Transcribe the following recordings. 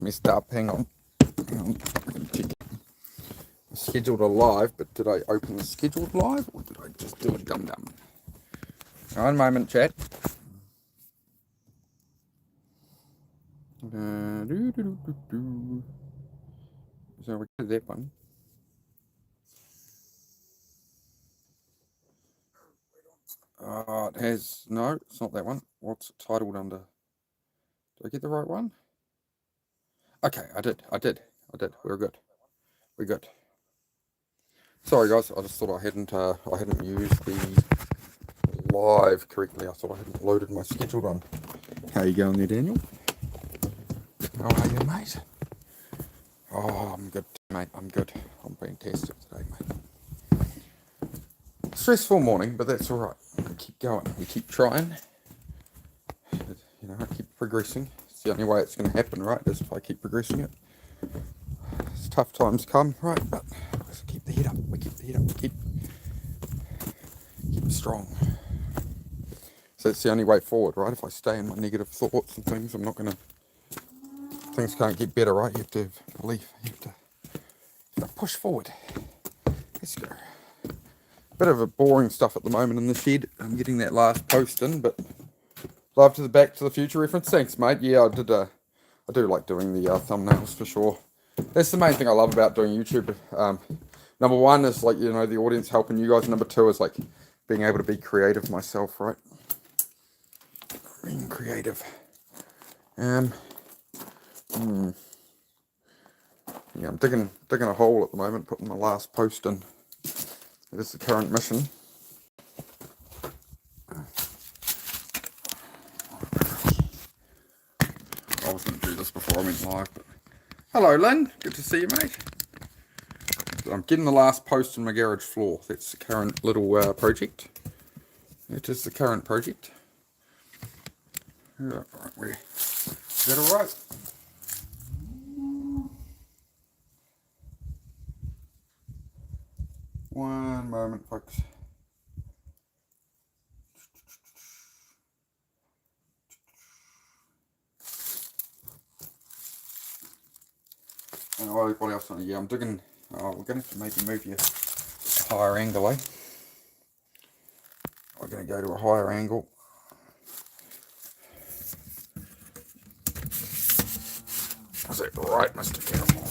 messed up. Hang on. I can check. Scheduled a live, but did I open the scheduled live or did I just do a dum-dum? One moment, chat. So we get that one. It has, no, it's not that one. What's it titled under? Did I get the right one? Okay, I did. We're good. We're good. Sorry guys, I just thought I hadn't used the live correctly. I thought I hadn't loaded my scheduled one. How you going there, Daniel? How are you, mate? Oh, I'm good, mate. I'm good. I'm fantastic today, mate. Stressful morning, but that's all right. We keep going. We keep trying. You know, I keep progressing. It's the only way it's going to happen, right? Is if I keep progressing it. As tough times come, right? But we keep the head up. We keep the head up. We keep strong. So that's the only way forward, right? If I stay in my negative thoughts and things, I'm not going to. Things can't get better, right? You have to have belief. You have to push forward. Let's go. Bit of a boring stuff at the moment in the shed. I'm getting that last post in, but love to the Back to the Future reference. Thanks, mate. Yeah, I do like doing the thumbnails for sure. That's the main thing I love about doing YouTube. Number one is like, you know, the audience helping you guys. Number two is like being able to be creative myself, right? Being creative. Yeah, I'm digging a hole at the moment, putting my last post in. It is the current mission. I was going to do this before I went live, but hello, Lynn. Good to see you, mate. I'm getting the last post in my garage floor. That's the current little project. It is the current project. Yeah, right, is that all right? One moment, folks. And what else? Yeah, I'm digging. We're going to have to maybe move you a higher angle, eh? We're going to go to a higher angle. Is that right, Mr. Caramel?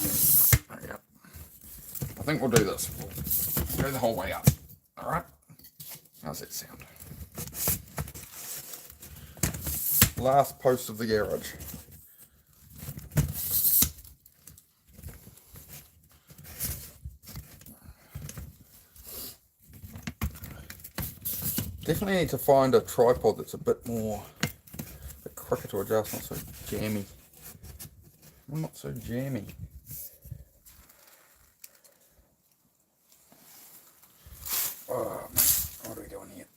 Yeah. I think we'll do this. We'll go the whole way up. Alright? How's that sound? Last post of the garage. Definitely need to find a tripod that's a bit quicker to adjust, not so jammy. Not so jammy. Oh, man. What are we doing here?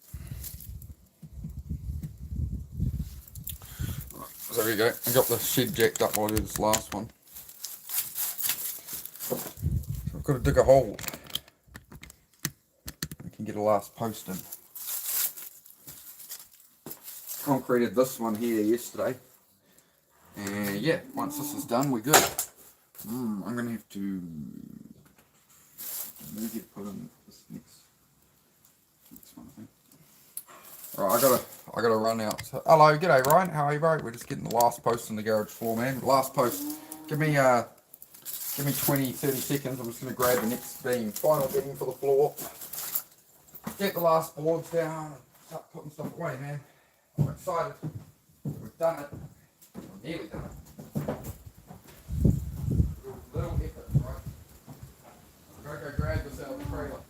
Right, so there we go. I got the shed jacked up while I do this last one. So I've got to dig a hole. I can get a last post in. Concreted this one here yesterday. And yeah, once this is done, we're good. I'm going to have to maybe put in this next one, I think. Alright, I gotta run out. So, hello, g'day Ryan, how are you, bro? We're just getting the last post on the garage floor, man. Last post. Give me 20, 30 seconds. I'm just gonna grab the next beam. Final beam for the floor. Get the last boards down. Start putting stuff away, man. I'm excited. We've done it. We've nearly done it. Little effort, right? Go grab yourself a trailer.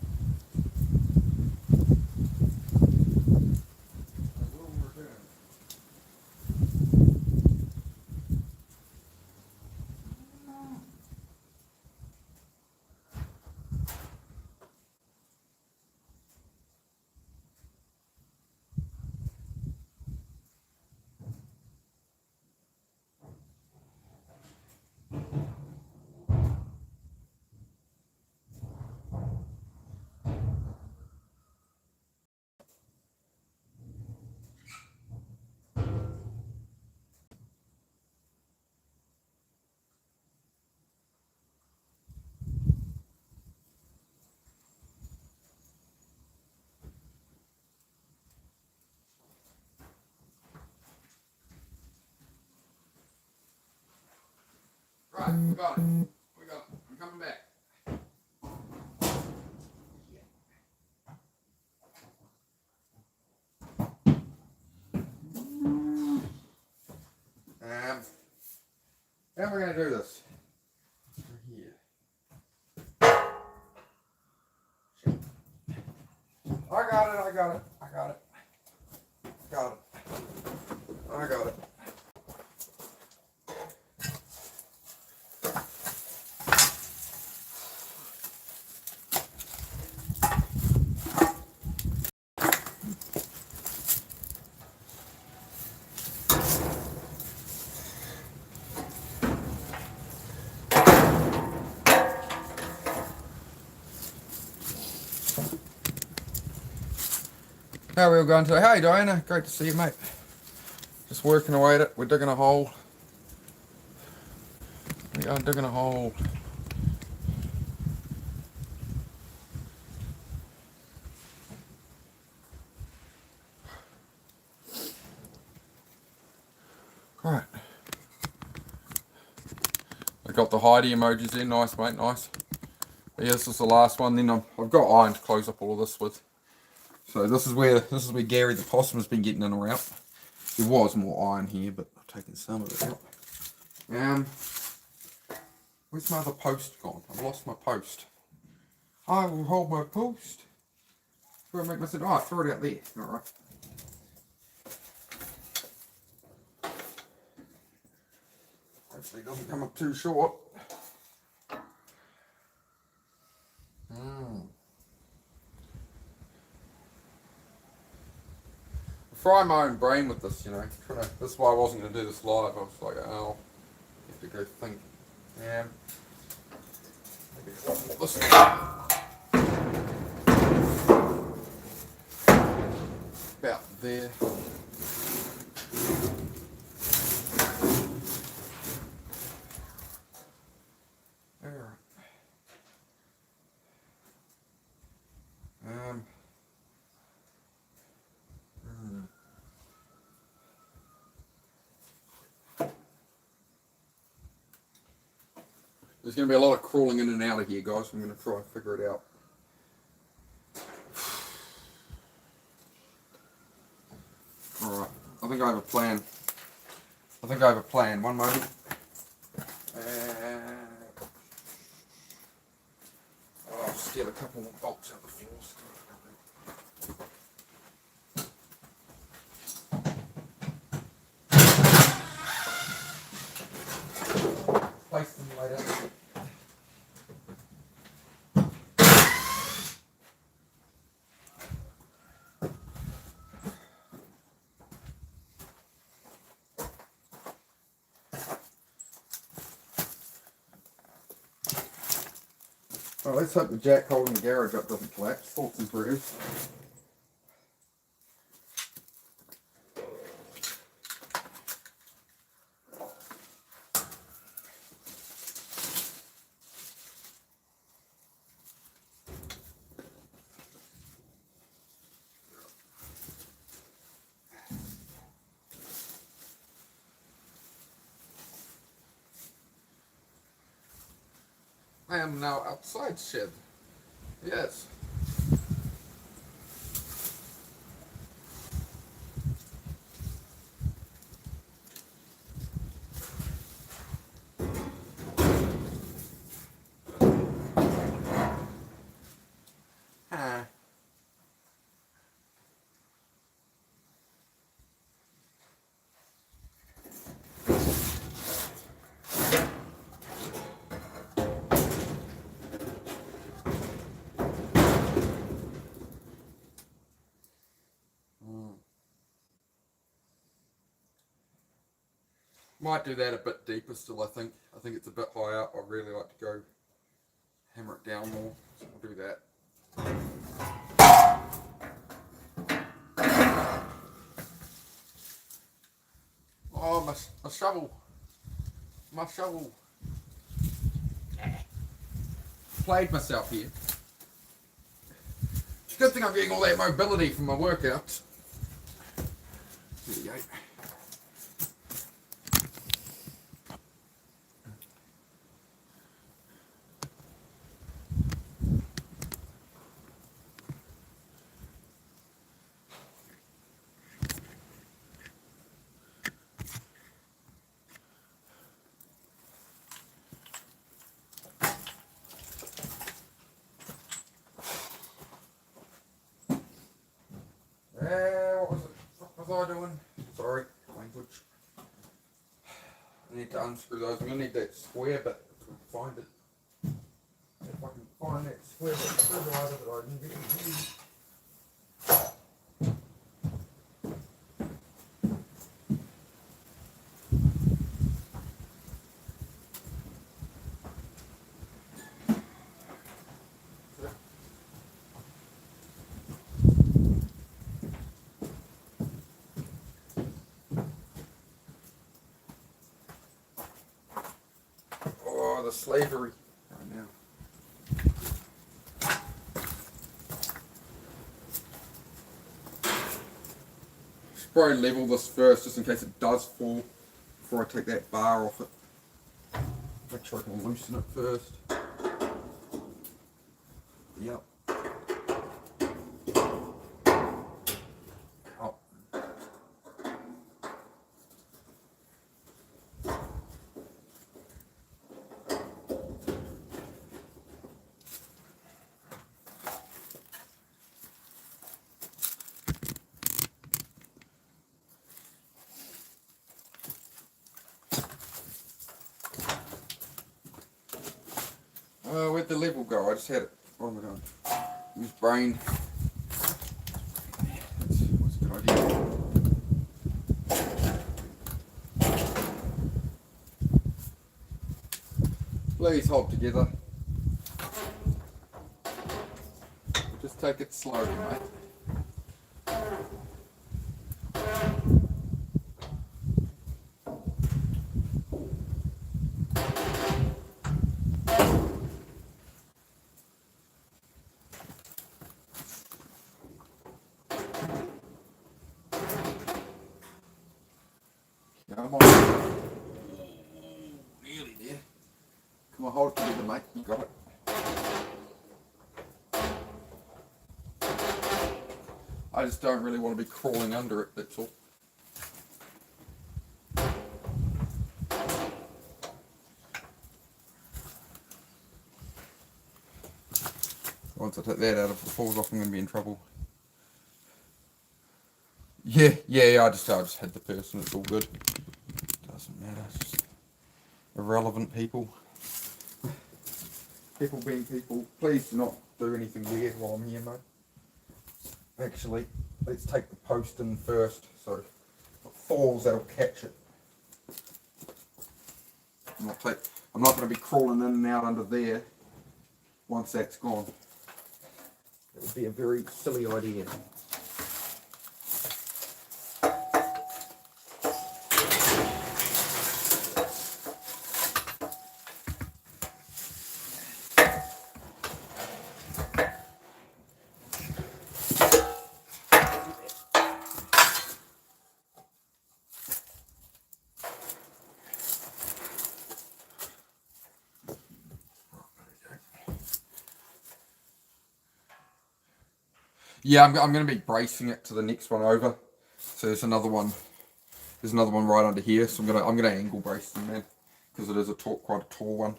Right, we got it. We got it. I'm coming back. How are we going to do this? Here. I got it, I got it, I got it. Got it. I got it. How are we all going today? Hey Diana, great to see you, mate. Just working away at it. We're digging a hole. We are digging a hole. Right. I got the Heidi emojis in. Nice, mate. Nice. But yeah, this is the last one. Then I've got iron to close up all of this with. So this is where Gary the possum has been getting in or out. There was more iron here, but I've taken some of it out. Where's my other post gone? I've lost my post. I will hold my post. Where I make myself. Oh, I threw it out there. All right. Hopefully it doesn't come up too short. I fry my own brain with this, you know. That's why I wasn't going to do this live. I was like, oh, I have to go think. Yeah. Maybe this about there. There's going to be a lot of crawling in and out of here, guys. I'm going to try and figure it out. Alright, I think I have a plan. One moment. I'll steal a couple more bolts out the floor. Place them later. Well, let's hope the jack holding the garage up doesn't collapse. Thoughts and prayers. I am now outside shed. Yes. Might do that a bit deeper still, I think. I think it's a bit high up. I'd really like to go hammer it down more. So we'll do that. Oh, my shovel. My shovel. Played myself here. Good thing I'm getting all that mobility from my workouts. There you go. was I doing? Sorry, language. I need to unscrew those. I'm going to need that square bit if I can find it. If I can find that square bit screwdriver that I can get in here. Oh, the slavery right now. Should probably level this first just in case it does fall before I take that bar off it. Make sure I can loosen it first. Yep. Oh. Where'd the level go? I just had it. What am I doing? Use brain. That's a good idea. Please hold together. Just take it slowly, mate. Come on. Nearly there. Come on, hold it together, mate. You got it. I just don't really want to be crawling under it, that's all. Once I take that out, if it falls off, I'm going to be in trouble. Yeah, I just hit the person, it's all good. Doesn't matter, it's just irrelevant people. People being people, please do not do anything weird while I'm here, mate. Actually, let's take the post in first, so if it falls, that'll catch it. I'm not going to be crawling in and out under there once that's gone. It would be a very silly idea. Yeah, I'm going to be bracing it to the next one over. So there's another one. There's another one right under here. So I'm gonna angle brace them, man, because it is quite a tall one.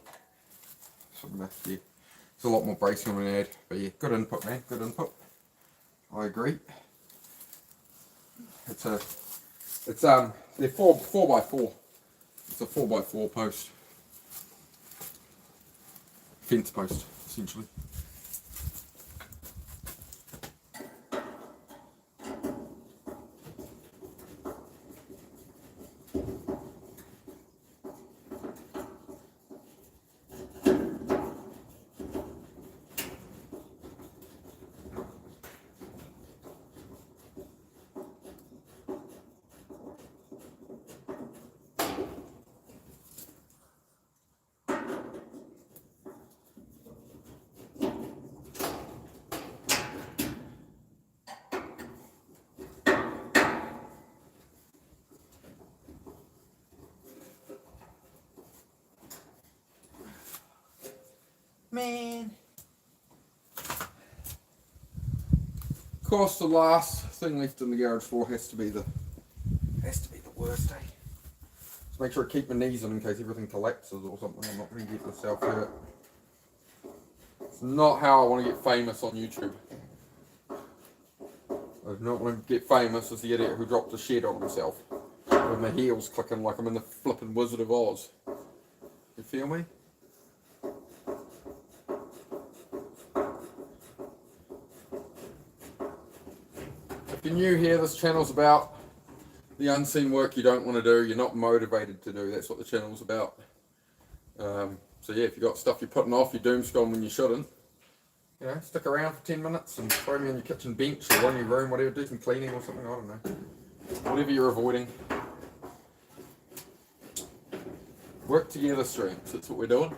So I'm gonna, yeah, there's a lot more bracing I'm gonna add. But yeah, good input, man. Good input. I agree. They're 4x4. It's a 4x4 post, fence post, essentially. Man. Of course, the last thing left in the garage floor has to be the worst, eh? Just make sure I keep my knees on in case everything collapses or something. I'm not going to get myself hurt. It's not how I want to get famous on YouTube. I do not want to get famous as the idiot who dropped a shed on himself with my heels clicking like I'm in the flippin' Wizard of Oz. You feel me? If you're new here, this channel's about the unseen work you don't want to do, you're not motivated to do. That's what the channel's about. So yeah, if you've got stuff you're putting off, you're doom scrolling when you shouldn't, you know, stick around for 10 minutes and throw me on your kitchen bench or on your room, whatever, do some cleaning or something, I don't know. Whatever you're avoiding. Work together streams, that's what we're doing.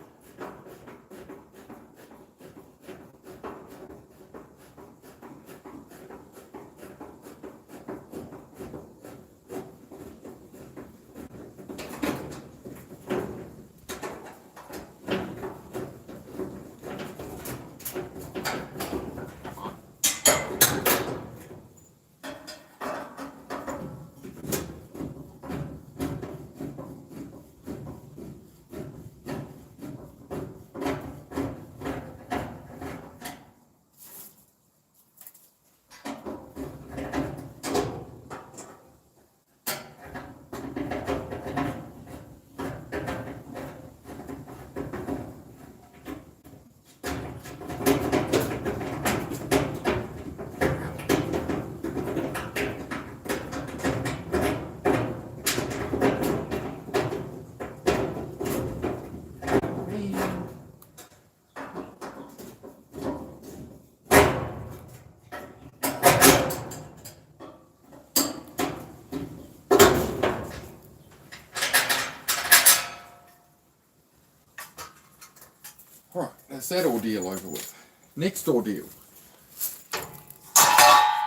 Right, that's that ordeal over with. Next ordeal.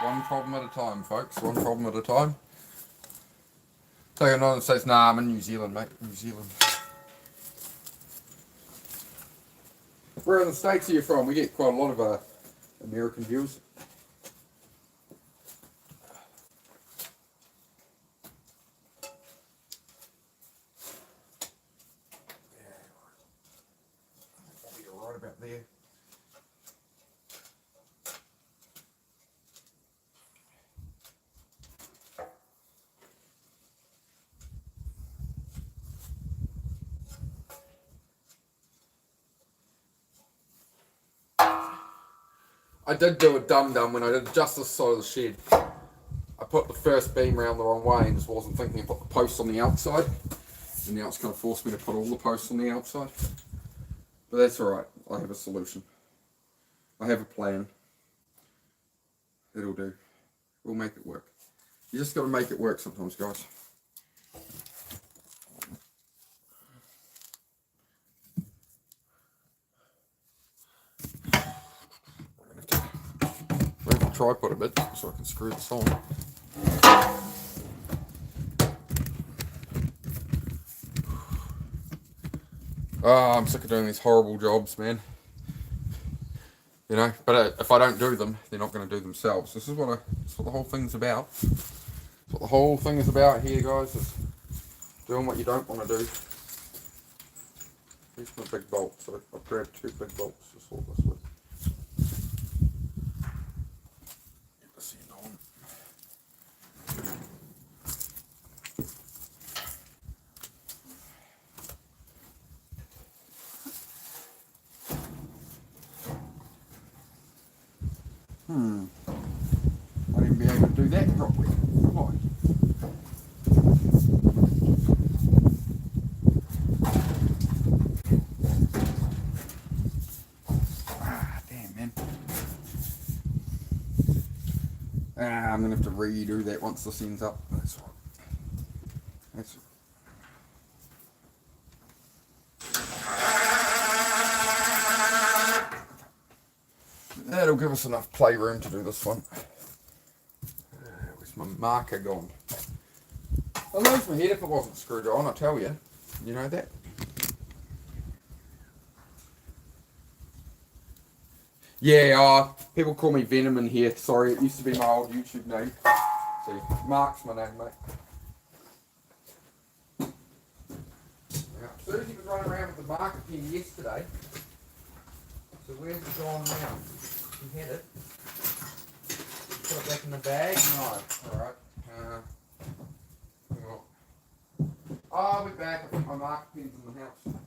One problem at a time, folks. One problem at a time. Take another and says, nah, I'm in New Zealand, mate. New Zealand. Where in the States are you from? We get quite a lot of American viewers. Right about there. I did do a dum-dum when I did just this side of the shed. I put the first beam around the wrong way and just wasn't thinking I put the posts on the outside. And now it's going to force me to put all the posts on the outside. But that's alright. I have a solution. I have a plan. It'll do. We'll make it work. You just got to make it work sometimes, guys. I'm going to have to move the tripod a bit so I can screw this on. Oh, I'm sick of doing these horrible jobs, man. You know, but if I don't do them, they're not going to do themselves. This is what the whole thing's about. That's what the whole thing is about here, guys, is doing what you don't want to do. Here's my big bolt, so I've grabbed 2 big bolts to sort this with. Get this end on. I won't even be able to do that properly. Right. Damn, man. I'm going to have to redo that once this ends up. That's right. That's right. That'll give us enough playroom to do this one. Where's my marker gone? I'll lose my head if it wasn't screwed on, I tell you. You know that? Yeah, people call me Venom in here. Sorry, it used to be my old YouTube name. See, Mark's my name, mate. Now, Susie was running around with the marker pen yesterday. So where's it gone now? She had it. put it back in the bag? No. Alright. Well, I'll be back. I think my marker pen's in the house.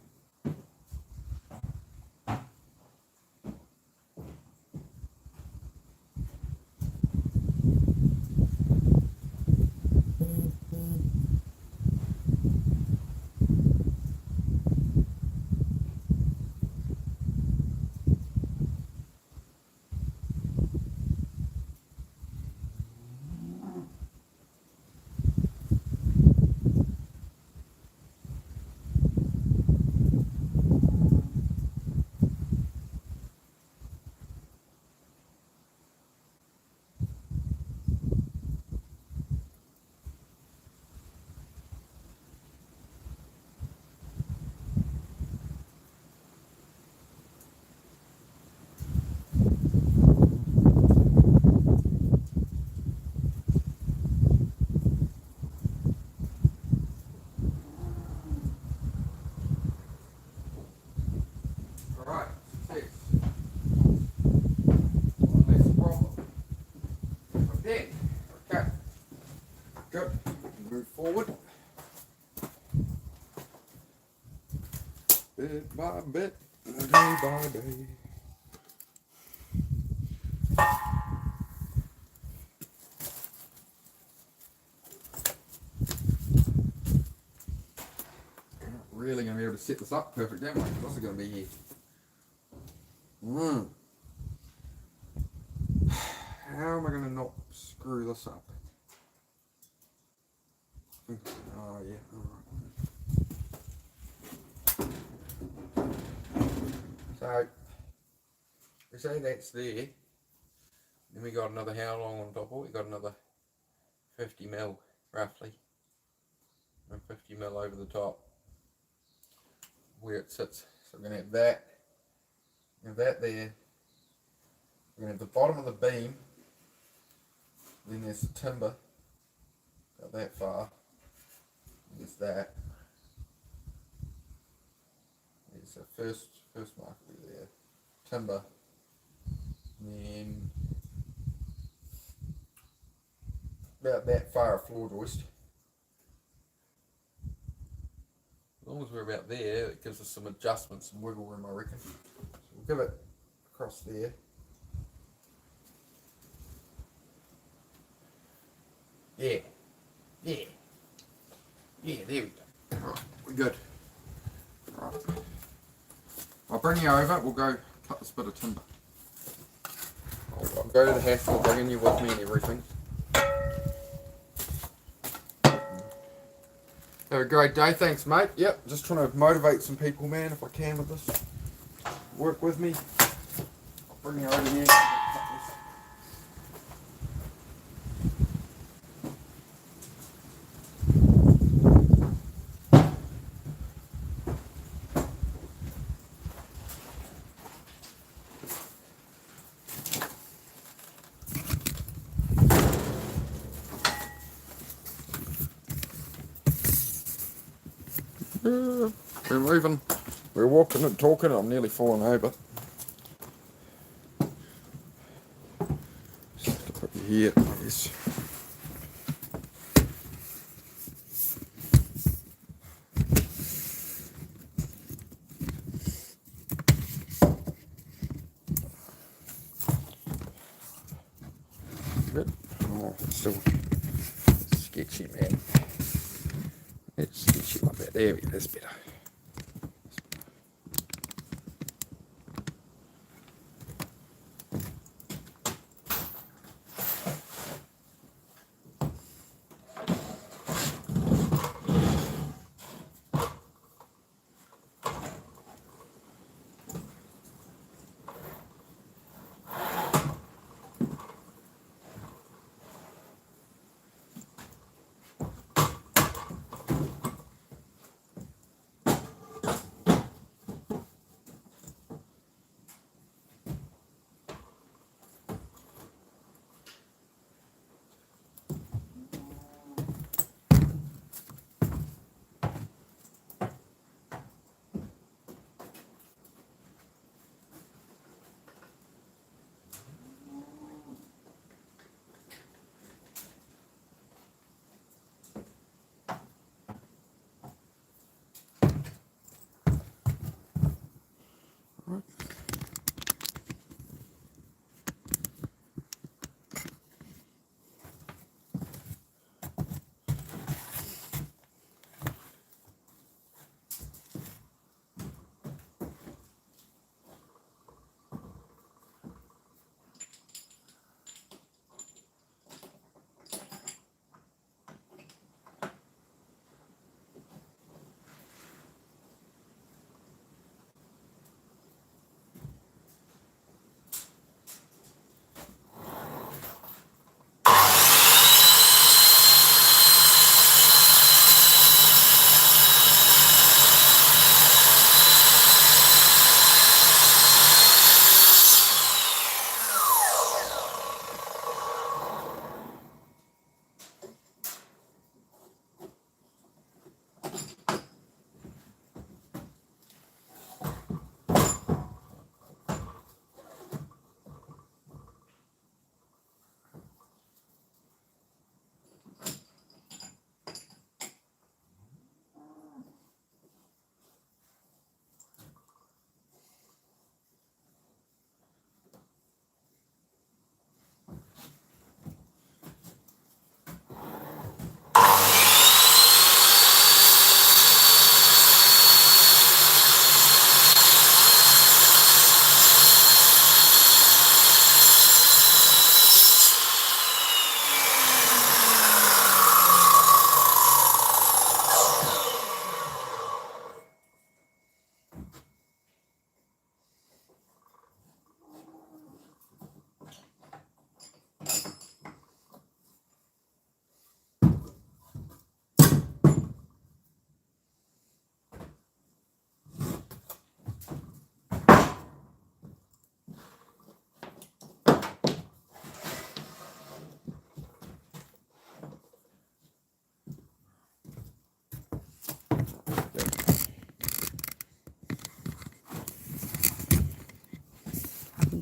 Alright, six. One less problem. Okay. Okay. Good. Move forward. Bit by bit, day by day. Really going to be able to set this up perfect, am I? What's it going to be here? How am I going to not screw this up? Oh yeah, alright. So, we say that's there. Then we got another how long on top of it? We got another 50 mil, roughly. And 50 mil over the top. Where it sits. So we're going to have that. Have that there. We're going to have the bottom of the beam. Then there's the timber. About that far. There's that. There's the first marker there. Timber. And then about that far a floor joist. As long as we're about there, it gives us some adjustments, some wiggle room, I reckon. So we'll give it across there. Yeah. Yeah. Yeah, there we go. Alright, we're good. Alright. I'll bring you over, we'll go cut this bit of timber. I'll go to the house, I'll bring you with me and everything. Have a great day, thanks mate. Yep, just trying to motivate some people, man, if I can with this. Work with me. I'll bring you over here. We're moving, we're walking and talking, I'm nearly falling over. Just have to put you here, yes. Good. Oh, it's still sketchy, man. It's sketchy like that. There we go, that's better.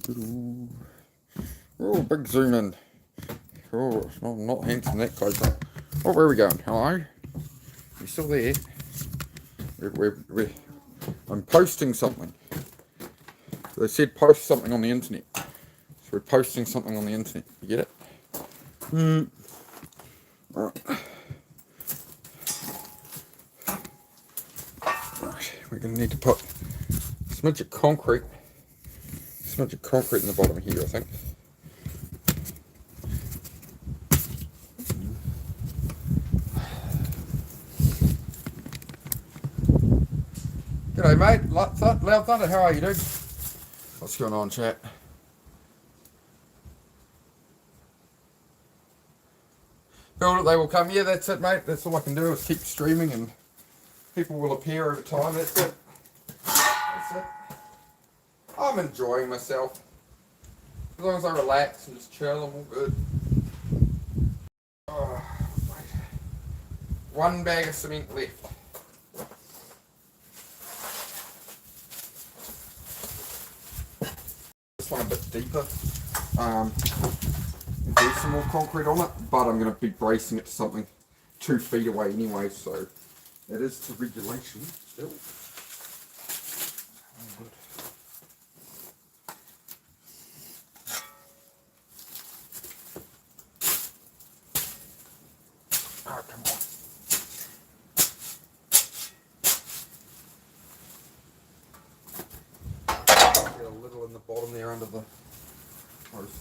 Oh, big zoom in. Oh, it's not handsome that close up. Oh, where are we going? Hello? You still there? I'm posting something. They said post something on the internet. So we're posting something on the internet. You get it? Right. We're going to need to put a smidge of concrete in the bottom here, I think. G'day, mate. Loud Thunder, how are you, dude? What's going on, chat? Build it, they will come. Yeah, that's it, mate. That's all I can do is keep streaming and people will appear over time. That's it. That's it. I'm enjoying myself. As long as I relax and just chill, I'm all good. Oh, one bag of cement left. This one a bit deeper. Do some more concrete on it, but I'm going to be bracing it to something 2 feet away anyway, so it is to regulation still. Oh, come on. Get a little in the bottom there under the post.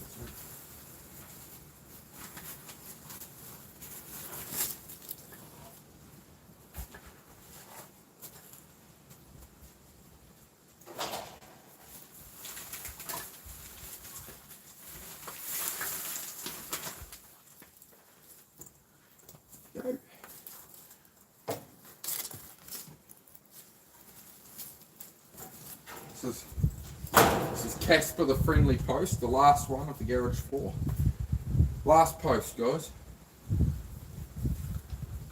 This is Casper the Friendly Post, the last one of the garage floor. Last post, guys.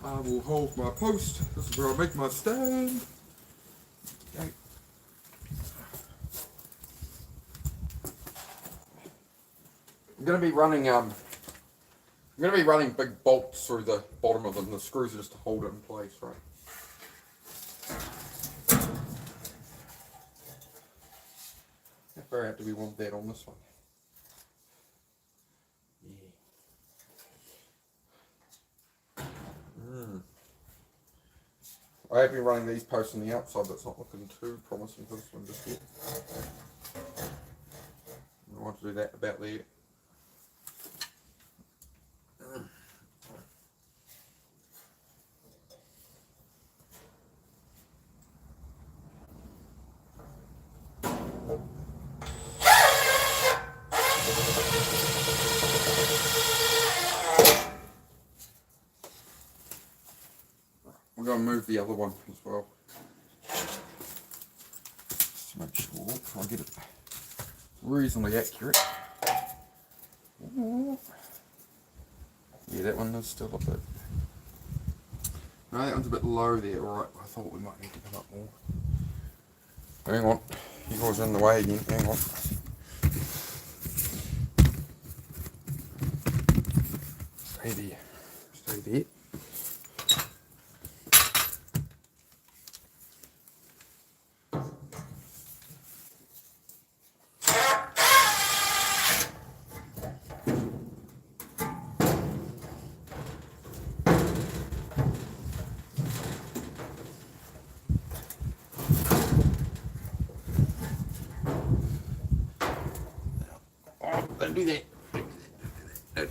I will hold my post. This is where I make my stand. Okay. I'm going to be running big bolts through the bottom of them. The screws are just to hold it in place, right? How far out do we want that on this one? Yeah. I have been running these posts on the outside, but it's not looking too promising for this one just yet. I want to do that about there. We're going to move the other one as well. Just to make sure I get it reasonably accurate. Yeah, that one is still a bit. No, that one's a bit low there. Alright, I thought we might need to come up more. Hang on, you guys are in the way again. Hang on. Stay there. Stay there. Don't do that. Don't do that.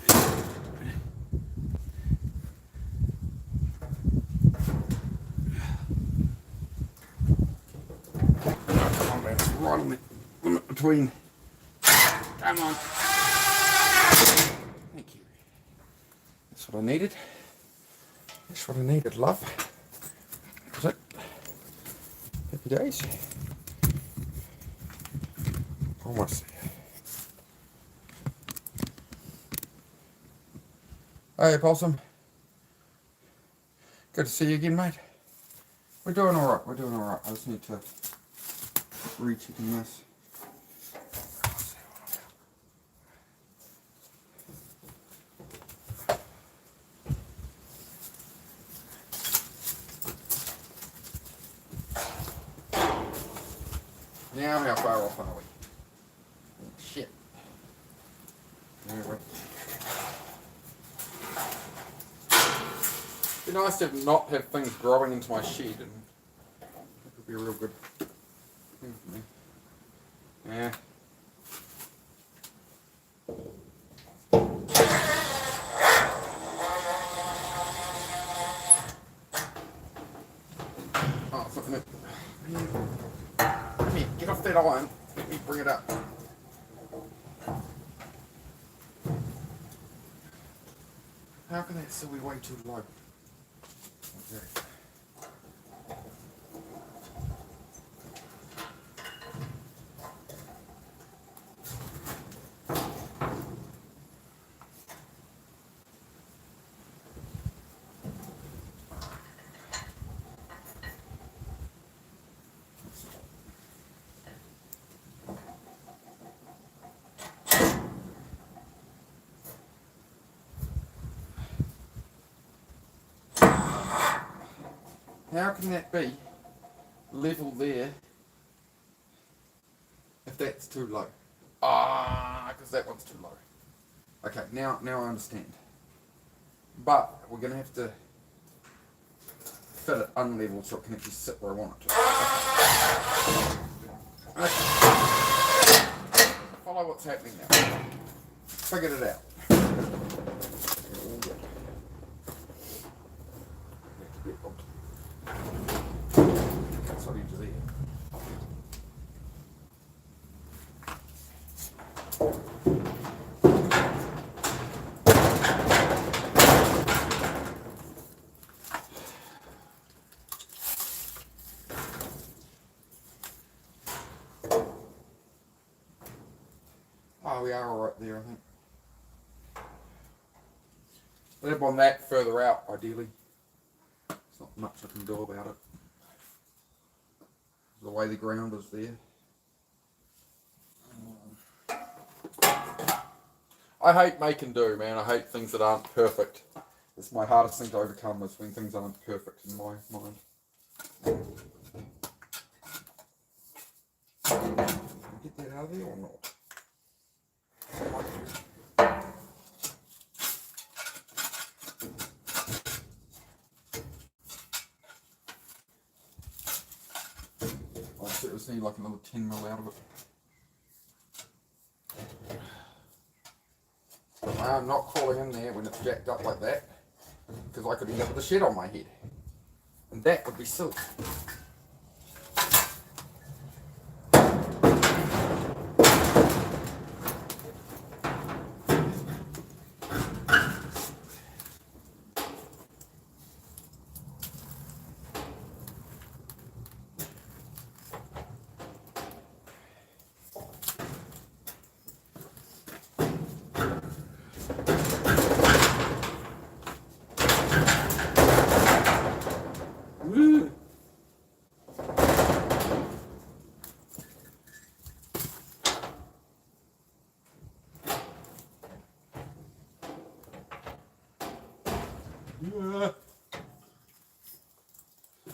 Oh, come on, man. It's right on the limit between. Come on. Thank you. That's what I needed. That's what I needed, love. That was it. Happy days. Almost there. Hey, Possum. Good to see you again, mate. We're doing alright, we're doing alright. I just need to recheck in this. Now how far off are we? Shit. Anyway. It'd be nice to not have things growing into my shed, and that would be a real good thing for me. Yeah. Oh, something. Come here, get off that iron. Let me bring it up. How can that still be way too low? Okay. How can that be level there if that's too low? Because that one's too low. Okay, now I understand. But we're going to have to fit it unlevel so it can actually sit where I want it to. Okay. Follow what's happening now. Figured it out. Oh, we are alright there, I think. Live on that further out, ideally. There's not much I can do about it. The way the ground is there. I hate making do, man. I hate things that aren't perfect. It's my hardest thing to overcome is when things aren't perfect in my mind. Can I get that out of there or not? I seriously need like another 10 mil out of it. I'm not crawling in there when it's jacked up like that, because I could end up with a shed on my head. And that would be silly.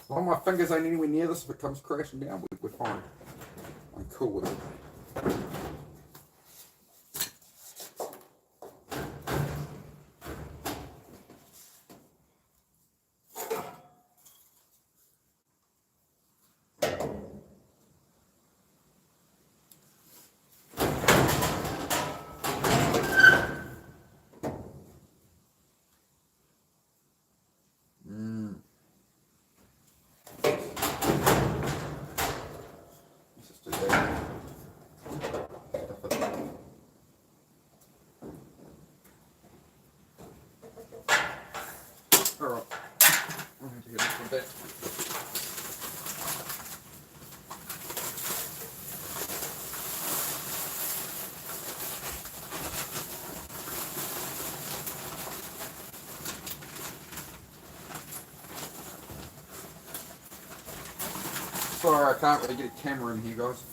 Well, my fingers ain't anywhere near this. If it comes crashing down, we're fine. I'm cool with it. Alright, I'm going to get this one back. Sorry, I can't really get a camera in here, guys.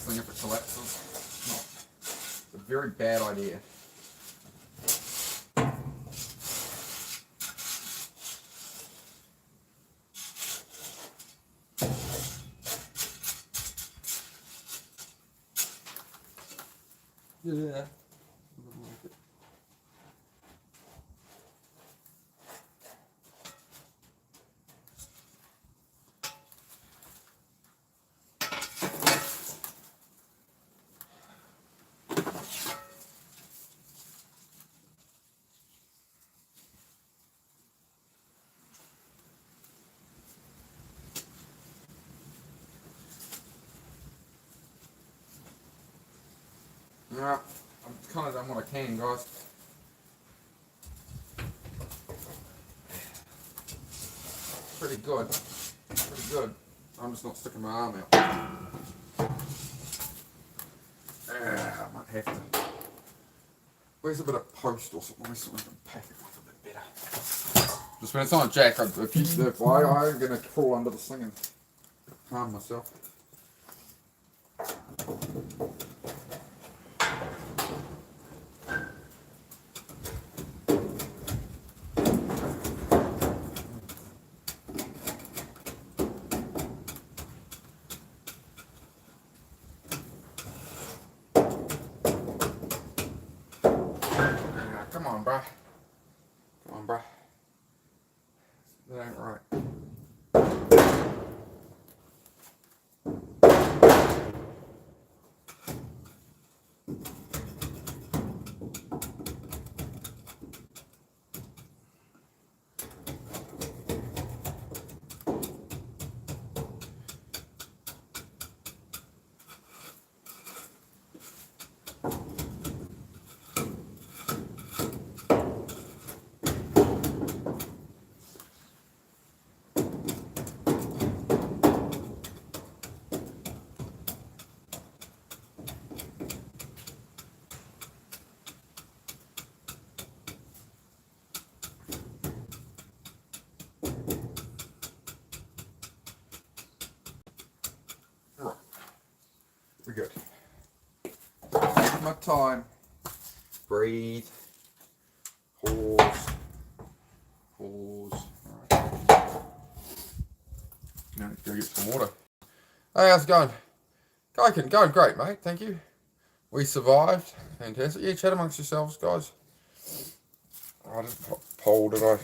thing if it collapses. It's a very bad idea. Yeah. Yeah, I've kind of done what I can, guys. Pretty good. Pretty good. I'm just not sticking my arm out. I might have to. Where's a bit of post or something? So I can pack it with a bit better. Just when it's on a jack, I'm going to crawl under this thing and harm myself. Come on, bruh. Come on, bruh. That ain't right. Right. We're good. Take my time. Breathe. Pause. Pause. Alright. Now, go get some water. Hey, how's it going? Going great, mate. Thank you. We survived. Fantastic. Yeah, chat amongst yourselves, guys. Oh, I didn't pop the poll, did I?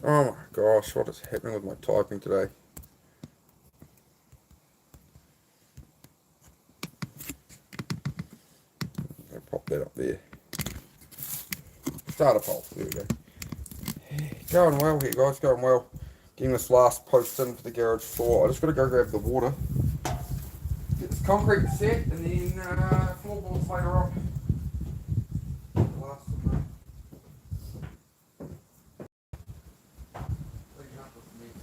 Oh my gosh, what is happening with my typing today? I'll pop that up there. Start a poll. There we go. Going well here, guys. Going well. Getting this last post in for the garage floor. I just got to go grab the water. Get this concrete set and then floorboards later on. Last one, cleaning up with the mess.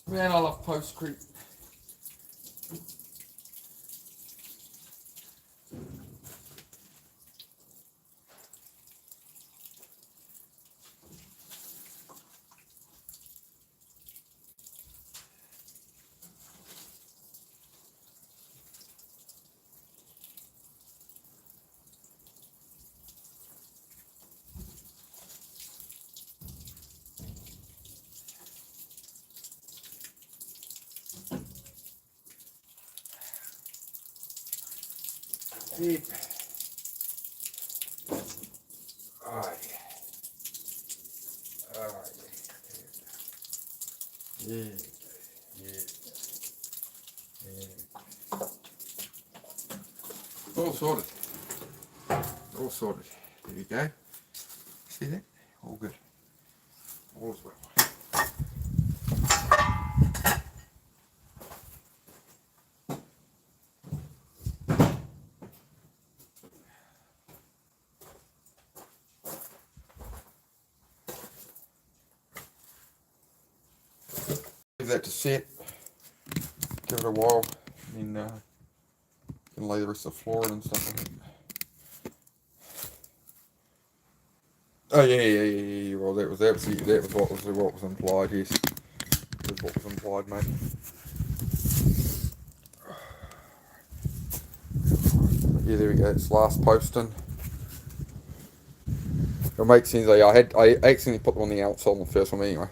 Man, I love post creep. Deep. Oh, yeah. Oh, yeah. Yeah. Yeah. All sorted. All sorted. There you go. See that? All good. All's well. Leave that to set. Give it a while. And then can lay the rest of the floor in and stuff like that. Oh yeah. Well, that was what was implied. Yes, that was what was implied, mate. Yeah, there we go. It's last posting. It'll make sense. I accidentally put them on the outside on the first one anyway.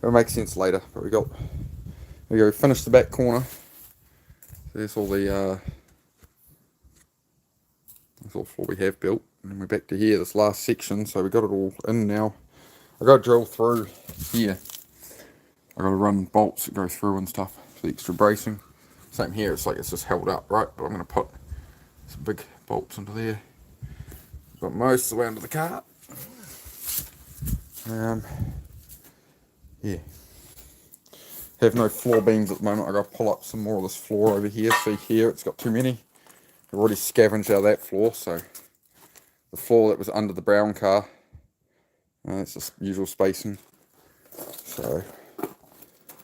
It'll make sense later. But there we go. We finished the back corner. So there's all the that's all the floor we have built, and then we're back to here. This last section. So we got it all in now. I got to drill through here. I got to run bolts that go through and stuff for the extra bracing. Same here. It's like it's just held up, right? But I'm going to put some big bolts into there. Got most of the way under the cart. Yeah. Have no floor beams at the moment. I got to pull up some more of this floor over here. See here, it's got too many. I've already scavenged out that floor, so the floor that was under the brown car. It's just usual spacing. So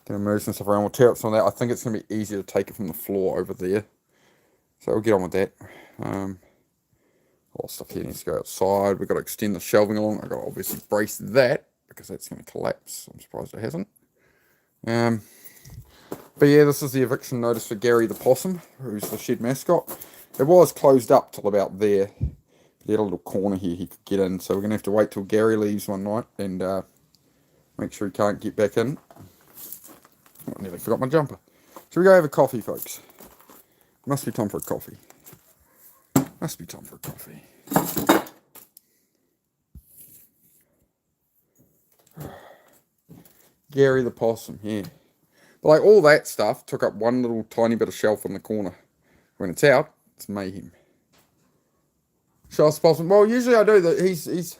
gonna move some stuff around. We'll tear up some of that. I think it's gonna be easier to take it from the floor over there. So we'll get on with that. All stuff here needs to go outside. We've got to extend the shelving along. I've got to obviously brace that because that's going to collapse. I'm surprised it hasn't. But yeah, this is the eviction notice for Gary the possum, who's the shed mascot. It was closed up till about there. He had a little corner here he could get in, so we're going to have to wait till Gary leaves one night and make sure he can't get back in. I nearly forgot my jumper. Should we go have a coffee, folks? Must be time for a coffee. Must be time for a coffee. Gary the possum, yeah. But like all that stuff took up one little tiny bit of shelf in the corner. When it's out, it's mayhem. Show us possum. Well, usually I do that. He's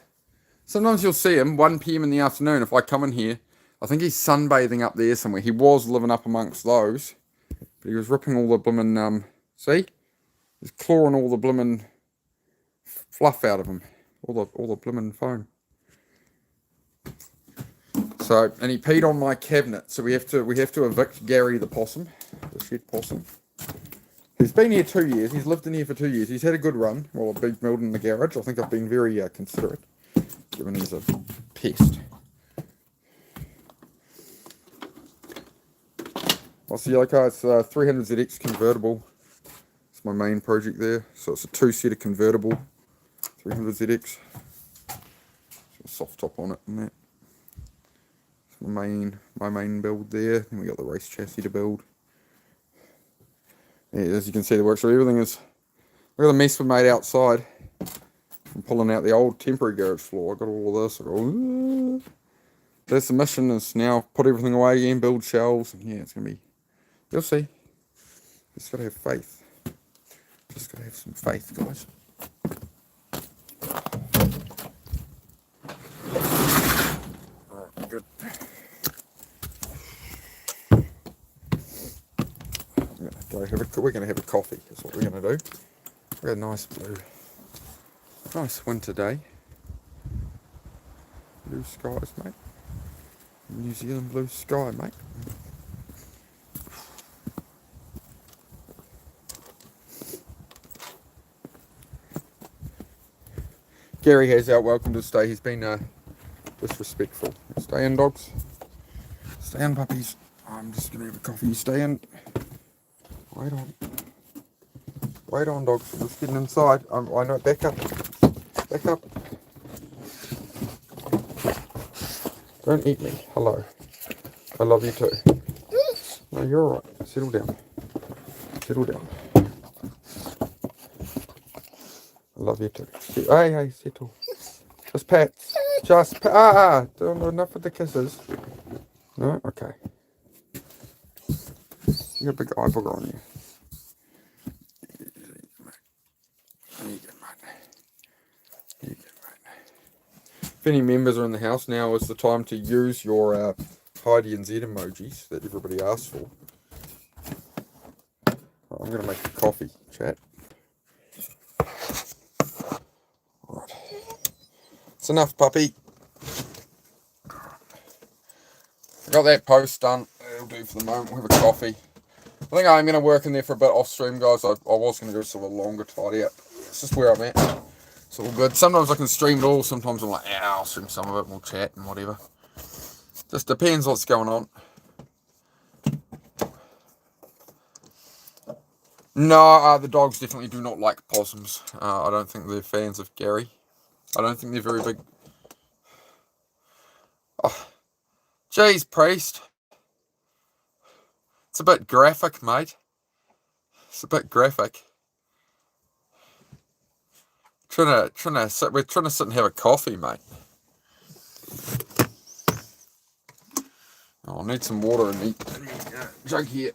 sometimes you'll see him 1 p.m. in the afternoon. If I come in here, I think he's sunbathing up there somewhere. He was living up amongst those, but he was ripping all the blimmin' see, he's clawing all the blimmin' fluff out of him, all the blimmin' foam. So, and he peed on my cabinet, so we have to evict Gary the possum, the shed possum. He's been here 2 years. He's lived in here for 2 years. He's had a good run while I've been building the garage. I think I've been very considerate, given he's a pest. What's the yellow car? It's 300ZX convertible. It's my main project there. So it's a 2-seater convertible, 300ZX. Soft top on it and that. It's my main build there. Then we got the race chassis to build. Yeah, as you can see, the workshop, everything is. Look at the mess we made outside. I'm pulling out the old temporary garage floor. I got all of this. I go, that's the mission, is now put everything away again, build shelves, and yeah, it's gonna be. You'll see. Just gotta have faith. Just gotta have some faith, guys. Alright, good. We're gonna have a coffee. That's what we're gonna do. We got a nice winter day. Blue skies, mate. New Zealand blue sky, mate. Gary has out. Welcome to stay. He's been disrespectful. Stay in, dogs. Stay in, puppies. I'm just gonna have a coffee. Stay in. Wait on. Wait on, dogs. I'm just getting inside. I know. Back up. Back up. Don't eat me. Hello. I love you too. No, you're alright. Settle down. Settle down. I love you too. Hey, settle. Just pats. Just don't know enough of the kisses. No? Okay. You got a big eye booger on you. There you go, mate. There you go, mate. If any members are in the house, now is the time to use your Heidi and Z emojis that everybody asked for. Right, I'm going to make a coffee, chat. Right. It's enough, puppy. Got that post done. That'll do for the moment. We'll have a coffee. I think I'm going to work in there for a bit off stream, guys. I was going to do sort of a longer tidy up. It's just where I'm at. It's all good. Sometimes I can stream it all. Sometimes I'm like, I'll stream some of it and we'll chat and whatever. Just depends what's going on. No, the dogs definitely do not like possums. I don't think they're fans of Gary. I don't think they're very big. Oh, geez, priest. It's a bit graphic, mate. It's a bit graphic. We're trying to sit and have a coffee, mate. Oh, I need some water in the jug here.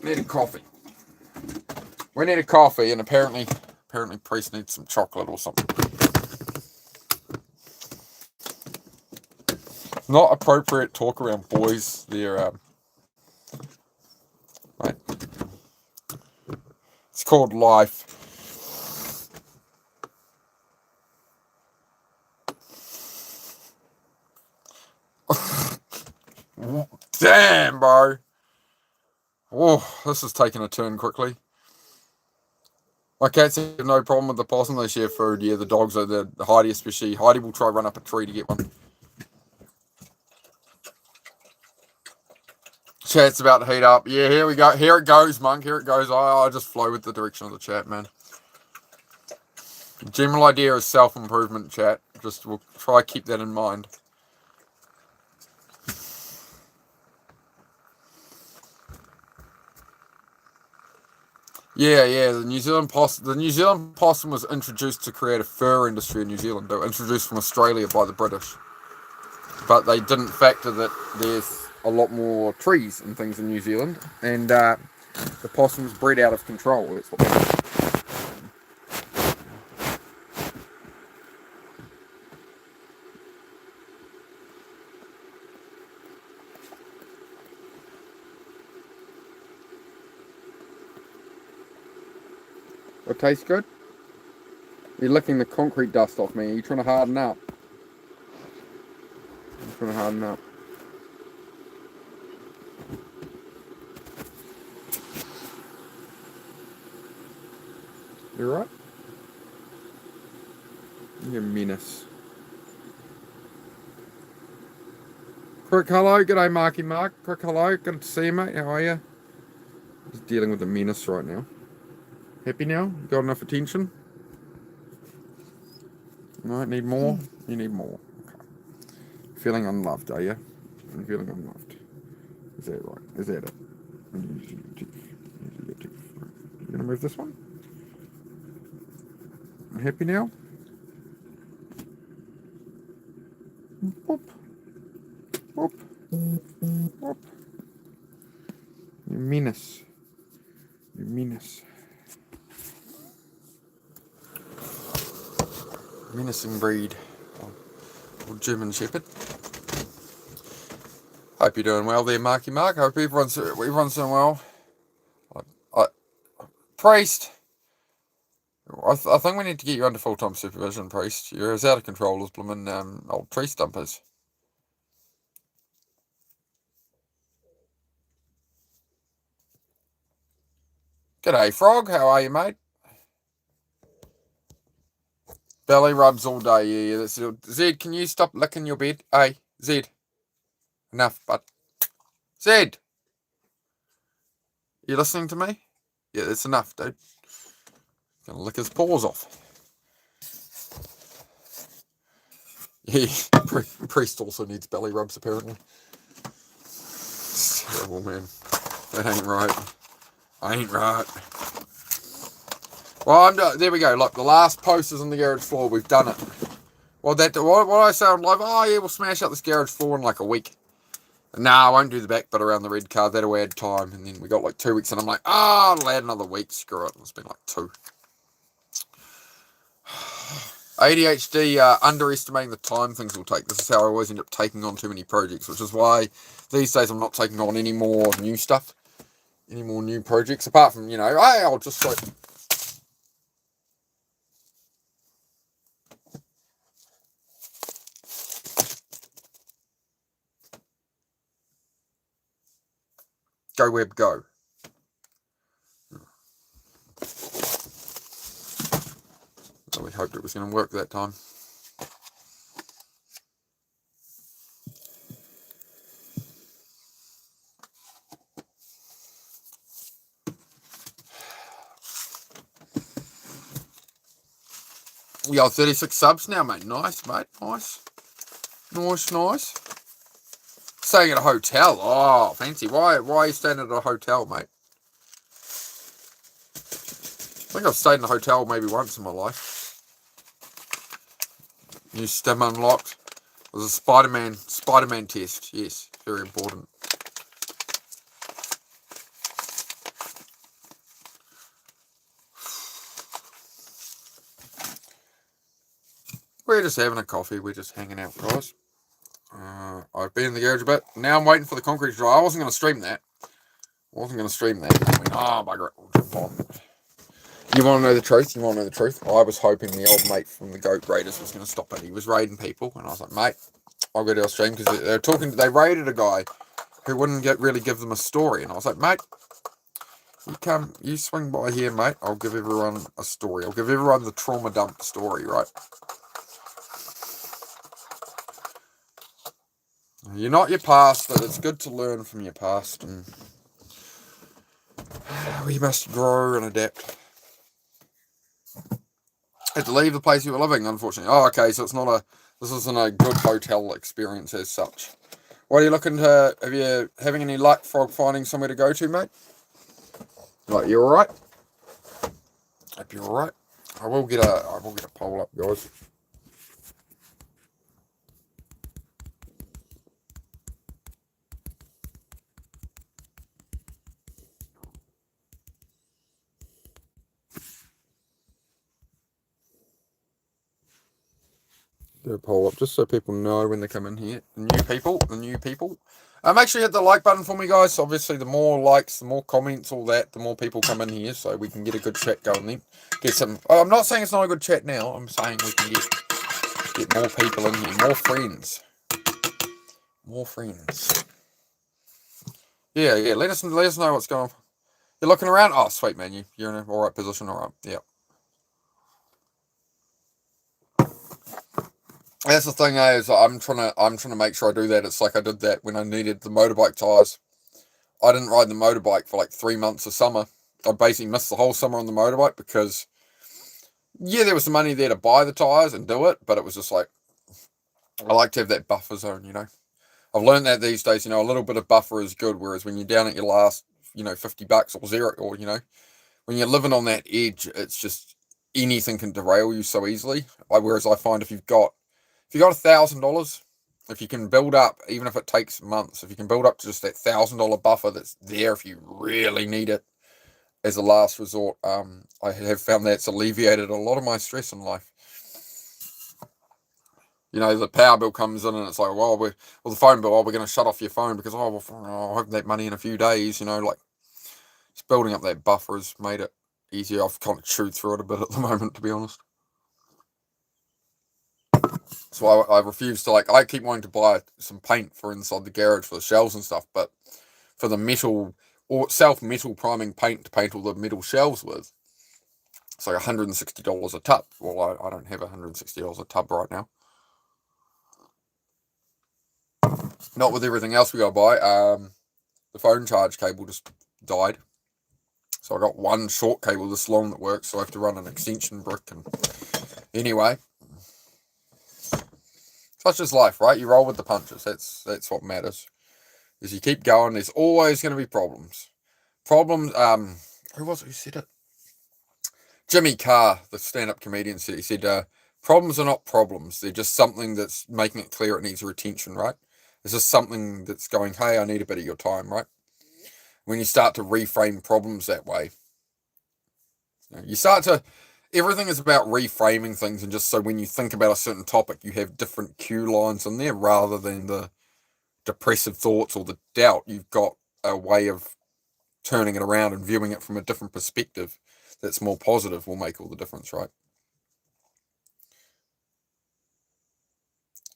We need a coffee. We need a coffee, and apparently Priest needs some chocolate or something. Not appropriate talk around boys there, mate. It's called life. Damn, bro. Oh, this is taking a turn quickly. My cats have no problem with the possum. They share food. Yeah, the dogs are the Heidi especially. Heidi will try run up a tree to get one. Chat's about to heat up. Yeah, here we go. Here it goes, Monk. Here it goes. I just flow with the direction of the chat, man. The general idea is self-improvement, chat. Just we'll try to keep that in mind. Yeah. The New Zealand possum was introduced to create a fur industry in New Zealand. They were introduced from Australia by the British, but they didn't factor that there's a lot more trees and things in New Zealand, and the possum's bred out of control. That's what they did. It tastes good. You're licking the concrete dust off me. Are you trying to harden up? I'm trying to harden up. You right? You menace. Quick hello, g'day Marky Mark. Quick hello, good to see you, mate. How are you? Just dealing with a menace right now. Happy now? Got enough attention? No, need more? You need more. Okay. Feeling unloved, are you? I'm feeling unloved. Is that right? Is that it? You gonna move this one? Happy now? Whoop. Whoop. Whoop. You menace. You menace. Menacing breed. Or German Shepherd. Hope you're doing well there, Marky Mark. Hope everyone's doing well. Priest. I think we need to get you under full-time supervision, Priest. You're as out of control as blooming old tree stumpers. G'day, Frog. How are you, mate? Belly rubs all day. Yeah, that's it. Zed, can you stop licking your bed? Hey, Zed. Enough, but Zed, you listening to me? Yeah, that's enough, dude. Gonna lick his paws off. Yeah, Priest also needs belly rubs, apparently. It's terrible, man. That ain't right. Ain't right. Well, there we go. Look, the last post is on the garage floor. We've done it. Well, what I sound like? Oh yeah, we'll smash out this garage floor in like a week. Nah, I won't do the back bit around the red card. That'll add time. And then we got like 2 weeks, and I'm like, I'll add another week. Screw it. It's been like 2. ADHD, underestimating the time things will take. This is how I always end up taking on too many projects, which is why these days I'm not taking on any more new stuff, any more new projects, apart from, hey, I'll just like... Go web, go. So we hoped it was going to work that time. We got 36 subs now, mate. Nice, mate. Nice. Nice. Staying at a hotel. Oh, fancy. Why are you staying at a hotel, mate? I think I've stayed in a hotel maybe once in my life. New stem unlocked. It was a Spider-Man test. Yes, very important. We're just having a coffee. We're just hanging out, guys. I've been in the garage a bit. Now I'm waiting for the concrete to dry. I wasn't going to stream that. I went, oh, bugger it. We'll jump on. You want to know the truth? I was hoping the old mate from the Goat Raiders was going to stop it. He was raiding people, and I was like, mate, I'll go to our stream, because they raided a guy who wouldn't really give them a story, and I was like, mate, you swing by here, mate. I'll give everyone a story. I'll give everyone the trauma dump story, right? You're not your past, but it's good to learn from your past, and we must grow and adapt. Had to leave the place you were living, unfortunately. Oh, okay, so this isn't a good hotel experience as such. What are you looking to, having any luck, Frog, finding somewhere to go to, mate? Like, you alright? Hope you're alright. I will get a poll up, guys. Get a poll up just so people know when they come in here. The new people. Make sure you hit the like button for me, guys. Obviously, the more likes, the more comments, all that, the more people come in here, so we can get a good chat going then. Get some. I'm not saying it's not a good chat now. I'm saying we can get more people in here, more friends. Yeah. Let us know what's going on. You're looking around. Oh, sweet man, you're in an alright position. Alright, yeah. That's the thing, is I'm trying to make sure I do that. It's like I did that when I needed the motorbike tires. I didn't ride the motorbike for like 3 months of summer. I basically missed the whole summer on the motorbike because, yeah, there was some money there to buy the tires and do it, but it was just like, I like to have that buffer zone, I've learned that these days, a little bit of buffer is good, whereas when you're down at your last, $50 or zero, or, when you're living on that edge, it's just anything can derail you so easily. Whereas I find if you've got $1,000, if you can build up, even if it takes months, if you can build up to just that $1,000 buffer that's there if you really need it as a last resort, I have found that's alleviated a lot of my stress in life. The power bill comes in and it's like, the phone bill, we're going to shut off your phone because, I'll have that money in a few days, like, just building up that buffer has made it easier. I've kind of chewed through it a bit at the moment, to be honest. So I refuse to, I keep wanting to buy some paint for inside the garage for the shells and stuff, but for the metal, or self-metal priming paint to paint all the metal shelves with. It's like $160 a tub. Well, I don't have $160 a tub right now. Not with everything else we got to buy. The phone charge cable just died. So I got one short cable this long that works, so I have to run an extension brick. And anyway, such is life, right? You roll with the punches. That's what matters. As you keep going, there's always going to be problems. Problems. Who was it who said it? Jimmy Carr, the stand-up comedian, said, he said, problems are not problems. They're just something that's making it clear it needs your attention, right? It's just something that's going, hey, I need a bit of your time, right? When you start to reframe problems that way, you start to, everything is about reframing things, and just so when you think about a certain topic, you have different cue lines in there rather than the depressive thoughts or the doubt. You've got a way of turning it around and viewing it from a different perspective that's more positive will make all the difference, right?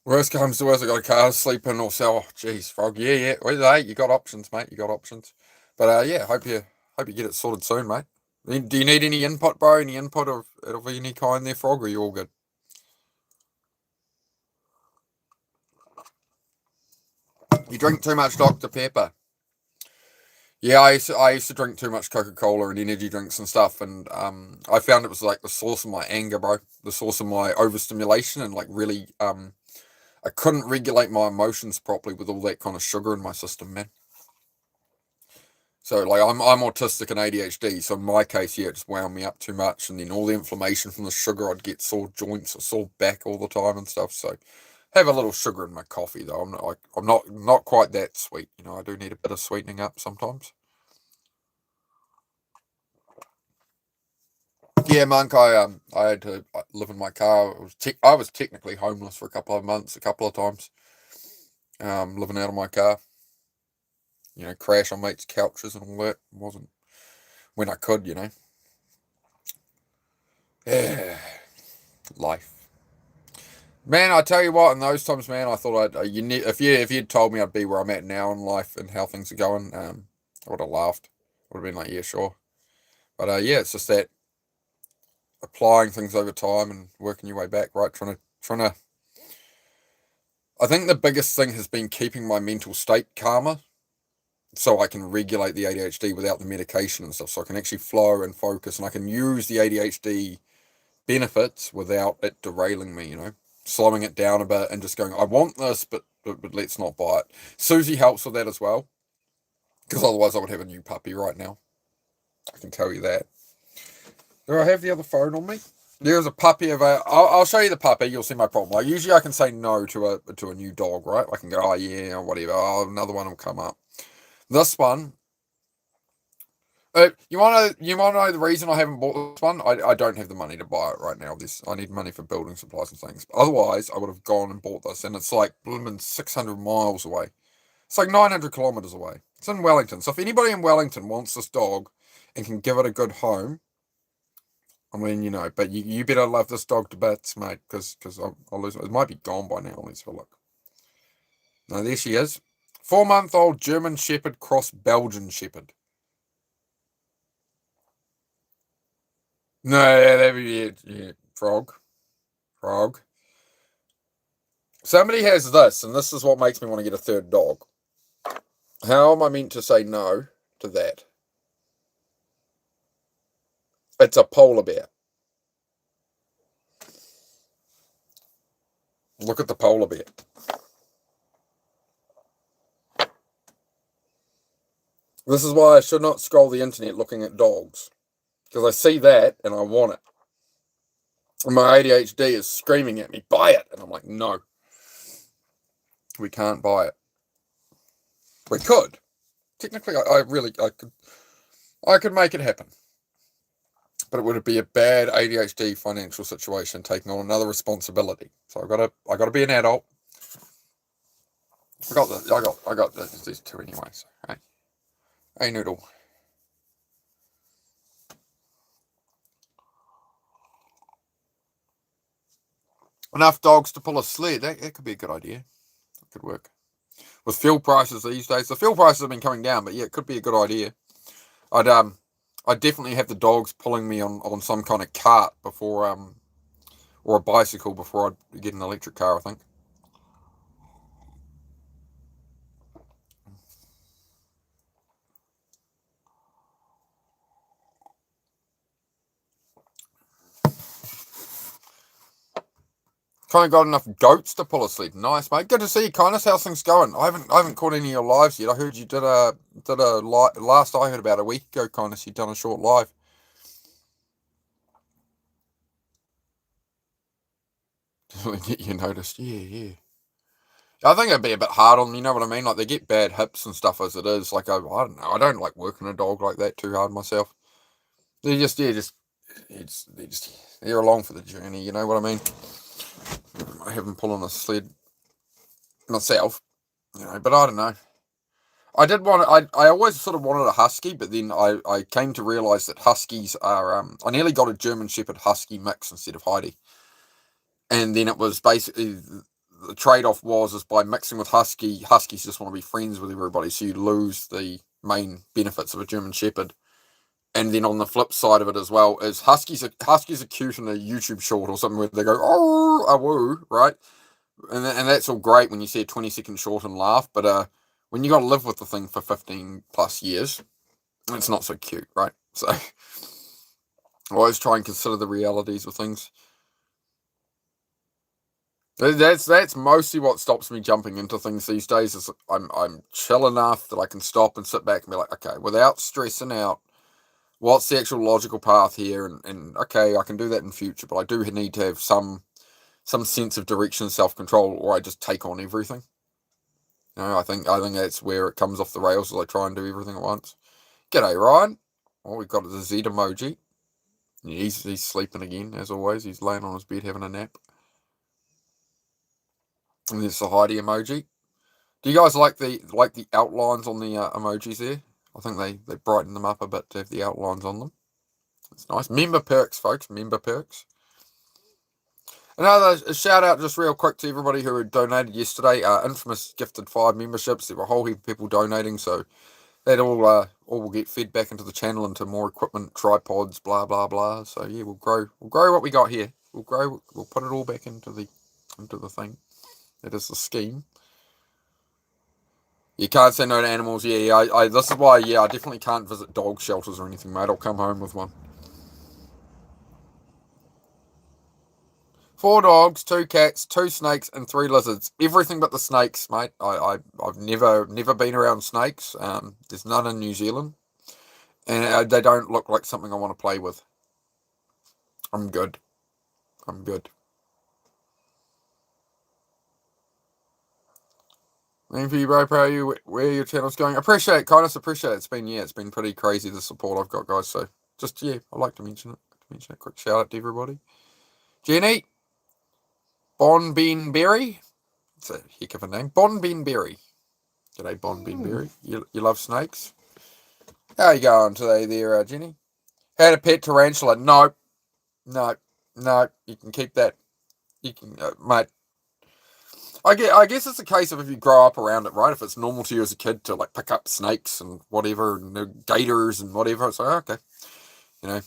Worst comes to worst, I got a car, sleep in or sell. Oh, geez, Frog. Yeah. Well, hey, you got options, mate. You got options. But yeah, hope you get it sorted soon, mate. Do you need any input, bro? Any input of any kind there, Frog? Or are you all good? You drink too much Dr. Pepper. Yeah, I used to drink too much Coca-Cola and energy drinks and stuff, and I found it was like the source of my anger, bro. The source of my overstimulation, and like really, I couldn't regulate my emotions properly with all that kind of sugar in my system, man. So like I'm autistic and ADHD, so in my case, yeah, it just wound me up too much, and then all the inflammation from the sugar, I'd get sore joints or sore back all the time and stuff. So have a little sugar in my coffee though. I'm not quite that sweet, you know. I do need a bit of sweetening up sometimes. Yeah, Monk. I had to live in my car. I was technically homeless for a couple of months, a couple of times. Living out of my car. You know, crash on mates' couches and all that. It wasn't when I could, you know. Yeah, life. Man, I tell you what, in those times, man, I thought if you'd told me I'd be where I'm at now in life and how things are going, I would have laughed. I would have been like, yeah, sure. But yeah, it's just that applying things over time and working your way back, right? Trying to. I think the biggest thing has been keeping my mental state calmer, so I can regulate the ADHD without the medication and stuff. So I can actually flow and focus, and I can use the ADHD benefits without it derailing me, you know, slowing it down a bit and just going, I want this, but let's not buy it. Susie helps with that as well, because otherwise I would have a new puppy right now. I can tell you that. Do I have the other phone on me? There's a puppy of a. I'll show you the puppy. You'll see my problem. Like usually I can say no to a new dog, right? I can go, oh yeah, or whatever. Oh, another one will come up. This one, you want to know the reason I haven't bought this one? I don't have the money to buy it right now. I need money for building supplies and things. Otherwise, I would have gone and bought this, and it's like blooming 600 miles away. It's like 900 kilometers away. It's in Wellington. So if anybody in Wellington wants this dog and can give it a good home, I mean, you know, but you better love this dog to bits, mate, because I'll lose it. It might be gone by now. Let's have a look. No, there she is. 4-month-old German Shepherd cross Belgian Shepherd. No, that'd be it. Yeah, frog. Somebody has this, and this is what makes me want to get a third dog. How am I meant to say no to that? It's a polar bear. Look at the polar bear. This is why I should not scroll the internet looking at dogs. Because I see that and I want it. And my ADHD is screaming at me, buy it. And I'm like, no. We can't buy it. We could. Technically, I could make it happen. But it would be a bad ADHD financial situation, taking on another responsibility. So I gotta be an adult. I got these two anyway. So hey Noodle. Enough dogs to pull a sled. That could be a good idea. That could work. with fuel prices these days. The fuel prices have been coming down, but yeah, it could be a good idea. I'd definitely have the dogs pulling me on some kind of cart before or a bicycle before I'd get an electric car, I think. Kind of got enough goats to pull a sled. Nice, mate. Good to see you, Kindness. How's things going? I haven't caught any of your lives yet. I heard you did a last I heard about a week ago, Kindness. You'd done a short live. You noticed, yeah. I think it'd be a bit hard on them, you know what I mean? Like, they get bad hips and stuff as it is. Like, I don't know. I don't like working a dog like that too hard myself. They're they're along for the journey, you know what I mean? I have them pulling a sled myself, you know, but I don't know. I always sort of wanted a husky, but then I came to realise that huskies are, I nearly got a German Shepherd husky mix instead of Heidi. And then it was basically, the trade-off is by mixing with huskies just want to be friends with everybody, so you lose the main benefits of a German Shepherd. And then on the flip side of it as well is huskies are cute in a YouTube short or something where they go, oh, a woo, right? And that's all great when you see a 20-second short and laugh, but when you got to live with the thing for 15 plus years, it's not so cute, right? So I always try and consider the realities of things. That's mostly what stops me jumping into things these days. Is I'm chill enough that I can stop and sit back and be like, okay, without stressing out, what's the actual logical path here? And okay, I can do that in future, but I do need to have some sense of direction and self-control, or I just take on everything. You know, I think that's where it comes off the rails, as I try and do everything at once. G'day, Ryan. Oh, we've got the Z emoji. He's sleeping again, as always. He's laying on his bed having a nap. And there's the Heidi emoji. Do you guys like the outlines on the emojis there? I think they brighten them up a bit to have the outlines on them. It's nice. Member perks, folks. Member perks. Another shout out just real quick to everybody who donated yesterday. Infamous gifted 5 memberships. There were a whole heap of people donating, so that all will get fed back into the channel, into more equipment, tripods, blah blah blah. So yeah, we'll grow what we got here. We'll put it all back into the thing. That is the scheme. You can't say no to animals. Yeah. This is why. Yeah, I definitely can't visit dog shelters or anything, mate. I'll come home with one. 4 dogs, 2 cats, 2 snakes, and 3 lizards. Everything but the snakes, mate. I've never been around snakes. There's none in New Zealand, and they don't look like something I want to play with. I'm good. Thank you, bro. Proud of you. Where your channel's going. Appreciate it, kindness. Appreciate it. It's been pretty crazy, the support I've got, guys. So just I like to mention it. Quick shout out to everybody. Jenny, Bon Ben Berry. It's a heck of a name. Bon Ben Berry. G'day, Bon Ben Berry. You love snakes? How you going today there, Jenny? Had a pet tarantula? No. You can keep that. You can, mate. I guess it's a case of if you grow up around it, right? If it's normal to you as a kid to like pick up snakes and whatever, and gators and whatever, it's like, okay. You know.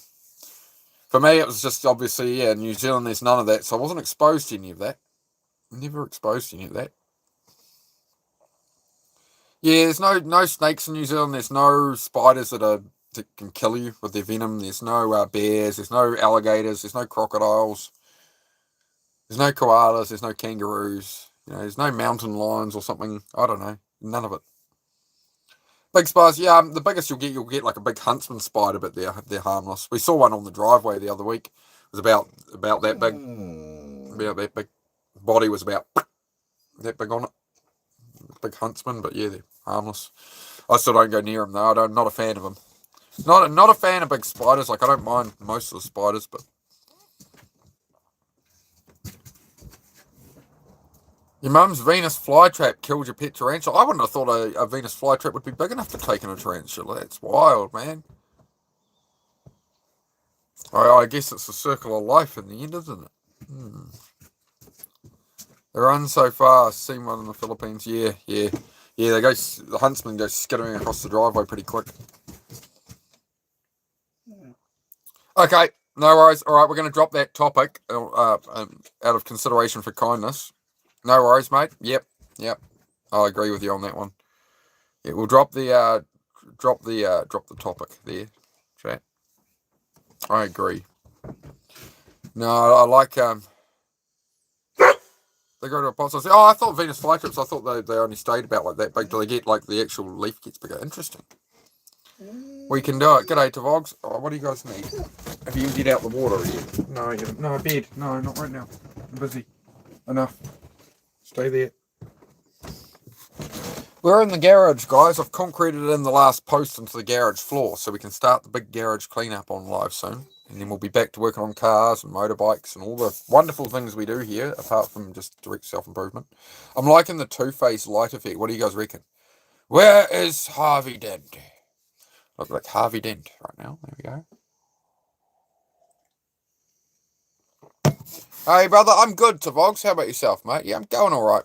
For me, it was just obviously, in New Zealand, there's none of that, so I wasn't exposed to any of that. Never exposed to any of that. Yeah, there's no snakes in New Zealand. There's no spiders that can kill you with their venom. There's no bears. There's no alligators. There's no crocodiles. There's no koalas. There's no kangaroos. You know, there's no mountain lions or something. I don't know. None of it. Big spiders, yeah. The biggest you'll get like a big huntsman spider, but they're harmless. We saw one on the driveway the other week. It was about that big. About that big. Body was about that big on it. Big huntsman, but yeah, they're harmless. I still don't go near them though. I'm not a fan of them. Not a fan of big spiders. Like, I don't mind most of the spiders, but your mum's Venus flytrap killed your pet tarantula. I wouldn't have thought a Venus flytrap would be big enough to take in a tarantula. That's wild, man. I guess it's a circle of life in the end, isn't it? They run so fast. Seen one in the Philippines. Yeah. Yeah, the huntsman goes skittering across the driveway pretty quick. Okay, no worries. All right, we're going to drop that topic out of consideration for kindness. No worries, mate. Yep. I'll agree with you on that one. Yeah, we'll drop the topic there, chat. I agree. No, I like they go to a pot. So I say, I thought Venus flytraps. I thought they only stayed about like that big. Do they get like the actual leaf gets bigger? Interesting. We can do it. G'day, Tavogs. Oh, what do you guys need? Have you emptied out the water yet? No, you haven't. No, bed. No, not right now. I'm busy. Enough. Stay there. We're in the garage, guys. I've concreted in the last post into the garage floor, so we can start the big garage cleanup on live soon. And then we'll be back to working on cars and motorbikes and all the wonderful things we do here, apart from just direct self-improvement. I'm liking the two-phase light effect. What do you guys reckon? Where is Harvey Dent? Look like Harvey Dent right now. There we go. Hey, brother, I'm good, Tavogs. How about yourself, mate? Yeah, I'm going all right.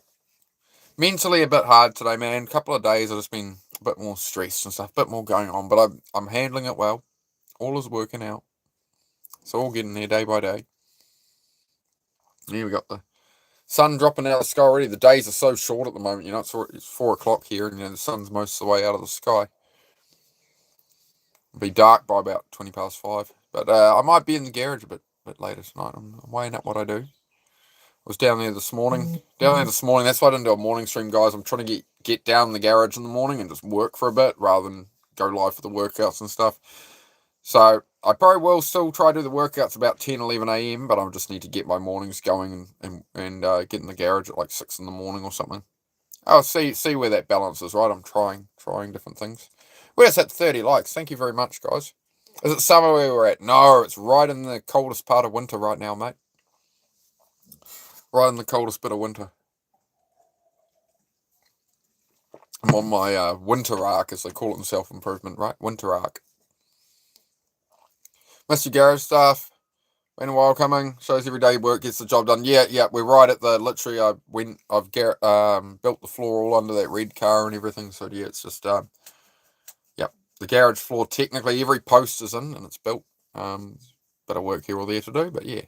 Mentally a bit hard today, man. A couple of days I've just been a bit more stressed and stuff, a bit more going on, but I'm handling it well. All is working out. It's all getting there day by day. Here we got the sun dropping out of the sky already. The days are so short at the moment, it's 4 o'clock here, and the sun's most of the way out of the sky. It'll be dark by about 20 past 5. But I might be in the garage a bit later tonight. I'm weighing up what I do. I was down there this morning. That's why I didn't do a morning stream, guys. I'm trying to get down in the garage in the morning and just work for a bit rather than go live for the workouts and stuff. So I probably will still try to do the workouts about 10, 11 a.m., but I just need to get my mornings going and get in the garage at like 6 in the morning or something. I'll see where that balance is, right? I'm trying different things. We're just at 30 likes. Thank you very much, guys. Is it summer where we're at? No, it's right in the coldest part of winter right now, mate. Right in the coldest bit of winter. I'm on my winter arc, as they call it in self-improvement, right? Winter arc. Mr. Garage staff, been a while coming. Shows every day work gets the job done. Yeah, we're right at the, literally, I've built the floor all under that red car and everything, so yeah, it's just, the garage floor, technically, every post is in and it's built. Bit of work here or there to do, but yeah.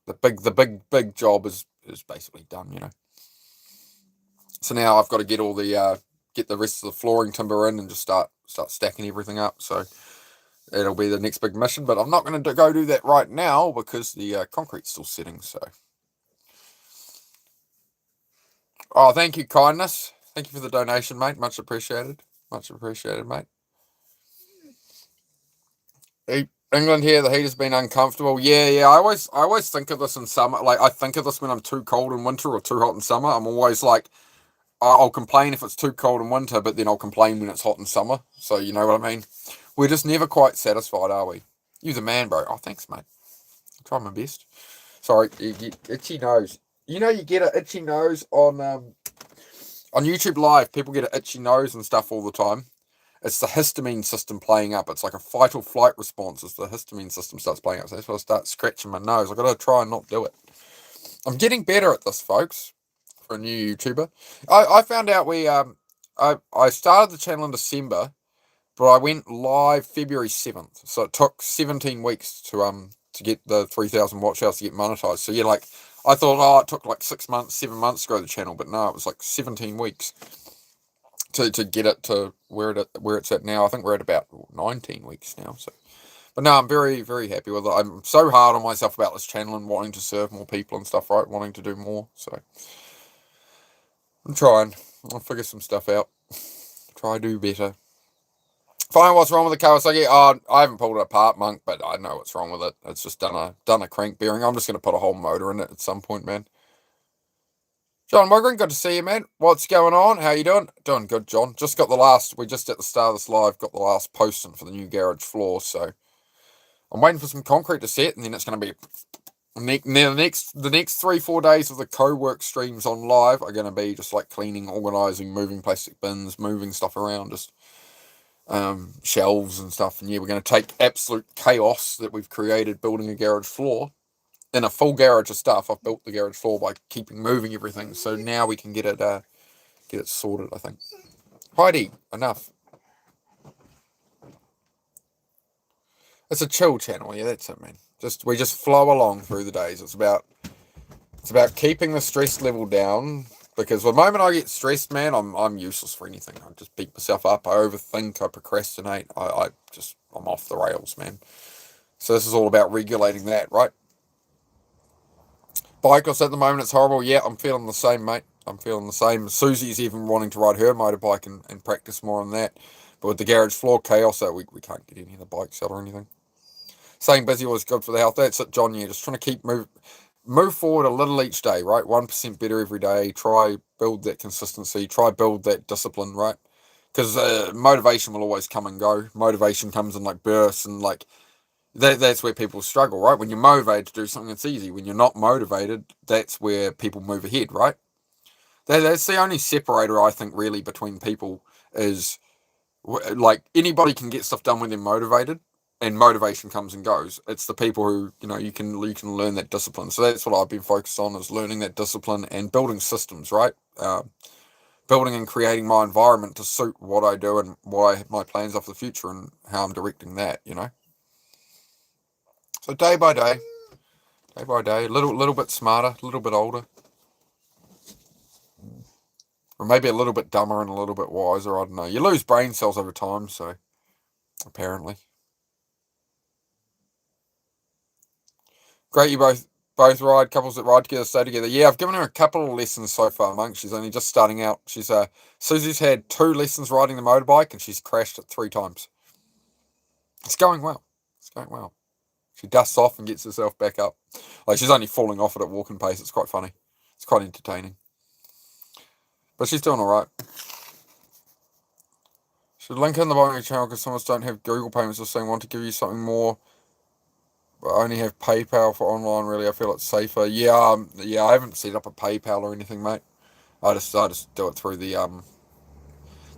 The big job is basically done, So now I've got to get all the get the rest of the flooring timber in and just start stacking everything up. So that'll be the next big mission. But I'm not going to go do that right now because the concrete's still setting. So, oh, thank you, kindness. Thank you for the donation, mate. Much appreciated. Much appreciated, mate. England here, the heat has been uncomfortable. Yeah. I always think of this in summer. Like I think of this when I'm too cold in winter or too hot in summer. I'm always like, I'll complain if it's too cold in winter, but then I'll complain when it's hot in summer. So you know what I mean? We're just never quite satisfied, are we? You're the man, bro. Oh, thanks, mate. I'll try my best. Sorry, you get itchy nose. You get an itchy nose on YouTube Live. People get an itchy nose and stuff all the time. It's the histamine system playing up. It's like a fight or flight response as the histamine system starts playing up. So that's why I start scratching my nose. I've got to try and not do it. I'm getting better at this, folks. For a new YouTuber, I found out I started the channel in December, but I went live February 7th. So it took 17 weeks to get the 3,000 watch hours to get monetized. So yeah, like I thought, it took like 6 months, 7 months to grow the channel, but no, it was like 17 weeks to get it to where it's at now. I think we're at about 19 weeks now. So, but no, I'm very, very happy with it. I'm so hard on myself about this channel and wanting to serve more people and stuff, right? Wanting to do more. So I'm trying. I'll figure some stuff out. Try to do better. Find what's wrong with the Kawasaki. I haven't pulled it apart, Monk, but I know what's wrong with it. It's just done a crank bearing. I'm just going to put a whole motor in it at some point, man. John Wiggren, good to see you, man. What's going on? How you doing? Doing good, John. We just at the start of this live got the last post in for the new garage floor, so I'm waiting for some concrete to set, and then it's going to be the next 3-4 days of the co-work streams on live are going to be just like cleaning, organising, moving plastic bins, moving stuff around, just shelves and stuff. And yeah, we're going to take absolute chaos that we've created building a garage floor in a full garage of stuff. I've built the garage floor by moving everything, so now we can get it sorted, I think. Heidi, enough. It's a chill channel, yeah, that's it, man. We just flow along through the days. It's about keeping the stress level down, because the moment I get stressed, man, I'm useless for anything. I just beat myself up, I overthink, I procrastinate, I'm off the rails, man. So this is all about regulating that, right? Bikeless at the moment, it's horrible. Yeah, I'm feeling the same, mate. I'm feeling the same. Susie's even wanting to ride her motorbike and practice more on that. But with the garage floor chaos, we can't get any of the bikes out or anything. Staying busy was good for the health. That's it, John. Yeah, just trying to move forward a little each day, right? 1% better every day. Try build that consistency. Try build that discipline, right? Because motivation will always come and go. Motivation comes in like bursts, and like that's where people struggle, right? When you're motivated to do something, it's easy. When you're not motivated, that's where people move ahead, right? That's the only separator, I think, really, between people is like anybody can get stuff done when they're motivated, and motivation comes and goes. It's the people who you can learn that discipline. So that's what I've been focused on, is learning that discipline and building systems, right? Building and creating my environment to suit what I do and what my plans are for the future and how I'm directing that. So day by day, little bit smarter, a little bit older, or maybe a little bit dumber and a little bit wiser. I don't know. You lose brain cells over time, so apparently. Great, you both ride. Couples that ride together stay together. Yeah, I've given her a couple of lessons so far, Monk. She's only just starting out. Susie's had 2 lessons riding the motorbike, and she's crashed it 3 times. It's going well. It's going well. She dusts off and gets herself back up. Like, she's only falling off it at walking pace. It's quite funny. It's quite entertaining. But she's doing all right. Should link in the bottom of your channel because some of us don't have Google payments or saying want to give you something more, but I only have PayPal for online. Really, I feel it's safer. Yeah, I haven't set up a PayPal or anything, mate. I just do it through the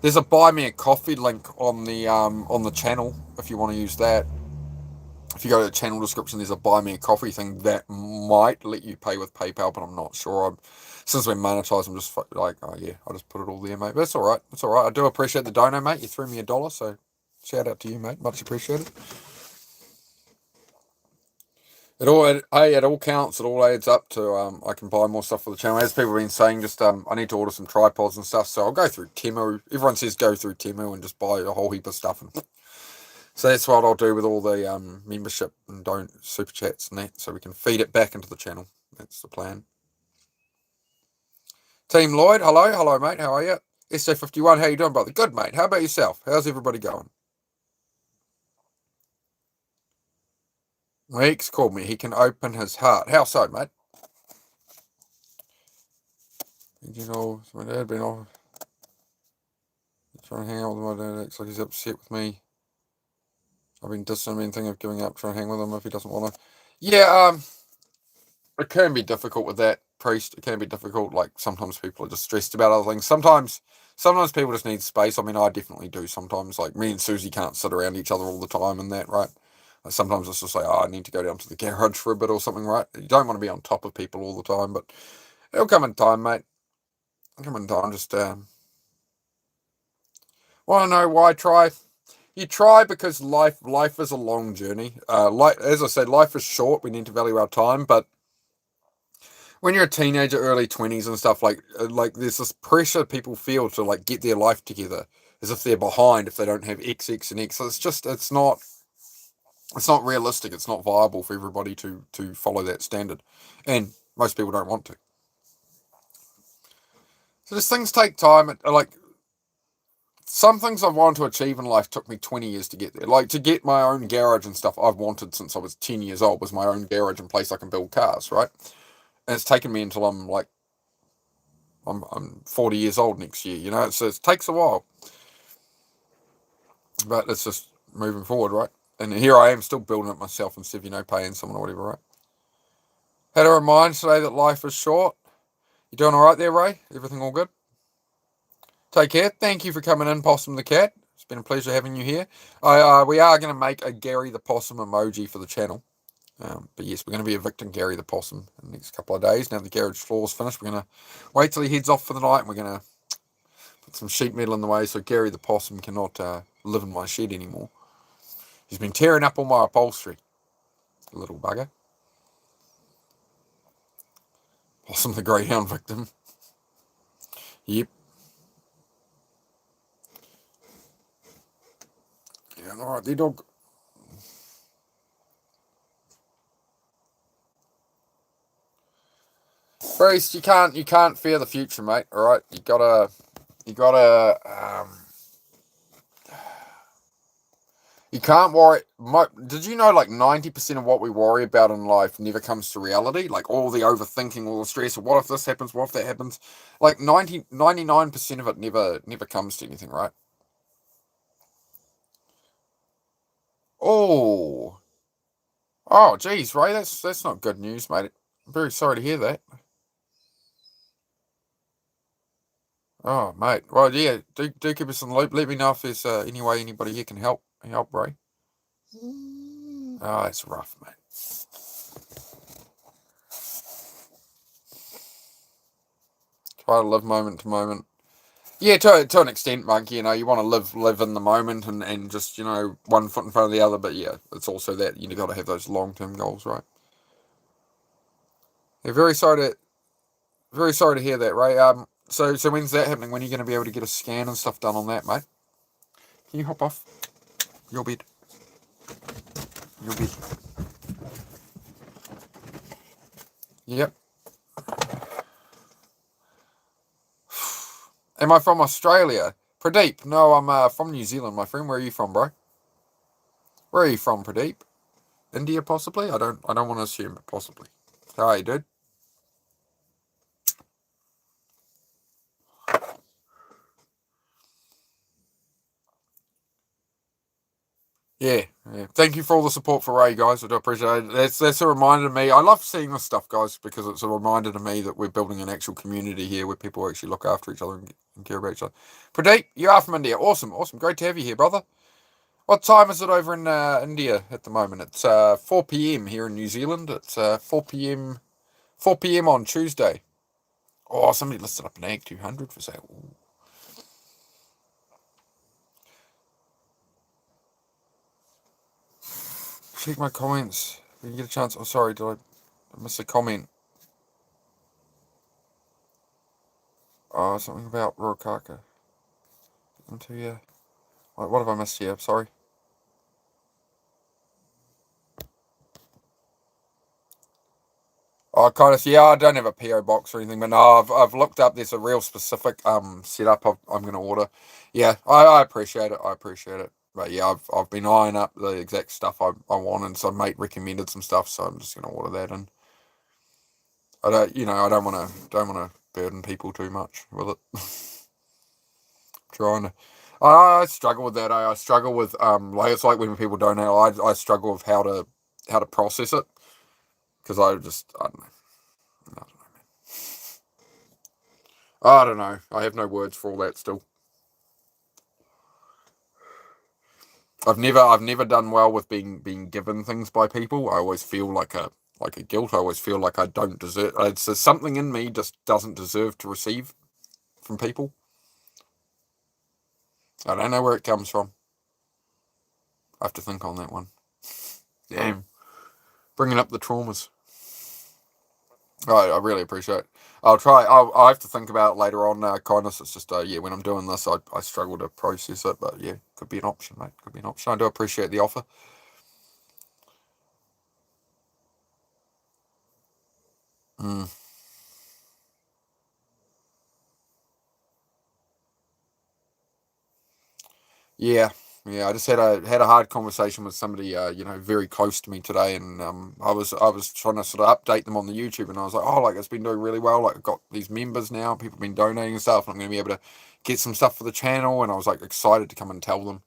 There's a buy me a coffee link on the channel if you want to use that. If you go to the channel description, there's a buy me a coffee thing that might let you pay with PayPal, but I'm not sure. Since we're monetized, I'm just like, oh yeah, I'll just put it all there, mate. But it's all right. It's all right. I do appreciate the dono, mate. You threw me $1, so shout out to you, mate. Much appreciated. It all counts. It all adds up to I can buy more stuff for the channel. As people have been saying, just I need to order some tripods and stuff. So I'll go through Temu. Everyone says go through Temu and just buy a whole heap of stuff. And so that's what I'll do with all the membership and don't super chats and that, so we can feed it back into the channel. That's the plan. Team Lloyd, hello, mate. How are you? SJ51, how you doing, brother? Good, mate. How about yourself? How's everybody going? Weeks called me. He can open his heart. How so, mate? My dad been off. Trying to hang out with my dad. Looks like he's upset with me. I've been distant, thinking of giving up, trying to hang with him if he doesn't want to. Yeah, it can be difficult with that, priest. It can be difficult. Like, sometimes people are just stressed about other things. Sometimes people just need space. I mean, I definitely do sometimes. Like, me and Susie can't sit around each other all the time and that, right? Like, sometimes it's just like, oh, I need to go down to the garage for a bit or something, right? You don't want to be on top of people all the time, but it'll come in time, mate. It'll come in time. Just, well, I know why try. You try because life is a long journey. As I said, life is short. We need to value our time, but when you're a teenager, early 20s and stuff, like there's this pressure people feel to like get their life together, as if they're behind if they don't have X, X, and X. So it's not realistic. It's not viable for everybody to follow that standard, and most people don't want to. So these things take time. Like, some things I wanted to achieve in life took me 20 years to get there. Like, to get my own garage and stuff I've wanted since I was 10 years old, was my own garage and place I can build cars, right? And it's taken me until I'm 40 years old next year, so it takes a while. But it's just moving forward, right? And here I am still building it myself instead of, paying someone or whatever, right? Had to remind today that life is short. You doing all right there, Ray? Everything all good? Take care. Thank you for coming in, Possum the Cat. It's been a pleasure having you here. We are going to make a Gary the Possum emoji for the channel. But yes, we're going to be evicting Gary the Possum in the next couple of days. Now the garage floor's finished, we're going to wait till he heads off for the night, and we're going to put some sheet metal in the way, so Gary the possum cannot live in my shed anymore. He's been tearing up all my upholstery. Little bugger. Possum the greyhound victim. Yep. Yeah, alright there, dog. Priest, you can't fear the future, mate. Alright? You gotta you can't worry. Did you know like 90% of what we worry about in life never comes to reality? Like all the overthinking, all the stress, what if this happens, what if that happens? Like 99% of it never comes to anything, right? Oh. Oh, geez, Ray, that's not good news, mate. I'm very sorry to hear that. Oh, mate. Well, yeah, do keep us in the loop. Let me know if there's any way anybody here can help Ray. Oh, it's rough, mate. Try to live moment to moment. Yeah, to an extent, Monk. You know, you want to live in the moment and just, you know, one foot in front of the other. But yeah, it's also that you got to have those long term goals, right? Yeah, very sorry to hear that, Ray. So when's that happening? When are you going to be able to get a scan and stuff done on that, mate? Can you hop off your bed? Your bed. Yep. Am I from Australia? Pradeep? No, I'm from New Zealand, my friend. Where are you from, bro? Where are you from, Pradeep? India, possibly? I don't want to assume, but possibly. How are you, dude? Yeah. Thank you for all the support for Ray, guys. I do appreciate it. That's a reminder to me. I love seeing this stuff, guys, because it's a reminder to me that we're building an actual community here where people actually look after each other and care about each other. Pradeep, you are from India. Awesome. Great to have you here, brother. What time is it over in India at the moment? It's 4 p.m. here in New Zealand. It's 4 p.m. 4 p.m. on Tuesday. Oh, somebody listed up an Ag 200 for sale. Ooh. Check my comments. When you get a chance. Oh, sorry, did I miss a comment? Oh, something about Rokaka. Into yeah. What have I missed here? Sorry. Oh, kind of. Yeah, I don't have a PO box or anything, but no, I've looked up. There's a real specific setup I'm going to order. Yeah, I appreciate it. I appreciate it. But yeah, I've been eyeing up the exact stuff I want, and some mate recommended some stuff, so I'm just going to order that. And I don't want to burden people too much with it. Trying to. I struggle with that. I struggle with like it's like when people donate. I struggle with how to process it because I don't know. I don't know. I have no words for all that still. I've never done well with being given things by people. I always feel like a guilt. I always feel like I don't deserve. It's something in me just doesn't deserve to receive from people. I don't know where it comes from. I have to think on that one. Damn, bringing up the traumas. I really appreciate it. I'll try. I'll have to think about it later on. Kindness. It's just yeah. When I'm doing this, I struggle to process it. But yeah, could be an option, mate. Could be an option. I do appreciate the offer. Mm. Yeah, yeah. I just had a hard conversation with somebody, very close to me today, and I was trying to sort of update them on the YouTube, and I was like, oh, like it's been doing really well. Like I've got these members now, people have been donating and stuff, and I'm going to be able to get some stuff for the channel, and I was like excited to come and tell them,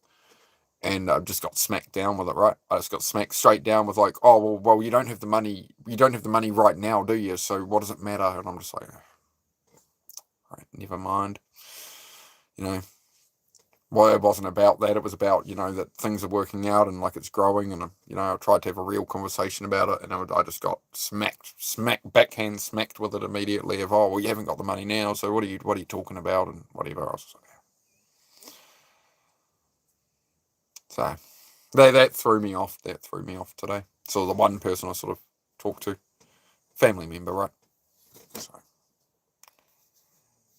and I just got smacked down with it. Right, I just got smacked straight down with like, oh well, you don't have the money, right now, do you? So what does it matter? And I'm just like, all right, never mind. You know, well, it wasn't about that. It was about, that things are working out and like it's growing. And, I tried to have a real conversation about it. And I just got backhand smacked with it immediately of, oh, well, you haven't got the money now. So what are you talking about? And whatever. I was like, So that threw me off. That threw me off today. So the one person I sort of talked to, family member, right? So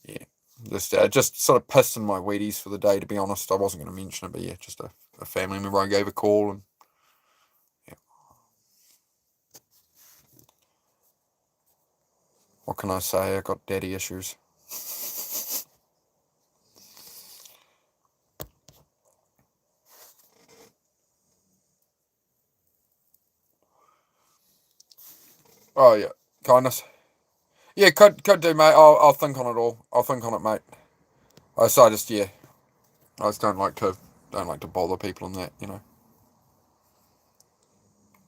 yeah, just sort of pissed in my Wheaties for the day. To be honest, I wasn't going to mention it, but yeah, just a family member I gave a call and yeah. What can I say? I got daddy issues. Oh yeah, kindness. Yeah, could do, mate. I'll think on it all. I'll think on it, mate. So I just yeah, I just don't like to bother people in that, you know.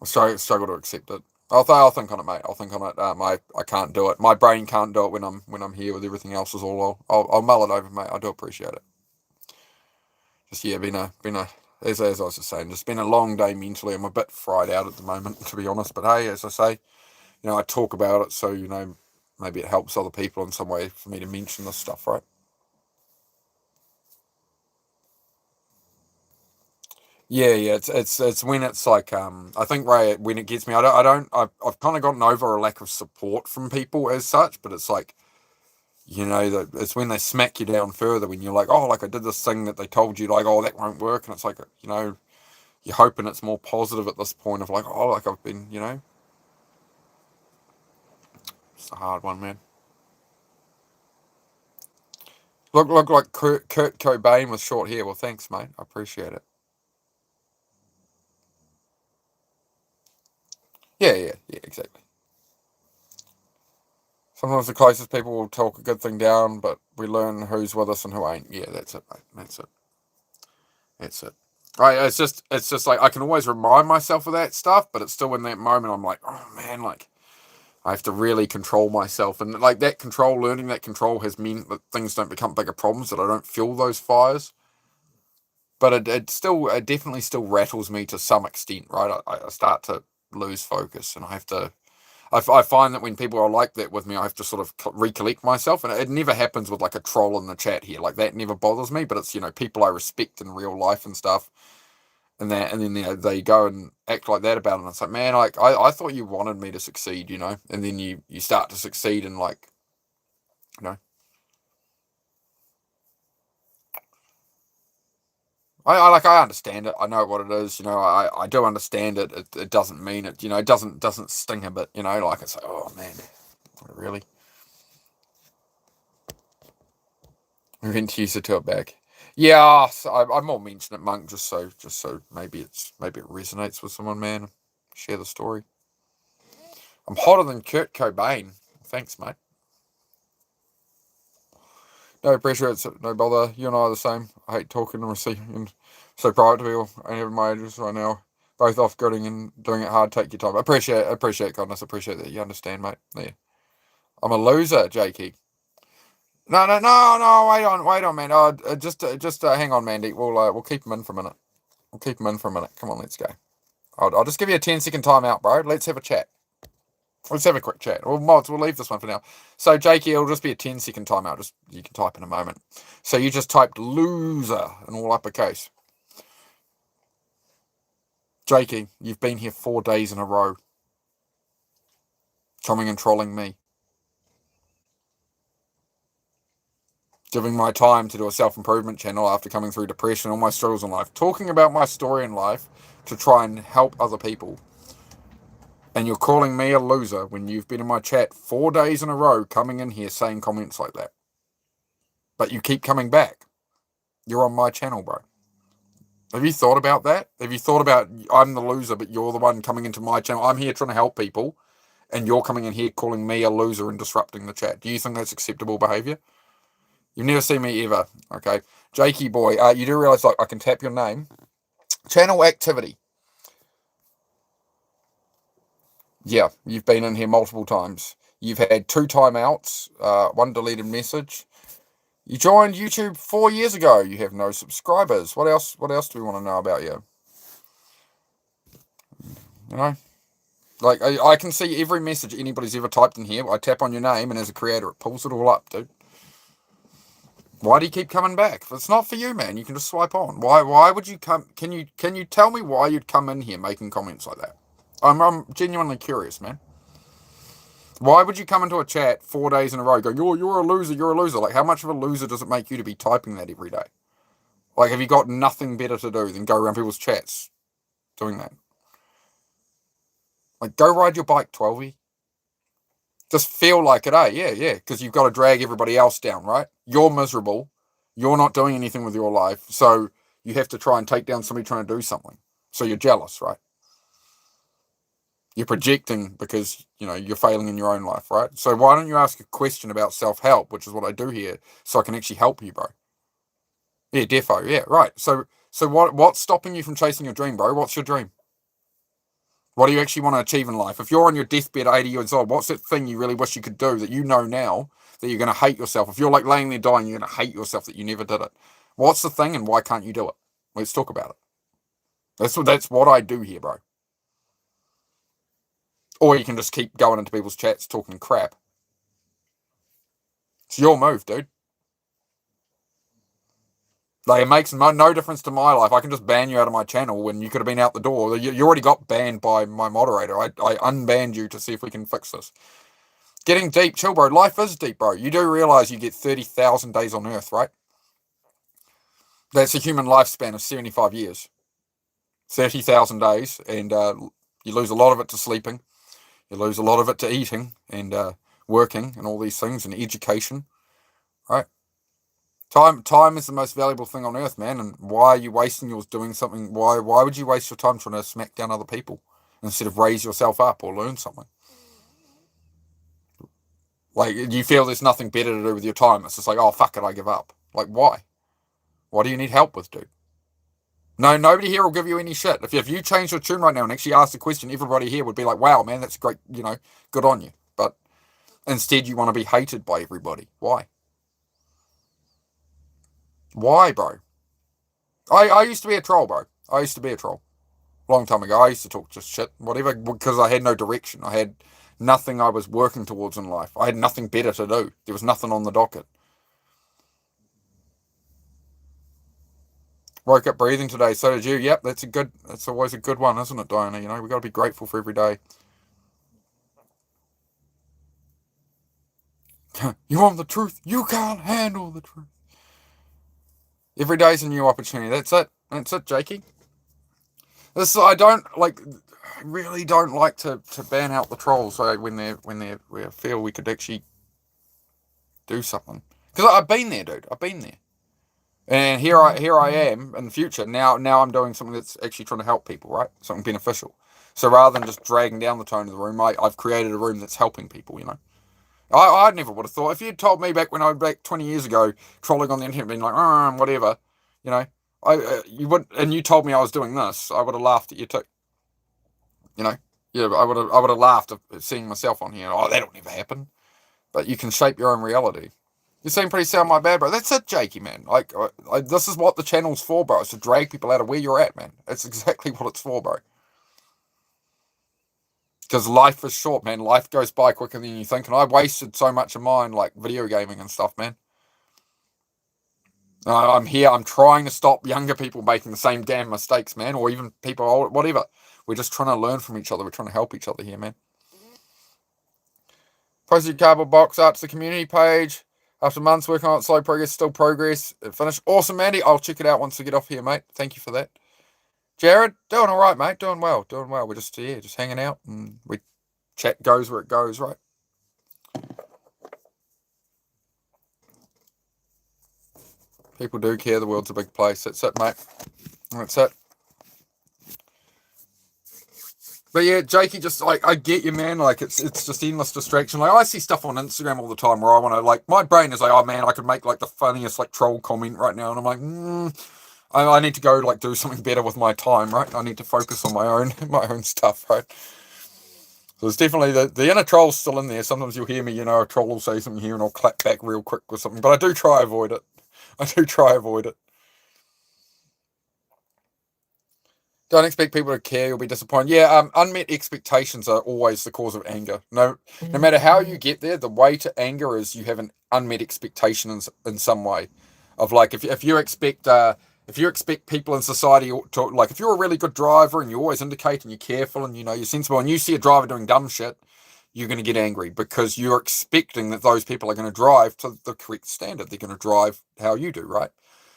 I struggle to accept it. I'll think on it, mate. I'll think on it. I can't do it. My brain can't do it when I'm here with everything else. Is all. I'll mull it over, mate. I do appreciate it. Just yeah, been a as I was just saying, just been a long day mentally. I'm a bit fried out at the moment, to be honest. But hey, as I say, I talk about it, so maybe it helps other people in some way for me to mention this stuff, right? Yeah, yeah, it's when it's like I think Ray when it gets me I've kind of gotten over a lack of support from people as such, but it's like that it's when they smack you down further when you're like, oh, like I did this thing that they told you, like, oh, that won't work, and it's like you're hoping it's more positive at this point of like, oh, like I've been, it's a hard one, man. Look like Kurt Cobain with short hair. Well, thanks, mate. I appreciate it. Yeah, yeah, yeah, exactly. Sometimes the closest people will talk a good thing down, but we learn who's with us and who ain't. Yeah, that's it, mate. That's it. That's it. Right, it's just like I can always remind myself of that stuff, but it's still in that moment I'm like, oh man, like I have to really control myself, and like learning that control has meant that things don't become bigger problems, that I don't feel those fires. But it definitely still rattles me to some extent, right? I start to lose focus, and I have to I find that when people are like that with me, I have to sort of recollect myself, and it never happens with like a troll in the chat here. Like that never bothers me, but it's people I respect in real life and stuff, and then they go and act like that about it. And it's like, man, like I thought you wanted me to succeed, and then you start to succeed, and like you know, I understand it. I know what it is. I do understand it. It doesn't mean it. It doesn't sting a bit. Like it's like, oh man, really. We can use it to it back. Yeah, so I more mention it, Monk, just so maybe it resonates with someone, man. Share the story. I'm hotter than Kurt Cobain. Thanks, mate. No pressure, it's no bother. You and I are the same. I hate talking and receiving and so private to people. I have my ages right now. Both off gritting and doing it hard. Take your time. I appreciate kindness. I appreciate that you understand, mate. Yeah. I'm a loser, Jakey. No, no, no, no. Wait on, man. Just hang on, Mandy. We'll keep him in for a minute. We'll keep him in for a minute. Come on, let's go. I'll just give you a 10-second timeout, bro. Let's have a chat. Let's have a quick chat. Well, mods, we'll leave this one for now. So, Jakey, it'll just be a 10-second timeout. Just you can type in a moment. So you just typed loser in all uppercase. Jakey, you've been here 4 days in a row, coming and trolling me, giving my time to do a self-improvement channel after coming through depression, all my struggles in life, talking about my story in life to try and help other people. And you're calling me a loser when you've been in my chat 4 days in a row, coming in here saying comments like that. But you keep coming back. You're on my channel, bro. Have you thought about that? Have you thought about I'm the loser, but you're the one coming into my channel? I'm here trying to help people, and you're coming in here calling me a loser and disrupting the chat. Do you think that's acceptable behaviour? You've never seen me ever, okay? Jakey boy, you do realise like I can tap your name. Channel activity. Yeah, you've been in here multiple times. You've had 2 timeouts, one deleted message. You joined YouTube 4 years ago. You have no subscribers. What else? What else do we want to know about you? You know, like I can see every message anybody's ever typed in here. I tap on your name, and as a creator, it pulls it all up, dude. Why do you keep coming back? If it's not for you, man, you can just swipe on. Why would you come? Can you tell me why you'd come in here making comments like that? I'm genuinely curious, man. Why would you come into a chat 4 days in a row going, you're a loser, you're a loser? Like, how much of a loser does it make you to be typing that every day? Like, have you got nothing better to do than go around people's chats doing that? Like, go ride your bike, 12y. Just feel like it, eh? Yeah, because you've got to drag everybody else down, right? You're miserable. You're not doing anything with your life, so you have to try and take down somebody trying to do something. So you're jealous, right? You're projecting because, you're failing in your own life, right? So why don't you ask a question about self-help, which is what I do here, so I can actually help you, bro? Yeah, defo, yeah, right. So what's stopping you from chasing your dream, bro? What's your dream? What do you actually want to achieve in life? If you're on your deathbed 80 years old, what's that thing you really wish you could do that you know now that you're going to hate yourself? If you're like laying there dying, you're going to hate yourself that you never did it. What's the thing and why can't you do it? Let's talk about it. That's what I do here, bro. Or you can just keep going into people's chats talking crap. It's your move, dude. Like, it makes no difference to my life. I can just ban you out of my channel when you could have been out the door. You already got banned by my moderator. I unbanned you to see if we can fix this. Getting deep, chill, bro. Life is deep, bro. You do realize you get 30,000 days on Earth, right? That's a human lifespan of 75 years. 30,000 days, and you lose a lot of it to sleeping. You lose a lot of it to eating and working and all these things and education, right? Time is the most valuable thing on Earth, man. And why are you wasting yours doing something? Why would you waste your time trying to smack down other people instead of raise yourself up or learn something? Like, you feel there's nothing better to do with your time. It's just like, oh, fuck it, I give up. Like, why? What do you need help with, dude? No, nobody here will give you any shit. If you change your tune right now and actually ask the question, everybody here would be like, wow, man, that's great, good on you. But instead, you want to be hated by everybody. Why? Why, bro? I used to be a troll, bro. I used to be a troll. Long time ago. I used to talk just shit, whatever, because I had no direction. I had nothing I was working towards in life. I had nothing better to do. There was nothing on the docket. Woke up breathing today, so did you. Yep, that's always a good one, isn't it, Diana? We got to be grateful for every day. You want the truth? You can't handle the truth. Every day's a new opportunity. That's it, Jakey. I really don't like to ban out the trolls when we feel we could actually do something. Because I've been there, dude. I've been there. And here I am in the future. Now I'm doing something that's actually trying to help people, right? Something beneficial. So rather than just dragging down the tone of the room, I've created a room that's helping people, I never would have thought, if you'd told me back 20 years ago, trolling on the internet, being like, whatever, you would, and you told me I was doing this, I would have laughed at you too. Yeah, I would have laughed at seeing myself on here. Oh, that'll never happen. But you can shape your own reality. You seem pretty sound my bad, bro. That's it, Jakey, man. This is what the channel's for, bro. It's to drag people out of where you're at, man. That's exactly what it's for, bro. Because life is short, man. Life goes by quicker than you think. And I wasted so much of mine, like video gaming and stuff, man. I'm here. I'm trying to stop younger people making the same damn mistakes, man. Or even people old, whatever. We're just trying to learn from each other. We're trying to help each other here, man. Posted cardboard box up to the community page. After months working on it, slow progress, still progress. Finished. Awesome, Mandy. I'll check it out once I get off here, mate. Thank you for that. Jared, doing all right, mate. Doing well. We're just hanging out, and we chat goes where it goes, right? People do care. The world's a big place. That's it, mate. That's it. But yeah, Jakey, just I get you, man. Like it's just endless distraction. Like I see stuff on Instagram all the time where I want to my brain is like, oh man, I could make the funniest troll comment right now, and I'm like, I need to go do something better with my time, right? I need to focus on my own stuff, right? So there's definitely the inner troll's still in there. Sometimes you'll hear me, a troll will say something here, and I'll clap back real quick with something. But I do try avoid it. Don't expect people to care. You'll be disappointed. Yeah, unmet expectations are always the cause of anger. No matter how you get there, the way to anger is you have an unmet expectation in some way. of like if you expect people in society to, like, if you're a really good driver and you always indicate and you're careful and you're sensible, and you see a driver doing dumb shit, you're going to get angry because you're expecting that those people are going to drive to the correct standard. They're going to drive how you do, right?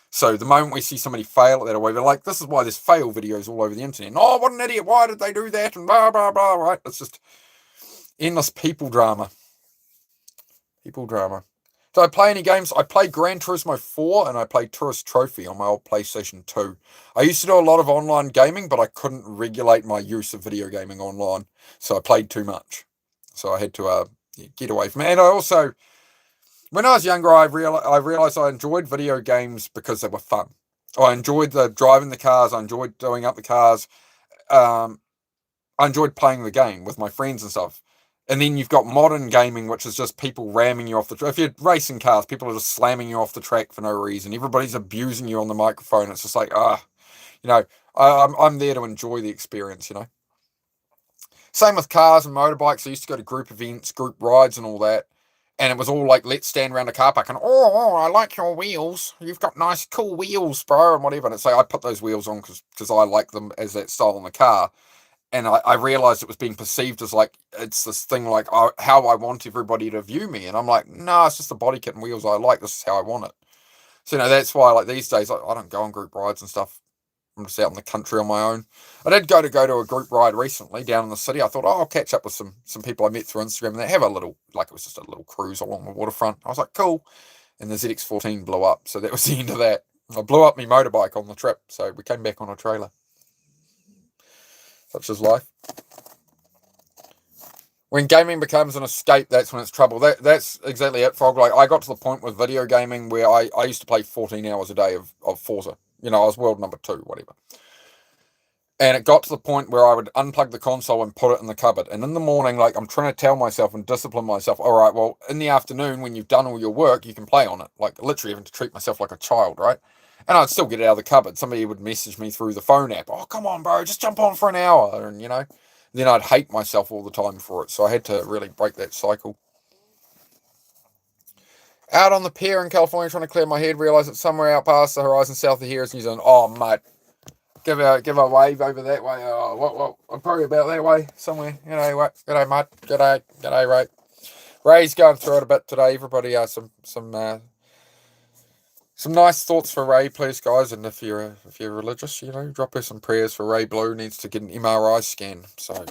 So the moment we see somebody fail at that way, we're like, this is why there's fail videos all over the internet. Oh, what an idiot! Why did they do that? And blah blah blah. Right? It's just endless people drama. People drama. Do I play any games? I played Gran Turismo 4 and I played Tourist Trophy on my old PlayStation 2. I used to do a lot of online gaming, but I couldn't regulate my use of video gaming online, so I played too much. So I had to get away from it. And I also, when I was younger, I realized I enjoyed video games because they were fun. I enjoyed driving the cars. I enjoyed doing up the cars. I enjoyed playing the game with my friends and stuff. And then you've got modern gaming, which is just people ramming you off the track. If you're racing cars, people are just slamming you off the track for no reason. Everybody's abusing you on the microphone. It's just like, I'm there to enjoy the experience, Same with cars and motorbikes. I used to go to group events, group rides and all that. And it was all like, let's stand around a car park and, I like your wheels. You've got nice, cool wheels, bro, and whatever. And it's like, I put those wheels on because I like them as that style in the car. And I realized it was being perceived as like, it's this thing like how I want everybody to view me. And I'm like, no, it's just the body kit and wheels I like. This is how I want it. So, that's why, like, these days, I don't go on group rides and stuff. I'm just out in the country on my own. I did go to a group ride recently down in the city. I thought, I'll catch up with some people I met through Instagram. And they have a little, like, it was just a little cruise along the waterfront. I was like, cool. And the ZX14 blew up. So that was the end of that. I blew up my motorbike on the trip. So we came back on a trailer. Such is life. When gaming becomes an escape, that's when it's trouble. That's exactly it, Frog. Like, I got to the point with video gaming where I used to play 14 hours a day of Forza. I was world number 2, whatever. And it got to the point where I would unplug the console and put it in the cupboard. And in the morning, like, I'm trying to tell myself and discipline myself, all right, well, in the afternoon, when you've done all your work, you can play on it. Like, literally having to treat myself like a child, right? And I'd still get it out of the cupboard. Somebody would message me through the phone app. Oh, come on, bro, just jump on for an hour. And, then I'd hate myself all the time for it. So I had to really break that cycle. Out on the pier in California trying to clear my head, realise that somewhere out past the horizon south of here is New Zealand. Oh, mate. Give a wave over that way. Oh, what? I'm probably about that way somewhere. What? G'day, mate. G'day, Ray. Ray's going through it a bit today. Everybody, some nice thoughts for Ray, please, guys. And if you're religious, drop her some prayers for Ray Blue. Needs to get an MRI scan. So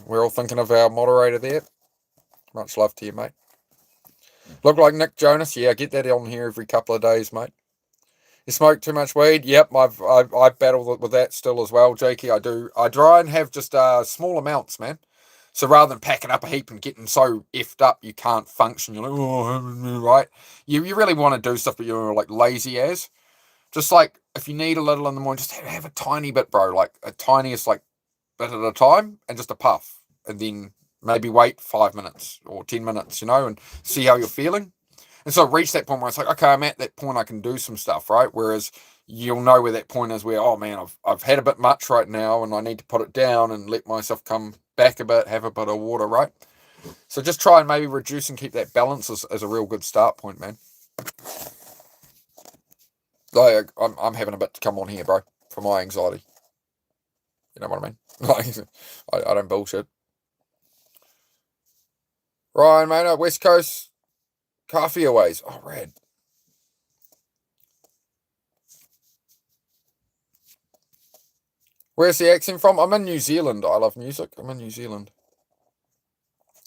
we're all thinking of our moderator there. Much love to you, mate. Look like Nick Jonas. Yeah, I get that on here every couple of days, mate. You smoke too much weed? Yep, I've battled with that still as well, Jakey. I do. I try and have just small amounts, man. So rather than packing up a heap and getting so effed up you can't function, you're like, right? You really want to do stuff, but you're like lazy as. Just like if you need a little in the morning, just have a tiny bit, bro. Like a tiniest like bit at a time, and just a puff, and then maybe wait 5 minutes or 10 minutes, and see how you're feeling. And so I reached that point where it's like, okay, I'm at that point, I can do some stuff, right? Whereas you'll know where that point is where, oh man, I've had a bit much right now and I need to put it down and let myself come back a bit, have a bit of water, right? So just try and maybe reduce and keep that balance as a real good start point, man. Like, I'm having a bit to come on here, bro, for my anxiety. You know what I mean? Like, I don't bullshit. Ryan, mate, West Coast Coffee Aways. Oh, rad. Where's the accent from? I'm in New Zealand. I love music. I'm in New Zealand.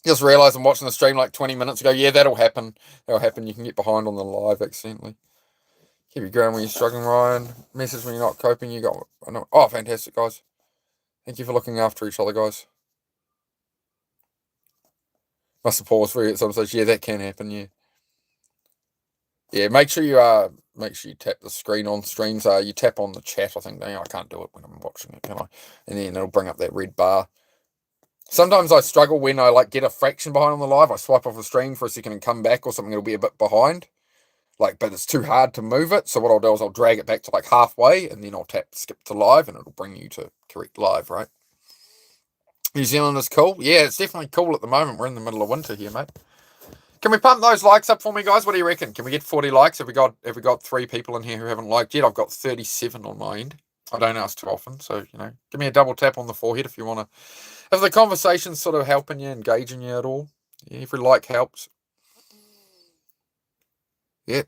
Just realised I'm watching the stream like 20 minutes ago. Yeah, that'll happen. That'll happen. You can get behind on the live accidentally. Keep you going when you're struggling, Ryan. Message when you're not coping. You got. Oh, fantastic, guys. Thank you for looking after each other, guys. Must have paused for you at some stage. Yeah, that can happen. Yeah. Yeah, make sure you tap the screen on streams. You tap on the chat. I think I can't do it when I'm watching it, can I? And then it'll bring up that red bar. Sometimes I struggle when I like get a fraction behind on the live. I swipe off the stream for a second and come back, or something. It'll be a bit behind. Like, but it's too hard to move it. So what I'll do is I'll drag it back to like halfway, and then I'll tap skip to live, and it'll bring you to correct live, right? New Zealand is cool. Yeah, it's definitely cool at the moment. We're in the middle of winter here, mate. Can we pump those likes up for me, guys? What do you reckon? Can we get 40 likes? Have we got 3 people in here who haven't liked yet? I've got 37 on my end. I don't ask too often, so give me a double tap on the forehead if you want to. If the conversation's sort of helping you, engaging you at all, every like helps. Yeah,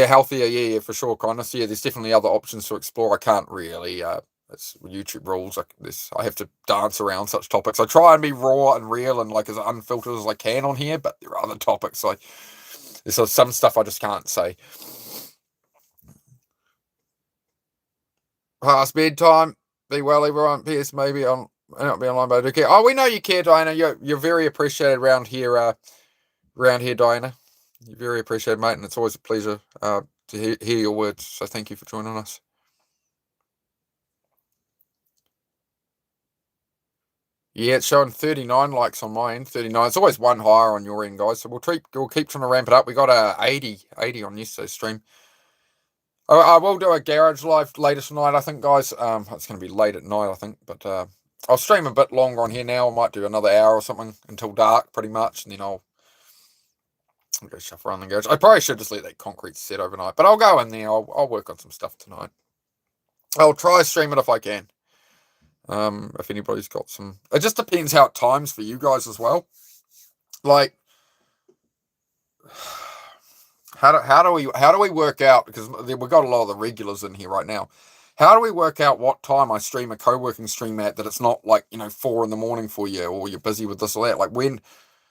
healthier, yeah, for sure, kindness. Yeah, there's definitely other options to explore. I can't really. It's YouTube rules. I have to dance around such topics. I try and be raw and real and like as unfiltered as I can on here, but there are other topics like there's some stuff I just can't say. Past bedtime. Be well, everyone. P.S. Maybe I not be online, but I do care. Oh, we know you care, Diana. You're very appreciated around here. Diana. You're very appreciated, mate, and it's always a pleasure to hear your words. So thank you for joining us. Yeah, it's showing 39 likes on my end. 39. It's always one higher on your end, guys. So we'll keep trying to ramp it up. We got 80 on yesterday's stream. I will do a garage live later tonight, I think, guys. It's going to be late at night, I think, but I'll stream a bit longer on here now. I might do another hour or something until dark, pretty much, and then I'll go shuffle around the garage. I probably should just let that concrete set overnight, but I'll go in there. I'll work on some stuff tonight. I'll try stream it if I can. If anybody's got some, it just depends how it times for you guys as well. Like, how do we work out, because we've got a lot of the regulars in here right now. How do we work out what time I stream a co-working stream at that it's not like 4 a.m. for you, or you're busy with this or that? Like, when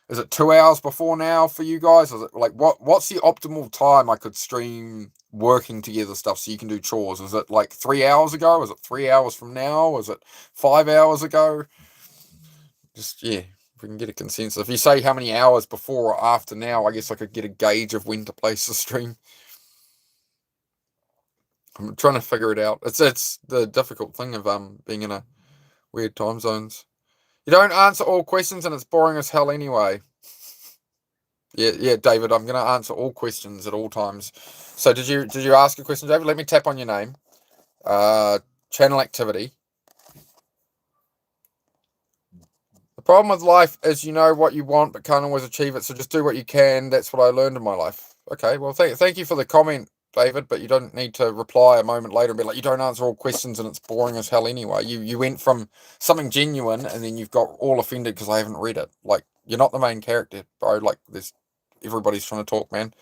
is it 2 hours before now for you guys? Is it like what's the optimal time I could stream working together stuff so you can do chores? Is it like 3 hours ago? Is it 3 hours from now? Is it 5 hours ago? Just, yeah, if we can get a consensus. If you say how many hours before or after now, I guess I could get a gauge of when to place the stream. I'm trying to figure it out. It's the difficult thing of being in a weird time zones. You don't answer all questions and it's boring as hell anyway. Yeah, David, I'm going to answer all questions at all times. So did you ask a question, David? Let me tap on your name. Channel activity. The problem with life is you know what you want but can't always achieve it, so just do what you can. That's what I learned in my life. Okay, well, thank you for the comment, David, but you don't need to reply a moment later and be like, you don't answer all questions and it's boring as hell anyway. You went from something genuine and then you've got all offended because I haven't read it. Like, you're not the main character, bro. Like, everybody's trying to talk, man.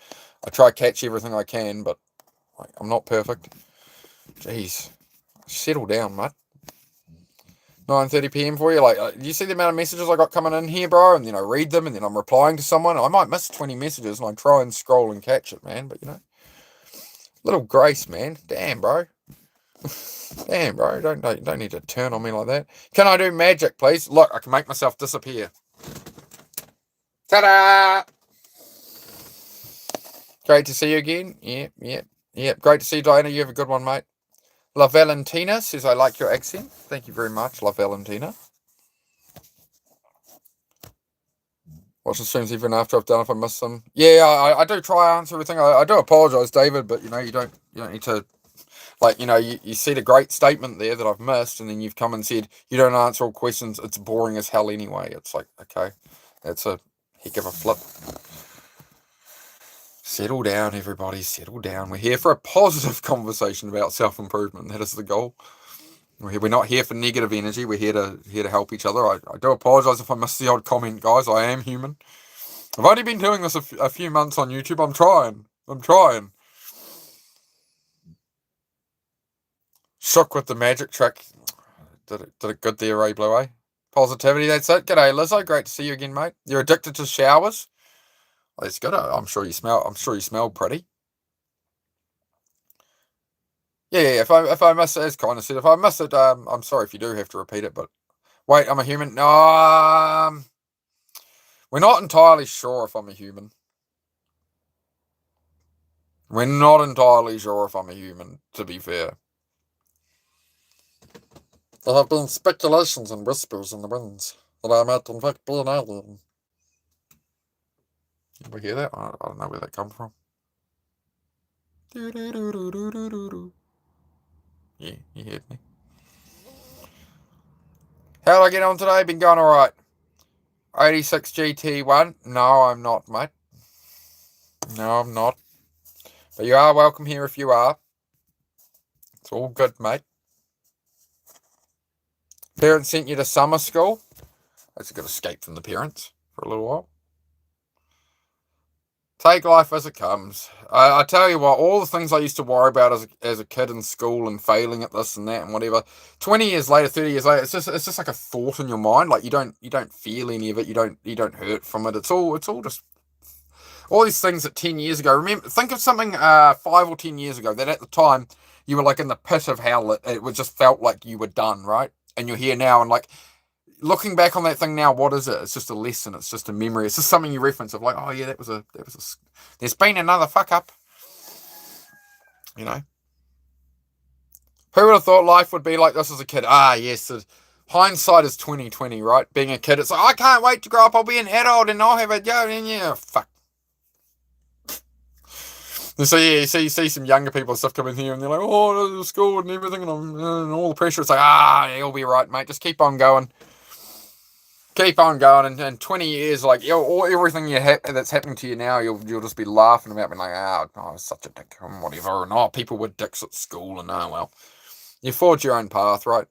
I try to catch everything I can, but like, I'm not perfect. Jeez. Settle down, mate. 9:30 p.m. for you. Like, do you see the amount of messages I got coming in here, bro? And then I read them, and then I'm replying to someone. I might miss 20 messages, and I try and scroll and catch it, man. But little grace, man. Damn, bro. Damn, bro. Don't need to turn on me like that. Can I do magic, please? Look, I can make myself disappear. Ta-da! Great to see you again. Yeah. Great to see you, Diana. You have a good one, mate. La Valentina says, I like your accent. Thank you very much, La Valentina. Watch the streams even after I've done if I miss them. Yeah, I do try to answer everything. I do apologise, David, but you don't need to, like, you said a great statement there that I've missed, and then you've come and said you don't answer all questions. It's boring as hell anyway. It's like, okay, that's a heck of a flip. Settle down, everybody. Settle down. We're here for a positive conversation about self-improvement. That is the goal. We're not here for negative energy. We're here to help each other. I do apologise if I missed the odd comment, guys. I am human. I've only been doing this a few months on YouTube. I'm trying. Shook with the magic trick. Did it good there, Ray Blue, eh? Positivity, that's it. G'day, Lizzo. Great to see you again, mate. You're addicted to showers? Well, that's good. I'm sure you smell pretty. Yeah. If I miss it, as kind of said, if I miss it, I'm sorry if you do have to repeat it. But wait, I'm a human. No, we're not entirely sure if I'm a human. We're not entirely sure if I'm a human, to be fair. There have been speculations and whispers in the winds that I might in fact be an alien. Did we hear that? I don't know where that come from. Yeah, you heard me. How did I get on today? Been going alright. 86 GT1. No, I'm not, mate. No, I'm not. But you are welcome here if you are. It's all good, mate. Parents sent you to summer school. That's a good escape from the parents for a little while. Take life as it comes. I tell you what, all the things I used to worry about as a kid in school and failing at this and that and whatever, 20 years later, 30 years later, it's just like a thought in your mind. Like you don't feel any of it. You don't hurt from it. It's all just all these things that 10 years ago. Think of something 5 or 10 years ago that at the time you were like in the pit of hell. It just felt like you were done, right? And you're here now, and like looking back on that thing now, what is it? It's just a lesson. It's just a memory. It's just something you reference of like, oh yeah, there's been another fuck up. You know, who would have thought life would be like this as a kid? Ah, yes. Hindsight is 2020, right? Being a kid, it's like I can't wait to grow up. I'll be an adult and I'll have a go. And yeah, fuck. And so yeah, you see some younger people and stuff come in here, and they're like, oh, school and everything, and all the pressure. It's like, you'll be right, mate. Just keep on going. Keep on going, and 20 years, like everything that's happening to you now, you'll just be laughing about, being like, I was such a dick, and whatever, and people were dicks at school, and well, you forge your own path, right?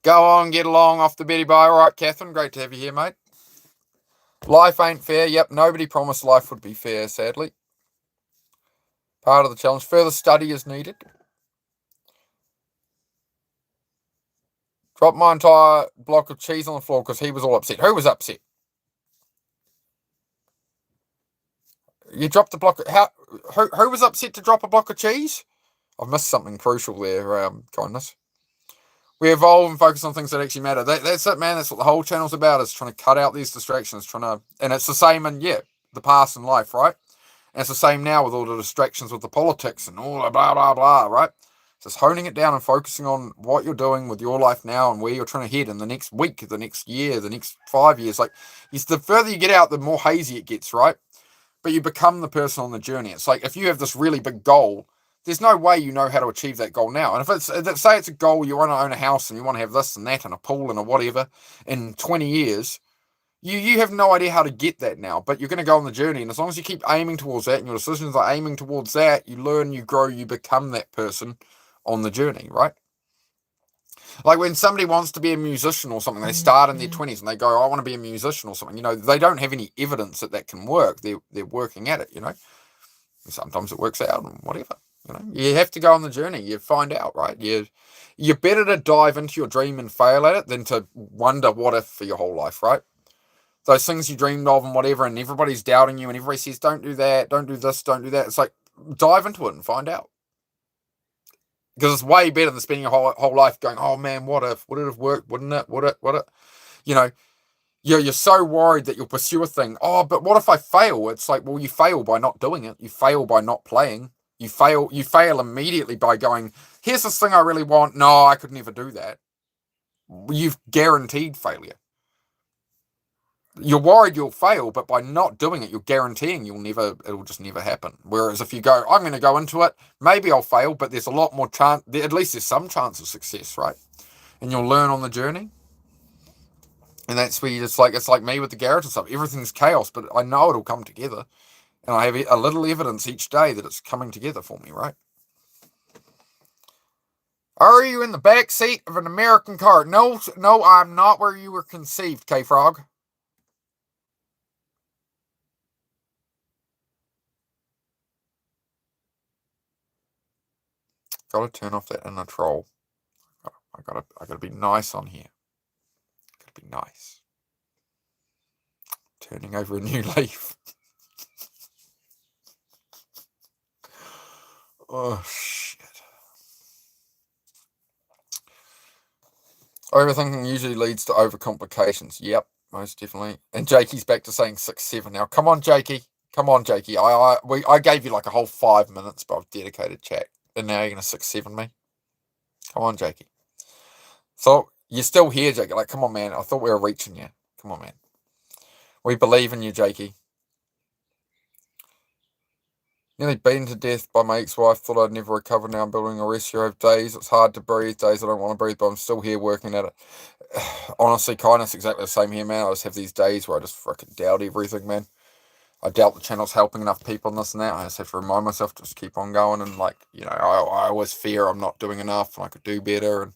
Go on, get along off the Betty Bye. All right, Catherine, great to have you here, mate. Life ain't fair. Yep, nobody promised life would be fair, sadly. Part of the challenge. Further study is needed. Dropped my entire block of cheese on the floor because he was all upset. Who was upset? You dropped the block. Who was upset to drop a block of cheese? I've missed something crucial there, kindness. We evolve and focus on things that actually matter. That's it, man. That's what the whole channel's about, is trying to cut out these distractions, and it's the same in, the past and life, right? And it's the same now with all the distractions with the politics and all the blah, blah, blah, right? Just honing it down and focusing on what you're doing with your life now and where you're trying to head in the next week, the next year, the next 5 years. Like, the further you get out, the more hazy it gets, right? But you become the person on the journey. It's like if you have this really big goal, there's no way you know how to achieve that goal now. And say it's a goal, you want to own a house and you want to have this and that and a pool and a whatever in 20 years, you have no idea how to get that now, but you're going to go on the journey. And as long as you keep aiming towards that and your decisions are aiming towards that, you learn, you grow, you become that person on the journey, right? Like when somebody wants to be a musician or something, they start in their 20s and they go, I want to be a musician or something. They don't have any evidence that can work. They're working at it, And sometimes it works out and whatever. You have to go on the journey. You find out, right? You're better to dive into your dream and fail at it than to wonder what if for your whole life, right? Those things you dreamed of and whatever, and everybody's doubting you and everybody says, don't do that, don't do this, don't do that. It's like, dive into it and find out. Because it's way better than spending your whole life going, oh man, what if? Would it have worked? Wouldn't it? Would it? You're so worried that you'll pursue a thing. Oh, but what if I fail? It's like, well, you fail by not doing it. You fail by not playing. You fail immediately by going, here's this thing I really want. No, I could never do that. You've guaranteed failure. You're worried you'll fail, but by not doing it, you're guaranteeing it'll just never happen. Whereas if you go, I'm going to go into it, maybe I'll fail, but there's a lot more chance, at least there's some chance of success, right? And you'll learn on the journey. And that's where it's like me with the garage and stuff. Everything's chaos, but I know it'll come together. And I have a little evidence each day that it's coming together for me, right? Are you in the back seat of an American car? No, I'm not where you were conceived, K-Frog. Gotta turn off that inner troll. I gotta be nice on here. Gotta be nice. Turning over a new leaf. Oh shit. Overthinking usually leads to overcomplications. Yep, most definitely. And Jakey's back to saying 6-7 now. Come on, Jakey. I gave you like a whole 5 minutes of dedicated chat. And now you're going to 6-7 me? Come on, Jakey. So, you're still here, Jakey. Like, come on, man. I thought we were reaching you. Come on, man. We believe in you, Jakey. Nearly beaten to death by my ex-wife. Thought I'd never recover. Now I'm building a rescue. I have days it's hard to breathe. Days I don't want to breathe, but I'm still here working at it. Honestly, kindness exactly the same here, man. I just have these days where I just freaking doubt everything, man. I doubt the channel's helping enough people and this and that. I just have to remind myself to just keep on going. And like, I always fear I'm not doing enough and I could do better. And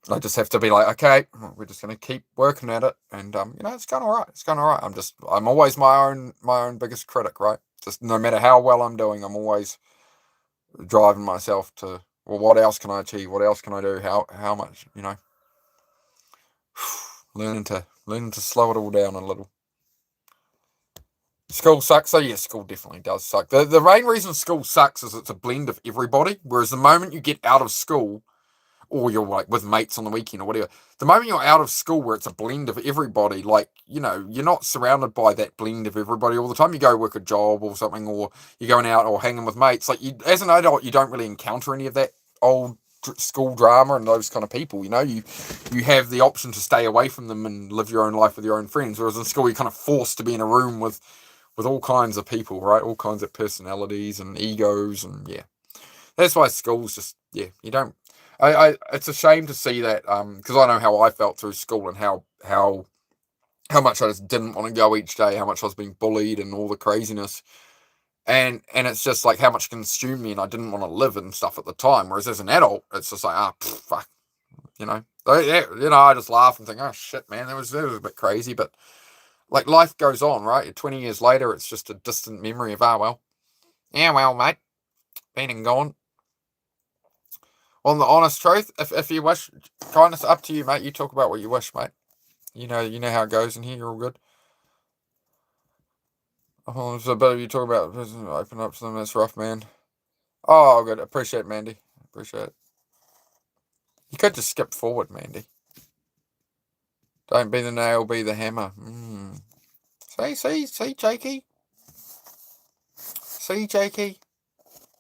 I just have to be like, okay, we're just going to keep working at it. And, it's going all right. It's going all right. I'm always my own biggest critic, right? Just no matter how well I'm doing, I'm always driving myself to, well, what else can I achieve? What else can I do? How much, learning to slow it all down a little. School sucks. So yeah, school definitely does suck. The main reason school sucks is it's a blend of everybody. Whereas the moment you get out of school, or you're like with mates on the weekend or whatever, the moment you're out of school where it's a blend of everybody, like, you're not surrounded by that blend of everybody all the time. You go work a job or something, or you're going out or hanging with mates. Like, as an adult, you don't really encounter any of that old school drama and those kind of people. You have the option to stay away from them and live your own life with your own friends. Whereas in school, you're kind of forced to be in a room with all kinds of people, right? All kinds of personalities and egos, and yeah, that's why school's just, yeah, you don't. It's a shame to see that, because I know how I felt through school and how much I just didn't want to go each day, how much I was being bullied and all the craziness, and it's just like how much consumed me, and I didn't want to live and stuff at the time. Whereas as an adult, it's just like, fuck, I just laugh and think, oh shit, man, that was a bit crazy, but like life goes on, right? 20 years later, it's just a distant memory of, well, yeah, well, mate, been and gone. On the honest truth, if you wish, kindness, up to you, mate. You talk about what you wish, mate. You know how it goes in here. You're all good. Oh, so better you talk about open up to them. That's rough, man. Oh, good. Appreciate it, Mandy. Appreciate it. You could just skip forward, Mandy. Don't be the nail, be the hammer. See, Jakey. See, Jakey.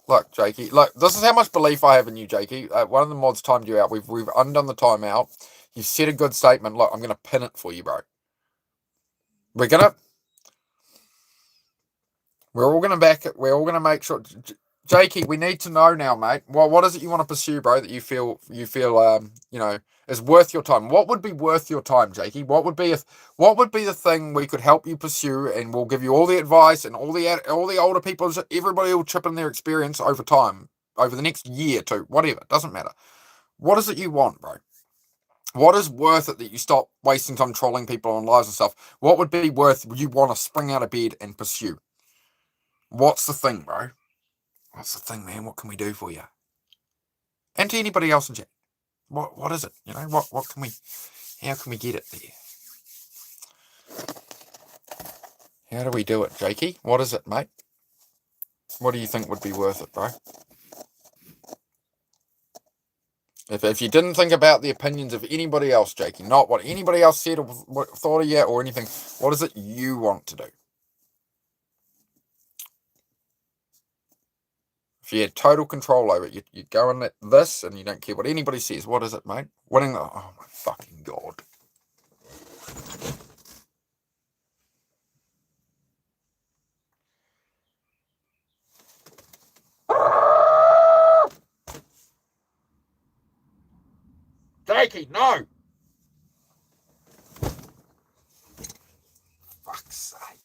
Look, Jakey. Look, this is how much belief I have in you, Jakey. One of the mods timed you out. We've undone the timeout. You said a good statement. Look, I'm gonna pin it for you, bro. We're all gonna make sure. Jakey, we need to know now, mate. Well, what is it you want to pursue, bro? That you feel is worth your time. What would be worth your time, Jakey? What would be the thing we could help you pursue, and we'll give you all the advice and all the older people, everybody will chip in their experience over time, over the next year, too, whatever. Doesn't matter. What is it you want, bro? What is worth it that you stop wasting time trolling people on lives and stuff? What would be worth you want to spring out of bed and pursue? What's the thing, bro? What's the thing, man? What can we do for you? And to anybody else in chat, what is it? What can we? How can we get it there? How do we do it, Jakey? What is it, mate? What do you think would be worth it, bro? If you didn't think about the opinions of anybody else, Jakey, not what anybody else said or thought of you or anything, what is it you want to do? If you had total control over it, you go in this and you don't care what anybody says. What is it, mate? Winning the... Oh, my fucking God. Jakey, no! Fuck's sake.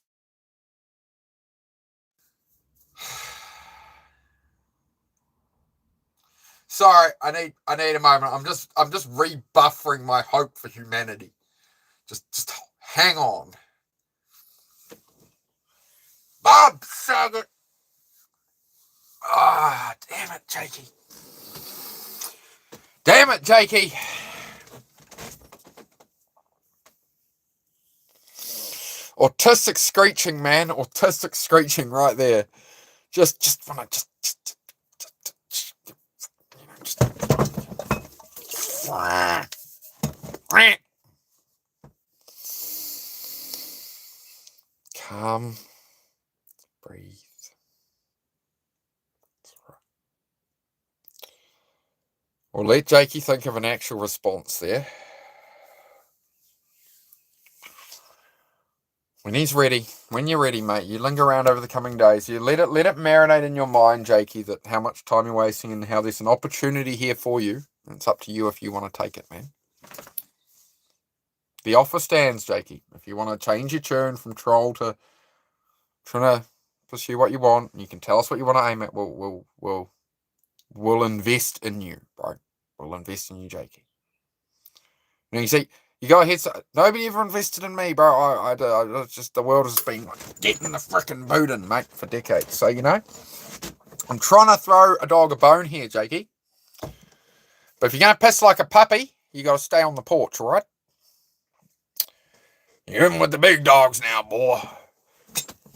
Sorry, I need a moment. I'm just rebuffering my hope for humanity. Just hang on. Bob Saget. Ah, damn it, Jakey. Damn it, Jakey. Autistic screeching, man. Autistic screeching right there. Just wanna just calm, breathe. We'll let Jakey think of an actual response there. When he's ready, when you're ready, mate, you linger around over the coming days. You let it marinate in your mind, Jakey, that how much time you're wasting and how there's an opportunity here for you. And it's up to you if you want to take it, man. The offer stands, Jakey. If you want to change your tune from troll to trying to pursue what you want, you can tell us what you want to aim at. We'll invest in you, bro. We'll invest in you, Jakey. Now you see, you go ahead. So nobody ever invested in me, bro. I just the world has been getting the frickin' boot in, mate, for decades. So you know, I'm trying to throw a dog a bone here, Jakey. But if you're gonna piss like a puppy, you got to stay on the porch, all right? You're in with the big dogs now, boy.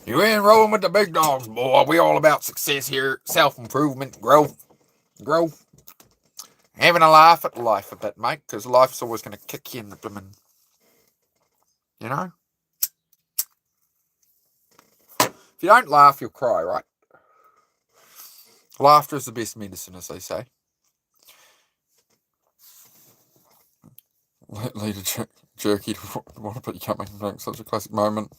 You're in rolling with the big dogs, boy. We all about success here, self-improvement, growth. Having a laugh at life a bit, mate, because life's always going to kick you in the blimmin', you know? If you don't laugh, you'll cry, right? Laughter is the best medicine, as they say. Leader Jerky, what a bit coming, such a classic moment.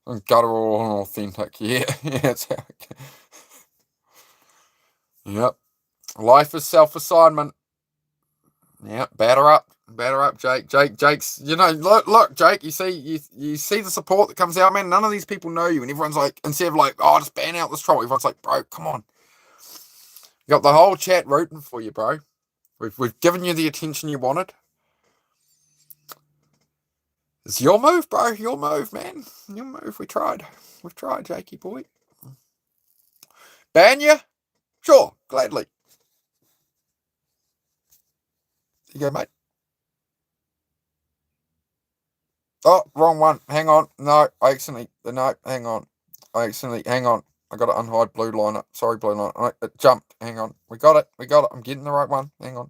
And guttural and authentic, yeah, it's how it goes. Yep. Life is self-assignment. Yeah, batter up, Jake. Jake's. You know, look, Jake. You see the support that comes out, man. None of these people know you, and everyone's like, instead of like, oh, just ban out this troll. Everyone's like, bro, come on. You got the whole chat rooting for you, bro. We've given you the attention you wanted. It's your move, bro. Your move, man. Your move. We've tried, Jakey boy. Ban you? Sure, gladly. You go, mate. Oh, wrong one. Hang on. No, I accidentally. No, hang on. Hang on. I got to unhide blue liner. Sorry, blue liner. It jumped. Hang on. We got it. I'm getting the right one. Hang on.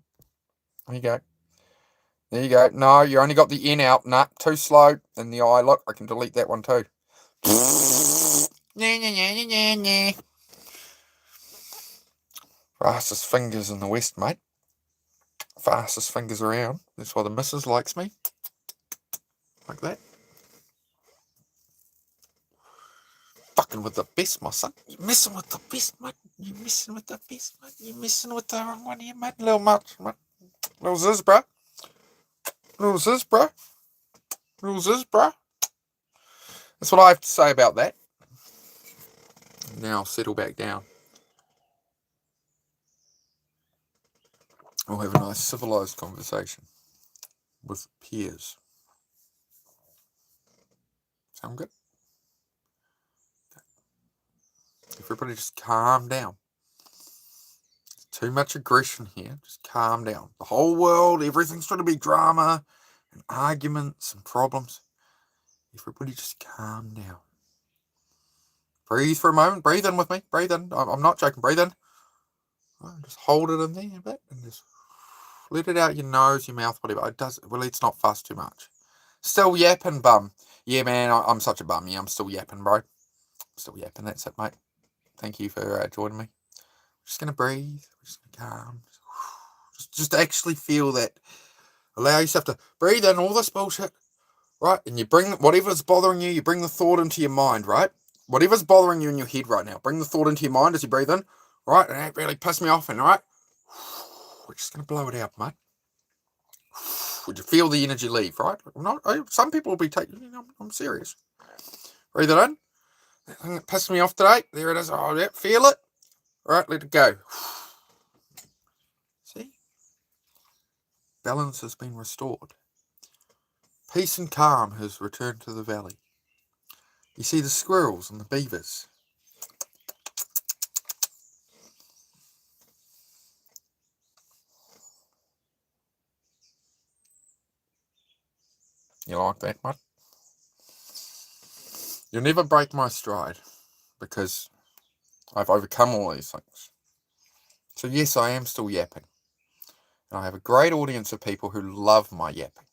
There you go. No, you only got the N out. Nah, too slow. In the eye. Look, I can delete that one too. Fastest fingers in the West, mate. Fastest fingers around. That's why the missus likes me. Like that. Fucking with the best, my son. You're messing with the best, mate. You're messing with the best, mate. You're messing with the wrong one here, mate. Little much, mate. Little ziz, bruh. That's what I have to say about that. Now I'll settle back down. We'll have a nice civilised conversation with peers. Sound good? Everybody just calm down. Too much aggression here. Just calm down. The whole world, everything's trying to be drama and arguments and problems. Everybody just calm down. Breathe for a moment. Breathe in with me. Breathe in. I'm not joking. Breathe in. Just hold it in there a bit and just let it out your nose, your mouth, whatever. Let's not fuss too much. Still yapping, bum. Yeah, man, I'm such a bum. Yeah, I'm still yapping, bro. Still yapping. That's it, mate. Thank you for joining me. Just going to breathe. Just going to calm. Just actually feel that. Allow yourself to breathe in all this bullshit, right? And you bring whatever's bothering you, you bring the thought into your mind, right? Whatever's bothering you in your head right now, bring the thought into your mind as you breathe in, right? And that really pissed me off, and right? We're just going to blow it out, mate. Would you feel the energy leave, right? Some people will be taking, I'm serious. Breathe it in. That thing that pissed me off today, there it is. Oh, yeah, feel it. Right, let it go. See? Balance has been restored. Peace and calm has returned to the valley. You see the squirrels and the beavers. You like that, mate? You'll never break my stride because I've overcome all these things. So yes, I am still yapping. And I have a great audience of people who love my yapping.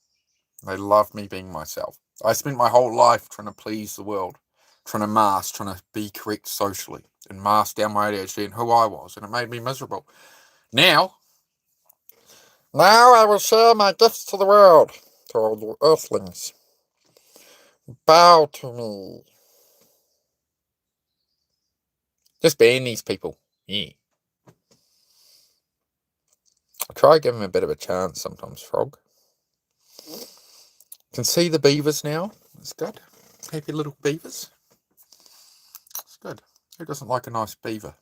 They love me being myself. I spent my whole life trying to please the world, trying to mask, trying to be correct socially, and mask down my ADHD and who I was, and it made me miserable. Now I will share my gifts to the world, to all the earthlings. Bow to me. Just ban these people. Yeah. I try to give them a bit of a chance sometimes, Frog. Can see the beavers now. It's good. Happy little beavers. It's good. Who doesn't like a nice beaver?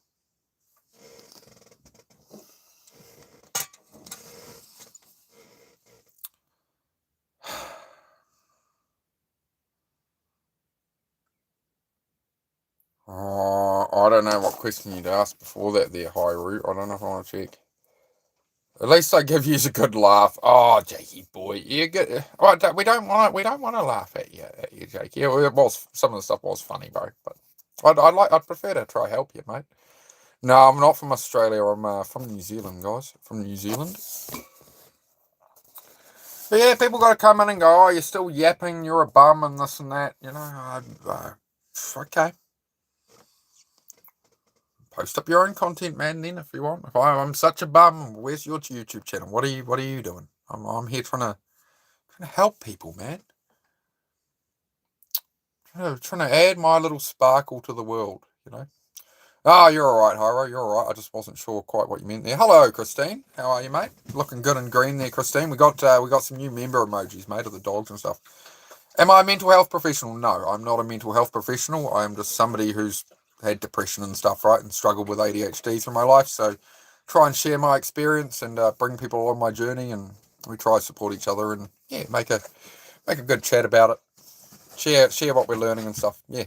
Oh, I don't know what question you'd ask before that there, High Root. I don't know if I want to check. At least I give you a good laugh. Oh, Jakey boy, you good? Oh, we don't want to laugh at you, Jakey. It was, some of the stuff was funny, bro. But I'd prefer to try help you, mate. No, I'm not from Australia. I'm from New Zealand, guys. From New Zealand. But yeah, people got to come in and go, oh, you're still yapping, you're a bum, and this and that. You know, okay. Post up your own content, man. Then, if you want. If I'm such a bum, where's your YouTube channel? What are you doing? I'm here trying to help people, man. Trying to add my little sparkle to the world, you know. Oh, you're all right, Hyro. You're all right. I just wasn't sure quite what you meant there. Hello, Christine. How are you, mate? Looking good and green there, Christine. We got some new member emojis, mate, of the dogs and stuff. Am I a mental health professional? No, I'm not a mental health professional. I'm just somebody who's had depression and stuff, right, and struggled with ADHD through my life. So try and share my experience and bring people on my journey, and we try to support each other and yeah, make a good chat about it. Share what we're learning and stuff. Yeah.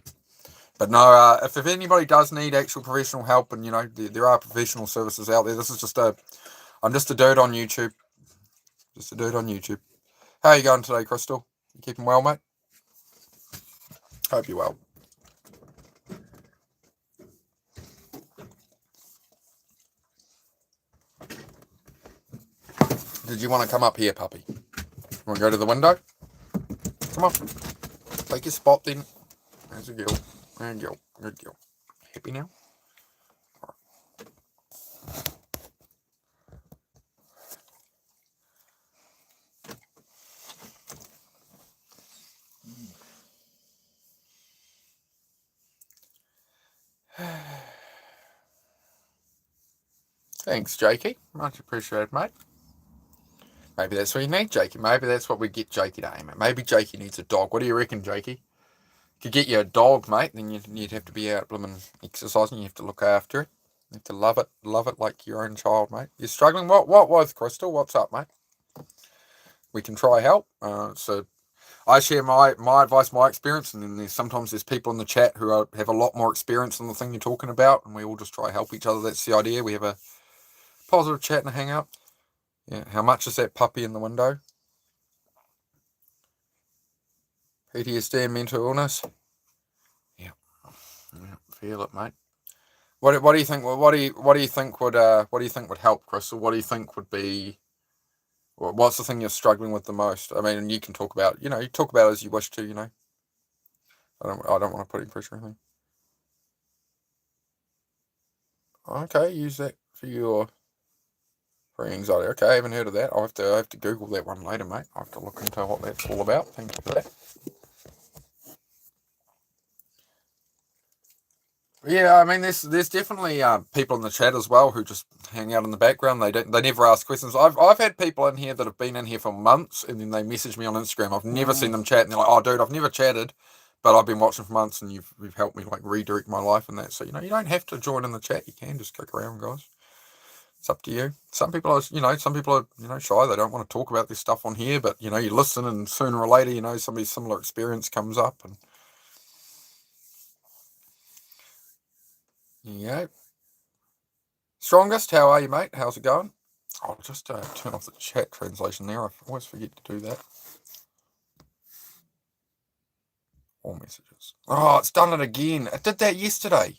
But no, if anybody does need actual professional help, and you know there are professional services out there, this is I'm just a dude on YouTube. Just a dude on YouTube. How are you going today, Crystal? You keeping well, mate? Hope you're well. Did you want to come up here, puppy? Want to go to the window? Come on. Take your spot then. There's a girl. There you go. Good girl. Happy now? Thanks, Jakey. Much appreciated, mate. Maybe that's what you need, Jakey. Maybe that's what we get Jakey to aim at. Maybe Jakey needs a dog. What do you reckon, Jakey? Could get you a dog, mate, then you'd have to be out blooming exercising. You have to look after it. You have to love it like your own child, mate. You're struggling. What was Crystal? What's up, mate? We can try help. So I share my advice, my experience, and then sometimes there's people in the chat who have a lot more experience on the thing you're talking about, and we all just try to help each other. That's the idea. We have a positive chat and a hang out. Yeah. How much is that puppy in the window? PTSD and mental illness. Yeah. Feel it, mate. What do you think? What do you think would help, Crystal? What do you think would be? What's the thing you're struggling with the most? I mean, you can talk about. You talk about it as you wish to. I don't want to put any pressure on you. Okay, use that for anxiety. Okay, I haven't heard of that. I have to Google that one later, mate. I have to look into what that's all about. Thank you for that. Yeah, I mean, there's definitely people in the chat as well who just hang out in the background. They never ask questions. I've had people in here that have been in here for months, and then they message me on Instagram. I've never seen them chat, and they're like, "Oh, dude, I've never chatted, but I've been watching for months, and you've helped me like redirect my life and that." So you don't have to join in the chat. You can just click around, guys. It's up to you. Some people are shy. They don't want to talk about this stuff on here, but you listen, and sooner or later, somebody's similar experience comes up, and yeah. Strongest, how are you, mate? How's it going? I'll just turn off the chat translation there. I always forget to do that. All messages. Oh, it's done it again. It did that yesterday.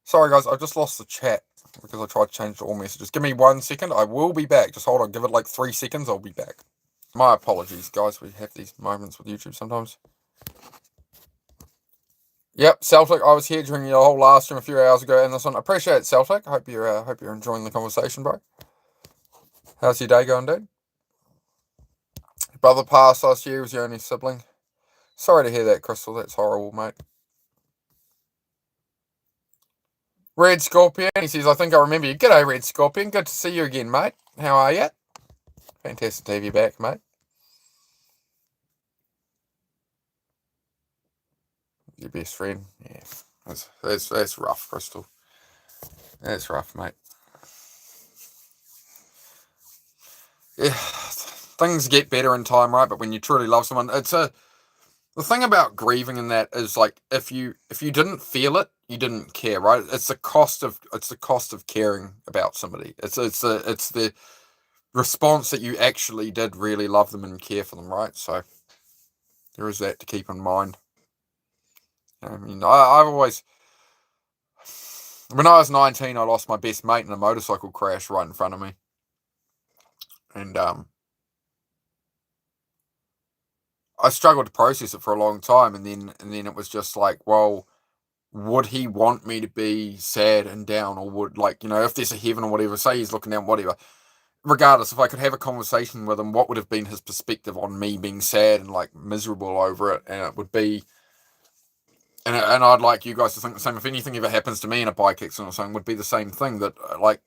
Sorry, guys. I just lost the chat because I tried to change to all messages. Give me 1 second. I will be back. Just hold on. Give it like 3 seconds. I'll be back. My apologies, guys. We have these moments with YouTube sometimes. Yep, Celtic. I was here during your whole last stream a few hours ago, and this one. Appreciate it, Celtic. Hope you're enjoying the conversation, bro. How's your day going, dude? Your brother passed last year. Was your only sibling? Sorry to hear that, Crystal. That's horrible, mate. Red Scorpion, he says, I think I remember you. G'day, Red Scorpion. Good to see you again, mate. How are you? Fantastic to have you back, mate. Your best friend. Yeah. That's rough, Crystal. That's rough, mate. Yeah. Things get better in time, right? But when you truly love someone, the thing about grieving in that is like if you didn't feel it, you didn't care, right? It's the cost of caring about somebody. It's the response that you actually did really love them and care for them, right? So there is that to keep in mind. I mean, I've always, when I was 19, I lost my best mate in a motorcycle crash right in front of me, and I struggled to process it for a long time, and then it was just like, well, would he want me to be sad and down, or would, like, if there's a heaven or whatever, say he's looking down, whatever. Regardless, if I could have a conversation with him, what would have been his perspective on me being sad and like miserable over it? And it would be, and I'd like you guys to think the same. If anything ever happens to me in a bike accident or something, would be the same thing. That like,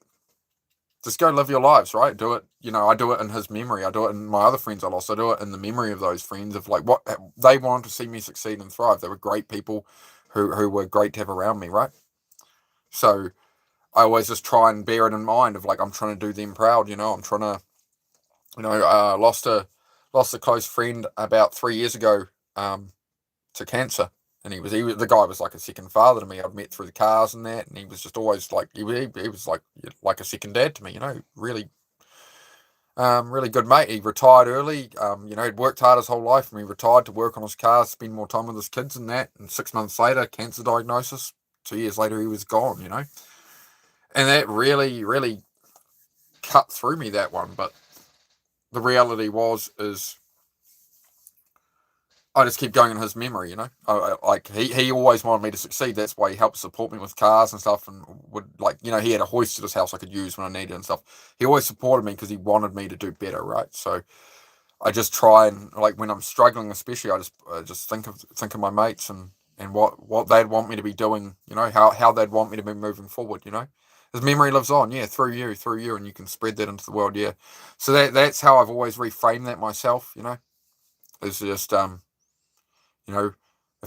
just go live your lives, right? Do it. I do it in his memory. I do it in my other friends I lost. I do it in the memory of those friends, of like what they wanted to see me succeed and thrive. They were great people who were great to have around me, right? So I always just try and bear it in mind of like, I'm trying to do them proud. I'm trying to, lost a close friend about 3 years ago, to cancer. And the guy was like a second father to me. I'd met through the cars and that, and he was just always like, he was like a second dad to me. Really, really good mate. He retired early. He'd worked hard his whole life, and he retired to work on his cars, spend more time with his kids and that. And 6 months later, cancer diagnosis. 2 years later, he was gone. And that really, really cut through me, that one. But the reality is I just keep going in his memory. Like he always wanted me to succeed. That's why he helped support me with cars and stuff, and would, like, he had a hoist at his house I could use when I needed and stuff. He always supported me because he wanted me to do better, right? So I just try and, like, when I'm struggling, especially, I just think of my mates and what they'd want me to be doing. How they'd want me to be moving forward. His memory lives on, yeah, through you, and you can spread that into the world, yeah. So that's how I've always reframed that myself. Is just if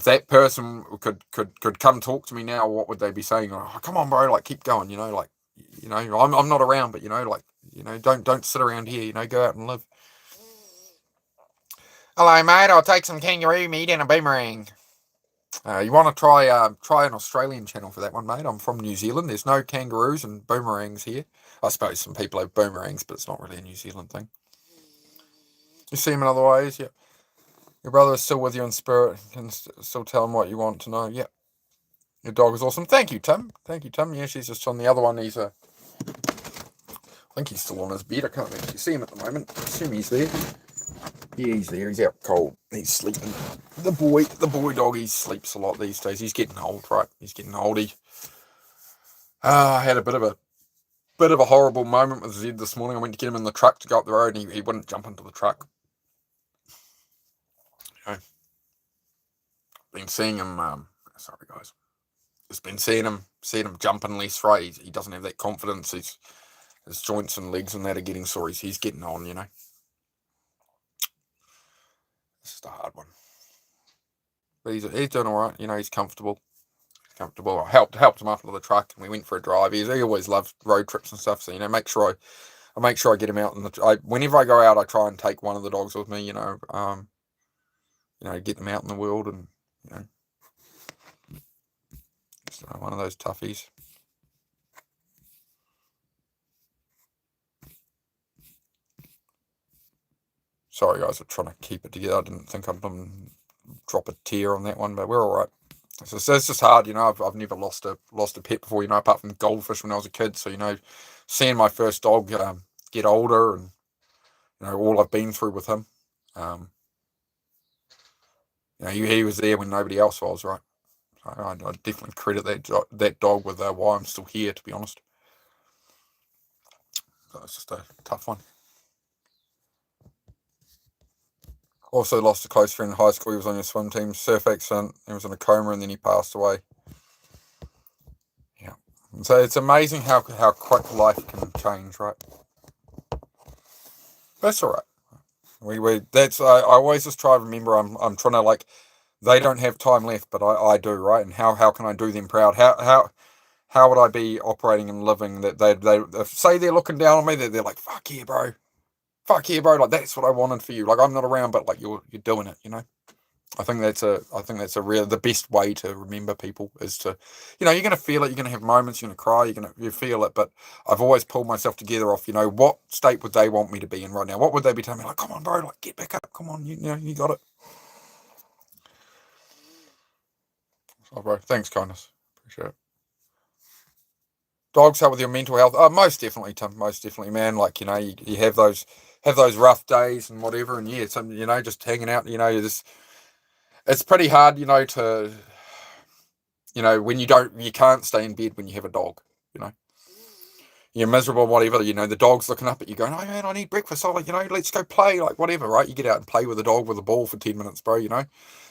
that person could come talk to me now, what would they be saying? Oh, come on, bro, like, keep going. I'm not around, but like, don't sit around here. Go out and live. Hello, mate. I'll take some kangaroo meat and a boomerang. You want to try an Australian channel for that one, mate? I'm from New Zealand. There's no kangaroos and boomerangs here. I suppose some people have boomerangs, but it's not really a New Zealand thing. You see him in other ways, yeah. Your brother is still with you in spirit. You can still tell him what you want to know. Yeah. Your dog is awesome. Thank you, Tim. Yeah, she's just on the other one. I think he's still on his bed. I can't actually see him at the moment. I assume he's there. Yeah, he's there. He's out cold. He's sleeping. The boy dog, he sleeps a lot these days. He's getting old, right? He's getting old. I had a bit of a horrible moment with Zed this morning. I went to get him in the truck to go up the road, and he wouldn't jump into the truck. Been seeing him. Sorry, guys. Just been seeing him jumping less, right? He doesn't have that confidence. His joints and legs and that are getting sore. He's getting on, It's just a hard one. But he's doing all right. He's comfortable. I helped him up into the truck, and we went for a drive. He always loved road trips and stuff. So I make sure I get him out. Whenever I go out, I try and take one of the dogs with me. Get them out in the world, and just one of those toughies. Sorry, guys, I'm trying to keep it together. I didn't think I'd drop a tear on that one, but we're all right. It's just hard, I've never lost a pet before, apart from goldfish when I was a kid. So seeing my first dog get older, and all I've been through with him, he was there when nobody else was, right? So I definitely credit that dog with why I'm still here, to be honest. So it's just a tough one. Also lost a close friend in high school. He was on your swim team. Surf accident. He was in a coma and then he passed away. Yeah. So it's amazing how quick life can change, right? That's all right. I always just try to remember I'm trying to, like, they don't have time left, but I do, right? And how can I do them proud? How would I be operating and living that they if, say they're looking down on me, they're like, fuck yeah, bro. Fuck yeah, bro. Like, that's what I wanted for you. Like, I'm not around, but like you're doing it, you know? I think that's the best way to remember people is to, you're gonna feel it, you're gonna have moments, you're gonna cry, you feel it, but I've always pulled myself together off, what state would they want me to be in right now? What would they be telling me? Like, come on, bro, like, get back up, come on, you got it. Oh, bro, thanks, kindness. Appreciate it. Dogs help with your mental health. Oh, most definitely, Tim. Most definitely, man. Like, you have those rough days and whatever, and yeah, some just hanging out. It's pretty hard, to when you can't stay in bed when you have a dog. You're miserable, whatever. The dog's looking up at you, going, "Oh man, I need breakfast. Oh, let's go play, like whatever." Right? You get out and play with the dog with a ball for 10 minutes, bro.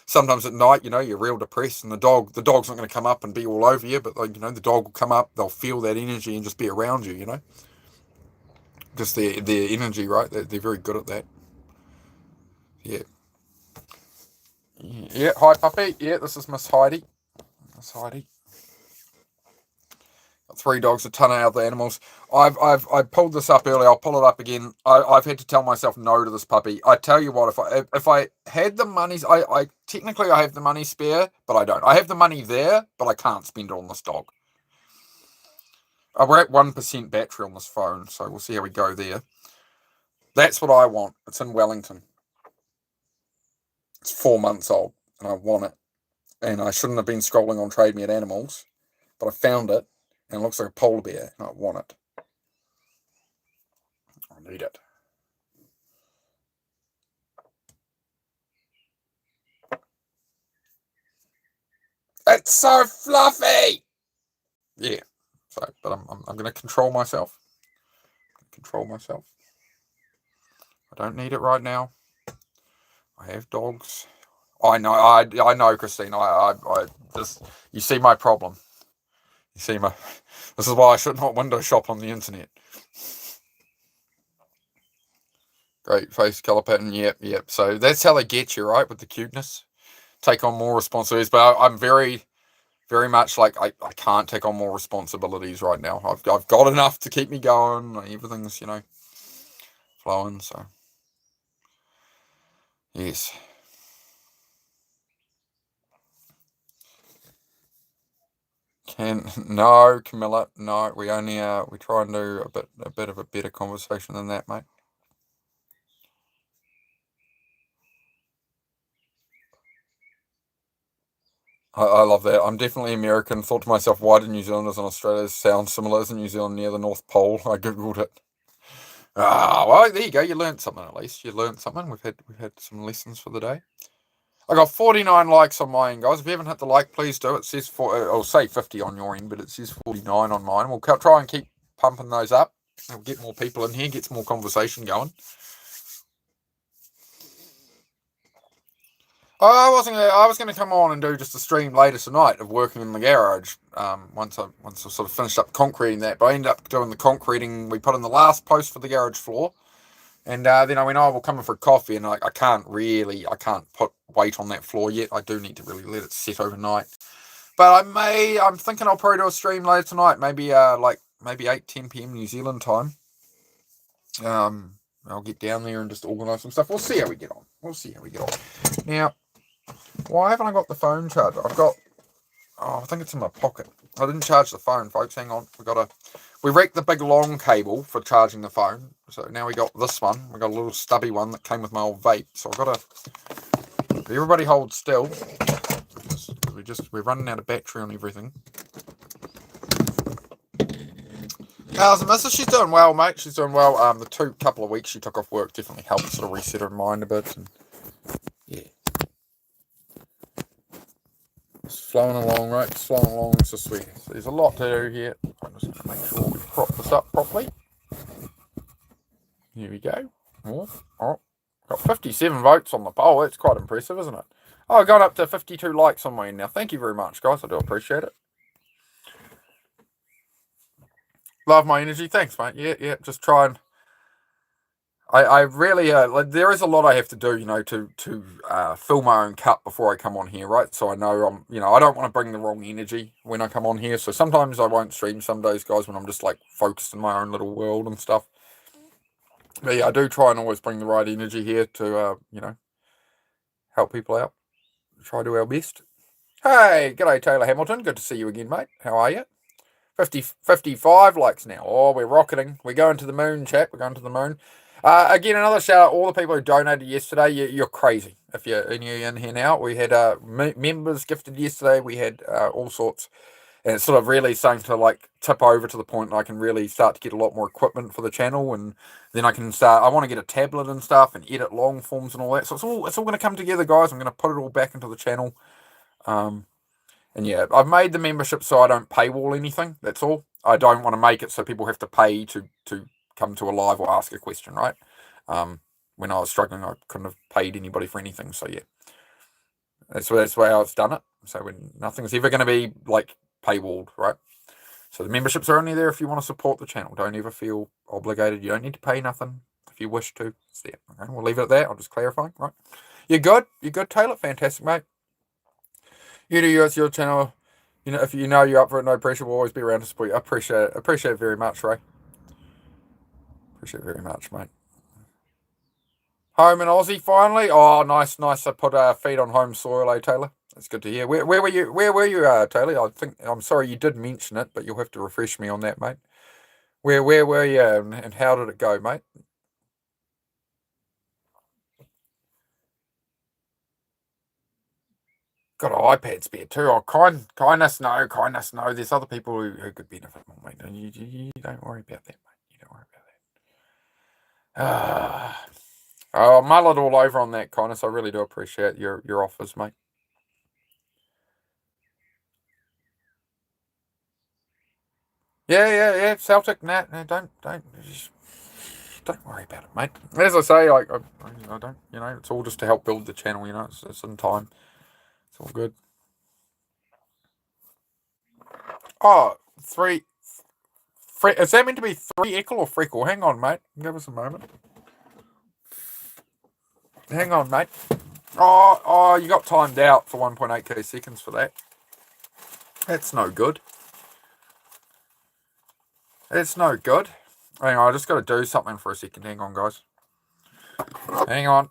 Sometimes at night, you're real depressed, and the dog's not going to come up and be all over you, but the dog will come up. They'll feel that energy and just be around you. Just their energy, right? They're very good at that. Yeah. Yeah. Hi, puppy. Yeah, this is Miss Heidi. Miss Heidi. Got 3 dogs, a ton of other animals. I pulled this up earlier. I'll pull it up again. I've had to tell myself no to this puppy. I tell you what, if I had the money, I technically I have the money spare, but I don't. I have the money there, but I can't spend it on this dog. We're at 1% battery on this phone, so we'll see how we go there. That's what I want. It's in Wellington. It's 4 months old, and I want it. And I shouldn't have been scrolling on Trade Me at Animals, but I found it, and it looks like a polar bear, and I want it. I need it. It's so fluffy! Yeah. So, but I'm going to control myself. I don't need it right now. I have dogs. I know, Christine. I just, you see my problem. This is why I should not window shop on the internet. Great face color pattern. Yep. So that's how they get you, right? With the cuteness. Take on more responsibilities. But I'm very, very much like, I can't take on more responsibilities right now. I've got enough to keep me going. Everything's, flowing. So, yes. No, Camilla, no. We only we try and do a bit of a better conversation than that, mate. I love that. I'm definitely American. Thought to myself, why do New Zealanders and Australians sound similar? Isn't New Zealand near the North Pole? I googled it. Well, there you go. You learned something at least. You learned something. We've had some lessons for the day. I got 49 likes on mine, guys. If you haven't hit the like, please do. It says I'll say 50 on your end, but it says 49 on mine. We'll try and keep pumping those up. We'll get more people in here, get some more conversation going. I was gonna come on and do just a stream later tonight of working in the garage. Once I sort of finished up concreting that, but I ended up doing the concreting. We put in the last post for the garage floor, and then I went, we'll come in for coffee, and I can't put weight on that floor yet. I do need to really let it set overnight. But I'm thinking I'll probably do a stream later tonight, maybe 8-10 p.m. New Zealand time. I'll get down there and just organise some stuff. We'll see how we get on. Now, why haven't I got the phone charger? I think it's in my pocket. I didn't charge the phone, folks. Hang on. We wrecked the big long cable for charging the phone. So now we got this one. We got a little stubby one that came with my old vape. So everybody hold still. We're running out of battery on everything. How's the missus? She's doing well, mate. She's doing well. The couple of weeks she took off work definitely helped sort of reset her mind a bit. And yeah. It's flowing along, right? It's flowing along. It's just there's a lot to do here. I'm just going to make sure we prop this up properly. Here we go. Oh, Got 57 votes on the poll. That's quite impressive, isn't it? Oh, I got up to 52 likes on my end now. Thank you very much, guys. I do appreciate it. Love my energy. Thanks, mate. Yeah. Just try and I really like, there is a lot I have to do, to fill my own cup before I come on here, right? So I know I don't want to bring the wrong energy when I come on here. So sometimes I won't stream some days, guys, when I'm just like focused in my own little world and stuff. But yeah, I do try and always bring the right energy here to help people out. Try to do our best. Hey, g'day Taylor Hamilton. Good to see you again, mate. How are you? 55 likes now. Oh, we're rocketing. We're going to the moon, chat. We're going to the moon. Again, another shout out all the people who donated yesterday. You're crazy. If you're in here now, we had members gifted yesterday. We had all sorts, and it's sort of really starting to like tip over to the point I can really start to get a lot more equipment for the channel, and then I can start. I want to get a tablet and stuff and edit long forms and all that. So it's all going to come together, guys. I'm going to put it all back into the channel. And yeah, I've made the membership so I don't paywall anything. That's all. I don't want to make it so people have to pay to come to a live or ask a question, right? When I was struggling, I couldn't have paid anybody for anything. So yeah, that's the way I've done it. So when nothing's ever going to be like paywalled, right? So the memberships are only there if you want to support the channel. Don't ever feel obligated. You don't need to pay nothing if you wish to. It's there. Okay, we'll leave it at that. I'll just clarify, right? You're good. You're good, Taylor. Fantastic, mate. You do yours, your channel. If you know you're up for it, no pressure. We'll always be around to support you. I appreciate it. Appreciate it very much, Ray. Appreciate it very much, mate. Home in Aussie, finally. Oh, nice. I put feet on home soil, Taylor? That's good to hear. Where were you? Where were you, Taylor? I'm sorry you did mention it, but you'll have to refresh me on that, mate. Where were you, and how did it go, mate? Got an iPad spare too. Oh, kindness, no. There's other people who could benefit more, mate. You don't worry about that, mate. You don't worry about that. I'll mull it all over on that, kindness. I really do appreciate your offers, mate. Yeah. Celtic, nah, don't worry about it, mate. As I say, I don't, it's all just to help build the channel. It's in time. It's all good. Oh, three. Is that meant to be 3 Eckle or Freckle? Hang on, mate. Give us a moment. Hang on, mate. Oh, you got timed out for 1.8k seconds for that. That's no good. It's no good. Hang on, I just got to do something for a second. Hang on, guys. Hang on.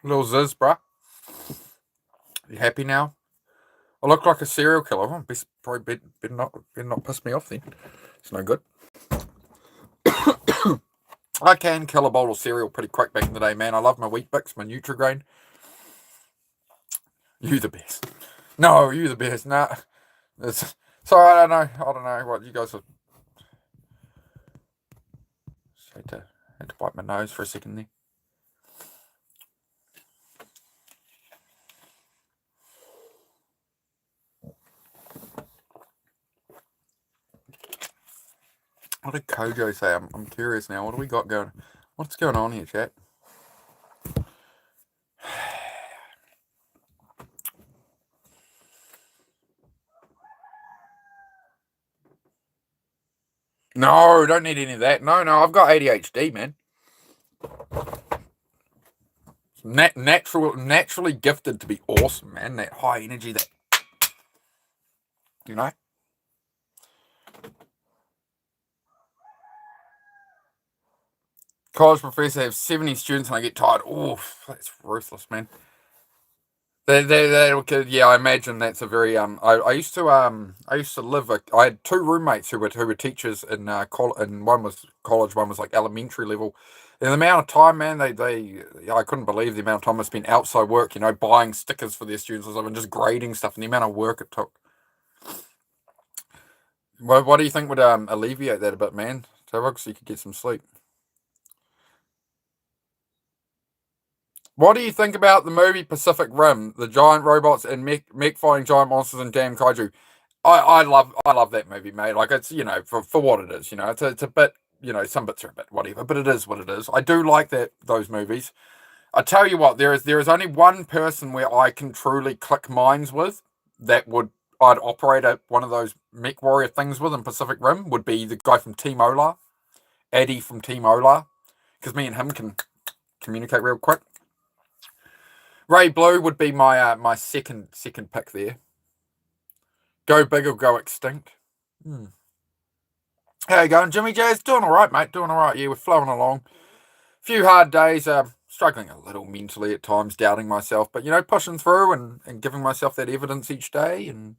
Little Ziz, bruh. You happy now? I look like a serial killer. Oh, probably better not piss me off then. It's no good. I can kill a bowl of cereal pretty quick back in the day, man. I love my Wheat Bix, my Nutrigrain. You the best. No, you the best. Nah. Sorry, I don't know what you guys are. Had to wipe my nose for a second there. What did Kojo say? I'm curious now. What do we got going? What's going on here, chat? No, don't need any of that. No, I've got ADHD, man. Naturally gifted to be awesome, man. That high energy, that you know. College professor have 70 students and I get tired. Oh, that's ruthless, man. Yeah, I imagine that's a very I used to live. I had two roommates who were teachers in and one was college, one was like elementary level. And the amount of time, man, they I couldn't believe the amount of time I spent outside work. Buying stickers for their students or something, just grading stuff, and the amount of work it took. What do you think would alleviate that a bit, man? So you could get some sleep. What do you think about the movie Pacific Rim, the giant robots and mech fighting giant monsters and damn kaiju? I love that movie, mate. Like it's for what it is, it's a bit some bits are a bit whatever, but it is what it is. I do like those movies. I tell you what, there is only one person where I can truly click minds with that I'd operate one of those mech warrior things with in Pacific Rim would be the guy from Team Ola, Eddie from Team Ola, because me and him can communicate real quick. Ray Blue would be my second pick there. Go big or go extinct. Hmm. How you going, Jimmy Jazz? Doing all right, mate. Doing all right. Yeah, we're flowing along. Few hard days. Struggling a little mentally at times, doubting myself, but pushing through and giving myself that evidence each day. And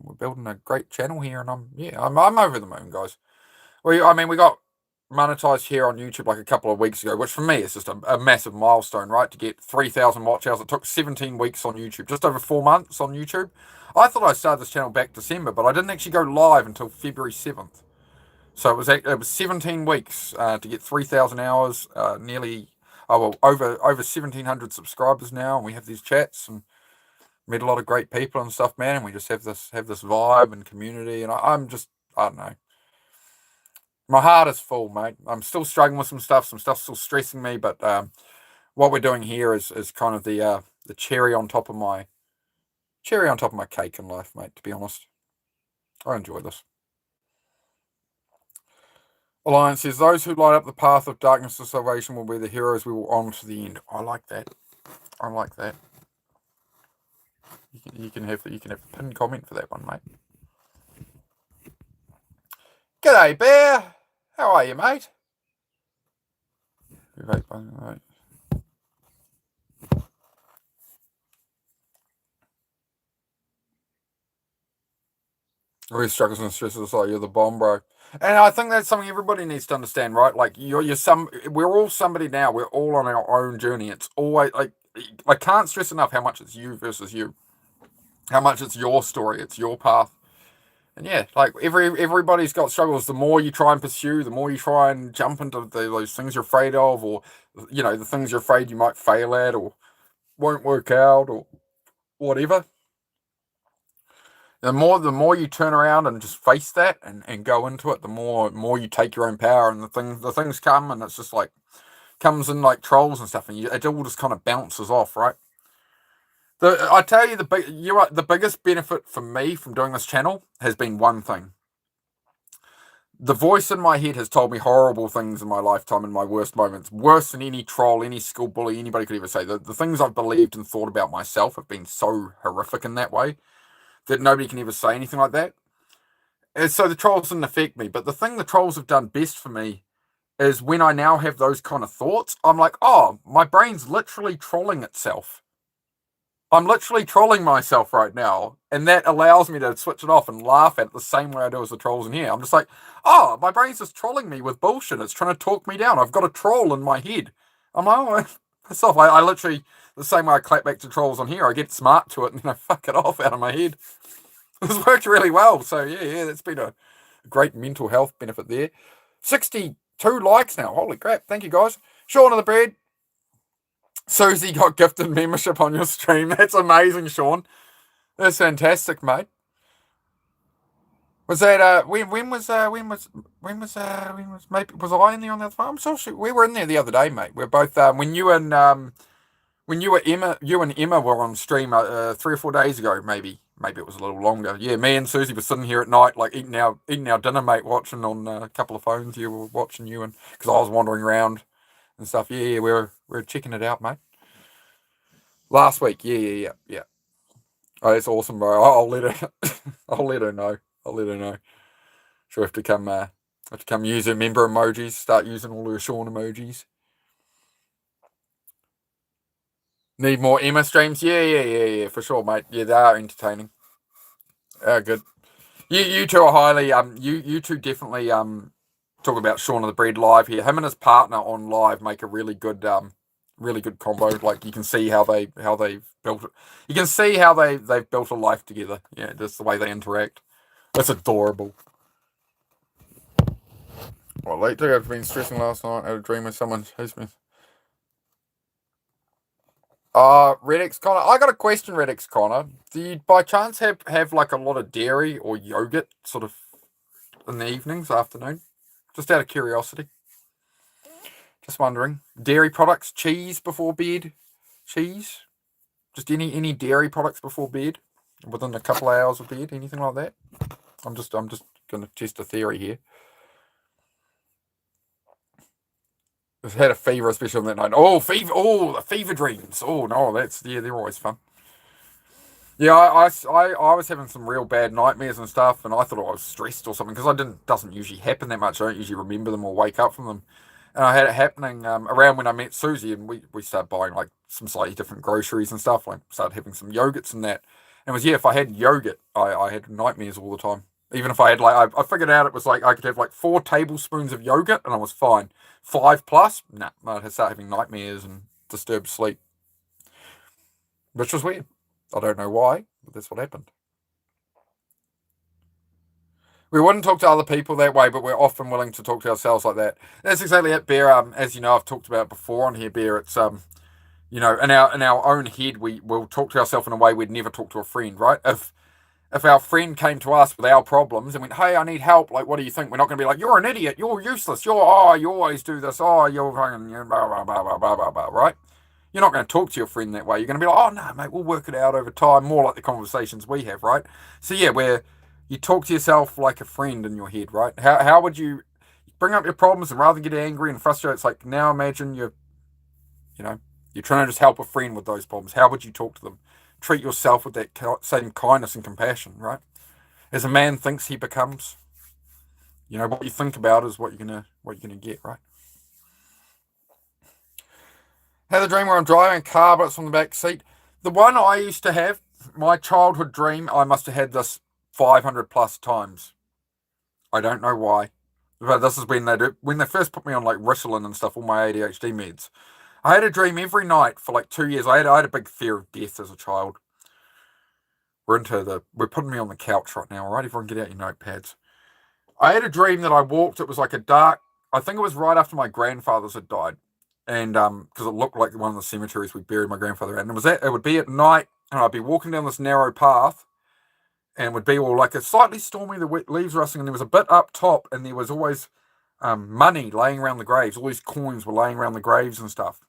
we're building a great channel here, and I'm over the moon, guys. We got monetized here on YouTube like a couple of weeks ago, which for me is just a massive milestone, right? To get 3,000 watch hours. It took 17 weeks on YouTube, just over 4 months on YouTube. I thought I started this channel back December, but I didn't actually go live until February 7th. So it was 17 weeks to get 3,000 hours, nearly over 1,700 subscribers now, and we have these chats and meet a lot of great people and stuff, man. And we just have this vibe and community, and I'm just I don't know. My heart is full, mate. I'm still struggling with some stuff. Some stuff's still stressing me, but what we're doing here is kind of the cherry on top of my cake in life, mate. To be honest, I enjoy this. Alliance says those who light up the path of darkness to salvation will be the heroes we will honor to the end. I like that. I like that. You can have a pinned comment for that one, mate. G'day, Bear. How are you, mate? Right. Really struggles and stresses like you're the bomb, bro. And I think that's something everybody needs to understand, right? Like we're all somebody now. We're all on our own journey. It's always like I can't stress enough how much it's you versus you. How much it's your story, it's your path. And yeah, like everybody's got struggles. The more you try and pursue, the more you try and jump into those things you're afraid of, or the things you're afraid you might fail at, or won't work out, or whatever. The more you turn around and just face that and go into it, the more you take your own power, and the things come, and it's just like comes in like trolls and stuff, and it all just kind of bounces off, right? I tell you, the biggest benefit for me from doing this channel has been one thing. The voice in my head has told me horrible things in my lifetime, in my worst moments, worse than any troll, any school bully, anybody could ever say. The things I've believed and thought about myself have been so horrific in that way that nobody can ever say anything like that. And so the trolls didn't affect me. But the thing the trolls have done best for me is when I now have those kind of thoughts, I'm like, oh, my brain's literally trolling itself. I'm literally trolling myself right now, and that allows me to switch it off and laugh at it the same way I do as the trolls in here. I'm just like, oh, my brain's just trolling me with bullshit. It's trying to talk me down. I've got a troll in my head. I'm like, oh, piss off. I literally, the same way I clap back to trolls on here, I get smart to it and then I fuck it off out of my head. It's worked really well. So, yeah, that's been a great mental health benefit there. 62 likes now. Holy crap. Thank you, guys. Sean of the Bread. Susie got gifted membership on your stream. That's amazing, Sean. That's fantastic, mate. Was that maybe was I in there on that farm? I'm sure we were in there the other day, mate. We're both when you and Emma were on stream 3 or 4 days ago, maybe it was a little longer. Yeah, me and Susie were sitting here at night, like eating our dinner, mate, watching on a couple of phones. You were watching you, and because I was wandering around and stuff. Yeah, we're checking it out, mate. Last week, yeah. Oh, that's awesome, bro. I'll let her. I'll let her know. I'll let her know. She'll have to come use her member emojis. Start using all her Sean emojis. Need more Emma streams? Yeah, for sure, mate. Yeah, they are entertaining. Good. You two are highly you two definitely talk about Shaun of the Bread live here. Him and his partner on live make a really good combo. Like you can see how they've built it. You can see how they've built a life together. Yeah, just the way they interact. That's adorable. Well, lately I've been stressing last night. I had a dream with someone who's been. Redx Connor. I got a question, Redx Connor. Do you by chance have like a lot of dairy or yogurt sort of in the evenings, afternoon? Just out of curiosity. Just wondering. Dairy products, cheese before bed? Cheese? Just any dairy products before bed? Within a couple of hours of bed? Anything like that? I'm just gonna test a theory here. I've had a fever, especially on that night. Oh, fever! Oh, the fever dreams. Oh no, they're always fun. Yeah, I was having some real bad nightmares and stuff, and I thought I was stressed or something because doesn't usually happen that much. I don't usually remember them or wake up from them. And I had it happening around when I met Susie, and we started buying like some slightly different groceries and stuff. Like started having some yogurts and that. And it was if I had yogurt, I had nightmares all the time. Even if I had I figured out it was like I could have like 4 tablespoons of yogurt and I was fine. 5 plus, nah, I'd start having nightmares and disturbed sleep, which was weird. I don't know why, but that's what happened. We wouldn't talk to other people that way, but we're often willing to talk to ourselves like that. That's exactly it, Bear. As you know, I've talked about before on here, Bear. It's in our own head, we will talk to ourselves in a way we'd never talk to a friend, right? If our friend came to us with our problems and went, "Hey, I need help. Like, what do you think?" We're not going to be like, "You're an idiot. You're useless. You always do this. Oh, you're fucking blah blah blah blah blah blah," right? You're not going to talk to your friend that way. You're going to be like, "Oh no, mate, we'll work it out over time." More like the conversations we have, right? So yeah, where you talk to yourself like a friend in your head, right? How would you bring up your problems and rather than get angry and frustrated? It's like now imagine you know you're trying to just help a friend with those problems. How would you talk to them? Treat yourself with that same kindness and compassion, right? As a man thinks he becomes. What you think about is what you're gonna get, right? Had a dream where I'm driving a car, but it's from the back seat. The one I used to have, my childhood dream, I must have had this 500 plus times. I don't know why, but this is when they first put me on like Ritalin and stuff, all my ADHD meds. I had a dream every night for like 2 years. I had a big fear of death as a child. We're putting me on the couch right now. All right, everyone, get out your notepads. I had a dream that I walked. It was like a dark. I think it was right after my grandfathers had died, and because it looked like one of the cemeteries we buried my grandfather at. And it would be at night, and I'd be walking down this narrow path, and it would be all like a slightly stormy, the wet leaves rustling, and there was a bit up top, and there was always money laying around the graves. All these coins were laying around the graves and stuff.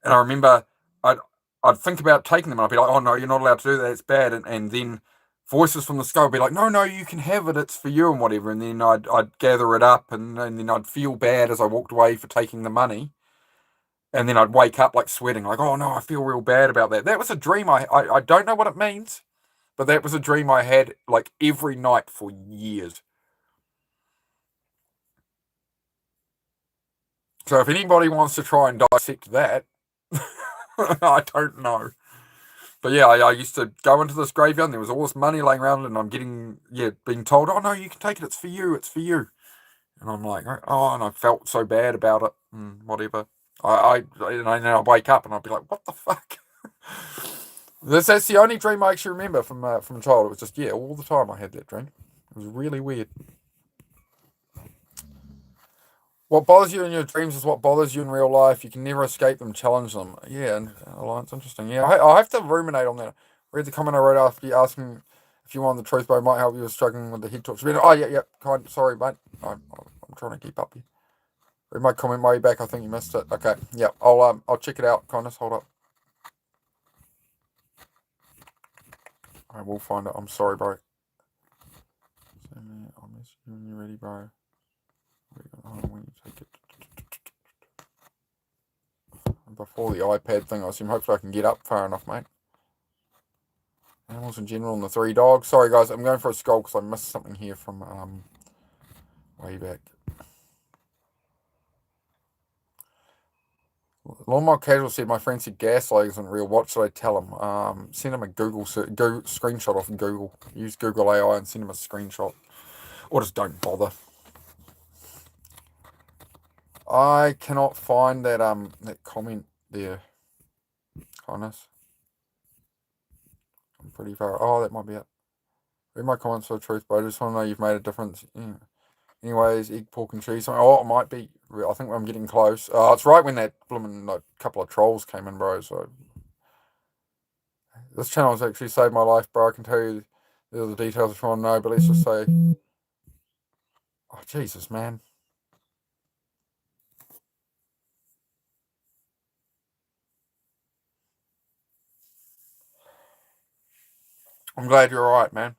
And I remember I'd I'd think about taking them, and I'd be like, "Oh no, you're not allowed to do that. It's bad." And then voices from the sky would be like, "No, no, you can have it. It's for you and whatever." And then I'd gather it up, and then I'd feel bad as I walked away for taking the money. And then I'd wake up like sweating, like, "Oh no, I feel real bad about that." That was a dream. I don't know what it means, but that was a dream I had like every night for years. So if anybody wants to try and dissect that, I don't know. But yeah, I used to go into this graveyard and there was all this money laying around and I'm being told, "Oh no, you can take it, it's for you, it's for you." And I'm like, "Oh," and I felt so bad about it and whatever. And then I'd wake up and I'd be like, "What the fuck?" That's the only dream I actually remember from a child. It was just, all the time I had that dream. It was really weird. What bothers you in your dreams is what bothers you in real life. You can never escape them, challenge them. Yeah, and Alliance, interesting. Yeah, I'll have to ruminate on that. Read the comment I wrote after you asking if you wanted the truth, but it might help you with struggling with the head talks. Oh, yeah, kind. Sorry, mate. I'm trying to keep up here. Read my comment way back. I think you missed it. Okay, yeah, I'll check it out. Kindness, hold up. I will find it. I'm sorry, bro. I'll miss you when you're ready, bro. When you take it. Before the iPad thing, I assume. Hopefully I can get up far enough, mate. Animals in general and the 3 dogs. Sorry, guys, I'm going for a scroll because I missed something here from way back. Lawnmower Casual said, my friend said gaslighting isn't real. What should I tell him? Send him a Google screenshot off Google. Use Google AI and send him a screenshot. Or just don't bother. I cannot find that that comment there. Kindness. I'm pretty far. Oh, that might be it. Read my comments for the truth, but I just want to know you've made a difference. Yeah. Anyways, egg, pork, and cheese. Oh, it might be. I think I'm getting close. It's right when that blooming couple of trolls came in, bro. So this channel has actually saved my life, bro. I can tell you the details if you want to know, but let's just say, oh Jesus, man. I'm glad you're alright, man.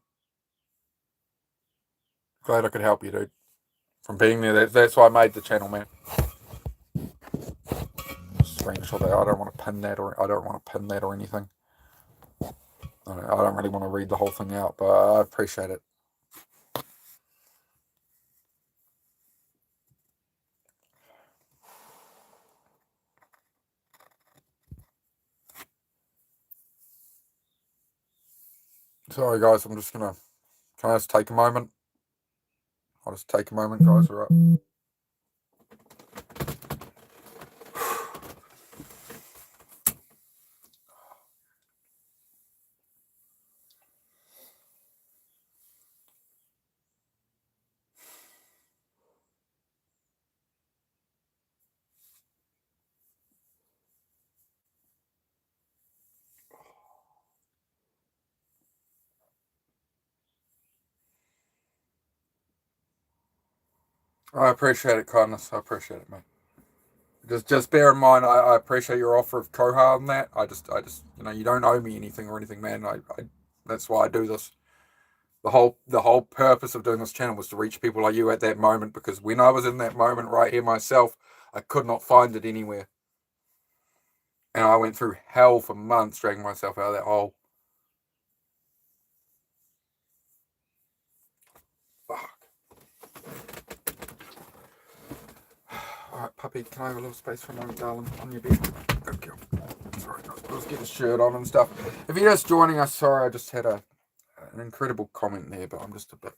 Glad I could help you, dude. From being there, that's why I made the channel, man. Screenshot that. I don't want to pin that or anything. I don't really want to read the whole thing out, but I appreciate it. Sorry, guys. I'm just gonna. Can I just take a moment? I'll just take a moment, guys. All right. I appreciate it, kindness. I appreciate it, mate. Just bear in mind, I appreciate your offer of Kohar on that. I just, you don't owe me anything or anything, man. That's why I do this. The whole purpose of doing this channel was to reach people like you at that moment, because when I was in that moment right here myself, I could not find it anywhere. And I went through hell for months dragging myself out of that hole. Fuck. Alright, puppy, can I have a little space for a moment, darling? On your bed. Good girl. Sorry, let's get the shirt on and stuff. If you're just joining us, sorry, I just had an incredible comment there, but I'm just a bit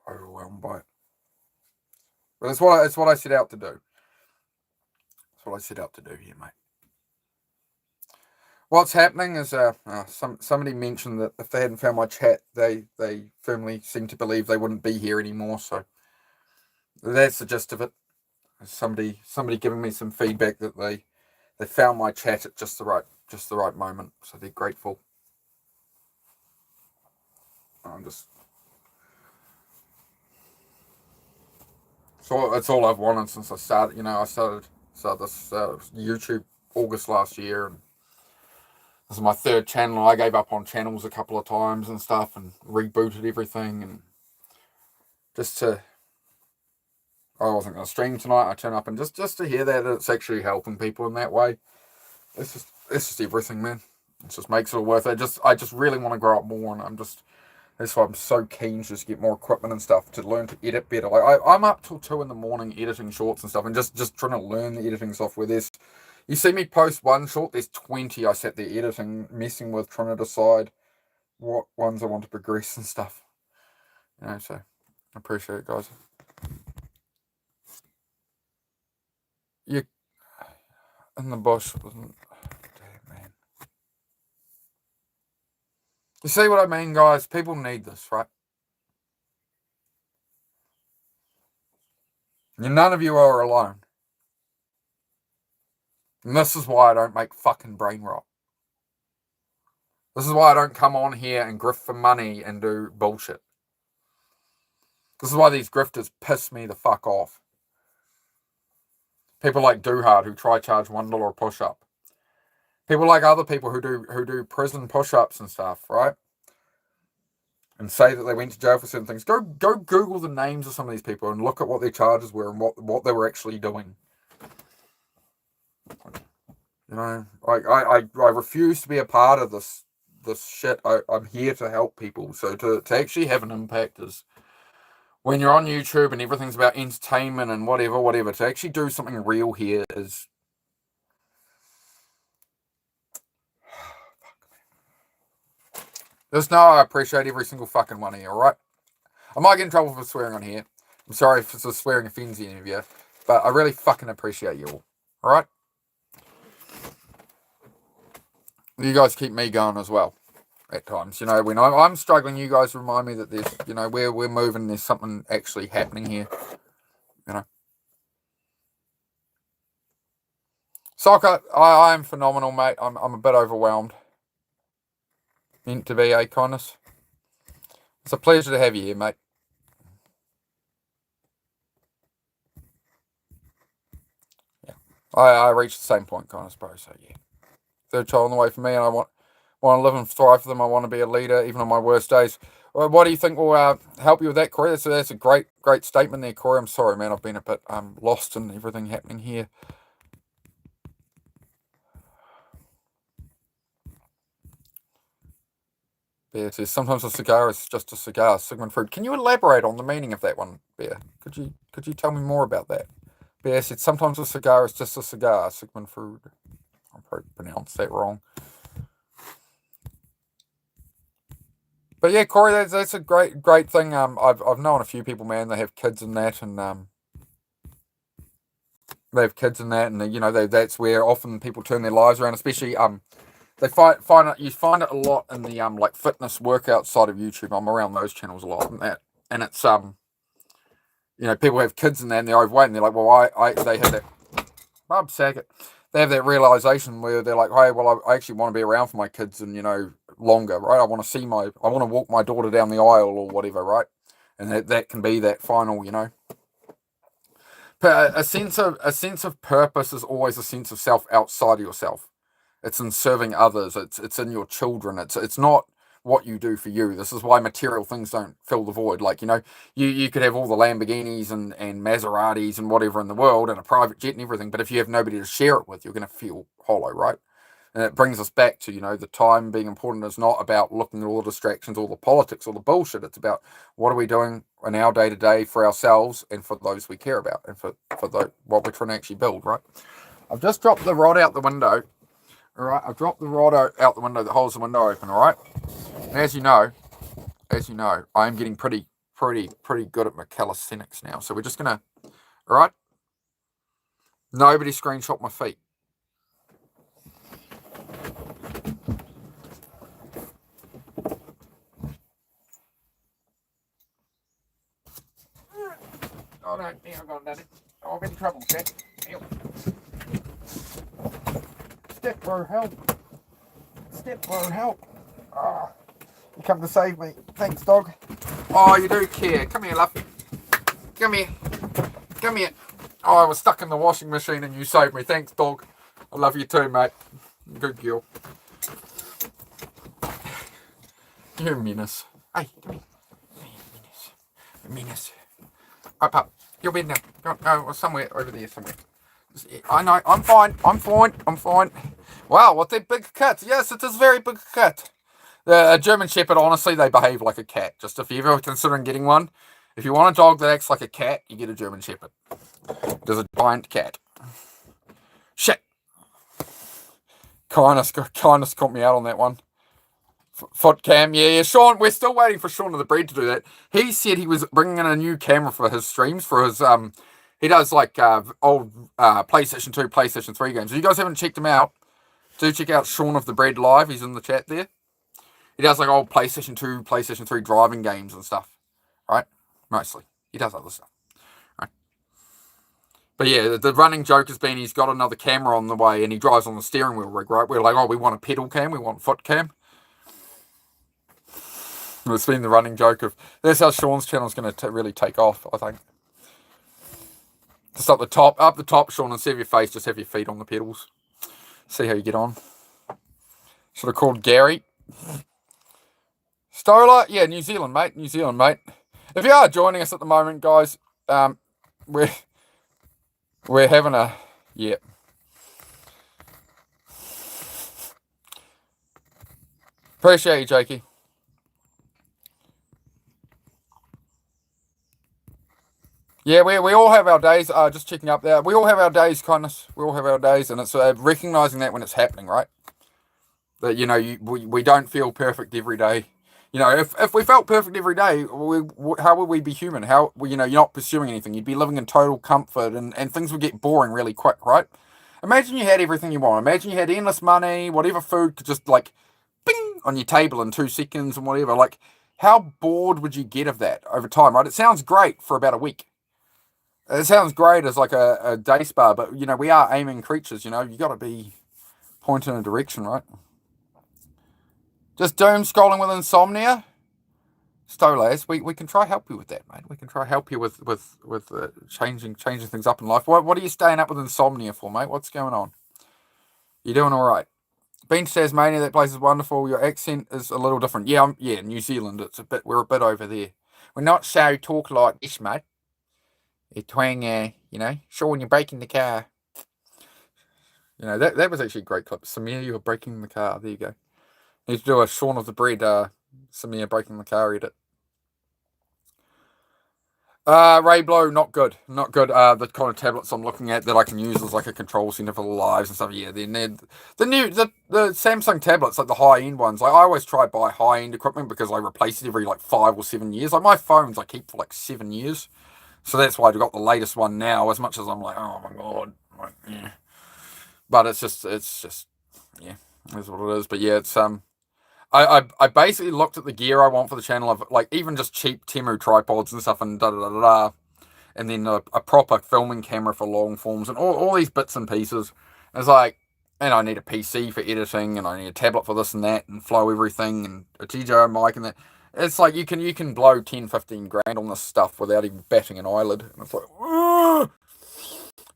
overwhelmed by it. But it's what I set out to do. That's what I set out to do here, mate. What's happening is somebody mentioned that if they hadn't found my chat, they firmly seem to believe they wouldn't be here anymore. So that's the gist of it. Somebody giving me some feedback that they found my chat at just the right moment. So they're grateful. I'm just. So that's all I've wanted since I started. I started this YouTube August last year, and this is my third channel. I gave up on channels a couple of times and stuff, and rebooted everything, and just to. I wasn't going to stream tonight. I turn up and just to hear that it's actually helping people in that way. It's just everything, man. It just makes it all worth it. I just really want to grow up more, and that's why I'm so keen to just get more equipment and stuff to learn to edit better. Like I'm up till 2 in the morning editing shorts and stuff, and just trying to learn the editing software. You see me post one short, there's 20 I sat there editing, messing with, trying to decide what ones I want to progress and stuff. So I appreciate it, guys. You in the bush wasn't. Damn, man. You see what I mean, guys? People need this, right? None of you are alone. And this is why I don't make fucking brain rot. This is why I don't come on here and grift for money and do bullshit. This is why these grifters piss me the fuck off. People like Hard who try charge $1 a push-up. People like other people who do prison push-ups and stuff, right? And say that they went to jail for certain things. Go Google the names of some of these people and look at what their charges were and what they were actually doing. I refuse to be a part of this shit. I'm here to help people. So to actually have an impact is when you're on YouTube and everything's about entertainment and whatever, to actually do something real here is Just know I appreciate every single fucking one of you, alright? I might get in trouble for swearing on here. I'm sorry if the swearing offends any of you, but I really fucking appreciate you all, alright? You guys keep me going as well at times. You know, when I'm struggling, you guys remind me that there's, you know, we're moving, there's something actually happening here, you know. Soccer, I am phenomenal, mate. I'm a bit overwhelmed. Meant to be, Kindness? It's a pleasure to have you here, mate. Yeah. I reached the same point, Kindness, bro, so yeah. Third child on the way for me, and I want to live and thrive for them. I want to be a leader, even on my worst days. Well, what do you think will help you with that, Corey? That's a great statement there, Corey. I'm sorry, man. I've been a bit lost in everything happening here. Bear says, sometimes a cigar is just a cigar. Sigmund Freud. Can you elaborate on the meaning of that one, Bear? Could you tell me more about that? Bear said, sometimes a cigar is just a cigar. Sigmund Freud. I probably pronounced that wrong. But yeah, Corey, that's a great thing. I've known a few people, man. They have kids in that, and they have kids in that, and you know that's where often people turn their lives around. Especially they find it a lot in the like fitness workout side of YouTube. I'm around those channels a lot, and it's you know, people have kids in that and they're overweight, and they're like, well, they have that Bob Saget. They have that realization where they're like, hey, well, I actually want to be around for my kids and, you know, longer, right? I want to walk my daughter down the aisle or whatever, right? And that can be that final, you know. But a sense of purpose is always a sense of self outside of yourself. It's in serving others. It's in your children. It's not what you do for you. This is why material things don't fill the void. Like, you know, you could have all the Lamborghinis and Maseratis and whatever in the world and a private jet and everything, but if you have nobody to share it with, you're going to feel hollow, right? And it brings us back to, you know, the time being important is not about looking at all the distractions, all the politics, all the bullshit. It's about what are we doing in our day-to-day for ourselves and for those we care about and for what we're trying to actually build, right? I've just dropped the rod out the window. All right, I've dropped the rod out the window that holds the window open, all right? And as you know, I am getting pretty good at my calisthenics now. So we're just going to, all right? Nobody screenshot my feet. Oh, no, I've gone down it. Oh, I'm in trouble, Jack. Step, bro, help. Step, bro, help. Oh, you come to save me. Thanks, dog. Oh, you do care. Come here, love. Come here. Come here. Oh, I was stuck in the washing machine and you saved me. Thanks, dog. I love you too, mate. Good girl. You're a menace. Hey, come here. Menace. Up. You'll be in there. No, somewhere over there, somewhere. I know. I'm fine. Wow, what a big cat. Yes, it is a very big cat. A German Shepherd, honestly, they behave like a cat. Just if you're ever considering getting one, if you want a dog that acts like a cat, you get a German Shepherd. There's a giant cat. Shit. Kindness caught me out on that one. Foot cam, yeah. Sean, we're still waiting for Sean of the Breed to do that. He said he was bringing in a new camera for his streams, for his, he does like old PlayStation 2, PlayStation 3 games. If you guys haven't checked him out, do check out Sean of the Breed live. He's in the chat there. He does like old PlayStation 2, PlayStation 3 driving games and stuff, right? Mostly. He does other stuff, right? But yeah, the running joke has been he's got another camera on the way and he drives on the steering wheel rig, right? We're like, oh, we want a pedal cam, we want foot cam. It's been the running joke of, that's how Sean's channel is going to really take off, I think. Just up the top, Sean, instead of your face, just have your feet on the pedals. See how you get on. Should have called Gary. Stolar, yeah, New Zealand, mate. If you are joining us at the moment, guys, we're having a, yeah. Appreciate you, Jakey. Yeah, we all have our days. Just checking up there. We all have our days, Kindness. We all have our days, and it's recognizing that when it's happening, right? That, you know, we don't feel perfect every day. You know, if we felt perfect every day, how would we be human? How, you know, you're not pursuing anything. You'd be living in total comfort, and things would get boring really quick, right? Imagine you had everything you want. Imagine you had endless money, whatever food could just like bing on your table in 2 seconds and whatever. Like, how bored would you get of that over time, right? It sounds great for about a week. It sounds great as like a day spa, but you know, we are aiming creatures, you know, you got to be pointing in a direction, right? Just doom scrolling with insomnia. Stolas, we can try help you with that, mate. We can try help you with changing things up in life. What are you staying up with insomnia for, mate? What's going on? You doing all right? Been to Tasmania. That place is wonderful. Your accent is a little different. Yeah, yeah. New Zealand. We're a bit over there. We're not so talk like this, mate. You twang, you know, sure when you're breaking the car. You know that was actually a great clip. Samir, you were breaking the car. There you go. Need to do a Shaun of the Bread. Samir breaking the car edit. Ray Blow, not good, not good. The kind of tablets I'm looking at that I can use as like a control center for the lives and stuff. Yeah, the Samsung tablets, like the high end ones. Like I always try to buy high end equipment because I replace it every like 5 or 7 years. Like my phones I keep for like 7 years, so that's why I've got the latest one now. As much as I'm like, oh my god, like, yeah. But it's just yeah, that's what it is. But yeah, it's I basically looked at the gear I want for the channel of like even just cheap Temu tripods and stuff and da da da da, and then a proper filming camera for long forms and all these bits and pieces. It's like, and I need a PC for editing and I need a tablet for this and that and flow everything and a TJO mic and that. It's like you can blow 10-15 grand on this stuff without even batting an eyelid. And it's like, ugh!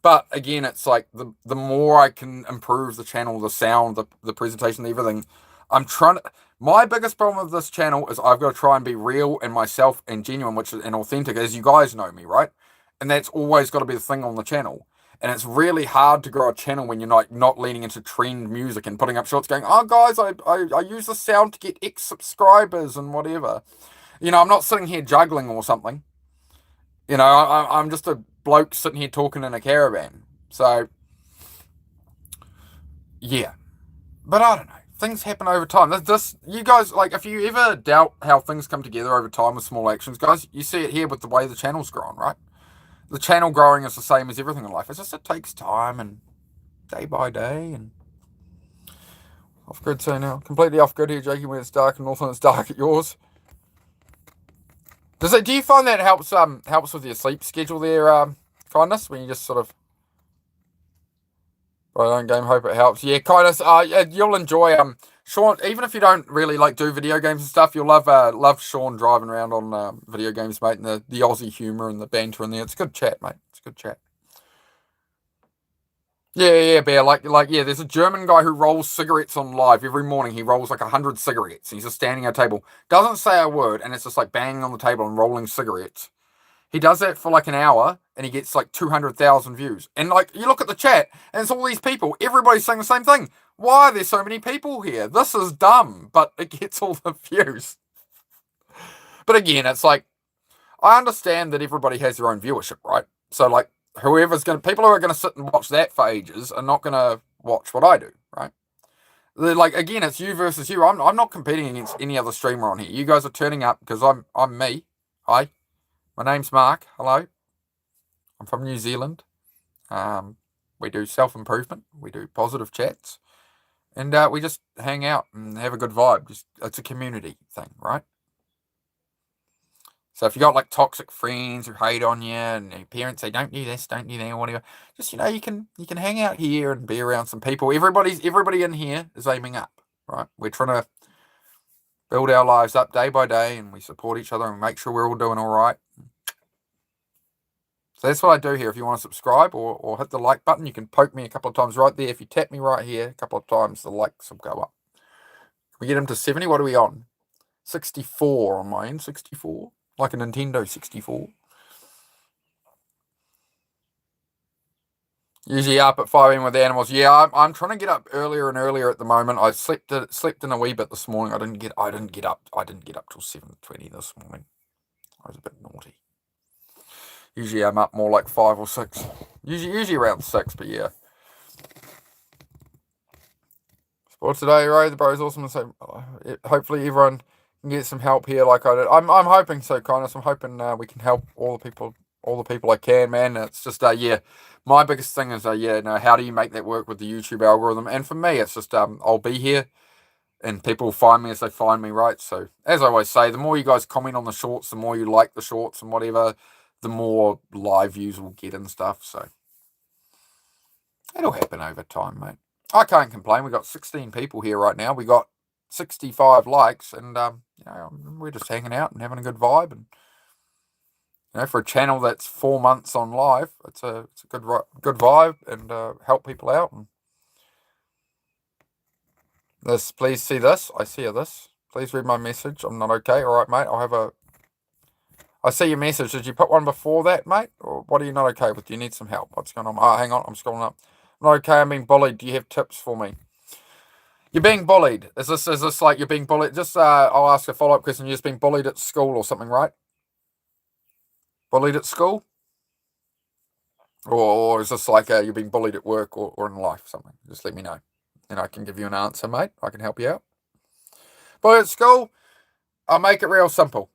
But again, it's like the more I can improve the channel, the sound, the presentation, everything. I'm trying to. My biggest problem with this channel is I've got to try and be real and myself and genuine, which is and authentic, as you guys know me, right? And that's always got to be the thing on the channel. And it's really hard to grow a channel when you're not leaning into trend music and putting up shorts going, oh guys, I use the sound to get X subscribers and whatever. You know, I'm not sitting here juggling or something. You know, I'm just a bloke sitting here talking in a caravan. So, yeah. But I don't know. Things happen over time. You guys, like, if you ever doubt how things come together over time with small actions, guys, you see it here with the way the channel's grown, right? The channel growing is the same as everything in life. It's just, it takes time and day by day and off grid. So now, completely off grid here, Jakey, when it's dark and also when it's dark at yours. Do you find that helps with your sleep schedule there, kindness, when you just sort of right on game, hope it helps. Yeah, kindness, you'll enjoy Sean, even if you don't really like do video games and stuff, you'll love Sean driving around on video games, mate, and the Aussie humour and the banter in there. It's good chat, mate. It's good chat. Yeah, Bear. Yeah. There's a German guy who rolls cigarettes on live every morning. He rolls like 100 cigarettes. He's just standing at a table, doesn't say a word, and it's just like banging on the table and rolling cigarettes. He does that for like an hour, and he gets like 200,000 views. And like you look at the chat, and it's all these people. Everybody's saying the same thing. Why are there so many people here? This is dumb, but it gets all the views. But again, it's like I understand that everybody has their own viewership, right? So like people who are gonna sit and watch that for ages are not gonna watch what I do, right? Like again, it's you versus you. I'm not competing against any other streamer on here. You guys are turning up because I'm me. Hi, my name's Mark. Hello, I'm from New Zealand. We do self improvement. We do positive chats, and we just hang out and have a good vibe. It's a community thing, right? So if you got like toxic friends who hate on you and your parents say don't do this, don't do that, or whatever, just you can hang out here and be around some people. Everybody in here is aiming up, right? We're trying to build our lives up day by day, and we support each other and make sure we're all doing all right. So that's what I do here. If you want to subscribe or hit the like button, you can poke me a couple of times right there. If you tap me right here a couple of times, the likes will go up. We get them to 70. What are we on? 64 on my end. 64. Like a Nintendo 64. Usually up at 5 a.m. with the animals. Yeah, I'm trying to get up earlier and earlier at the moment. I slept in a wee bit this morning. I didn't get up till 7:20 this morning. I was a bit naughty. Usually I'm up more like 5 or 6. Usually around 6, but yeah. Sport today, Ray. The bro's awesome. So hopefully everyone get some help here like I did. I'm hoping so, Kindness. I'm hoping we can help all the people I can, man. It's just yeah, my biggest thing is how do you make that work with the YouTube algorithm? And for me, it's just I'll be here and people will find me as they find me, right? So as I always say, the more you guys comment on the shorts, the more you like the shorts and whatever, the more live views we'll get and stuff. So it'll happen over time, mate. I can't complain. We got 16 people here right now. We got 65 likes, and we're just hanging out and having a good vibe. And for a channel that's 4 months on live, it's a good vibe and help people out. And this, please see this. I see this. Please read my message. I'm not okay. All right, mate. I see your message. Did you put one before that, mate? Or what are you not okay with? Do you need some help? What's going on? Oh, hang on. I'm scrolling up. I'm not okay. I'm being bullied. Do you have tips for me? You're being bullied. Is this like you're being bullied? Just I'll ask a follow-up question. You're just being bullied at school or something, right? Bullied at school? Or is this like you're being bullied at work or in life, something? Just let me know. And I can give you an answer, mate. I can help you out. But at school, I'll make it real simple.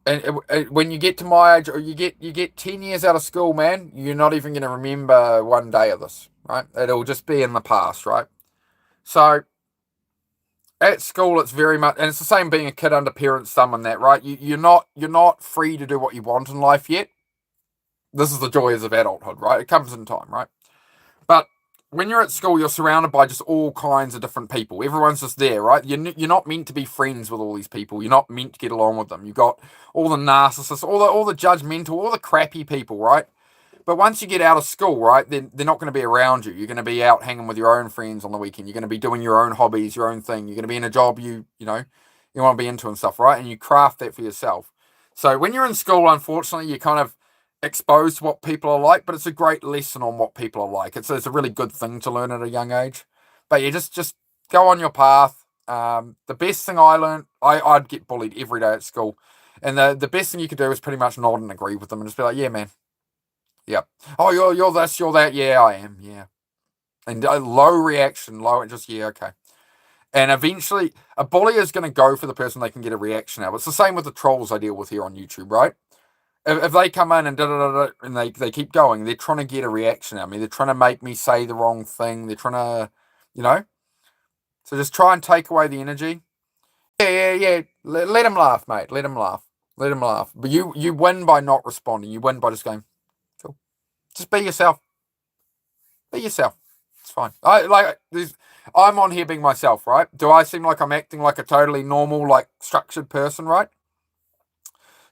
And when you get to my age, or you get 10 years out of school, man, you're not even going to remember one day of this, right? It'll just be in the past, right? So at school, it's very much, and it's the same being a kid under parents' thumb and that, right? You're not free to do what you want in life yet. This is the joys of adulthood, right? It comes in time, right? But when you're at school, you're surrounded by just all kinds of different people. Everyone's just there, right? You're not meant to be friends with all these people. You're not meant to get along with them. You've got all the narcissists, all the judgmental, all the crappy people, right? But once you get out of school, right, then they're not going to be around you. You're going to be out hanging with your own friends on the weekend. You're going to be doing your own hobbies, your own thing. You're going to be in a job you want to be into and stuff, right? And you craft that for yourself. So when you're in school, unfortunately, you're kind of exposed to what people are like, but it's a great lesson on what people are like. It's a really good thing to learn at a young age. But you just go on your path. The best thing I learned, I'd get bullied every day at school. And the best thing you could do is pretty much nod and agree with them and just be like, yeah, man. Yep. Oh, you're this, you're that. Yeah, I am. Yeah. And low reaction, yeah, okay. And eventually, a bully is going to go for the person they can get a reaction out of. It's the same with the trolls I deal with here on YouTube, right? If they come in and and they keep going, they're trying to get a reaction out of me. They're trying to make me say the wrong thing. They're trying to, So just try and take away the energy. Yeah. Let them laugh, mate. Let them laugh. Let them laugh. But you win by not responding. You win by just going, cool. Just be yourself. Be yourself. It's fine. I'm on here being myself, right? Do I seem like I'm acting like a totally normal, like structured person, right?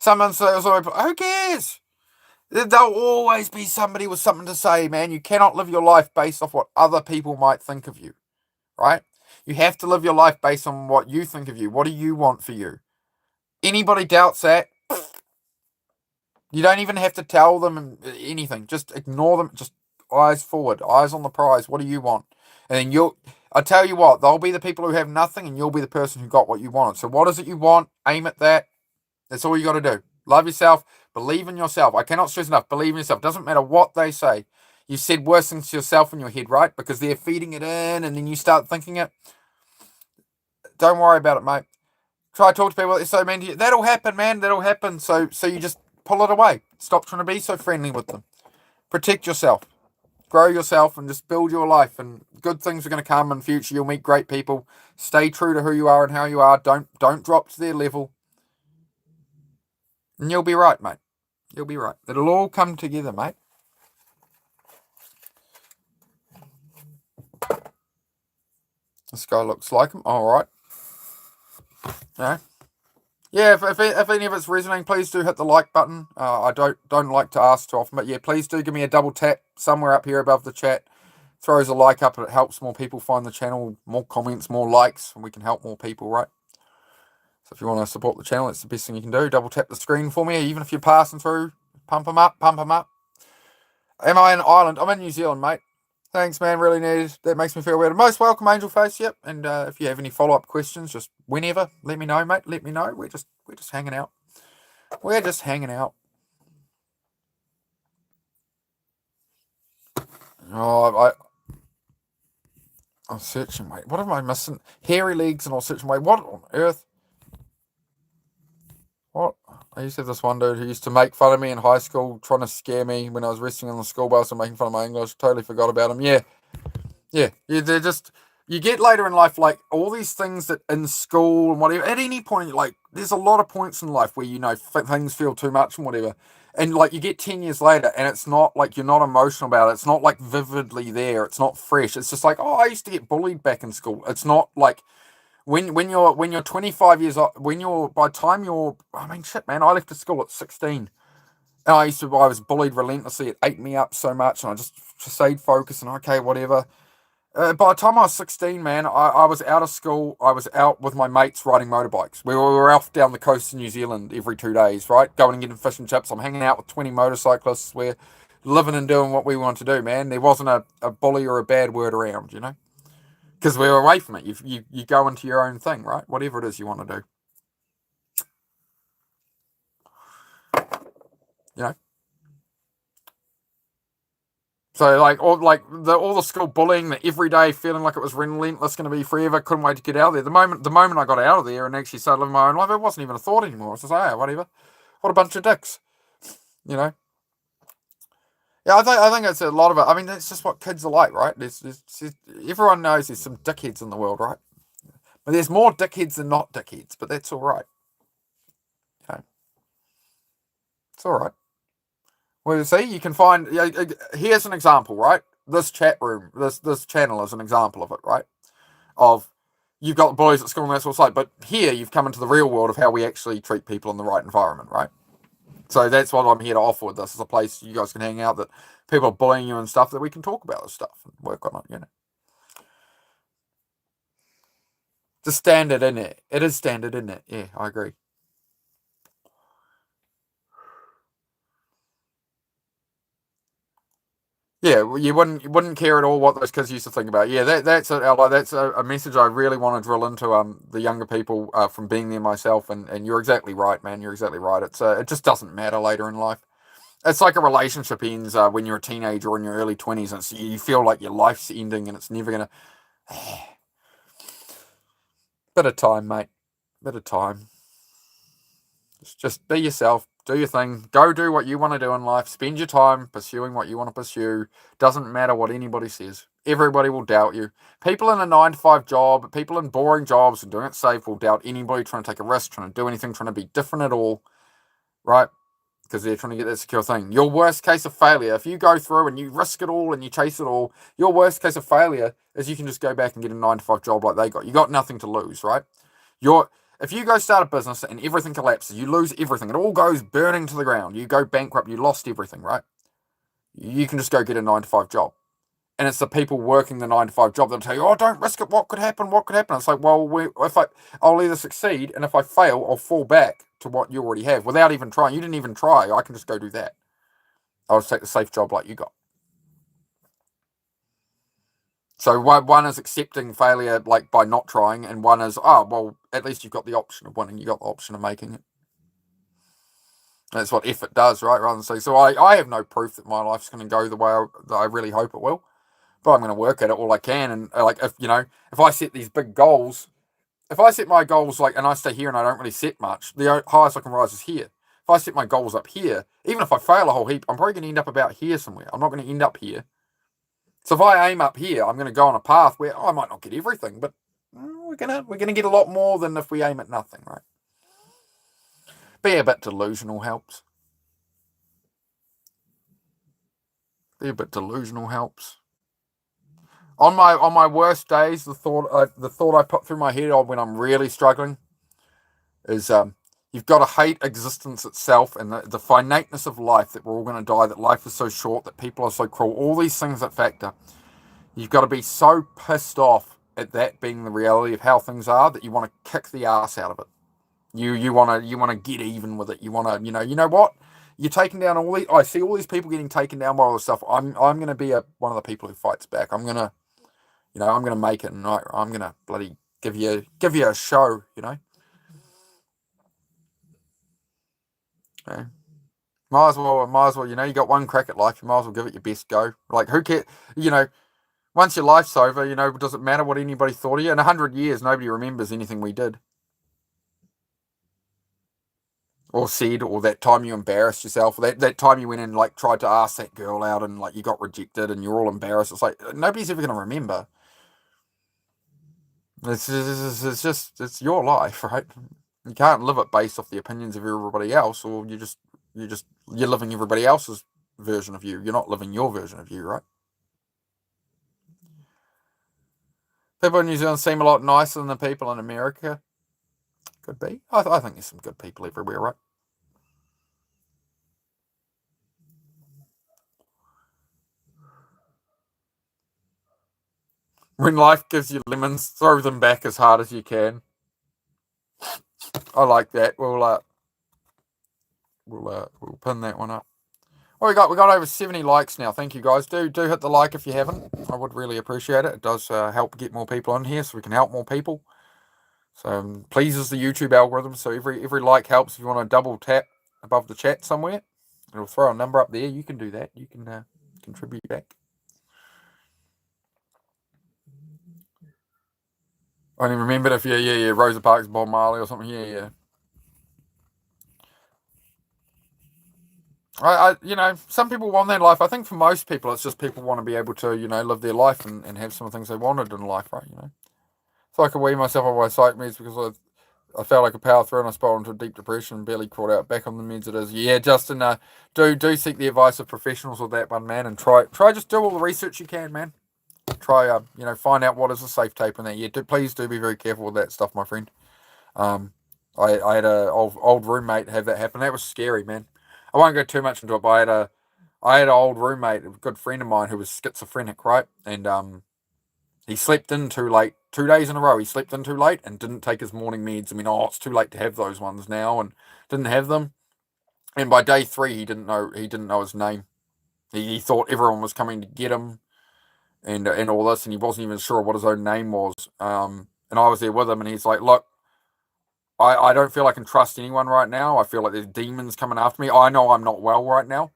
Someone says, who cares? There'll always be somebody with something to say, man. You cannot live your life based off what other people might think of you, right? You have to live your life based on what you think of you. What do you want for you? Anybody doubts that, you don't even have to tell them anything. Just ignore them. Just eyes forward, eyes on the prize. What do you want? And then I tell you what, they'll be the people who have nothing and you'll be the person who got what you wanted. So what is it you want? Aim at that. That's all you got to do. Love yourself. Believe in yourself. I cannot stress enough. Believe in yourself. Doesn't matter what they say. You said worse things to yourself in your head, right? Because they're feeding it in and then you start thinking it. Don't worry about it, mate. Try to talk to people that are so mean to you. That'll happen, man. That'll happen. So you just pull it away. Stop trying to be so friendly with them. Protect yourself. Grow yourself and just build your life. And good things are going to come in the future. You'll meet great people. Stay true to who you are and how you are. Don't drop to their level. And you'll be right, mate. You'll be right. It'll all come together, mate. This guy looks like him. All right. Yeah, if any of it's resonating, please do hit the like button. I don't like to ask too often, but yeah, please do give me a double tap somewhere up here above the chat. Throws a like up, and it helps more people find the channel. More comments, more likes, and we can help more people, right? So if you want to support the channel, it's the best thing you can do. Double tap the screen for me, even if you're passing through. Pump them up, pump them up. Am I in Ireland? I'm in New Zealand, mate. Thanks, man. Really needed. That makes me feel better. Most welcome, Angel Face. Yep. And if you have any follow-up questions, just whenever, let me know, mate. Let me know. We're just hanging out. We're just hanging out. Oh, I'm searching. Wait, what am I missing? Hairy legs and all searching. Wait, what on earth? What? I used to have this one dude who used to make fun of me in high school, trying to scare me when I was resting on the school bus and making fun of my English. Totally forgot about him. Yeah, yeah. They're just you get later in life like all these things that in school and whatever. At any point, like there's a lot of points in life where things feel too much and whatever. And like you get 10 years later, and it's not like you're not emotional about it. It's not like vividly there. It's not fresh. It's just like, oh, I used to get bullied back in school. It's not like when you're 25 years old, when you're by the time you're, I mean, shit, man, I left the school at 16. And I was bullied relentlessly. It ate me up so much, and I just stayed focused and okay, whatever. By the time I was 16, man, I was out of school. I was out with my mates riding motorbikes. We were off down the coast of New Zealand every 2 days, right? Going and getting fish and chips. I'm hanging out with 20 motorcyclists. We're living and doing what we want to do, man. There wasn't a bully or a bad word around, because we were away from it. You go into your own thing, right? Whatever it is you want to do, you know. So all the school bullying, the everyday feeling like it was relentless, going to be forever. Couldn't wait to get out of there. The moment I got out of there and actually started living my own life, it wasn't even a thought anymore. It was just like, hey, whatever. What a bunch of dicks, you know. Yeah, I think it's a lot of it. I mean, that's just what kids are like, right? Everyone knows there's some dickheads in the world, right? But there's more dickheads than not dickheads. But that's all right. Okay, it's all right. Well, you see, you can find. Here's an example, right? This chat room, this channel is an example of it, right? Of you've got the boys at school and that sort of stuff, but here you've come into the real world of how we actually treat people in the right environment, right? So that's what I'm here to offer with this is a place you guys can hang out that people are bullying you and stuff that we can talk about this stuff and work on it, Just standard in it. It is standard in it. Yeah, I agree. Yeah, well, you wouldn't care at all what those kids used to think about. Yeah, that's a message I really want to drill into the younger people from being there myself. And you're exactly right, man. You're exactly right. It just doesn't matter later in life. It's like a relationship ends when you're a teenager or in your early 20s, and you feel like your life's ending and it's never gonna. Bit of time, mate. Bit of time. Just be yourself. Do your thing. Go do what you want to do in life. Spend your time pursuing what you want to pursue. Doesn't matter what anybody says. Everybody will doubt you. People in a 9 to 5 job, people in boring jobs and doing it safe will doubt anybody trying to take a risk, trying to do anything, trying to be different at all, right? Because they're trying to get that secure thing. Your worst case of failure, if you go through and you risk it all and you chase it all, your worst case of failure is you can just go back and get a 9 to 5 job like they got. You got nothing to lose, right? You're If you go start a business and everything collapses, you lose everything. It all goes burning to the ground. You go bankrupt. You lost everything, right? You can just go get a 9 to 5 job. And it's the people working the 9 to 5 job that'll tell you, "Oh, don't risk it. What could happen? What could happen?" It's like, well, I'll either succeed, and if I fail, I'll fall back to what you already have without even trying. You didn't even try. I can just go do that. I'll just take the safe job like you got. So one is accepting failure like by not trying, and one is, oh well, at least you've got the option of winning. You got the option of making it. That's what effort does, right? Rather than say, so I have no proof that my life's going to go the way that I really hope it will, but I'm going to work at it all I can. And like if I set these big goals, if I set my goals like, and I stay here and I don't really set much, the highest I can rise is here. If I set my goals up here, even if I fail a whole heap, I'm probably going to end up about here somewhere. I'm not going to end up here. So if I aim up here, I'm going to go on a path where I might not get everything, but we're gonna get a lot more than if we aim at nothing, right? Be a bit delusional helps. Be a bit delusional helps. On my worst days, the thought I put through my head when I'm really struggling is you've got to hate existence itself and the finiteness of life, that we're all going to die, that life is so short, that people are so cruel, all these things that factor. You've got to be so pissed off at that being the reality of how things are that you want to kick the ass out of it. You want to get even with it. You want to what? You're taking down all these. I see all these people getting taken down by all this stuff. I'm going to be one of the people who fights back. I'm gonna make it, and I'm gonna bloody give you a show. Yeah. Might as well. Might as well. You got one crack at life. You might as well give it your best go. Like who cares? Once your life's over, does it matter what anybody thought of you? In 100 years, nobody remembers anything we did. or said, or that time you embarrassed yourself, or that time you went and like tried to ask that girl out and like you got rejected and you're all embarrassed. It's like nobody's ever going to remember. It's your life, right? You can't live it based off the opinions of everybody else, or you're living everybody else's version of you. You're not living your version of you, right? People in New Zealand seem a lot nicer than the people in America. Could be. I think there's some good people everywhere, right? When life gives you lemons, throw them back as hard as you can. I like that. We'll pin that one up. Oh, we got over 70 likes now. Thank you guys. Do hit the like if you haven't. I would really appreciate it. It does help get more people in here, so we can help more people. So pleases the YouTube algorithm. So every like helps. If you want to double tap above the chat somewhere, it'll throw a number up there. You can do that. You can contribute back. I only remembered if yeah Rosa Parks, Bob Marley or something. Yeah. Some people want that life. I think for most people, it's just people want to be able to, live their life and have some things they wanted in life, right? So I could wean myself off my psych meds because I felt like a power through and I spiraled into a deep depression and barely crawled out back on the meds it is. Yeah, Justin, do seek the advice of professionals with that one, man, and try just do all the research you can, man. Try, find out what is a safe tape and that. Yeah, please do be very careful with that stuff, my friend. I had a old roommate have that happen. That was scary, man. I won't go too much into it, but I had an old roommate, a good friend of mine who was schizophrenic, right? And he slept in too late. 2 days in a row, he slept in too late and didn't take his morning meds. I mean, it's too late to have those ones now, and didn't have them. And by day 3, he didn't know his name. He thought everyone was coming to get him, and all this, and he wasn't even sure what his own name was. And I was there with him, and he's like, "Look, I don't feel I can trust anyone right now. I feel like there's demons coming after me. I know I'm not well right now,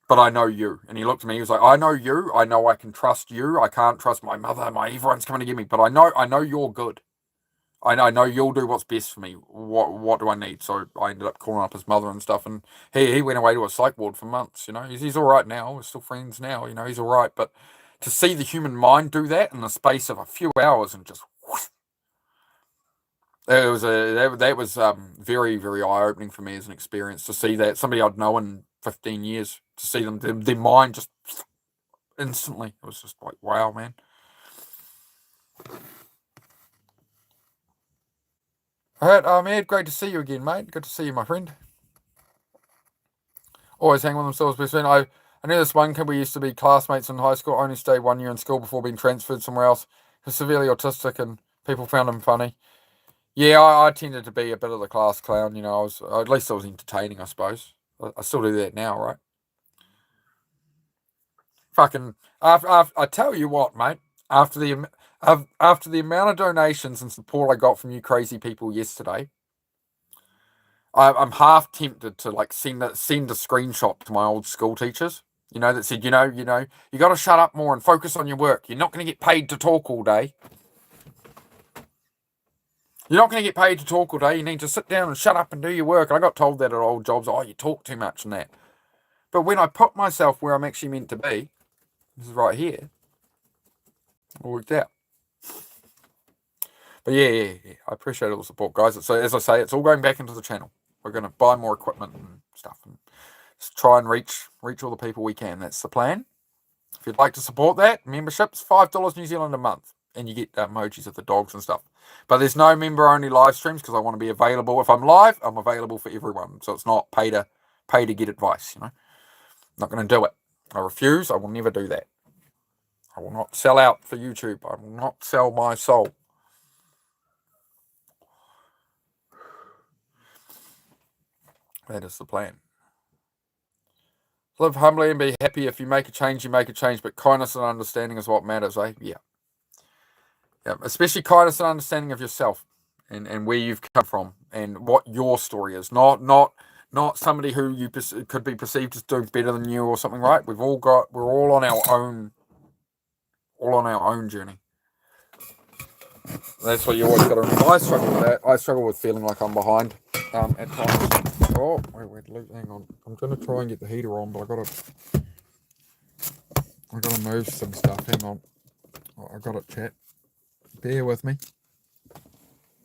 but I know you." And he looked at me. He was like, "I know you. I know I can trust you. I can't trust my mother. Everyone's coming to get me, but I know you're good. I know you'll do what's best for me. What do I need?" So I ended up calling up his mother and stuff, and he went away to a psych ward for months. He's all right now. We're still friends now. He's all right. But to see the human mind do that in the space of a few hours and just whoosh, that was very very eye opening for me as an experience to see that somebody I'd known in 15 years, to see them their mind just instantly. It was just like, wow, man. All right, Ed, great to see you again, mate. Good to see you, my friend. Always hang on themselves best friend. I knew this one kid, we used to be classmates in high school, only stayed 1 year in school before being transferred somewhere else. He was severely autistic and people found him funny. Yeah, I tended to be a bit of the class clown, at least I was entertaining, I suppose. I still do that now, right? Fucking, I tell you what, mate, after after the amount of donations and support I got from you crazy people yesterday, I'm half tempted to like send a screenshot to my old school teachers. That said, you got to shut up more and focus on your work. You're not going to get paid to talk all day. You're not going to get paid to talk all day. You need to sit down and shut up and do your work. And I got told that at old jobs. Oh, you talk too much and that. But when I put myself where I'm actually meant to be, this is right here, it worked out. But yeah. I appreciate all the support, guys. So as I say, it's all going back into the channel. We're going to buy more equipment and stuff, and just try and reach all the people we can. That's the plan. If you'd like to support that, membership's $5 New Zealand a month, and you get emojis of the dogs and stuff. But there's no member-only live streams because I want to be available. If I'm live, I'm available for everyone. So it's not pay to get advice. I'm not going to do it. I refuse. I will never do that. I will not sell out for YouTube. I will not sell my soul. That is the plan. Live humbly and be happy. If you make a change, you make a change. But kindness and understanding is what matters, eh? Yeah. Especially kindness and understanding of yourself and where you've come from and what your story is. Not somebody who you could be perceived as doing better than you or something, right? We're all on our own journey. That's what you always got to remember. I struggle with that. I struggle with feeling like I'm behind at times. Oh, wait, hang on. I'm going to try and get the heater on, but I got to move some stuff. Hang on. Oh, I got it, chat. Bear with me.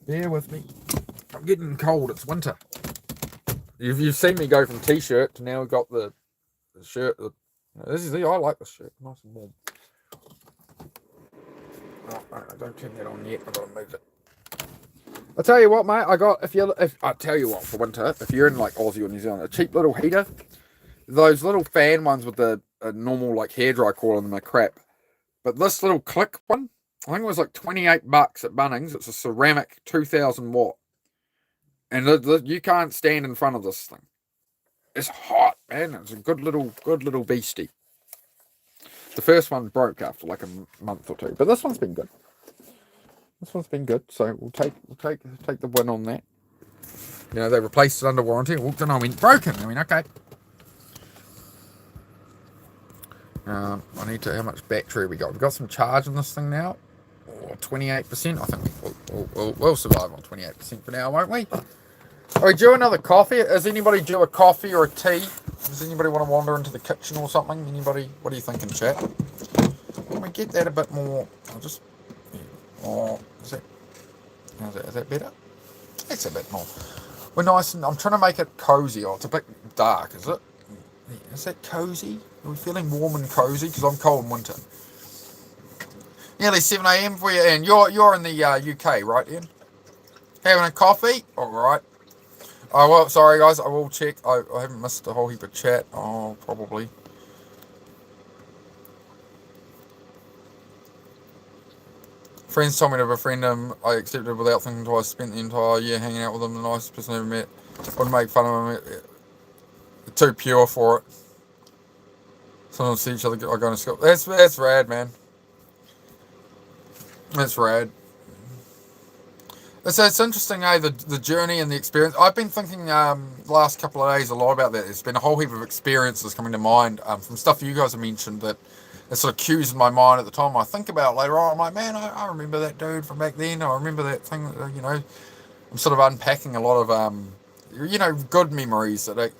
Bear with me. I'm getting cold. It's winter. You've seen me go from t-shirt to now we've got the shirt. I like this shirt. Nice and warm. Oh, don't turn that on yet. I've got to move it. I tell you what, mate. I tell you what, for winter, if you're in like Aussie or New Zealand, a cheap little heater, those little fan ones with the normal like hairdryer coil on them are crap. But this little click one, I think it was like $28 at Bunnings. It's a ceramic 2000 watt, and you can't stand in front of this thing. It's hot, man. It's a good little beastie. The first one broke after like a month or two, but this one's been good. So we'll take the win on that. You know, they replaced it under warranty. Walked in, I went broken. I mean, okay. I need to. How much battery we got? We've got some charge on this thing now. 28%. I think we'll survive on 28% for now, won't we? Are we due another coffee? Is anybody due a coffee or a tea? Does anybody want to wander into the kitchen or something? Anybody? What are you thinking, chat? Can we get that a bit more? I'll just. Oh, is that better? That's a bit more. We're nice, and I'm trying to make it cozy. Oh, it's a bit dark, is it? Is that cozy? Are we feeling warm and cozy? Because I'm cold in winter. Nearly 7 a.m. for you, Ian. You're in the UK, right, Ian? Having a coffee? All right. Oh, well, sorry, guys. I will check. I haven't missed a whole heap of chat. Oh, probably. Friends told me to befriend him. I accepted without thinking twice. Spent the entire year hanging out with him. The nicest person I ever met. Wouldn't make fun of him. Too pure for it. Sometimes see each other going to school. That's rad, man. That's rad. It's interesting, the journey and the experience. I've been thinking the last couple of days a lot about that. There's been a whole heap of experiences coming to mind from stuff you guys have mentioned that it sort of cues in my mind at the time. I think about it later on. I'm like, man, I remember that dude from back then. I remember that thing. I'm sort of unpacking a lot of good memories that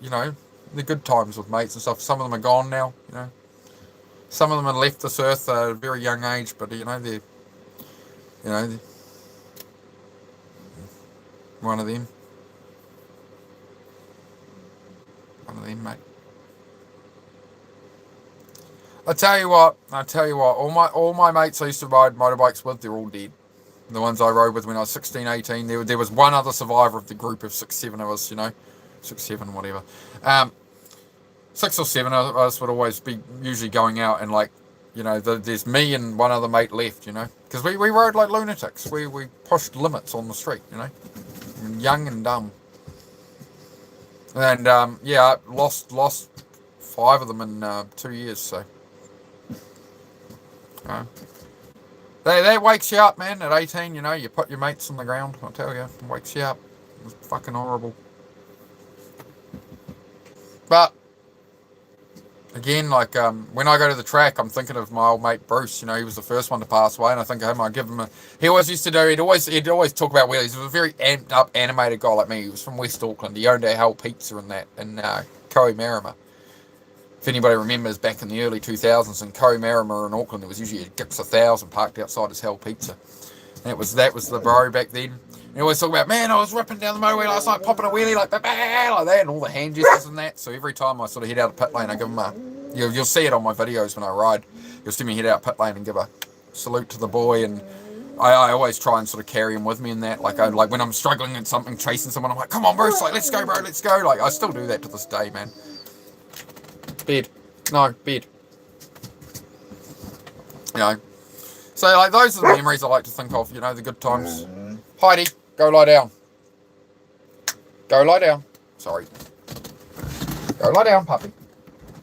the good times with mates and stuff. Some of them are gone now. Some of them have left this earth at a very young age, but they're one of them. Mate. I tell you what. All my mates I used to ride motorbikes with, they're all dead. The ones I rode with when I was 16, 18. There was one other survivor of the group of 6, 7 of us. 6, 7, whatever. 6 or 7 of us would always be usually going out and there's me and one other mate left. Because we rode like lunatics. We pushed limits on the street. Young and dumb. And lost 5 of them in 2 years. So that wakes you up, man. At 18, you put your mates on the ground. I tell you, it wakes you up. It was fucking horrible. But again, when I go to the track, I'm thinking of my old mate Bruce. He was the first one to pass away, and I think of him. I give him he always used to do. He'd always talk about wheelies. He was a very amped up, animated guy like me. He was from West Auckland. He owned a Hell Pizza in Kohimarama. If anybody remembers back in the early 2000s in Kohimarama in Auckland, there was usually a Gips 1000 parked outside his Hell Pizza. And that was the bro back then. He always talk about, man, I was ripping down the motorway last night, popping a wheelie like that, and all the hand gestures and that. So every time I sort of head out the pit lane, I give him you'll see it on my videos when I ride. You'll see me head out pit lane and give a salute to the boy, and I always try and sort of carry him with me in that. Like when I'm struggling in something, chasing someone, I'm like, come on, Bruce, let's go, bro, let's go. I still do that to this day, man. Bed. So those are the memories I like to think of, the good times. Heidi, go lie down. Go lie down. Sorry. Go lie down, puppy.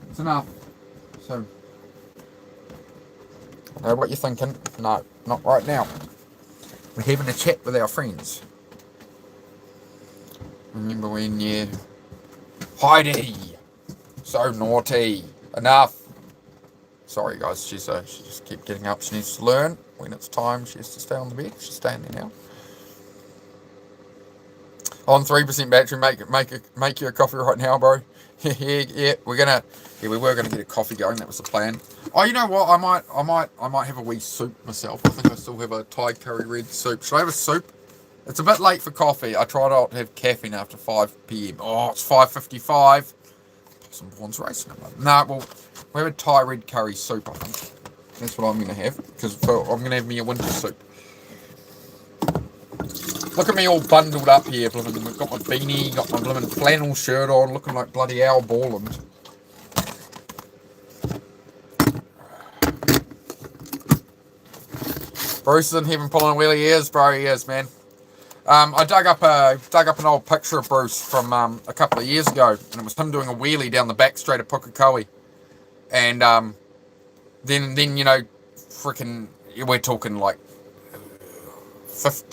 It's enough. So, I know what you're thinking. No, not right now. We're having a chat with our friends. Remember when you... Heidi! So naughty. Enough. Sorry, guys. She just keeps getting up. She needs to learn. when it's time, she has to stay on the bed. She's staying there now. On 3% battery, make you a coffee right now, bro. Yeah, we were gonna get a coffee going. That was the plan. Oh, you know what? I might have a wee soup myself. I think I still have a Thai curry red soup. Should I have a soup? It's a bit late for coffee. I try not to have caffeine after 5 p.m. Oh, it's 5:55. Some Vaughan's racing. Nah, we'll have a Thai red curry soup. I think that's what I'm gonna have because I'm gonna have me a winter soup. Look at me all bundled up here, blimmin'. Got my beanie, got my blimmin' flannel shirt on, looking like bloody Al Borland. Bruce is in heaven pulling a wheelie. He is, bro. He is, man. I dug up an old picture of Bruce from a couple of years ago, and it was him doing a wheelie down the back straight of Pukekohe. And then you know, freaking, we're talking like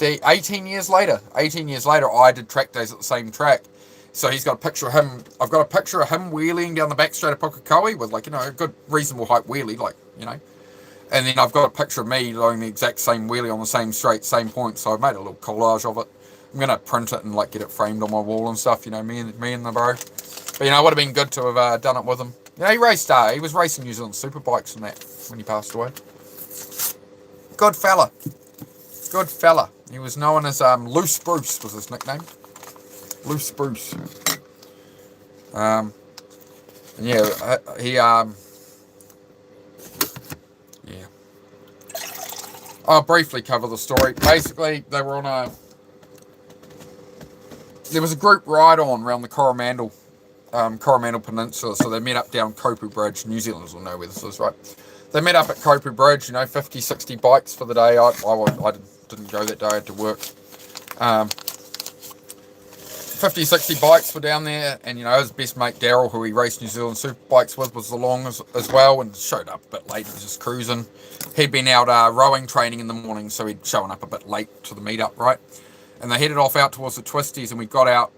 18 years later, I did track days at the same track. So he's got a picture of him. I've got a picture of him wheeling down the back straight of Pukekohe with, like, you know, a good reasonable height wheelie, like, you know. And then I've got a picture of me doing the exact same wheelie on the same straight, same point. So I made a little collage of it. I'm gonna print it and like get it framed on my wall and stuff. You know, me and the bro. But you know, it would have been good to have done it with him. You know, he was racing New Zealand superbikes and that when he passed away. Good fella. Good fella. He was known as Loose Bruce was his nickname. Loose Bruce. And yeah, yeah. I'll briefly cover the story. Basically, they were on there was a group ride on around the Coromandel Peninsula, so they met up down Kopu Bridge. New Zealanders will know where this is, right? They met up at Kopu Bridge, you know, 50, 60 bikes for the day. I didn't go that day, I had to work. 50, 60 bikes were down there, and, you know, his best mate Daryl, who he raced New Zealand Superbikes with, was along as well, and showed up a bit late. He was just cruising. He'd been out rowing training in the morning, so he'd shown up a bit late to the meetup, right? And they headed off out towards the Twisties, and we got out,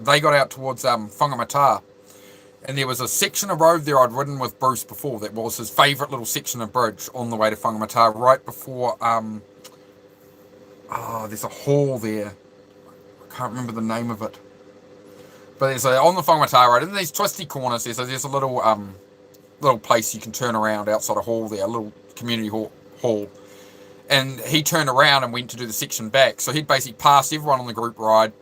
they got out towards Whangamata. And there was a section of road there I'd ridden with Bruce before that was his favourite little section of bridge on the way to Whangamata, right before, there's a hall there. I can't remember the name of it. But there's on the Whangamata road, in these twisty corners there's a little place you can turn around outside a hall there, a little community hall. And he turned around and went to do the section back. So he'd basically passed everyone on the group ride.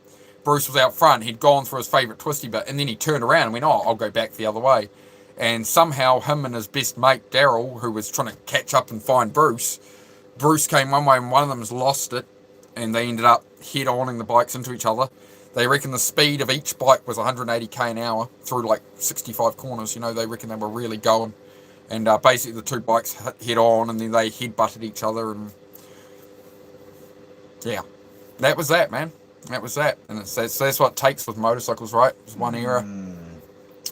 Bruce was out front. He'd gone through his favourite twisty bit. And then he turned around and went, I'll go back the other way. And somehow him and his best mate, Daryl, who was trying to catch up and find Bruce came one way and one of them has lost it. And they ended up head-oning the bikes into each other. They reckon the speed of each bike was 180k an hour through like 65 corners. You know, they reckon they were really going. And basically the two bikes head on, and then they head-butted each other, and yeah, that was that, man. That was that, and that's what it takes with motorcycles, right? It was one era, and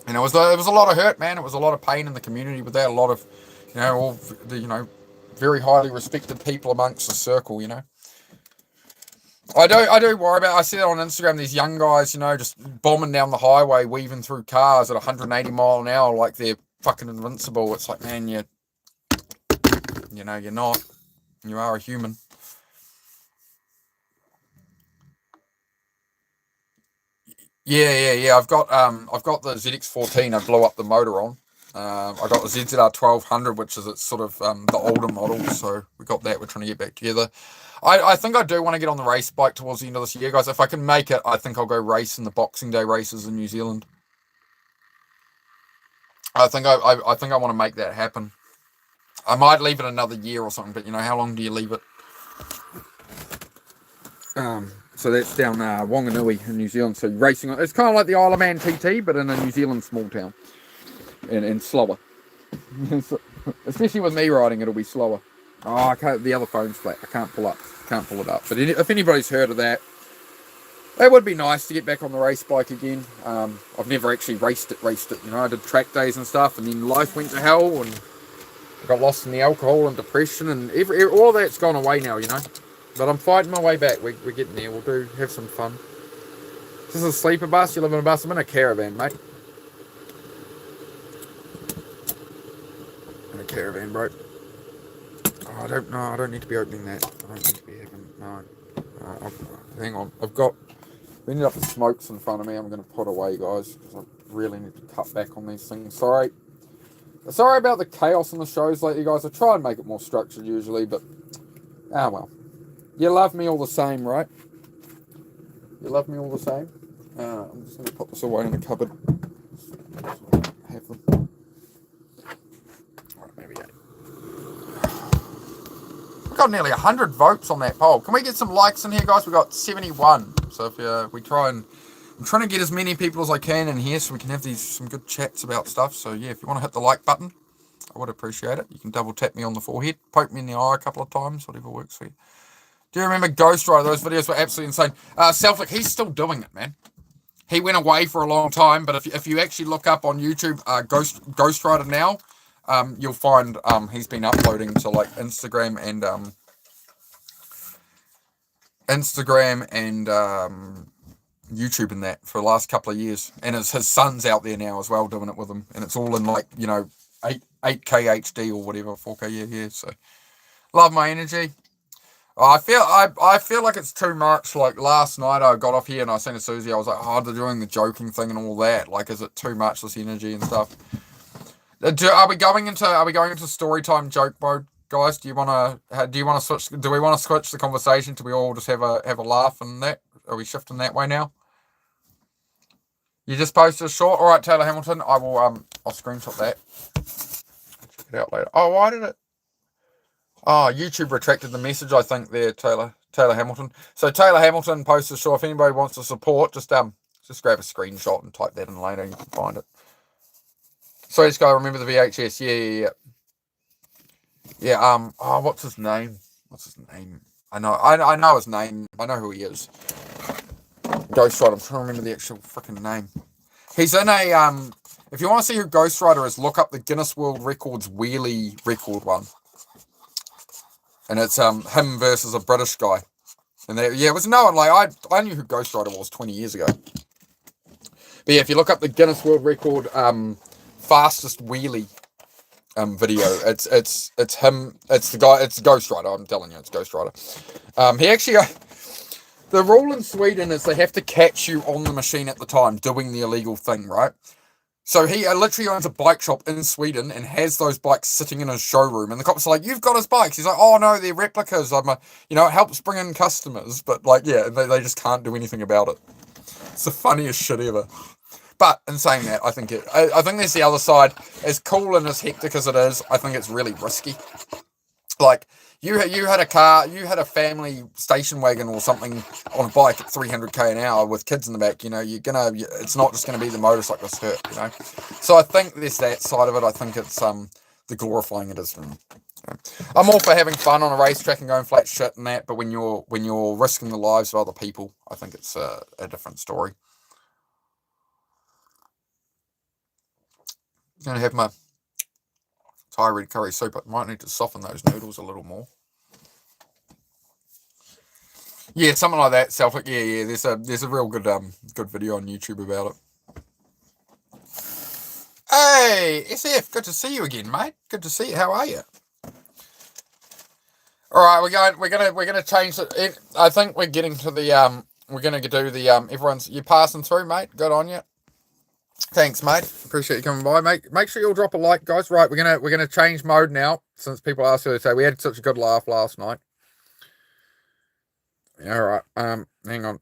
it was a lot of hurt, man. It was a lot of pain in the community with that. A lot of, you know, all the, you know, very highly respected people amongst the circle. You know, I do worry about. I see that on Instagram. These young guys, you know, just bombing down the highway, weaving through cars at 180 mile an hour like they're fucking invincible. It's like, man, you know, you're not. You are a human. Yeah. I've got the ZX14. I blew up the motor on. I got the ZZR 1200, which is sort of the older model. So we got that. We're trying to get back together. I think I do want to get on the race bike towards the end of this year, guys. If I can make it, I think I'll go race in the Boxing Day races in New Zealand. I think I want to make that happen. I might leave it another year or something, but you know, how long do you leave it? So that's down Wanganui in New Zealand. So racing, it's kind of like the Isle of Man TT, but in a New Zealand small town, and slower. Especially with me riding, it'll be slower. Oh, I can't. The other phone's flat. I can't pull it up. But if anybody's heard of that, that would be nice to get back on the race bike again. I've never actually raced it. You know, I did track days and stuff, and then life went to hell, and I got lost in the alcohol and depression, and all that's gone away now. You know. But I'm fighting my way back. We're getting there. We'll have some fun. This is a sleeper bus. You live in a bus. I'm in a caravan, mate. In a caravan, bro. I don't know. I don't need to be opening that. I don't need to be having. No. Hang on. We ended up with smokes in front of me. I'm going to put away, guys, because I really need to cut back on these things. Sorry. Sorry about the chaos in the shows lately, guys. I try and make it more structured usually, but well. You love me all the same, right? You love me all the same? I'm just going to put this away in the cupboard. Have them. Right, there we go. We've got nearly 100 votes on that poll. Can we get some likes in here, guys? We've got 71. So if we try and... I'm trying to get as many people as I can in here so we can have some good chats about stuff. So yeah, if you want to hit the like button, I would appreciate it. You can double tap me on the forehead, poke me in the eye a couple of times, whatever works for you. Do you remember Ghost Rider? Those videos were absolutely insane. Selfic, he's still doing it, man. He went away for a long time, but if you actually look up on YouTube Ghost Rider now, you'll find he's been uploading to like Instagram and YouTube and that for the last couple of years, and his son's out there now as well doing it with him, and it's all in like 8K HD or whatever, 4K. Yeah. So love my energy. I feel like it's too much. Like last night I got off here and I seen to Susie, I was like, oh, they're doing the joking thing and all that. Like, is it too much, this energy and stuff? Are we going into story time joke mode, guys? Do we want to switch the conversation? Do we all just have a laugh and that? Are we shifting that way now? You just posted a short. All right, Taylor Hamilton. I will I'll screenshot that. Check it out later. Oh, why did it? Oh, YouTube retracted the message, I think, there, Taylor Hamilton. So Taylor Hamilton posted a short. If anybody wants to support, just grab a screenshot and type that in later. You can find it. So just go remember the VHS. Yeah. Oh, what's his name? I know his name. I know who he is. Ghost Rider. I'm trying to remember the actual freaking name. He's in a if you want to see who Ghost Rider is, look up the Guinness World Records wheelie record one. And it's him versus a British guy. And it was no one like I knew who Ghost Rider was 20 years ago. But yeah, if you look up the Guinness World Record fastest wheelie video, it's him, it's the guy, it's Ghost Rider, I'm telling you, it's Ghost Rider. He actually the rule in Sweden is they have to catch you on the machine at the time doing the illegal thing, right? So he literally owns a bike shop in Sweden and has those bikes sitting in his showroom. And the cops are like, you've got his bikes. He's like, oh, no, they're replicas. It helps bring in customers. But, like, yeah, they just can't do anything about it. It's the funniest shit ever. But in saying that, I think there's the other side. As cool and as hectic as it is, I think it's really risky. Like, you had a car, you had a family station wagon or something on a bike at 300k an hour with kids in the back, it's not just gonna be the motorcyclist hurt, So I think there's that side of it. I think it's the glorifying it is. I'm all for having fun on a racetrack and going flat shit and that, but when you're risking the lives of other people, I think it's a different story. I'm gonna have my Thai red curry soup. I might need to soften those noodles a little more. Yeah, something like that. Celtic. Yeah. There's a real good video on YouTube about it. Hey, SF, good to see you again, mate. Good to see you. How are you? All right, we're gonna change it. I think we're getting to the we're gonna do the you passing through, mate. Good on you. Thanks, mate. Appreciate you coming by, mate. Make sure you'll drop a like, guys. Right, we're gonna change mode now since people asked to say we had such a good laugh last night. All right. Hang on.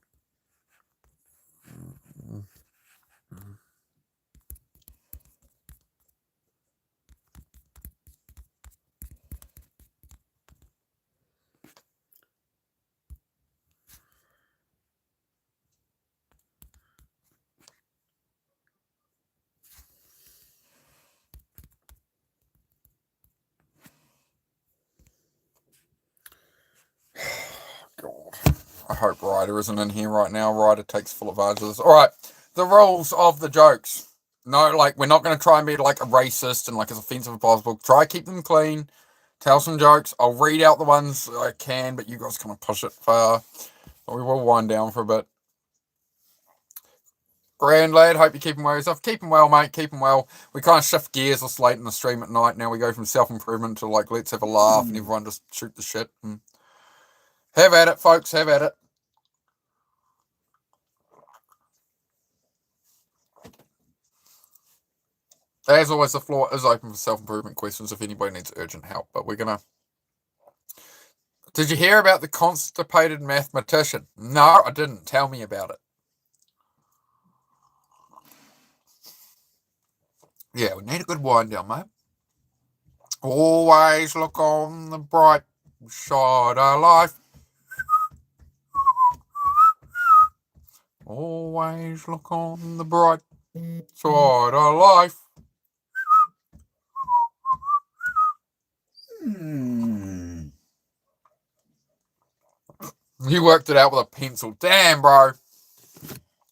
God. I hope Ryder isn't in here right now. Ryder takes full advantage of this. All right. The rules of the jokes. No, like, we're not going to try and be like a racist and like as offensive as possible. Try keep them clean. Tell some jokes. I'll read out the ones I can, but you guys kind of push it far. But we will wind down for a bit. Grand lad, hope you're keeping well yourself. Keeping well, mate, keeping well. We kind of shift gears this late in the stream at night. Now we go from self-improvement to like, let's have a laugh and everyone just shoot the shit. And have at it, folks, have at it. As always, the floor is open for self-improvement questions if anybody needs urgent help. But we're going to... Did you hear about the constipated mathematician? No, I didn't. Tell me about it. Yeah, we need a good wind down, mate. Always look on the bright side of life. Always look on the bright side of life. You worked it out with a pencil. Damn, bro.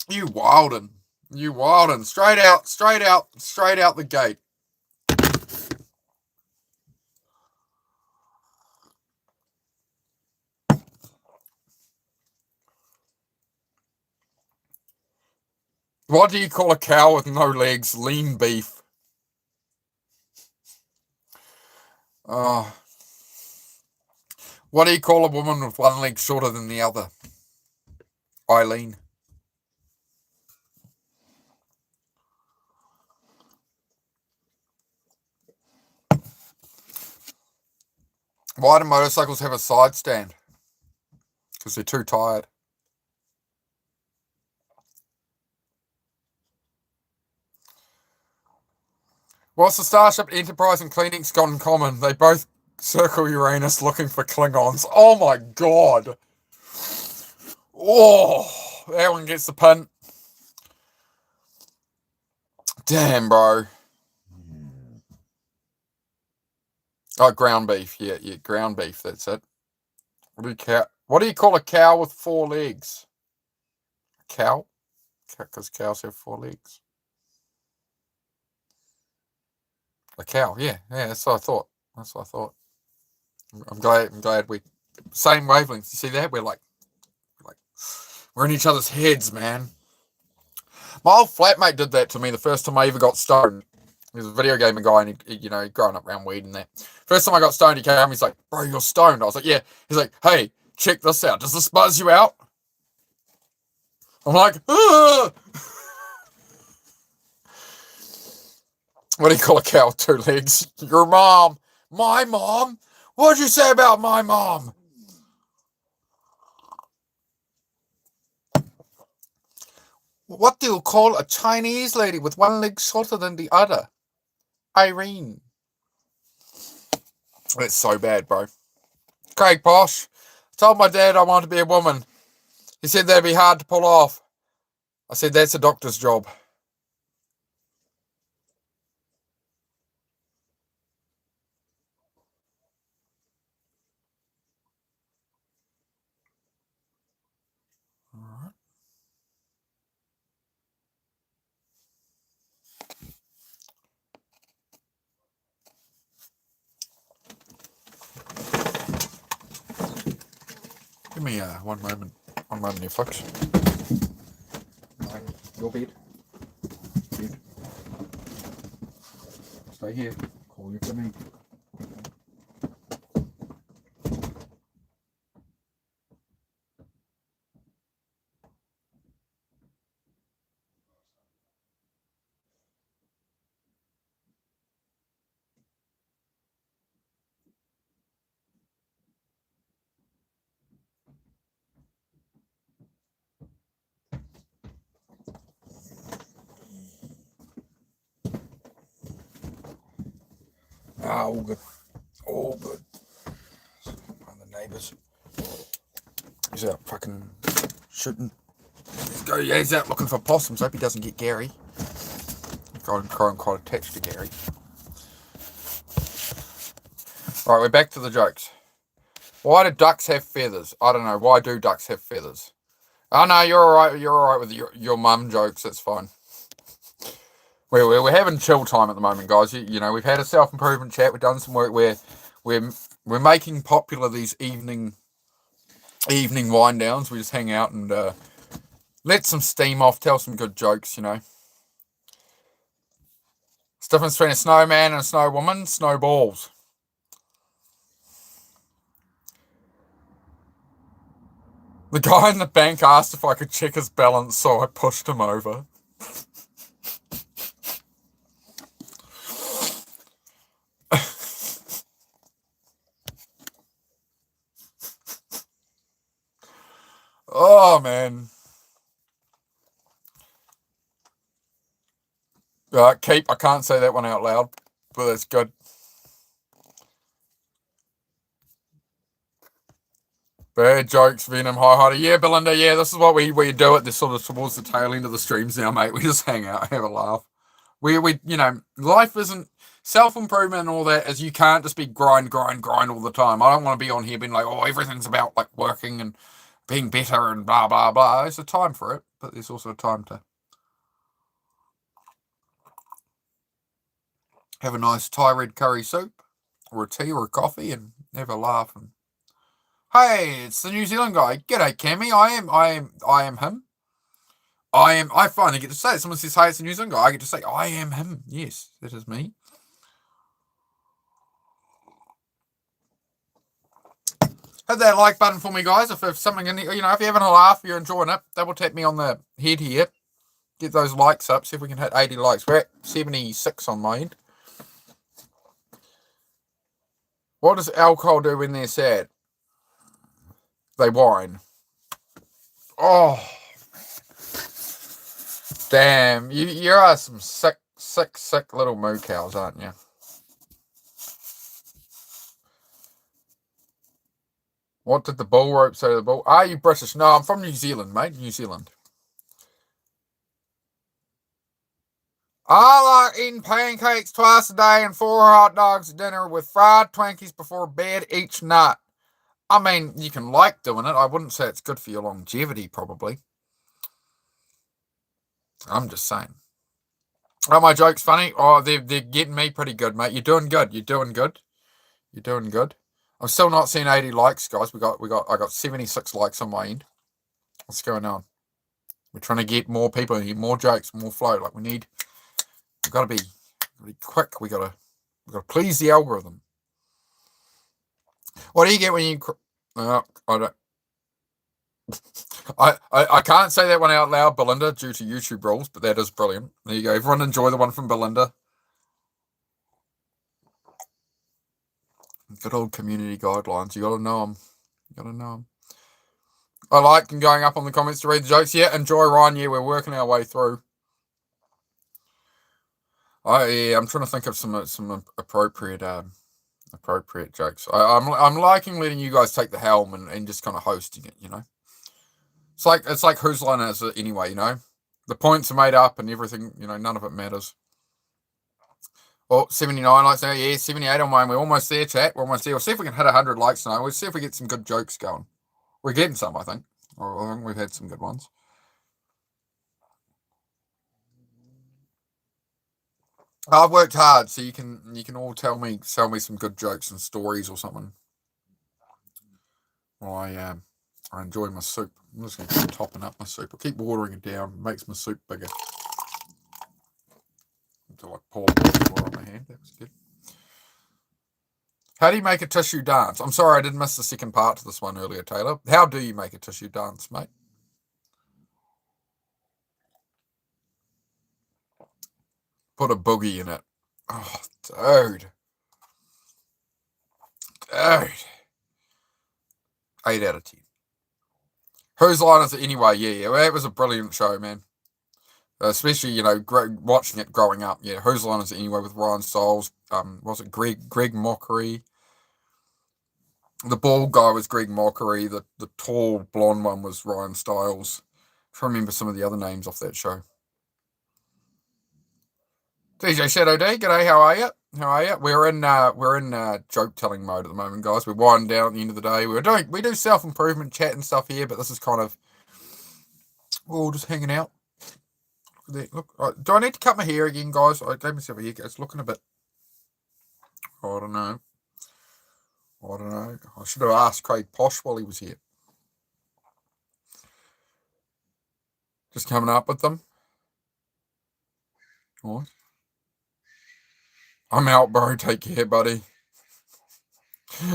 You wildin'. You wildin'. Straight out the gate. What do you call a cow with no legs? Lean beef. What do you call a woman with one leg shorter than the other? Eileen. Why do motorcycles have a side stand? Because they're too tired. What's the Starship Enterprise and Kleenex got in common? They both circle Uranus looking for Klingons. Oh my god. Oh, that one gets the pin. Damn, bro. Oh, ground beef. Yeah, ground beef. That's it. What do you call a cow with 4 legs? A cow? Because cows have 4 legs. A cow, yeah, that's what I thought. I'm glad we same wavelengths. You see that? We're we're in each other's heads, man. My old flatmate did that to me the first time I ever got stoned. He was a video gaming guy, and he growing up around weed and that. First time I got stoned, he came home, he's like, bro, you're stoned. I was like, yeah. He's like, hey, check this out. Does this buzz you out? I'm like, ah! What do you call a cow with 2 legs? Your mom. My mom? What did you say about my mom? What do you call a Chinese lady with 1 leg shorter than the other? Irene. That's so bad, bro. Craig Posh. I told my dad I wanted to be a woman. He said that'd be hard to pull off. I said, that's a doctor's job. Alright. Give me one moment. One moment here, folks. Your bed. Stay here. Call you for me. All good. All good. One of the neighbours. He's out fucking shooting. Yeah, he's out looking for possums. Hope he doesn't get Gary. I'm quite attached to Gary. Right, we're back to the jokes. Why do ducks have feathers? I don't know. Why do ducks have feathers? Oh no, you're alright. You're alright with your mum jokes. That's fine. We're having chill time at the moment, guys. You know, we've had a self-improvement chat. We've done some work. We're making popular these evening wind downs. We just hang out and Let some steam off. Tell some good jokes, you know. It's the difference between a snowman and a snow woman. Snowballs. The guy in the bank asked if I could check his balance, so I pushed him over. Oh, man. Keep. I can't say that one out loud, but that's good. Bad jokes, Venom, hi. Yeah, Belinda, yeah, this is what we do it this sort of towards the tail end of the streams now, mate. We just hang out, have a laugh. We you know, life isn't self-improvement and all that, as you can't just be grind all the time. I don't want to be on here being like, oh, everything's about like working and being better and blah, blah, blah. There's a time for it, but there's also a time to have a nice Thai red curry soup or a tea or a coffee and have a laugh. And hey, it's the New Zealand guy. G'day, Cammy. I am him. I finally get to say it. Someone says, hey, it's a New Zealand guy. I get to say, I am him. Yes, that is me. Hit that like button for me, guys. If something in there, you know, if you're having a laugh, you're enjoying it, double tap me on the head here. Get those likes up. See if we can hit 80 likes. We're at 76 on my end. What does alcohol do when they're sad? They whine. Oh, damn. You are some sick little moo cows, aren't you? What did the bull rope say to the bull? Are you British? No, I'm from New Zealand, mate. New Zealand. I like eating pancakes twice a day and 4 hot dogs at dinner with fried Twinkies before bed each night. I mean, you can like doing it. I wouldn't say it's good for your longevity, probably. I'm just saying. Are my jokes funny? Oh, they're getting me pretty good, mate. You're doing good. You're doing good. You're doing good. I'm still not seeing 80 likes, guys. I got 76 likes on my end. What's going on? We're trying to get more people in here, more jokes, more flow. Like we've got to be quick. We got to please the algorithm. What do you get when you? I don't. I can't say that one out loud, Belinda, due to YouTube rules, but that is brilliant. There you go. Everyone enjoy the one from Belinda. Good old community guidelines. You got to know them. You got to know them. I like going up on the comments to read the jokes. Yeah, enjoy, Ryan. Yeah, we're working our way through. I'm trying to think of some appropriate jokes. I'm liking letting you guys take the helm and just kind of hosting it. You know, it's like whose line is it anyway? You know, the points are made up and everything. You know, none of it matters. Oh, 79 likes now. Yeah, 78 on mine. We're almost there, chat. We're almost there. We'll see if we can hit 100 likes now. We'll see if we get some good jokes going. We're getting some, I think. I think we've had some good ones. I've worked hard, so you can all tell me some good jokes and stories or something. I enjoy my soup. I'm just going to keep topping up my soup. I'll keep watering it down. It makes my soup bigger. Until I pour water on my hand. That was good. How do you make a tissue dance? I'm sorry, I did miss the second part to this one earlier, Taylor. How do you make a tissue dance, mate? Put a boogie in it. Oh, dude. 8 out of 10. Whose line is it anyway? Yeah. Well, that was a brilliant show, man. Especially, you know, watching it growing up. Yeah, whose line is it anyway with Ryan Stiles? Was it Greg Mockery? The bald guy was Greg Mockery. The tall blonde one was Ryan Stiles. I'm trying to remember some of the other names off that show. DJ Shadow D, g'day, how are you? We're in joke telling mode at the moment, guys. We're winding down at the end of the day. We do self-improvement chat and stuff here, but this is kind of just hanging out. Look, do I need to cut my hair again, guys? I gave myself a haircut. It's looking a bit. I don't know. I should have asked Craig Posh while he was here. Just coming up with them. What? I'm out, bro. Take care, buddy.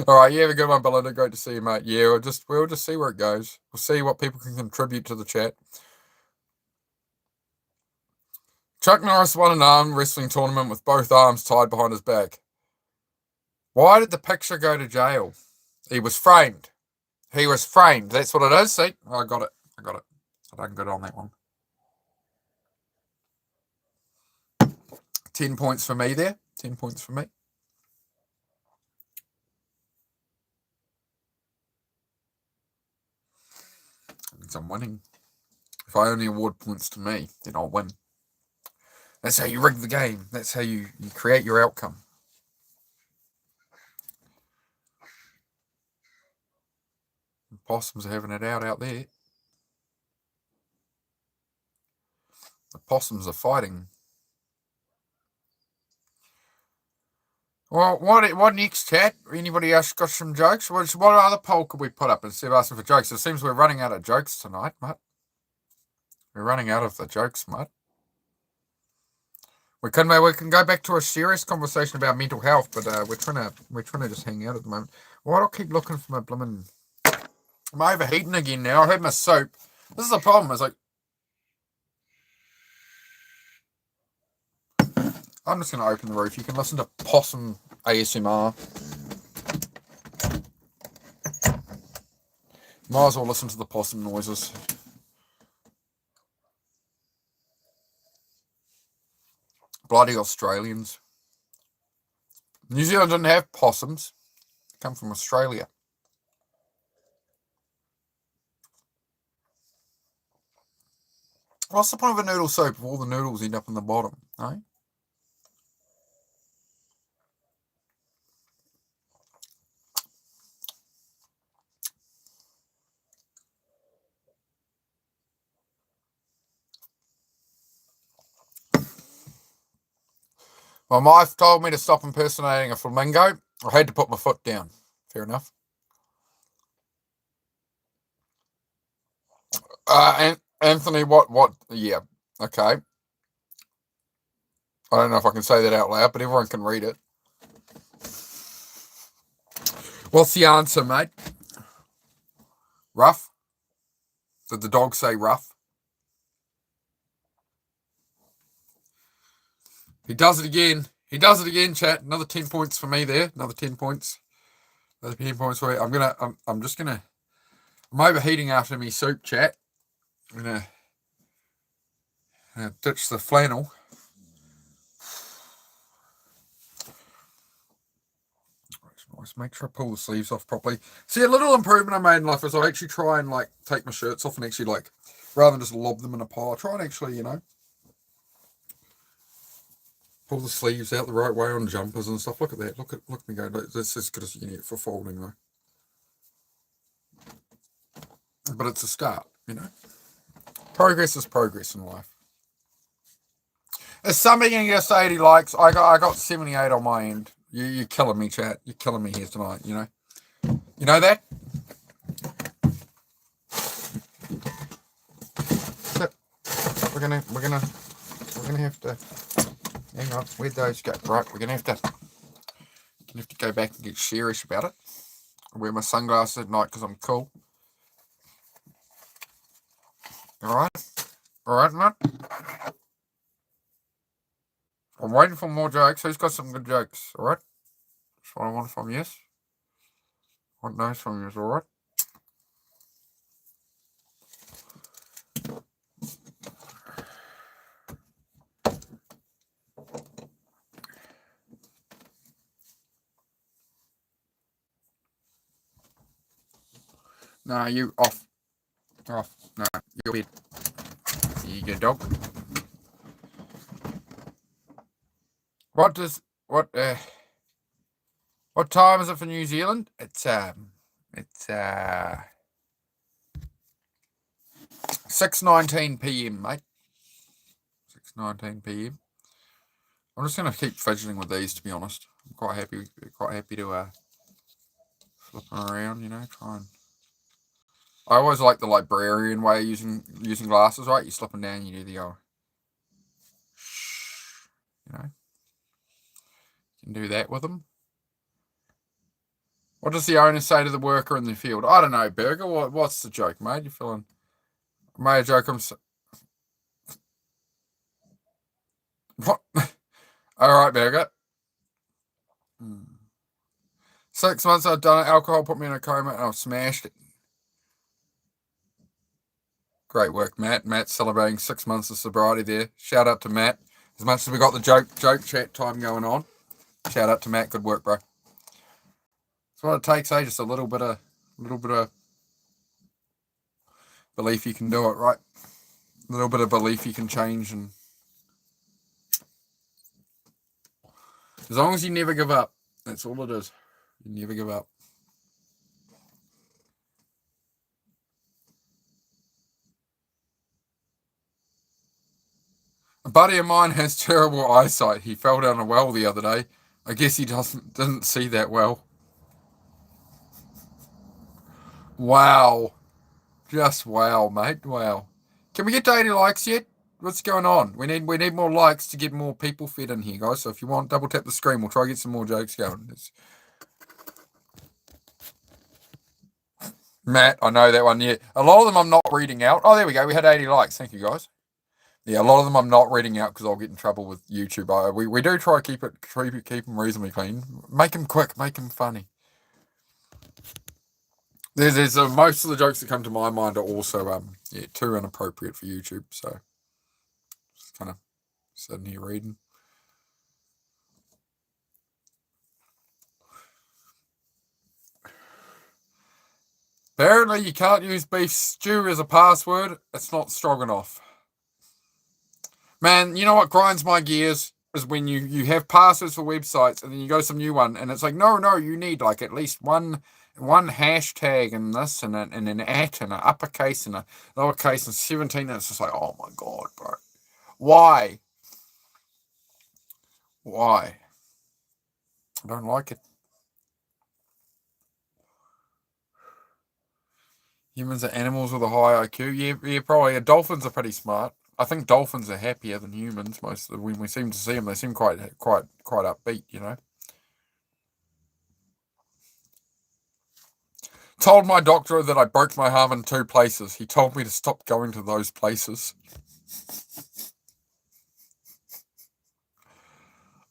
All right, you have a good one, Belinda. Great to see you, mate. Yeah, we'll just see where it goes. We'll see what people can contribute to the chat. Chuck Norris won an arm wrestling tournament with both arms tied behind his back. Why did the picture go to jail? He was framed. He was framed. That's what it is. See? I got it. I done good on that one. 10 points for me there. 10 points for me. That means I'm winning. If I only award points to me, then I'll win. That's how you rig the game. That's how you create your outcome. The possums are having it out there. The possums are fighting. Well, what next, chat? Anybody else got some jokes? What other poll could we put up instead of asking for jokes? It seems we're running out of jokes tonight, mate. We're running out of the jokes, mate. We can go back to a serious conversation about mental health, but we're trying to just hang out at the moment. Why do I keep looking for my blimmin'? I'm overheating again now. I had my soap. This is the problem. It's like I'm just going to open the roof. You can listen to possum ASMR. Might as well listen to the possum noises. Bloody Australians. New Zealand didn't have possums. They come from Australia. What's the point of a noodle soup if all the noodles end up in the bottom, eh? My wife told me to stop impersonating a flamingo. I had to put my foot down. Fair enough. Anthony, what? Yeah, okay. I don't know if I can say that out loud, but everyone can read it. What's the answer, mate? Rough? Did the dog say rough? He does it again. He does it again, chat. Another 10 points for me there. Another 10 points. Another 10 points for you. I'm overheating after me soup, chat. I'm gonna ditch the flannel. Nice. Make sure I pull the sleeves off properly. See, a little improvement I made in life is I actually try and take my shirts off and actually rather than just lob them in a pile, I try and actually, pull the sleeves out the right way on jumpers and stuff. Look at that. Look at me go. That's as good as you can get for folding though. But it's a start, Progress is progress in life. Is somebody going to get us 80 likes? I got 78 on my end. You're killing me, chat. You're killing me here tonight, You know that? We're gonna have to hang on, where'd those go? Right, we're gonna have to go back and get serious about it. I wear my sunglasses at night because I'm cool. Alright, mate. I'm waiting for more jokes. Who's got some good jokes? Alright? That's what I want from you. Yes? I want those from you, alright? No, you off. Off. No, you're weird. You get a dog. What time is it for New Zealand? It's 6:19 p.m, mate. 6:19 p.m. I'm just gonna keep fidgeting with these, to be honest. I'm quite happy to flip them around, try and I always like the librarian way of using glasses, right? You slip them down, you do the old shh, you know. You can do that with them. What does the owner say to the worker in the field? I don't know, Burger. What's the joke, mate? You feeling? Made a joke. What? All right, Burger. 6 months I've done it. Alcohol put me in a coma and I've smashed it. Great work, Matt. Matt's celebrating 6 months of sobriety there. Shout out to Matt. As much as we got the joke chat time going on, shout out to Matt. Good work, bro. That's what it takes, eh? Just a little bit of belief you can do it, right? A little bit of belief you can change, and as long as you never give up, that's all it is. You never give up. A buddy of mine has terrible eyesight. He fell down a well the other day. I guess he didn't see that well. Wow. Just wow, mate. Wow. Can we get to 80 likes yet? What's going on? We need more likes to get more people fed in here, guys. So if you want, double tap the screen. We'll try to get some more jokes going. Matt, I know that one. Yeah, a lot of them I'm not reading out. Oh, there we go. We had 80 likes. Thank you, guys. Yeah, a lot of them I'm not reading out because I'll get in trouble with YouTube. We do try to keep them reasonably clean. Make them quick. Make them funny. There's most of the jokes that come to my mind are also too inappropriate for YouTube. So just kind of sitting here reading. Apparently, you can't use beef stew as a password. It's not stroganoff. Man, you know what grinds my gears is when you have passwords for websites and then you go to some new one and it's like, no, you need like at least one hashtag and this and an at and an uppercase and a lowercase and 17. And it's just like, oh my God, bro. Why? I don't like it. Humans are animals with a high IQ. Yeah, probably. Dolphins are pretty smart. I think dolphins are happier than humans. Most of when we seem to see them, they seem quite upbeat. You know. Told my doctor that I broke my arm in 2 places. He told me to stop going to those places.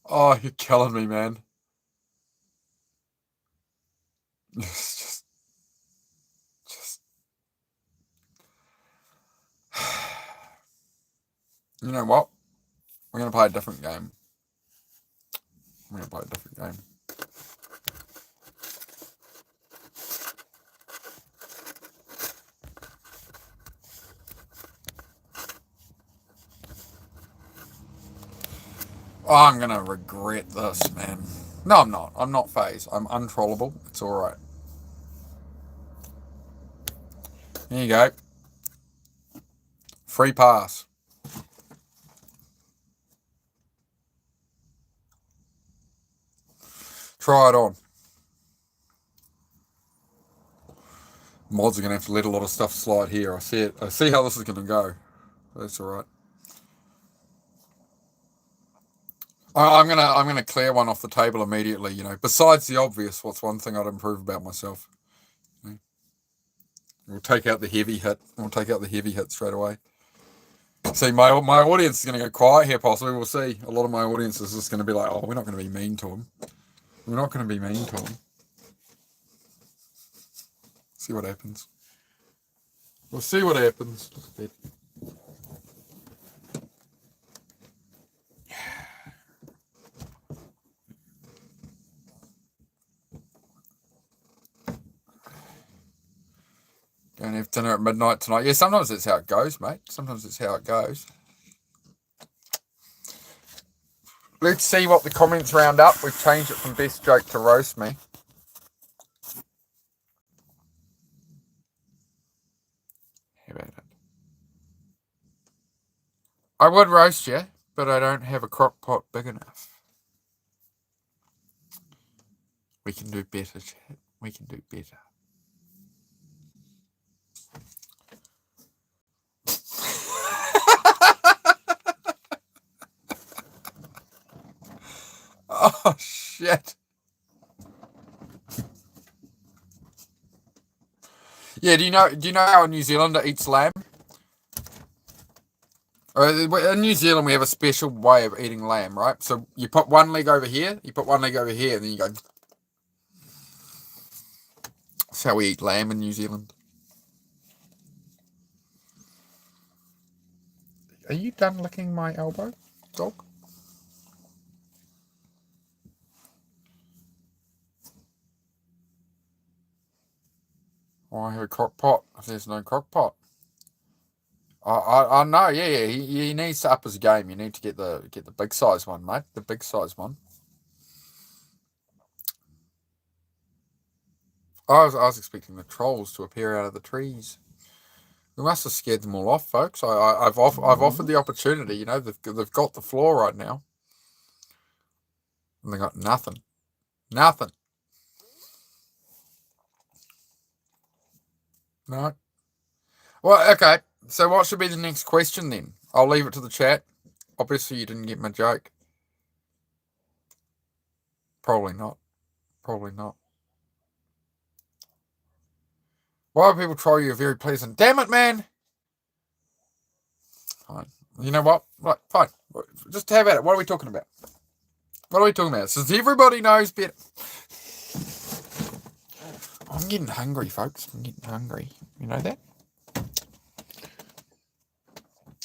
Oh, you're killing me, man. Just. You know what? We're going to play a different game. Oh, I'm going to regret this, man. No, I'm not. I'm not phased. I'm untrollable. It's all right. Here you go. Free pass. Try it on. Mods are going to have to let a lot of stuff slide here. I see it. I see how this is going to go. That's all right. I'm gonna clear one off the table immediately. You know, besides the obvious, what's one thing I'd improve about myself? We'll take out the heavy hit. Straight away. See, my audience is going to go quiet here. Possibly, we'll see. A lot of my audience is just going to be like, "Oh, we're not going to be mean to him. We're not going to be mean to him." See what happens. We'll see what happens. Going to have dinner at midnight tonight. Yeah, sometimes that's how it goes, mate. Let's see what the comments round up. We've changed it from best joke to roast me. How about it? I would roast you, but I don't have a crock pot big enough. We can do better, chat. We can do better. shit. Yeah, do you know how a New Zealander eats lamb? In New Zealand, we have a special way of eating lamb, right? So you put one leg over here, and then you go. That's how we eat lamb in New Zealand. Are you done licking my elbow, dog? I have a crock pot if there's no crock pot. I know, yeah. He needs to up his game. You need to get the big size one, mate. The big size one. I was expecting the trolls to appear out of the trees. We must have scared them all off, folks. I've offered the opportunity. You know, they've got the floor right now, and they got nothing. Nothing. No. Well, okay. So what should be the next question then? I'll leave it to the chat. Obviously, you didn't get my joke. Probably not. Probably not. Why do people troll you? You're very pleasant. Damn it, man. Fine. You know what? Right, fine. Just have at it. What are we talking about? What are we talking about? Since everybody knows better. I'm getting hungry, folks. I'm getting hungry. You know that?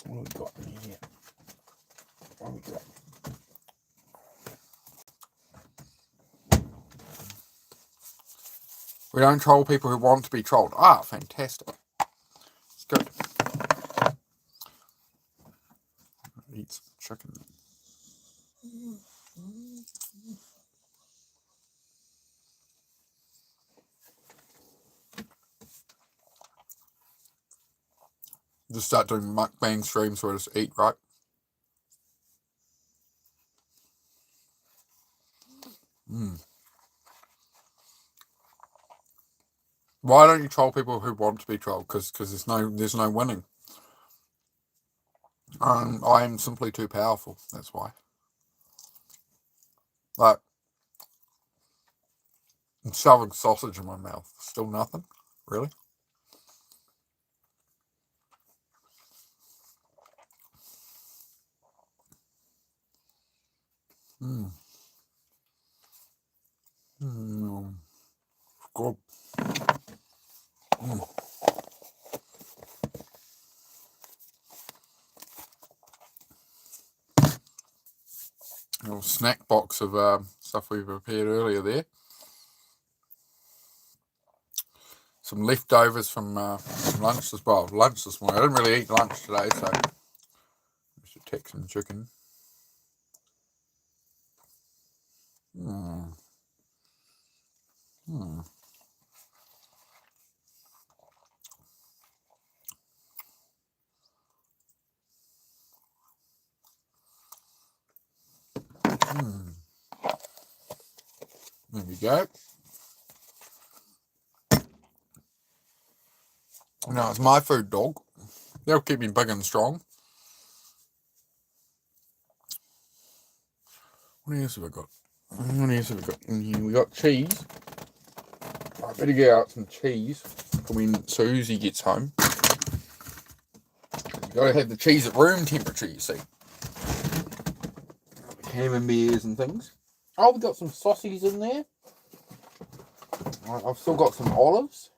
What have we got in here? What have we got? We don't troll people who want to be trolled. Ah, fantastic. It's good. Eat some chicken. Just start doing mukbang streams where I just eat, right? Why don't you troll people who want to be trolled? Because there's no winning. I am simply too powerful. That's why. Like, I'm shoving sausage in my mouth. Still nothing? Really? Good. A little snack box of stuff we prepared earlier there. Some leftovers from lunch as well. Lunch this morning. I didn't really eat lunch today, so just a Texan chicken. There we go. Now it's my food, dog. They'll keep me big and strong. What else have we got? What else have we got in here? We got cheese. I better get out some cheese for when Susie gets home. You gotta have the cheese at room temperature, you see. Camemberts and things. Oh, we've got some sausages in there. I've still got some olives.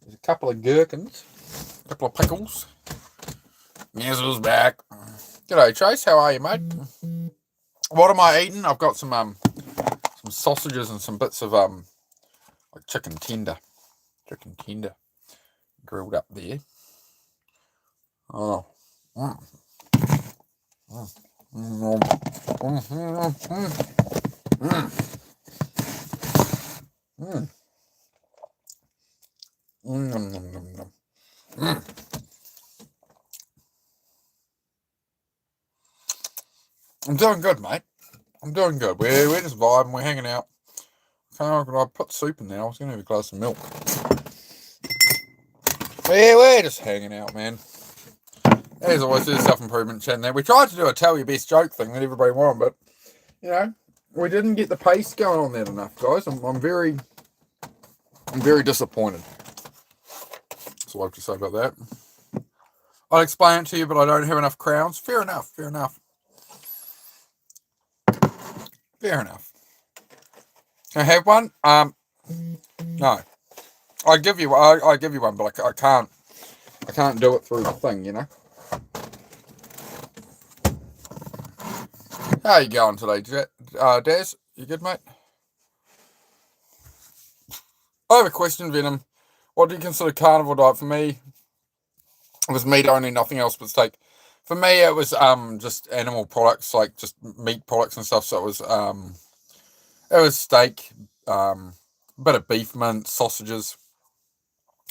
There's a couple of gherkins. A couple of pickles. Measles back. G'day, Chase. How are you, mate? What am I eating? I've got some sausages and some bits of like chicken tender. Chicken tender. Grilled up there. Oh. I'm doing good, mate. I'm doing good. We're just vibing. We're hanging out. I put soup in there. I was going to have a glass of milk. Yeah, we're just hanging out, man. As always, do self-improvement chat there. We tried to do a tell your best joke thing that everybody wanted, but, you know, we didn't get the pace going on that enough, guys. I'm very disappointed. That's all I have to say about that. I'll explain it to you, but I don't have enough crowns. Fair enough. Fair enough. Fair enough. Can I have one? No. I give you one, but I can't do it through the thing, you know. How you going today, Daz? You good, mate? I have a question, Venom. What do you consider carnivore diet? For me, it was meat only, nothing else but steak. For me, it was just animal products, like just meat products and stuff. So it was steak, a bit of beef mince, sausages,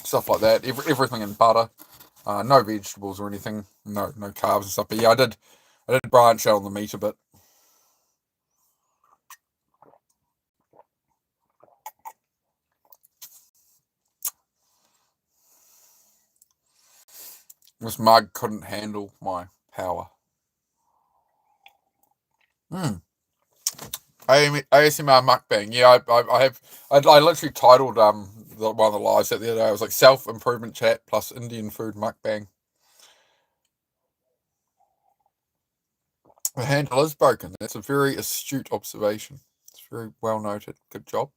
stuff like that. Everything in butter. No vegetables or anything. No carbs and stuff. But yeah, I did branch out on the meat a bit. This mug couldn't handle my power. ASMR mukbang. Yeah, I literally titled one of the lives the other day. I was like self-improvement chat plus Indian food mukbang. The handle is broken. That's a very astute observation. It's very well noted. Good job.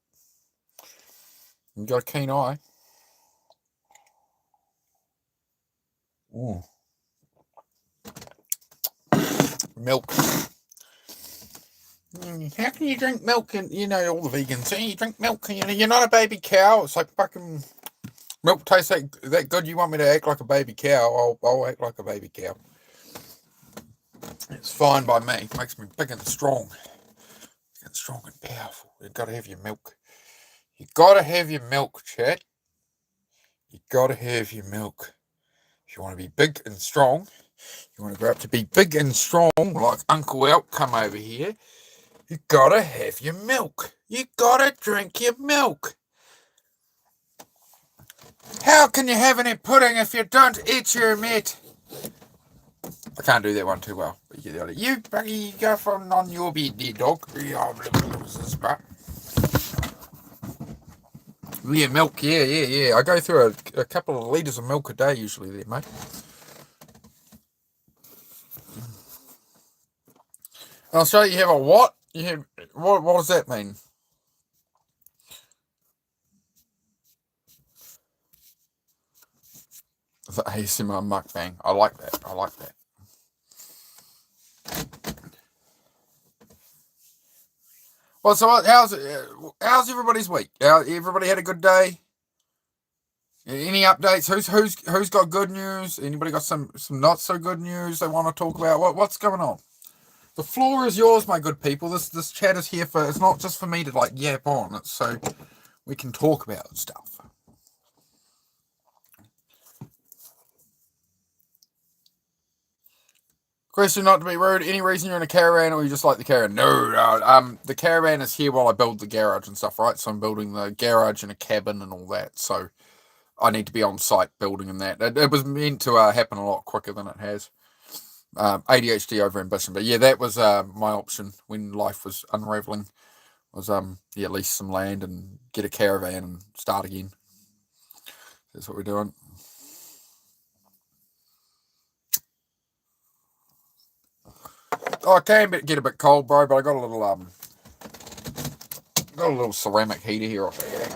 You got a keen eye. Ooh. Milk. How can you drink milk? And you know all the vegans say you drink milk. You're not a baby cow. It's like fucking milk tastes that good. You want me to act like a baby cow? I'll act like a baby cow. It's fine by me. It makes me big and strong. Big and strong and powerful. You gotta have your milk. You gotta have your milk, chat. You gotta have your milk. If you want to be big and strong, you want to grow up to be big and strong like Uncle Outcome over here, you gotta have your milk. You gotta drink your milk. How can you have any pudding if you don't eat your meat? I can't do that one too well. But you go from on your bed there, dog. Yeah, milk, yeah. I go through a couple of litres of milk a day usually there, mate. And I'll show you have a what? What does that mean? The ASMR mukbang. I like that. Well, so how's everybody's week? Everybody had a good day? Any updates? Who's got good news? Anybody got some not so good news they want to talk about? What's going on? The floor is yours, my good people. This chat is here for. It's not just for me to like yap on. It's so we can talk about stuff. Question, not to be rude. Any reason you're in a caravan, or you just like the caravan? No. The caravan is here while I build the garage and stuff, right? So I'm building the garage and a cabin and all that. So I need to be on site building and that. It was meant to happen a lot quicker than it has. ADHD over ambition, but yeah, that was my option when life was unraveling. Was lease some land and get a caravan and start again. That's what we're doing. Oh, I can get a bit cold, bro, but I got a little ceramic heater here off here.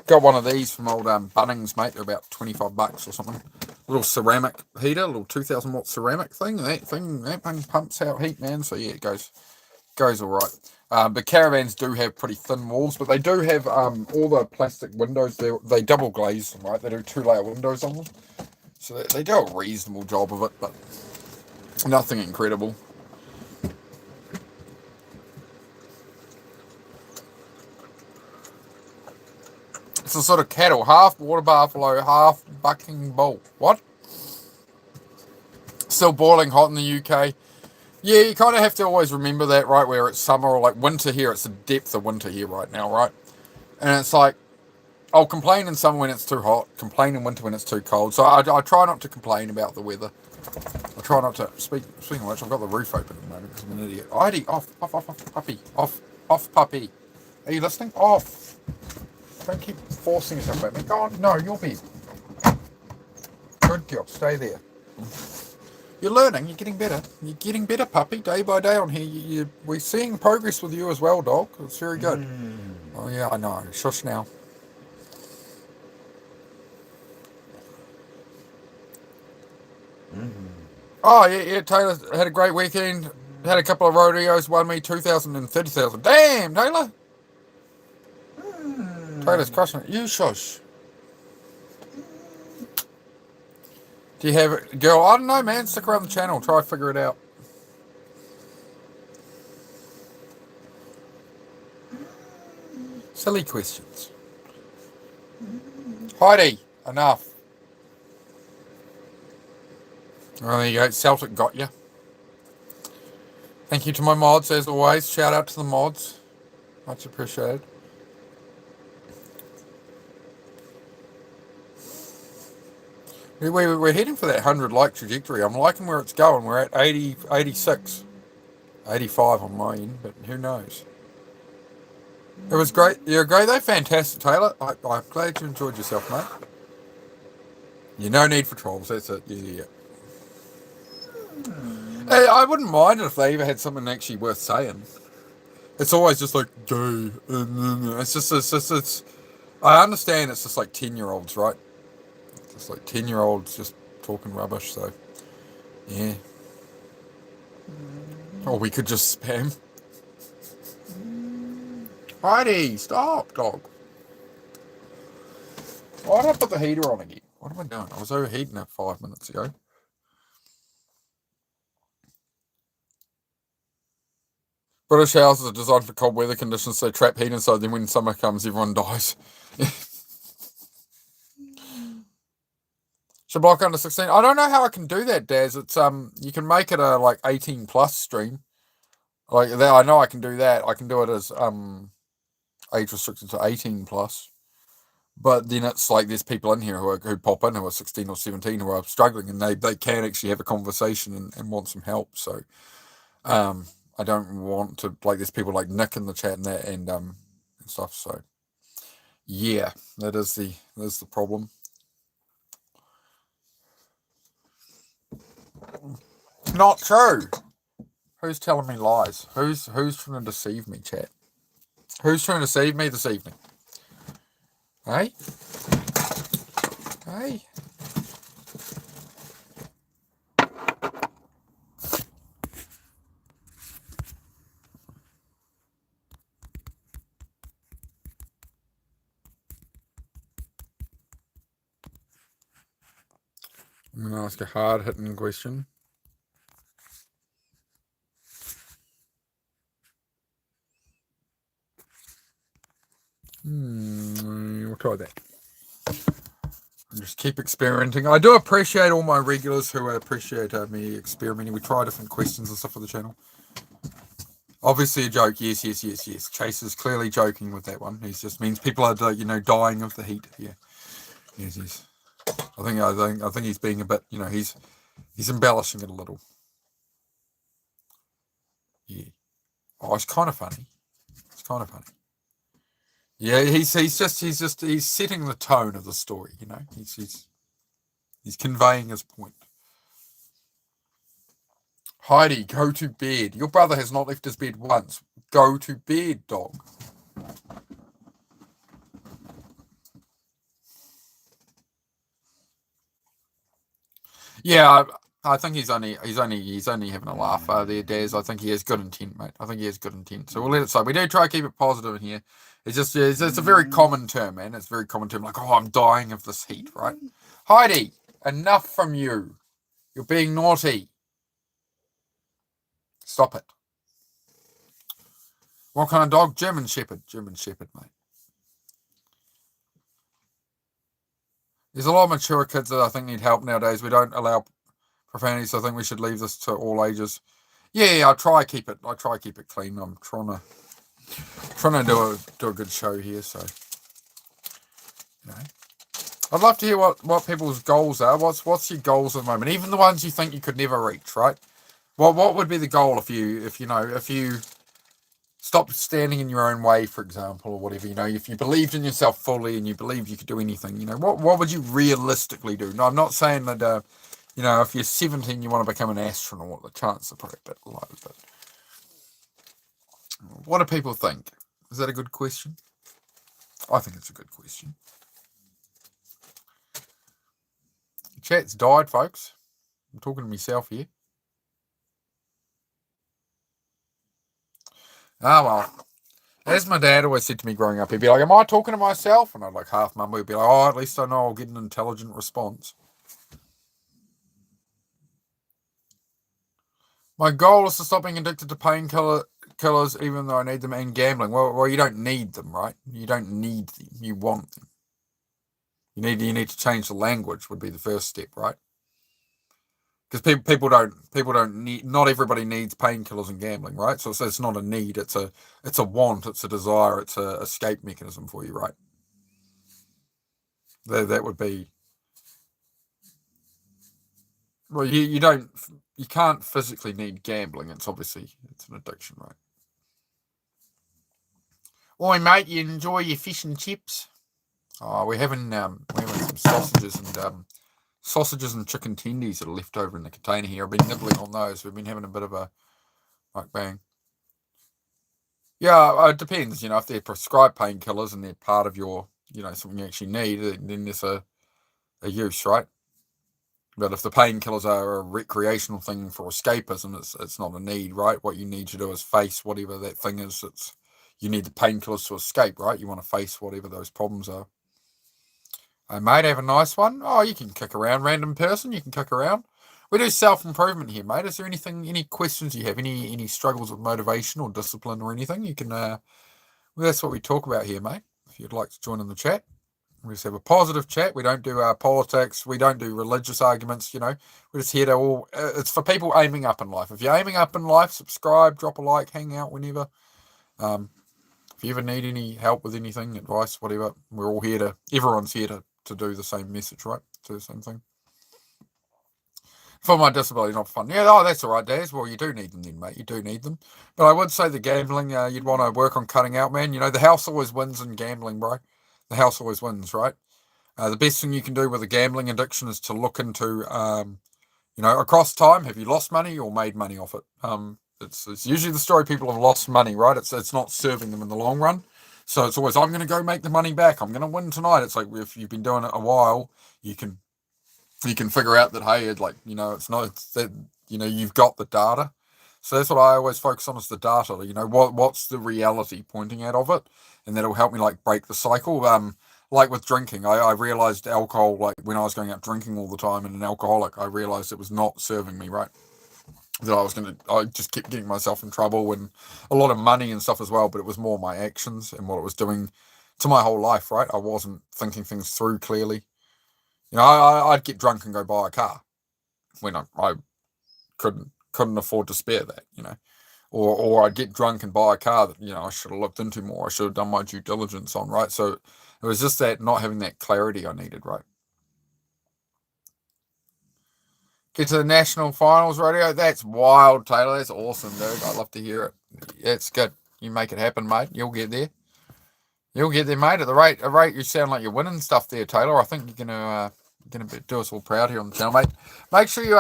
Got one of these from old Bunnings, mate. They're about $25 or something. A little ceramic heater, a little 2,000 watt ceramic thing. That thing pumps out heat, man. So yeah, it goes all right. The caravans do have pretty thin walls, but they do have all the plastic windows. They double glaze them, right? They do 2-layer windows on them, so they do a reasonable job of it, but nothing incredible. It's a sort of cattle, half water buffalo, half bucking bull. What? Still boiling hot in the UK. Yeah, you kind of have to always remember that, right? Where it's summer or like winter here, it's the depth of winter here right now, right? And it's like, I'll complain in summer when it's too hot, complain in winter when it's too cold. So I try not to complain about the weather. I try not to speak. Speaking of which, I've got the roof open at the moment because I'm an idiot. Heidi, off, puppy, off, puppy. Are you listening? Off. Don't keep forcing yourself at me. Go on. No, you'll be. Good girl. Stay there. You're learning. You're getting better. You're getting better, puppy. Day by day on here. We're seeing progress with you as well, dog. It's very good. Oh yeah, I know. Shush now. Oh yeah. Taylor had a great weekend. Had a couple of rodeos. Won me 2,000 and 30,000. Damn, Taylor. Taylor's crushing it. You shush. Do you have it, girl? I don't know, man. Stick around the channel. Try to figure it out. Silly questions. Heidi, enough. Oh, there you go. Celtic got you. Thank you to my mods, as always. Shout out to the mods. Much appreciated. We're heading for that 100 like trajectory. I'm liking where it's going. We're at 80, 86, 85 on my end, but who knows? It was great. You're great though. Fantastic, Taylor. I'm glad you enjoyed yourself, mate. Yeah, no need for trolls. That's it. Yeah. Hey, I wouldn't mind it if they ever had something actually worth saying. It's always just like gay. It's. I understand it's just like 10-year-olds, right? It's like 10-year-olds just talking rubbish. So, yeah. Or we could just spam. Heidi, stop, dog. Why did I put the heater on again? What am I doing? I was overheating it 5 minutes ago. British houses are designed for cold weather conditions, so trap heat inside. Then when summer comes, everyone dies. Should block under 16. I don't know how I can do that, Daz. It's you can make it a like 18 plus stream. Like that, I know I can do that. I can do it as age restricted to 18 plus. But then it's like there's people in here who pop in who are 16 or 17 who are struggling, and they can actually have a conversation and want some help. So I don't want to, like, there's people like Nick in the chat and that and stuff. So yeah, that is the problem. Not true. Who's telling me lies? Who's trying to deceive me, chat? Who's trying to deceive me this evening? Hey? Hey? I'm going to ask a hard-hitting question. We'll try that. And just keep experimenting. I do appreciate all my regulars who appreciate me experimenting. We try different questions and stuff for the channel. Obviously a joke. Yes. Chase is clearly joking with that one. He just means people are, dying of the heat. Yeah. Yes. I think he's being a bit, he's embellishing it a little. Yeah. Oh, it's kind of funny. Yeah, he's setting the tone of the story, He's conveying his point. Heidi, go to bed. Your brother has not left his bed once. Go to bed, dog. Yeah, I think he's only having a laugh there, Daz. I think he has good intent, mate. I think he has good intent. So we'll let it slide. We do try to keep it positive in here. It's just it's a very common term, man. It's a very common term, like, oh, I'm dying of this heat, right? Heidi, enough from you. You're being naughty. Stop it. What kind of dog? German Shepherd, mate. There's a lot of mature kids that I think need help nowadays. We don't allow profanity, so I think we should leave this to all ages. Yeah, I try to keep it clean. I'm trying to do a good show here, so I'd love to hear what people's goals are. What's your goals at the moment? Even the ones you think you could never reach, right? What would be the goal if you stopped standing in your own way, for example, or whatever, if you believed in yourself fully and you believed you could do anything, what would you realistically do? No, I'm not saying that, if you're 17, you want to become an astronaut, the chances are probably a bit low, but what do people think? Is that a good question? I think it's a good question. The chat's died, folks. I'm talking to myself here. Ah, well. As my dad always said to me growing up, he'd be like, am I talking to myself? And I'd like half mumble. He'd be like, oh, at least I know I'll get an intelligent response. My goal is to stop being addicted to painkillers, even though I need them, and gambling. Well, you don't need them, right? You don't need them. You want them. You need to change the language would be the first step, right? Because people don't need. Not everybody needs painkillers and gambling, right? So it's not a need. It's a want. It's a desire. It's a escape mechanism for you, right? That would be. Well, you can't physically need gambling. It's an addiction, right? Oi, mate, you enjoy your fish and chips? Oh, we're having some sausages and chicken tendies that are left over in the container here. I've been nibbling on those. We've been having a bit of a bang. Yeah, it depends. If they're prescribed painkillers and they're part of your, something you actually need, then there's a use, right? But if the painkillers are a recreational thing for escapism, it's not a need, right? What you need to do is face whatever that thing is. You need the painkillers to escape, right? You want to face whatever those problems are. Hey, mate, have a nice one. Oh, you can kick around, random person. You can kick around. We do self-improvement here, mate. Is there any questions you have? Any struggles with motivation or discipline or anything? You can. Well, that's what we talk about here, mate. If you'd like to join in the chat, we just have a positive chat. We don't do politics. We don't do religious arguments. We're just here to all. It's for people aiming up in life. If you're aiming up in life, subscribe, drop a like, hang out whenever. If you ever need any help with anything, advice, whatever, we're all here to. Everyone's here to do the same message, right? Do the same thing. For my disability, not fun. Yeah, oh, that's all right, Daz. Well, you do need them then, mate. You do need them. But I would say the gambling, you'd want to work on cutting out, man. The house always wins in gambling, bro. The house always wins, right? The best thing you can do with a gambling addiction is to look into, across time, have you lost money or made money off it? It's usually the story people have lost money, right? It's not serving them in the long run. So it's always, I'm going to go make the money back. I'm going to win tonight. It's like if you've been doing it a while, you can figure out that, hey, it's that, you've got the data. So that's what I always focus on, is the data. What's the reality pointing out of it, and that'll help me break the cycle. Like with drinking, I realized alcohol, when I was going out drinking all the time and an alcoholic, I realized it was not serving me right. That I just kept getting myself in trouble and a lot of money and stuff as well, but it was more my actions and what it was doing to my whole life, right? I wasn't thinking things through clearly. I'd get drunk and go buy a car when I couldn't afford to spare that, or I'd get drunk and buy a car that, I should have looked into more. I should have done my due diligence on, right? So it was just that not having that clarity I needed, right? Get to the national finals radio. That's wild, Taylor. That's awesome, dude. I'd love to hear it. It's good. You make it happen, mate. You'll get there. You'll get there, mate. At the rate you sound like you're winning stuff there, Taylor. I think you're gonna do us all proud here on the channel, mate. Make sure you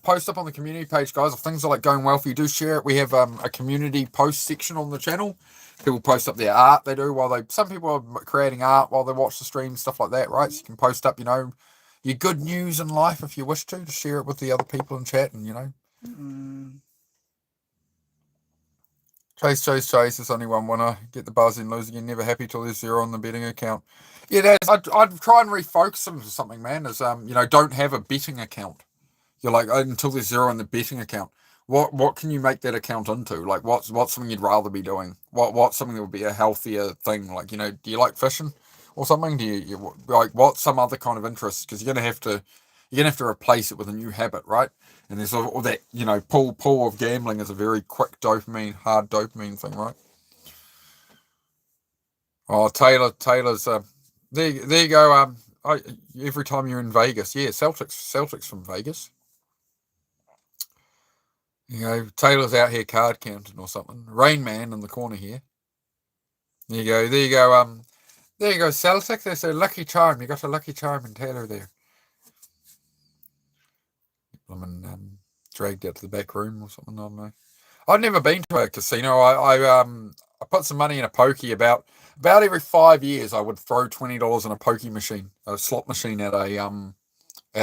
post up on the community page, guys. If things are going well for you, do share it. We have a community post section on the channel. People post up their art they do some people are creating art while they watch the stream, stuff like that, right? So you can post up, your good news in life if you wish to share it with the other people in chat, and Chase. There's only one winner. Get the buzz and lose again. Never happy till there's zero on the betting account. Yeah, I'd try and refocus them to something, man. Don't have a betting account. You're like, until there's zero in the betting account. What can you make that account into? What's something you'd rather be doing? What's something that would be a healthier thing? Do you like fishing or something? Do you what's some other kind of interest? Because you're gonna have to replace it with a new habit, right? And there's all that, pull of gambling is a very quick hard dopamine thing, right? Oh, Taylor's there you go. every time you're in Vegas, yeah, Celtics from Vegas. Taylor's out here card counting or something. Rain Man in the corner here. There you go. There you go. There you go, Celtic. There's a lucky charm. You got a lucky charm in Taylor there. I'm dragged out to the back room or something. I don't know. I've never been to a casino. I put some money in a pokey about every 5 years. I would throw $20 in a pokey machine, a slot machine at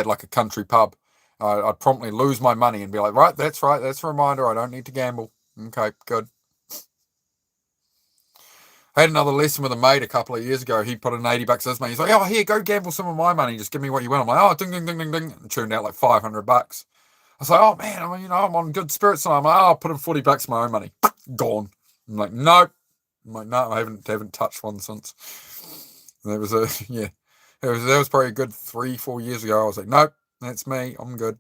like a country pub. I'd promptly lose my money and be like, right, that's a reminder. I don't need to gamble. Okay, good. I had another lesson with a mate a couple of years ago. He put in $80 his mate. He's like, oh, here, go gamble some of my money. Just give me what you want. I'm like, oh, ding, ding, ding, ding, ding. And turned out like $500. I was like, oh, man, I'm on good spirits. And I'm like, oh, I'll put in $40 my own money. Gone. I'm like, nope. I'm like, no, I haven't touched one since. And that was that was probably a good 3-4 years ago. I was like, nope, that's me. I'm good.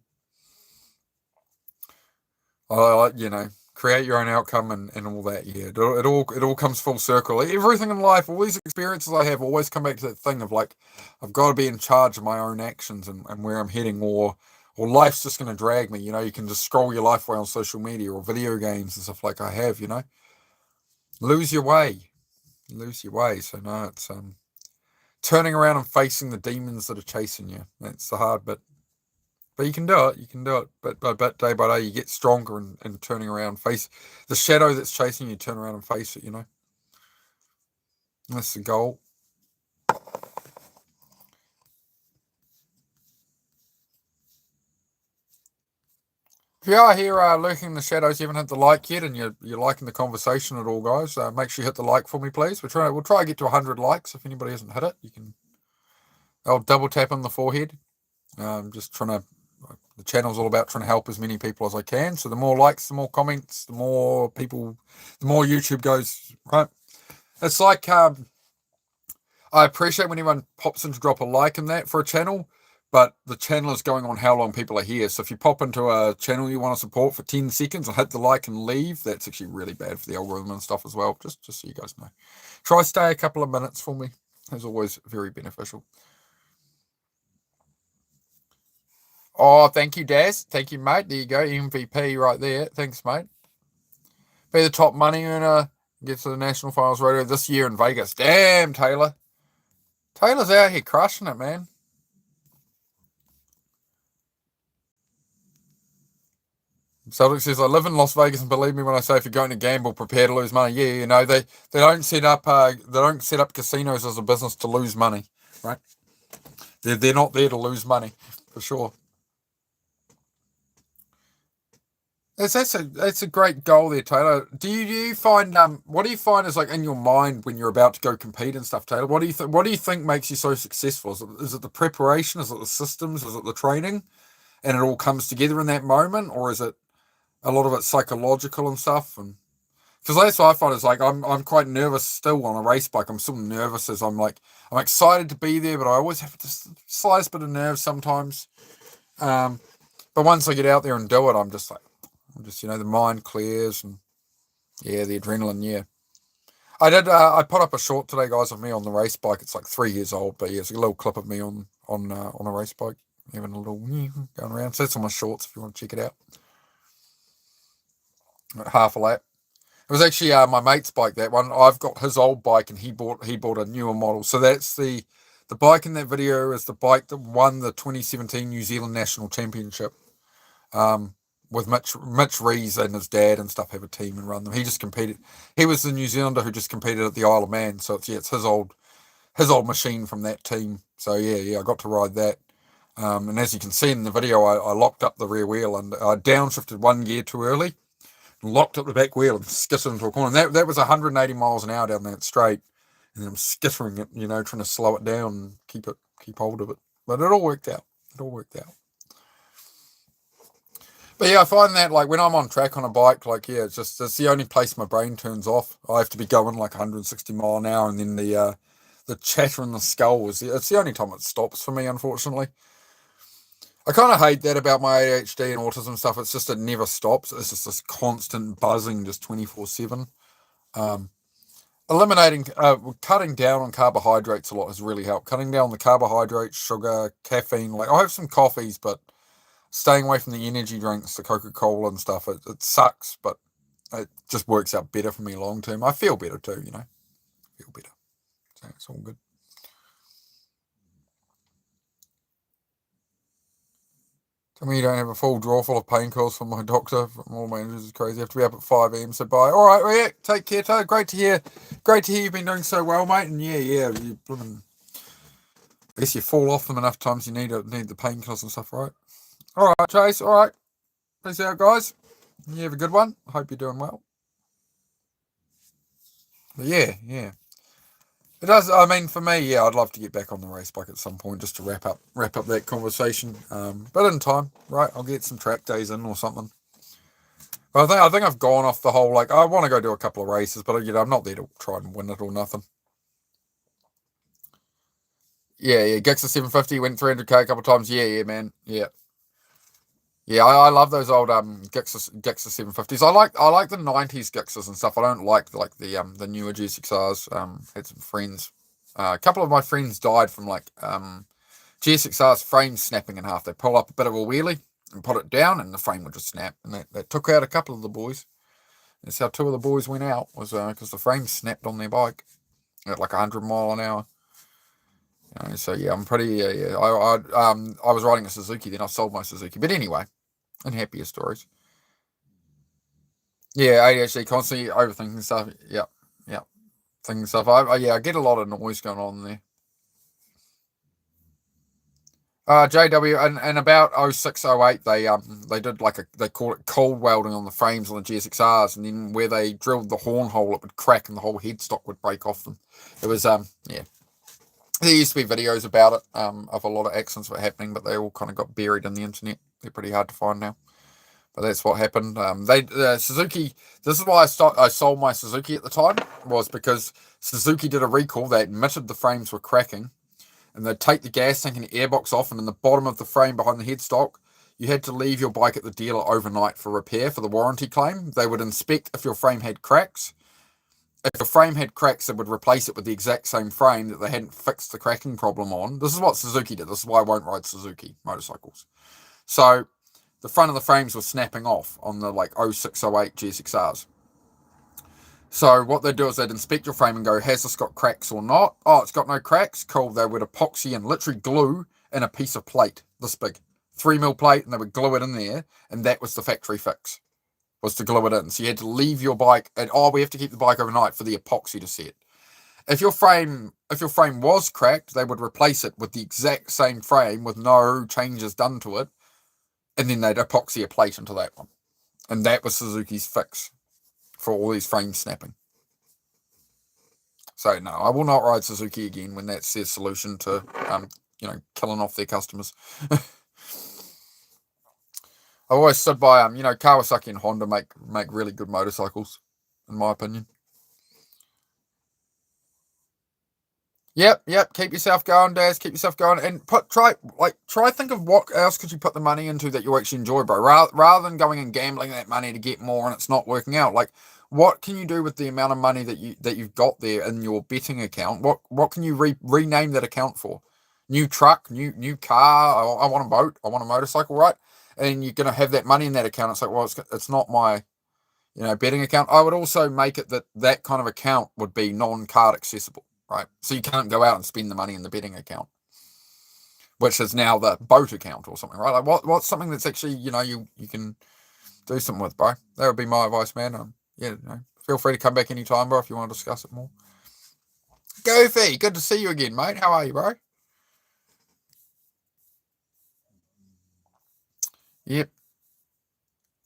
Create your own outcome and all that. Yeah, it all comes full circle. Everything in life, all these experiences I have, always come back to that thing of like, I've got to be in charge of my own actions and where I'm heading, or life's just going to drag me. You can just scroll your life away on social media or video games and stuff like I have. Lose your way. So no, it's turning around and facing the demons that are chasing you. That's the hard bit. But you can do it. But day by day, you get stronger and turning around, face the shadow that's chasing you, turn around and face it, That's the goal. If you are here lurking in the shadows, you haven't hit the like yet, and you're liking the conversation at all, guys, make sure you hit the like for me, please. We'll try to get to 100 likes. If anybody hasn't hit it, I'll double tap on the forehead. Just trying to. The channel's all about trying to help as many people as I can. So the more likes, the more comments, the more people, the more YouTube goes, right? It's like, I appreciate when anyone pops in to drop a like in that for a channel, but the channel is going on how long people are here. So if you pop into a channel you want to support for 10 seconds and hit the like and leave, that's actually really bad for the algorithm and stuff as well. Just so you guys know. Try stay a couple of minutes for me. It's always very beneficial. Oh, thank you, Daz. Thank you, mate. There you go. MVP right there. Thanks, mate. Be the top money earner. Get to the National Finals Radio this year in Vegas. Damn, Taylor. Taylor's out here crushing it, man. Celtic says, I live in Las Vegas, and believe me when I say if you're going to gamble, prepare to lose money. Yeah, they don't set up casinos as a business to lose money, right? They're not there to lose money, for sure. That's a great goal there, Taylor. Do you find what do you find is like in your mind when you're about to go compete and stuff, Taylor? What do you think makes you so successful? Is it the preparation? Is it the systems? Is it the training? And it all comes together in that moment, or is it a lot of it psychological and stuff? And because that's what I find is like I'm quite nervous still on a race bike. I'm still nervous as I'm excited to be there, but I always have this slightest bit of nerves sometimes. But once I get out there and do it, I'm just the mind clears and yeah, the adrenaline. Yeah, I put up a short today, guys, of me on the race bike. It's like 3 years old, but yeah, it's a little clip of me on a race bike, having a little going around. So that's on my shorts if you want to check it out. Half a lap. It was actually my mate's bike, that one. I've got his old bike and he bought a newer model. So that's the bike in that video is the bike that won the 2017 New Zealand National Championship. With Mitch Rees and his dad and stuff have a team and run them. He just competed. He was the New Zealander who just competed at the Isle of Man. So it's his old machine from that team. So yeah, I got to ride that. And as you can see in the video, I locked up the rear wheel and I downshifted one gear too early, locked up the back wheel and skittered into a corner. And that was 180 miles an hour down that straight. And I'm skittering it, trying to slow it down and keep hold of it. But it all worked out. But yeah, I find that like when I'm on track on a bike, like yeah, it's the only place my brain turns off. I have to be going like 160 mile an hour, and then the chatter in the skull it's the only time it stops for me, unfortunately. I kind of hate that about my ADHD and autism stuff. It's just it never stops. It's just this constant buzzing, just 24/7. eliminating, cutting down on carbohydrates a lot has really helped. Cutting down on the carbohydrates, sugar, caffeine. Like, I have some coffees, but staying away from the energy drinks, the Coca-Cola and stuff. It sucks, but it just works out better for me long term. I feel better too, feel better. So it's all good. Tell me you don't have a full drawer full of painkillers from my doctor. From all managers is crazy. I have to be up at 5 a.m. So bye. All right, well, yeah, take care, Toad. Great to hear. Great to hear you've been doing so well, mate. And yeah, you blooming. I guess you fall off them enough times you need the painkillers and stuff, right? All right, Chase. All right. Peace out, guys. You have a good one. I hope you're doing well. But yeah. It does. I mean, for me, yeah, I'd love to get back on the race bike at some point just to wrap up that conversation. But in time, right? I'll get some track days in or something. But I think I've gone off the whole, like, I want to go do a couple of races, but I'm not there to try and win it or nothing. Yeah. Gixxer 750 went 300k a couple of times. Yeah, man. Yeah. I love those old Gixxer 750s. I like the 90s Gixxers and stuff. I don't like the newer GSXRs. Had some friends. A couple of my friends died from GSXR's frame snapping in half. They pull up a bit of a wheelie and put it down, and the frame would just snap. And that took out a couple of the boys. That's how two of the boys went out, was because the frame snapped on their bike at like 100 mile an hour. So yeah, I'm pretty. I was riding a Suzuki, then I sold my Suzuki. But anyway. And happier stories. Yeah, ADHD, constantly overthinking stuff. Yeah. Thinking stuff. I get a lot of noise going on there. JW and about 0608 they did they call it cold welding on the frames on the GSXRs, and then where they drilled the horn hole it would crack and the whole headstock would break off them. It was There used to be videos about it of a lot of accidents were happening, but they all kind of got buried in the internet. They're pretty hard to find now. But that's what happened. Suzuki. This is why I sold my Suzuki at the time, was because Suzuki did a recall. They admitted the frames were cracking, and they'd take the gas tank and the airbox off, and in the bottom of the frame behind the headstock, you had to leave your bike at the dealer overnight for repair for the warranty claim. They would inspect if your frame had cracks. If the frame had cracks, they would replace it with the exact same frame that they hadn't fixed the cracking problem on. This is what Suzuki did. This is why I won't ride Suzuki motorcycles. So the front of the frames were snapping off on the 0608 GSXRs. So what they'd do is they'd inspect your frame and go, has this got cracks or not? Oh, it's got no cracks. Cool. They would epoxy and literally glue in a piece of plate this big. 3mm plate, and they would glue it in there, and that was the factory fix, was to glue it in. So you had to leave your bike, and we have to keep the bike overnight for the epoxy to set. If your frame was cracked, they would replace it with the exact same frame with no changes done to it, and then they'd epoxy a plate into that one. And that was Suzuki's fix for all these frames snapping. So no, I will not ride Suzuki again when that's their solution to killing off their customers. I've always stood by Kawasaki and Honda make really good motorcycles, in my opinion. Yep. Keep yourself going, Daz. Keep yourself going, and try think of what else could you put the money into that you actually enjoy, bro. Rather than going and gambling that money to get more and it's not working out. Like, what can you do with the amount of money that you've got there in your betting account? What can you rename that account for? New truck, new car. I want a boat. I want a motorcycle, right? And you're gonna have that money in that account. It's like, well, it's not my betting account. I would also make it that kind of account would be non-card accessible. Right, so you can't go out and spend the money in the betting account, which is now the boat account or something, right? Like what's something that's actually you can do something with, bro? That would be my advice, man. Feel free to come back anytime, bro, if you want to discuss it more. Goofy, good to see you again, mate. How are you, bro? Yep.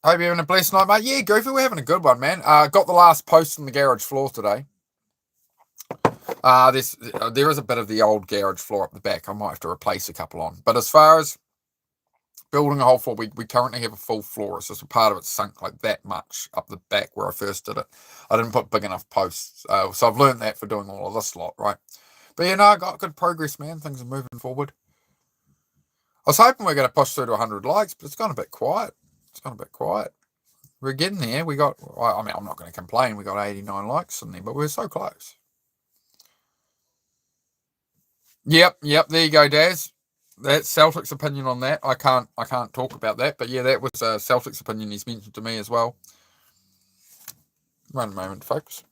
Hope you're having a blessed night, mate. Yeah, Goofy, we're having a good one, man. Got the last post on the garage floor today. There is a bit of the old garage floor up the back. I might have to replace a couple on. But as far as building a whole floor, we currently have a full floor. It's just a part of it sunk like that much up the back where I first did it. I didn't put big enough posts. So I've learned that for doing all of this lot, right? But I got good progress, man. Things are moving forward. I was hoping we are going to push through to 100 likes, but it's gone a bit quiet. We're getting there. We got, I mean, I'm not going to complain. We got 89 likes in there, but we're so close. Yep. There you go, Daz. That's Celtic's opinion on that. I can't talk about that, but yeah, that was Celtic's opinion he's mentioned to me as well. One moment, folks.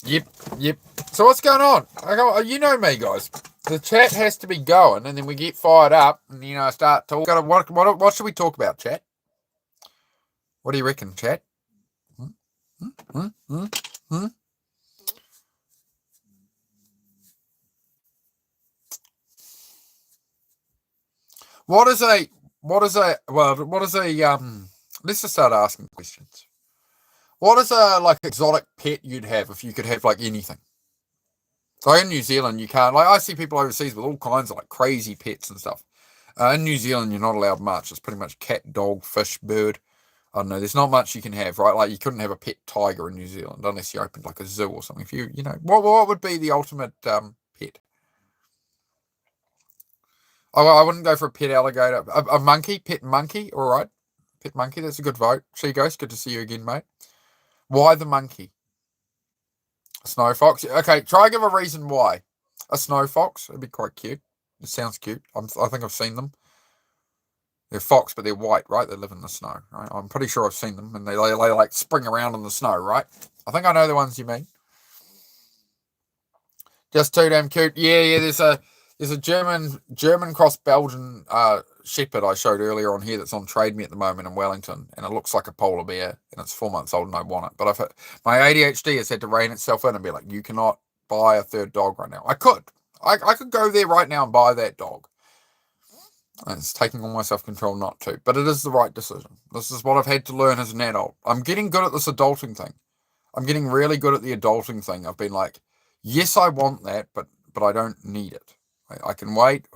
Yep. So what's going on? You know me, guys. The chat has to be going, and then we get fired up, and start talking. What should we talk about, chat? What do you reckon, chat? What is a let's just start asking questions. What is a exotic pet you'd have if you could have anything? So in New Zealand you can't, I see people overseas with all kinds of crazy pets and stuff. In New Zealand you're not allowed much. It's pretty much cat, dog, fish, bird. I don't know, there's not much you can have, right? You couldn't have a pet tiger in New Zealand unless you opened a zoo or something. If what would be the ultimate pet? I wouldn't go for a pet alligator. A monkey, pet monkey, all right. Pet monkey, that's a good vote. She Ghost, good to see you again, mate. Why the monkey? A snow fox? Okay, try give a reason why. A snow fox, it'd be quite cute. It sounds cute. I think I've seen them. They're fox, but they're white, right? They live in the snow, right? I'm pretty sure I've seen them, and they spring around in the snow, right? I think I know the ones you mean. Just too damn cute. Yeah. There's a German cross Belgian shepherd I showed earlier on here that's on Trade Me at the moment in Wellington, and it looks like a polar bear, and it's 4 months old, and I want it. But my ADHD has had to rein itself in and be like, you cannot buy a third dog right now. I could go there right now and buy that dog. And it's taking all my self-control not to, but it is the right decision. This is what I've had to learn as an adult. I'm getting good at this adulting thing. I'm getting really good at the adulting thing. I've been like, yes, I want that, but I don't need it. I can wait.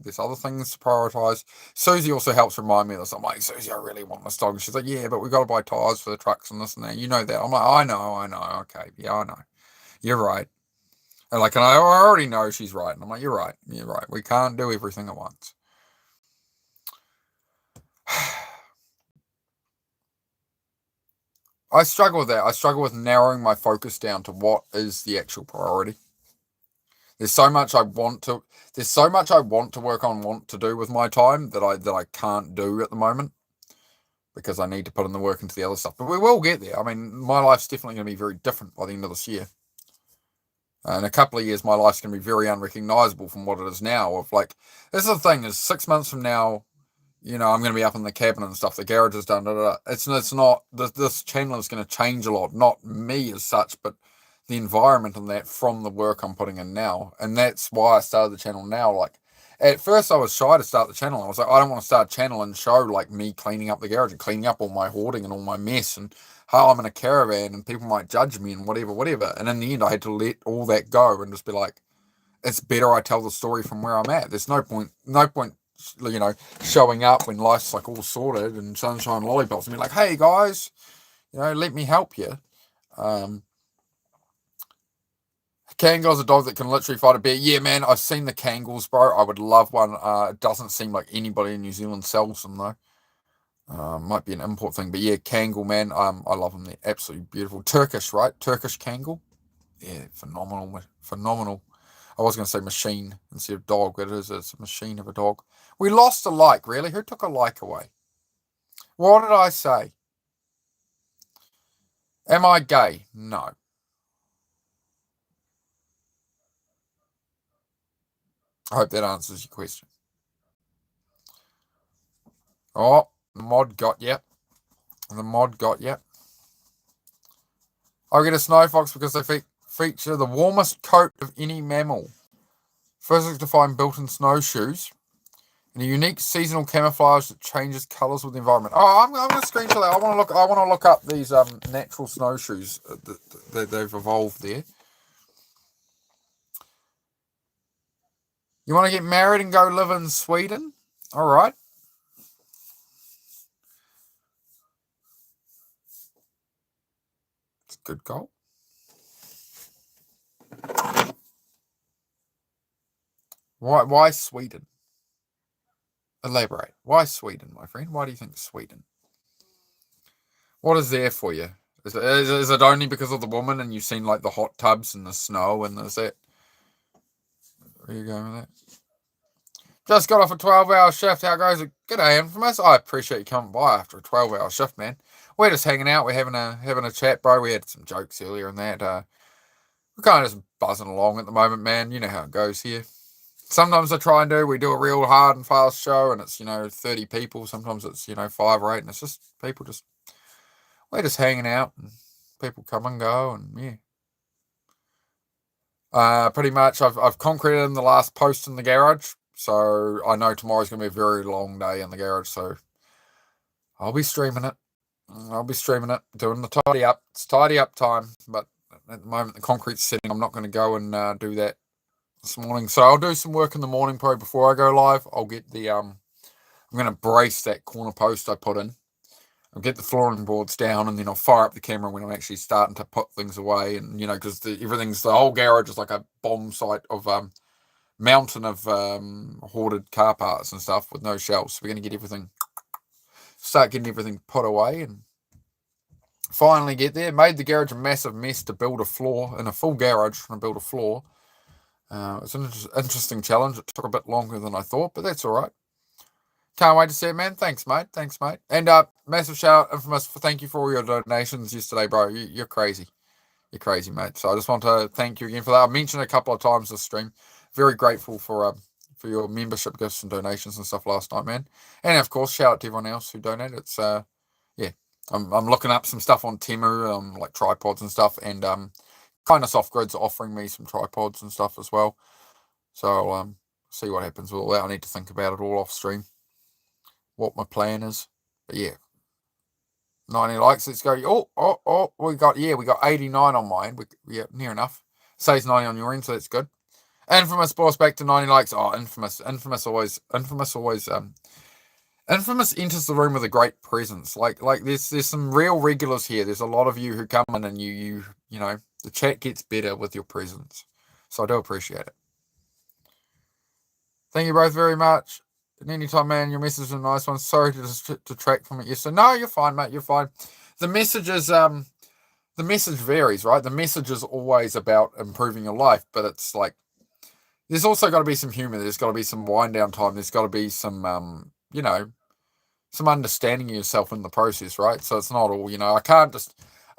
There's other things to prioritize. Susie also helps remind me of this. I'm like, Susie, I really want this dog. And she's like, yeah, but we've got to buy tires for the trucks and this and that. You know that. I'm like, I know. Okay, yeah, I know. You're right. And I already know she's right. And I'm like, you're right. We can't do everything at once. I struggle with that. I struggle with narrowing my focus down to what is the actual priority. There's so much I want to work on, want to do with my time that I can't do at the moment because I need to put in the work into the other stuff. But we will get there. I mean, my life's definitely going to be very different by the end of this year. In a couple of years, my life's going to be very unrecognizable from what it is now. This is the thing: is 6 months from now, I'm going to be up in the cabin and stuff. The garage is done. It's not. This channel is going to change a lot. Not me as such, but the environment and that from the work I'm putting in now. And that's why I started the channel now. At first I was shy to start the channel. I was like, I don't want to start a channel and show me cleaning up the garage and cleaning up all my hoarding and all my mess and how I'm in a caravan and people might judge me and whatever. And in the end I had to let all that go and just be like, it's better I tell the story from where I'm at. There's no point showing up when life's all sorted and sunshine lollipops and be like, hey guys, let me help you. Kangol's a dog that can literally fight a bear. Yeah, man, I've seen the Kangals, bro. I would love one. It doesn't seem like anybody in New Zealand sells them, though. Might be an import thing. But yeah, Kangol, man, I love them. They're absolutely beautiful. Turkish, right? Turkish Kangol. Yeah, phenomenal. I was going to say machine instead of dog, but it's a machine of a dog. We lost a like, really? Who took a like away? What did I say? Am I gay? No. I hope that answers your question. Oh, the mod got you. I'll get a snow fox because they feature the warmest coat of any mammal. Physics define built-in snowshoes and a unique seasonal camouflage that changes colours with the environment. Oh, I'm going to screenshot that. I want to look up these natural snowshoes that they've evolved there. You want to get married and go live in Sweden? All right. good goal. Why Sweden? Elaborate. Why Sweden, my friend? Why do you think Sweden? What is there for you? Is it only because of the woman and you've seen like the hot tubs and the snow and is that? Where are you going with that? Just got off a 12-hour shift. How goes it? G'day, Infamous. I appreciate you coming by after a 12-hour shift, man. We're just hanging out. We're having a chat, bro. We had some jokes earlier and that. We're kind of just buzzing along at the moment, man. You know how it goes here. Sometimes we do a real hard and fast show and it's, 30 people. Sometimes it's, 5 or 8 and it's just people we're just hanging out and people come and go and yeah. Pretty much I've concreted in the last post in the garage. So I know tomorrow's going to be a very long day in the garage. So I'll be streaming it. Doing the tidy up. It's tidy up time. But at the moment the concrete's sitting. I'm not going to go and do that this morning. So I'll do some work in the morning probably before I go live. I'll get the I'm going to brace that corner post I put in. I'll get the flooring boards down and then I'll fire up the camera when I'm actually starting to put things away. And, because the whole garage is like a bomb site of mountain of hoarded car parts and stuff with no shelves. So we're going to start getting everything put away and finally get there. Made the garage a massive mess to build a floor in a full garage and build a floor. It's an interesting challenge. It took a bit longer than I thought, but that's all right. Can't wait to see it, man. Thanks, mate. And massive shout out, Infamous, thank you for all your donations yesterday, bro. You're crazy. You're crazy, mate. So I just want to thank you again for that. I mentioned a couple of times this stream. Very grateful for your membership gifts and donations and stuff last night, man. And of course, shout out to everyone else who donated. It's I'm looking up some stuff on Temu, like tripods and stuff, and kind of Soft Grid's offering me some tripods and stuff as well. So see what happens with all that. I need to think about it all off stream, what my plan is. But yeah, 90 likes. Let's go. Oh, we got 89 on mine. Yeah, near enough. Says 90 on your end, so that's good. Infamous boss back to 90 likes. Oh, Infamous enters the room with a great presence. Like there's some real regulars here. There's a lot of you who come in and you the chat gets better with your presence. So I do appreciate it. Thank you both very much. And anytime, man, your message is a nice one. Sorry to detract from it yesterday. No, you're fine, mate. You're fine. The message is the message varies, right? The message is always about improving your life, but it's like there's also got to be some humor. There's got to be some wind down time. There's got to be some some understanding of yourself in the process, right? So it's not all,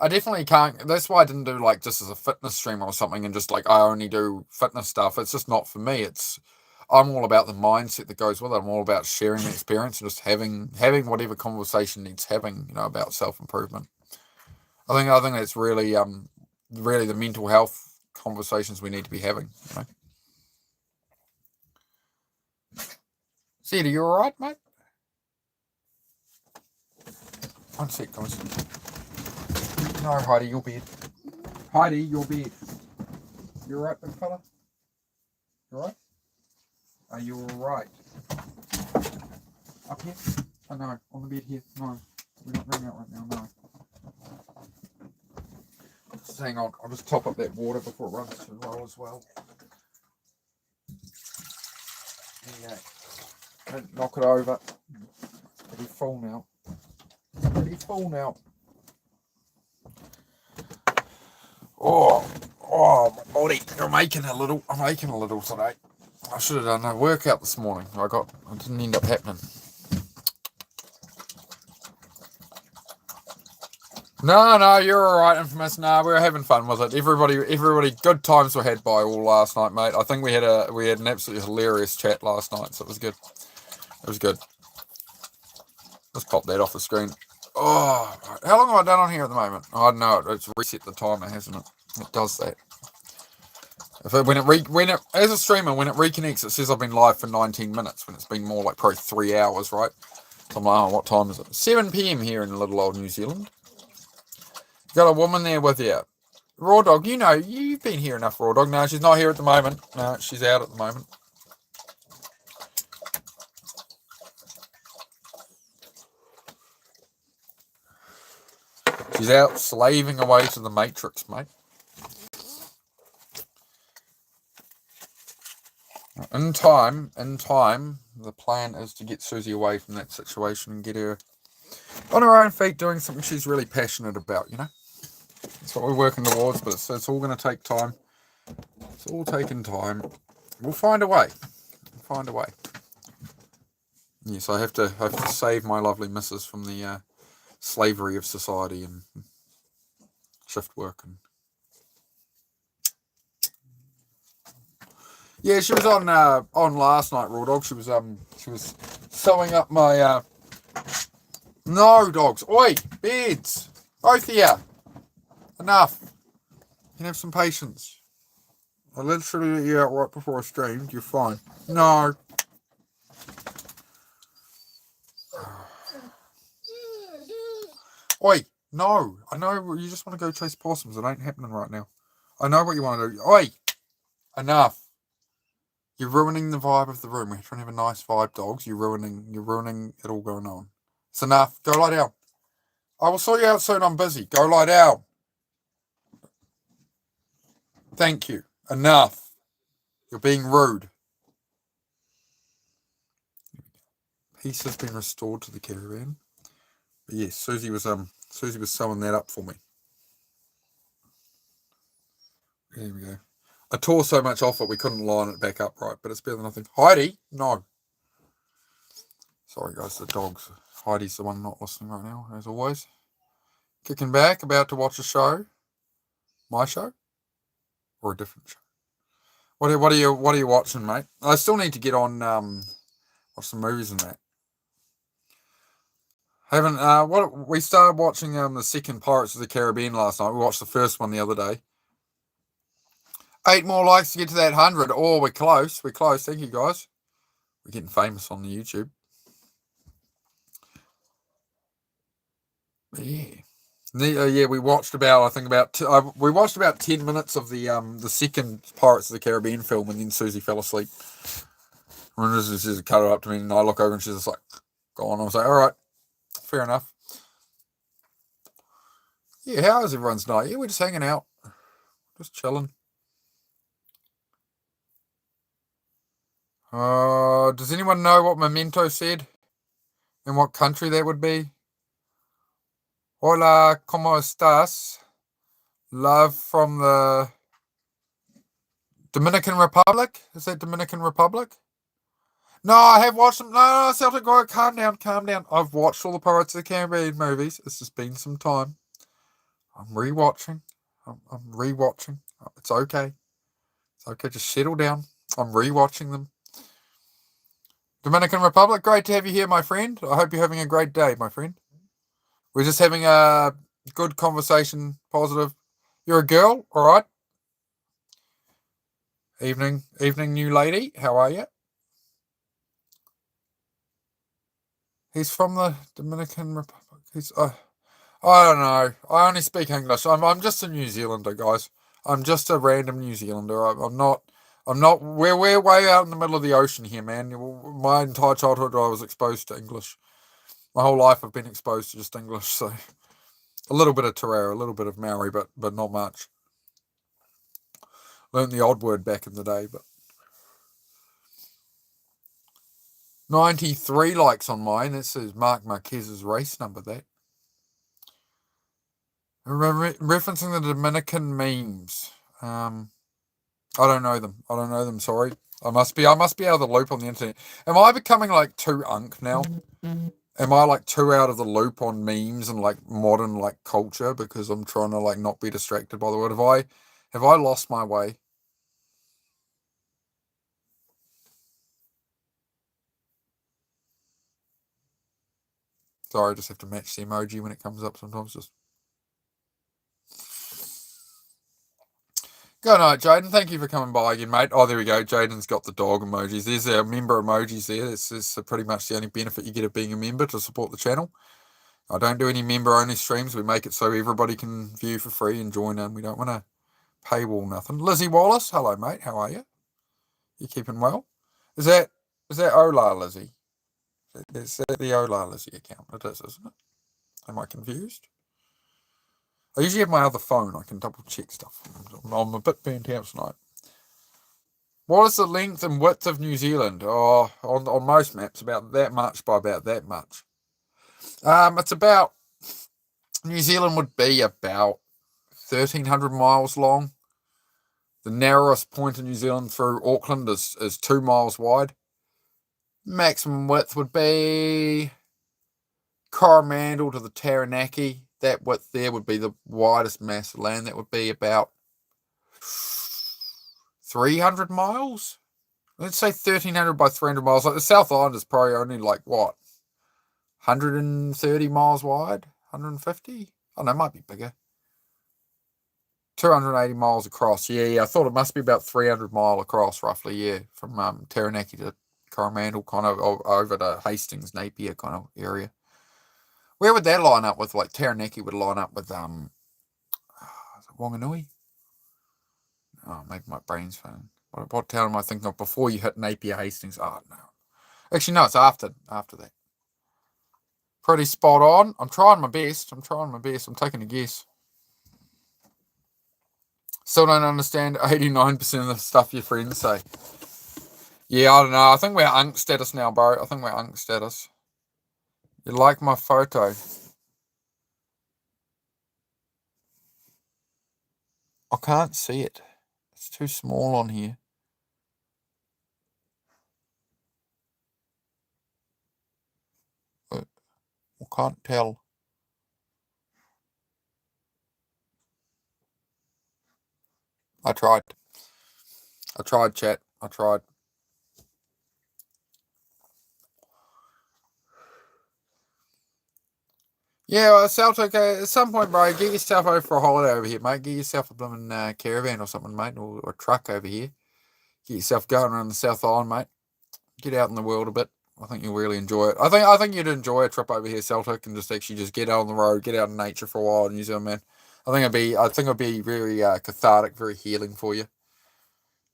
I definitely can't. That's why I didn't do like just as a fitness streamer or something and just like I only do fitness stuff. It's just not for me. I'm all about the mindset that goes with it. I'm all about sharing the experience and just having whatever conversation needs having, about self-improvement. I think that's really the mental health conversations we need to be having, Zed, are you all right, mate? One sec, guys. No, Heidi, your bed. Heidi, your bed. You all right, big fella? You all right? Are you all right? Up here? Oh, no. On the bed here? No. We're not going out right now, no. Just hang on. I'll just top up that water before it runs too low as well. Yeah. Don't knock it over. It'll be full now. Oh, my body. I'm aching a little today. I should have done a workout this morning. It didn't end up happening. No, you're all right, Infamous. No, we were having fun with it. Everybody, good times were had by all last night, mate. I think we had an absolutely hilarious chat last night, so it was good. Let's pop that off the screen. Oh, how long have I done on here at the moment? Oh, I don't know. It's reset the timer, hasn't it? It does that. As a streamer, when it reconnects, it says I've been live for 19 minutes. When it's been more like probably 3 hours, right? So I'm like, oh, what time is it? 7 p.m. here in little old New Zealand. Got a woman there with you, Raw Dog. You've been here enough, Raw Dog. No, she's not here at the moment. No, she's out at the moment. She's out slaving away to the Matrix, mate. In time, the plan is to get Susie away from that situation and get her on her own feet doing something she's really passionate about, you know? That's what we're working towards, but it's all going to take time. It's all taking time. We'll find a way. Yes, I have to save my lovely missus from the slavery of society and shift work. And yeah, she was on last night, Raw Dog. She was sewing up my no dogs. Oi, beds. Both of you. Enough. You can have some patience. I literally let you out right before I streamed. You're fine. No. Oi, no. I know you just want to go chase possums. It ain't happening right now. I know what you want to do. Oi, enough. You're ruining the vibe of the room. We're trying to have a nice vibe, dogs. You're ruining it all going on. It's enough. Go lie down. I will sort you out soon. I'm busy. Go lie down. Thank you. Enough. You're being rude. Peace has been restored to the caravan. But yes, Susie was sewing that up for me. There we go. I tore so much off it we couldn't line it back up right, but it's better than nothing. Heidi, no. Sorry guys, the dogs. Heidi's the one not listening right now, as always. Kicking back, about to watch a show. My show, or a different show. What are you watching, mate? I still need to get on watch some movies and that. We started watching the second Pirates of the Caribbean last night. We watched the first one the other day. 8 more likes to get to that 100. Oh, we're close. We're close. Thank you, guys. We're getting famous on the YouTube. Yeah, we watched about 10 minutes of the second Pirates of the Caribbean film, and then Susie fell asleep. And she's cut it up to me, and I look over, and she's just like, "Go on." I was like, "All right, fair enough." Yeah, how is everyone's night? Yeah, we're just hanging out, just chilling. Does anyone know what Memento said, and what country that would be? Hola, ¿cómo estás? Love from the Dominican Republic? Is that Dominican Republic? No, I have watched them. No, Celtic Road, calm down. I've watched all the Pirates of the Caribbean movies. It's just been some time. I'm rewatching. I'm rewatching. It's okay. It's okay. Just settle down. I'm rewatching them. Dominican Republic, great to have you here, my friend. I hope you're having a great day, my friend. We're just having a good conversation, positive. You're a girl, all right? Evening, new lady. How are you? He's from the Dominican Republic. I don't know. I only speak English. I'm just a New Zealander, guys. I'm just a random New Zealander. I'm not. We're way out in the middle of the ocean here, man. My entire childhood, I was exposed to English. My whole life, I've been exposed to just English. So a little bit of Te Reo, a little bit of Maori, but not much. Learned the odd word back in the day, but 93 likes on mine. That says Mark Marquez's race number. That. Referencing the Dominican memes. I don't know them. Sorry. I must be out of the loop on the internet. Am I becoming like too unk now? Am I like too out of the loop on memes and like modern like culture because I'm trying to like not be distracted by the word? Have I lost my way? Sorry, I just have to match the emoji when it comes up sometimes. Just good night, Jaden. Thank you for coming by again, mate. Oh, there we go. Jaden's got the dog emojis. There's our member emojis there. It's pretty much the only benefit you get of being a member to support the channel. I don't do any member-only streams. We make it so everybody can view for free and join in. We don't want to paywall nothing. Lizzie Wallace, hello, mate. How are you? You keeping well? Is that Ola, Lizzie? Is that the Ola Lizzie account? It is, isn't it? Am I confused? I usually have my other phone. I can double check stuff. I'm a bit burnt out tonight. What is the length and width of New Zealand? Oh, on most maps, about that much by about that much. It's about, New Zealand would be about 1,300 miles long. The narrowest point in New Zealand through Auckland is 2 miles wide. Maximum width would be Coromandel to the Taranaki. That width there would be the widest mass of land. That would be about 300 miles. Let's say 1,300 by 300 miles. Like the South Island is probably only like what, 130 miles wide, 150. Oh no, it might be bigger. 280 miles across. Yeah. I thought it must be about 300 mile across, roughly. Yeah, from Taranaki to Coromandel, kind of over to Hastings, Napier kind of area. Where would that line up with? Like Taranaki would line up with Wanganui. Oh, maybe my brain's failing. What town am I thinking of before you hit Napier, Hastings? Oh no, actually no, it's after that. Pretty spot on. I'm trying my best. I'm taking a guess. Still don't understand 89% of the stuff your friends say. Yeah, I don't know. I think we're unk status now, bro. I think we're unk status. You like my photo? I can't see it. It's too small on here. I can't tell. I tried, chat. I tried. Yeah, well, Celtic, at some point, bro, get yourself over for a holiday over here, mate. Get yourself a blooming caravan or something, mate, or a truck over here. Get yourself going around the South Island, mate. Get out in the world a bit. I think you'll really enjoy it. I think you'd enjoy a trip over here, Celtic, and just actually just get out on the road, get out in nature for a while in New Zealand, man. I think it'd be very cathartic, very healing for you.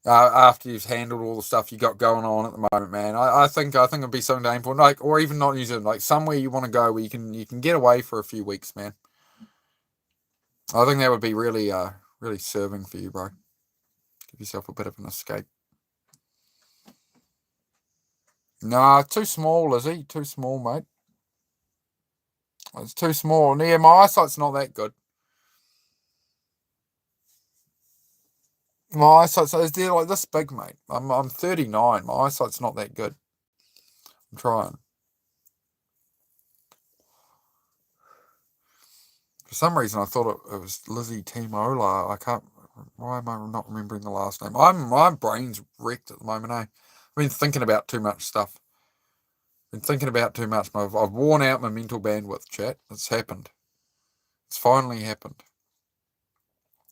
After you've handled all the stuff you got going on at the moment, man, I think it'd be something to aim for, like, or even not New Zealand, like somewhere you want to go where you can get away for a few weeks, man. I think that would be really really serving for you, bro. Give yourself a bit of an escape. Nah, too small, Lizzie. Too small, mate. It's too small. Yeah, my eyesight's not that good. My eyesight's they're like this big, mate. I'm 39. My eyesight's not that good. I'm trying. For some reason, I thought it was Lizzie Timola. I can't. Why am I not remembering the last name? My brain's wrecked at the moment. I've been thinking about too much stuff. I've worn out my mental bandwidth, chat. It's happened. It's finally happened.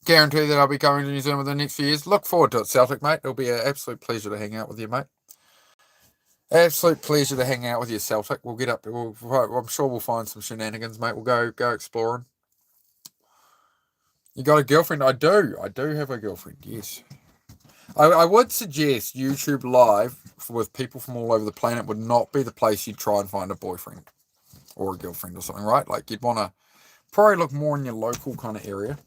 Guarantee that I'll be going to New Zealand within the next few years. Look forward to it, Celtic, mate. It'll be an absolute pleasure to hang out with you, mate. Absolute pleasure to hang out with you, Celtic. We'll get up. I'm sure we'll find some shenanigans, mate. We'll go exploring. You got a girlfriend? I do. I do have a girlfriend, yes. I would suggest YouTube Live with people from all over the planet would not be the place you'd try and find a boyfriend or a girlfriend or something, right? Like, you'd want to probably look more in your local kind of area.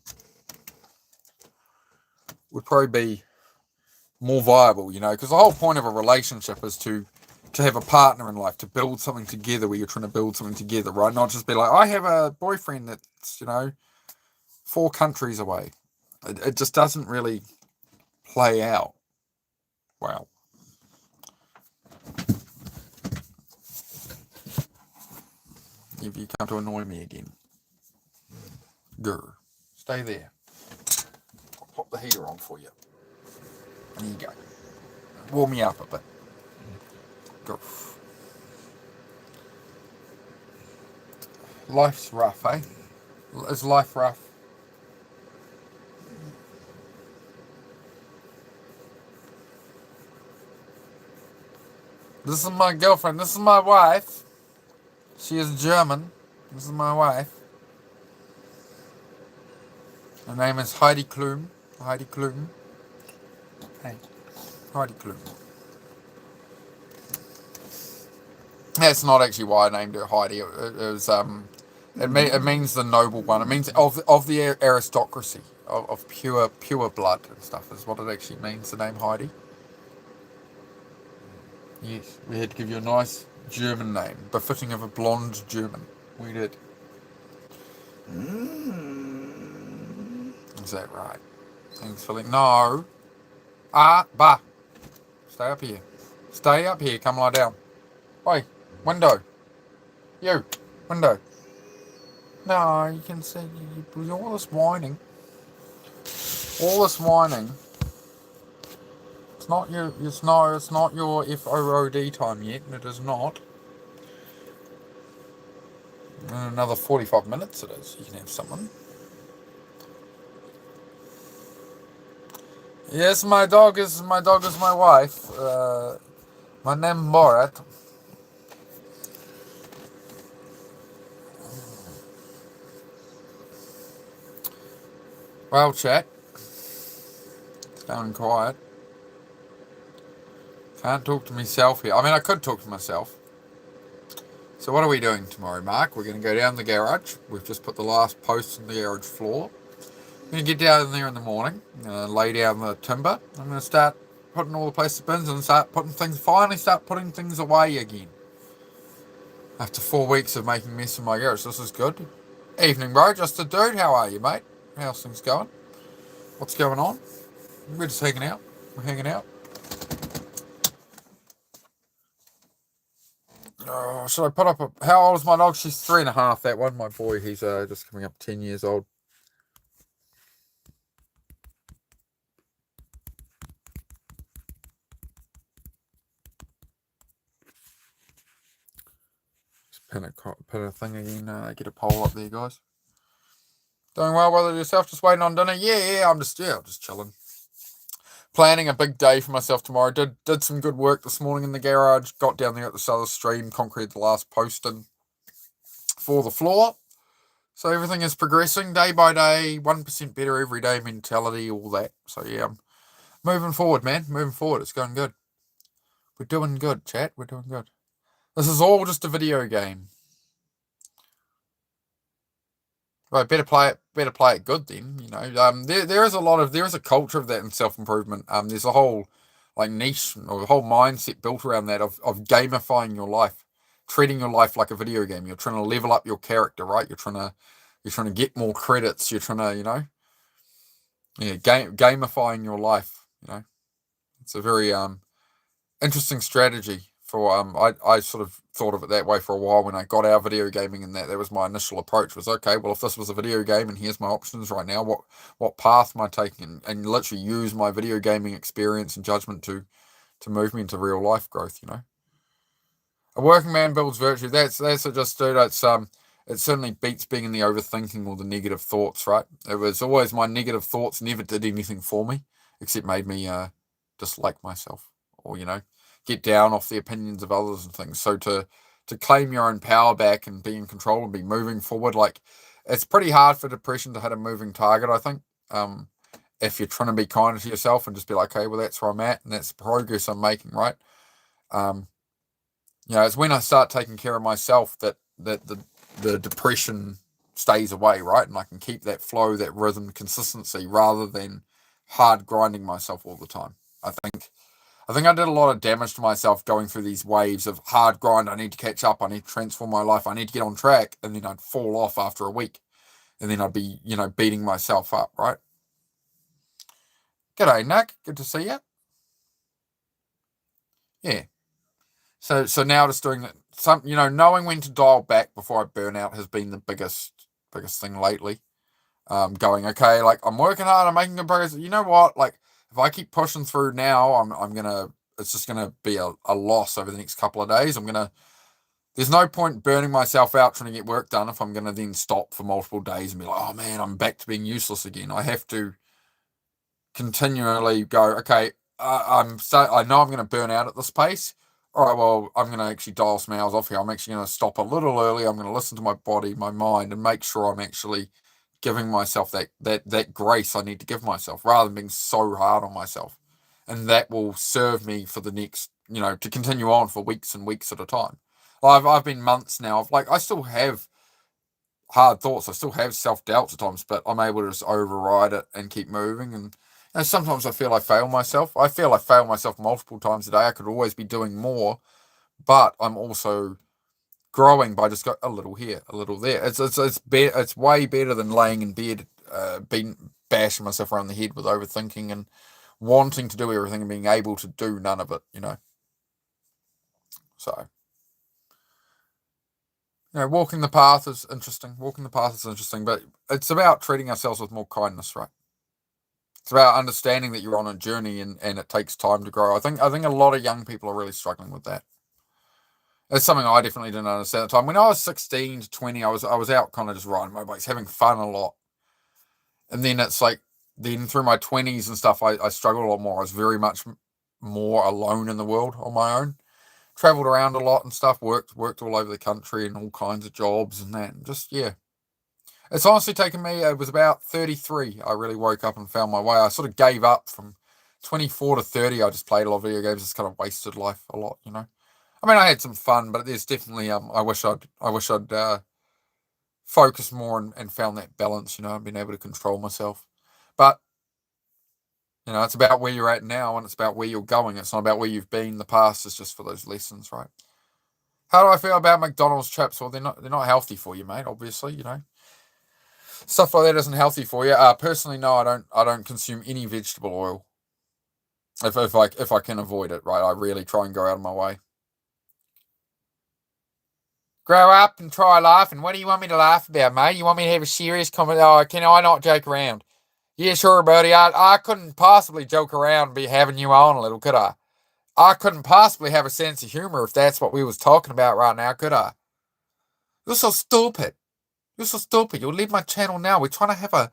Would probably be more viable, because the whole point of a relationship is to have a partner in life, to build something together where you're trying to build something together, right? Not just be like, I have a boyfriend that's, 4 countries away. It just doesn't really play out well. If you come to annoy me again. Grr. Stay there. I'll pop the heater on for you. There you go. Warm me up a bit. Grr. Life's rough, eh? Is life rough? This is my girlfriend. This is my wife. She is German. This is my wife. Her name is Heidi Klum. Heidi Klum. Hey, Heidi Klum. That's not actually why I named her Heidi. It was It means the noble one. It means of the aristocracy, of pure blood and stuff is what it actually means. The name Heidi. Yes, we had to give you a nice German name, befitting of a blonde German. We did. Is that right? Thanks for letting. No. Bah. Stay up here. Stay up here. Come lie down. Oi, window. You, window. No, you can see all this whining. All this whining. It's not your. It's not your FOOD time yet. It is not. In another 45 minutes, it is. You can have something. Yes, my dog is my wife. My name Borat. Well, chat. It's going quiet. Can't talk to myself here. I mean, I could talk to myself. So what are we doing tomorrow, Mark? We're going to go down the garage. We've just put the last post on the garage floor. I'm going to get down there in the morning, lay down the timber. I'm going to start putting all the plastic bins and finally start putting things away again. After 4 weeks of making a mess in my garage, this is good. Evening, bro. Just a dude. How are you, mate? How's things going? What's going on? We're just hanging out. We're hanging out. Oh, should I put up how old is my dog? She's 3.5, that one. My boy, he's just coming up 10 years old. Just pin a thing again. Get a poll up there, guys. Doing well, brother, yourself? Just waiting on dinner? Yeah, I'm just chilling. Planning a big day for myself tomorrow. Did some good work this morning in the garage. Got down there at the southern stream, concreted the last post in for the floor. So everything is progressing day by day, 1% better every day mentality, all that. So yeah, I'm moving forward, man. Moving forward. It's going good. We're doing good, chat. We're doing good. This is all just a video game. Right, better play it good then. You know, there is a culture of that in self-improvement. There's a whole niche or a whole mindset built around that of gamifying your life, treating your life like a video game. You're trying to level up your character, right? You're trying to get more credits. You're trying to, gamifying your life. It's a very interesting strategy for I sort of thought of it that way for a while when I got out video gaming, and that was my initial approach was, okay, well, if this was a video game and here's my options right now, what path am I taking, and literally use my video gaming experience and judgment to move me into real life growth. A working man builds virtue. That's just dude. It certainly beats being in the overthinking or the negative thoughts, right? It was always my negative thoughts never did anything for me except made me dislike myself, or get down off the opinions of others and things. So to claim your own power back and be in control and be moving forward, it's pretty hard for depression to hit a moving target, I think. If you're trying to be kinder to yourself and just be like, okay, well, that's where I'm at and that's the progress I'm making, right? It's when I start taking care of myself that the depression stays away, right? And I can keep that flow, that rhythm, consistency, rather than hard grinding myself all the time. I think I did a lot of damage to myself going through these waves of hard grind. I need to catch up. I need to transform my life. I need to get on track. And then I'd fall off after a week. And then I'd be, beating myself up, right? G'day, Nick. Good to see you. Yeah. So now just doing that. Knowing when to dial back before I burn out has been the biggest thing lately. Going, okay, I'm working hard, I'm making good progress. You know what? If I keep pushing through now, it's just gonna be a loss over the next couple of days. There's no point burning myself out trying to get work done if I'm gonna then stop for multiple days and be like, oh man, I'm back to being useless again. I have to continually go, okay, I know I'm gonna burn out at this pace. All right, well, I'm going to actually dial some hours off here. I'm actually going to stop a little early. I'm going to listen to my body, my mind, and make sure I'm actually giving myself that grace I need to give myself, rather than being so hard on myself. And that will serve me for the next, to continue on for weeks and weeks at a time. I've been months now. I still have hard thoughts. I still have self-doubts at times, but I'm able to just override it and keep moving. And sometimes I feel I fail myself. I feel I fail myself multiple times a day. I could always be doing more, but I'm also growing by just got a little here, a little there. It's way better than laying in bed, being bashing myself around the head with overthinking and wanting to do everything and being able to do none of it. So, walking the path is interesting. But it's about treating ourselves with more kindness, right? It's about understanding that you're on a journey and it takes time to grow. I think a lot of young people are really struggling with that. It's something I definitely didn't understand at the time. When I was 16 to 20, I was out kind of just riding motorbikes, having fun a lot. And then it's like, then through my 20s and stuff, I struggled a lot more. I was very much more alone in the world on my own. Traveled around a lot and stuff, worked all over the country and all kinds of jobs and that. And just, yeah. It's honestly taken me, it was about 33, I really woke up and found my way. I sort of gave up from 24 to 30. I just played a lot of video games, just kind of wasted life a lot, I mean, I had some fun, but there's definitely, I wish I'd focused more and found that balance, and been able to control myself. But, it's about where you're at now and it's about where you're going. It's not about where you've been. The past is just for those lessons, right? How do I feel about McDonald's chips? Well, they're not healthy for you, mate, obviously, Stuff like that isn't healthy for you. Personally, no, I don't consume any vegetable oil. If I can avoid it, right? I really try and go out of my way. Grow up and try laughing. What do you want me to laugh about, mate? You want me to have a serious comment? Oh, can I not joke around? Yeah, sure, buddy. I couldn't possibly joke around and be having you on a little, could I? I couldn't possibly have a sense of humor if that's what we was talking about right now, could I? You're so stupid. You're so stupid. You'll leave my channel now. We're trying to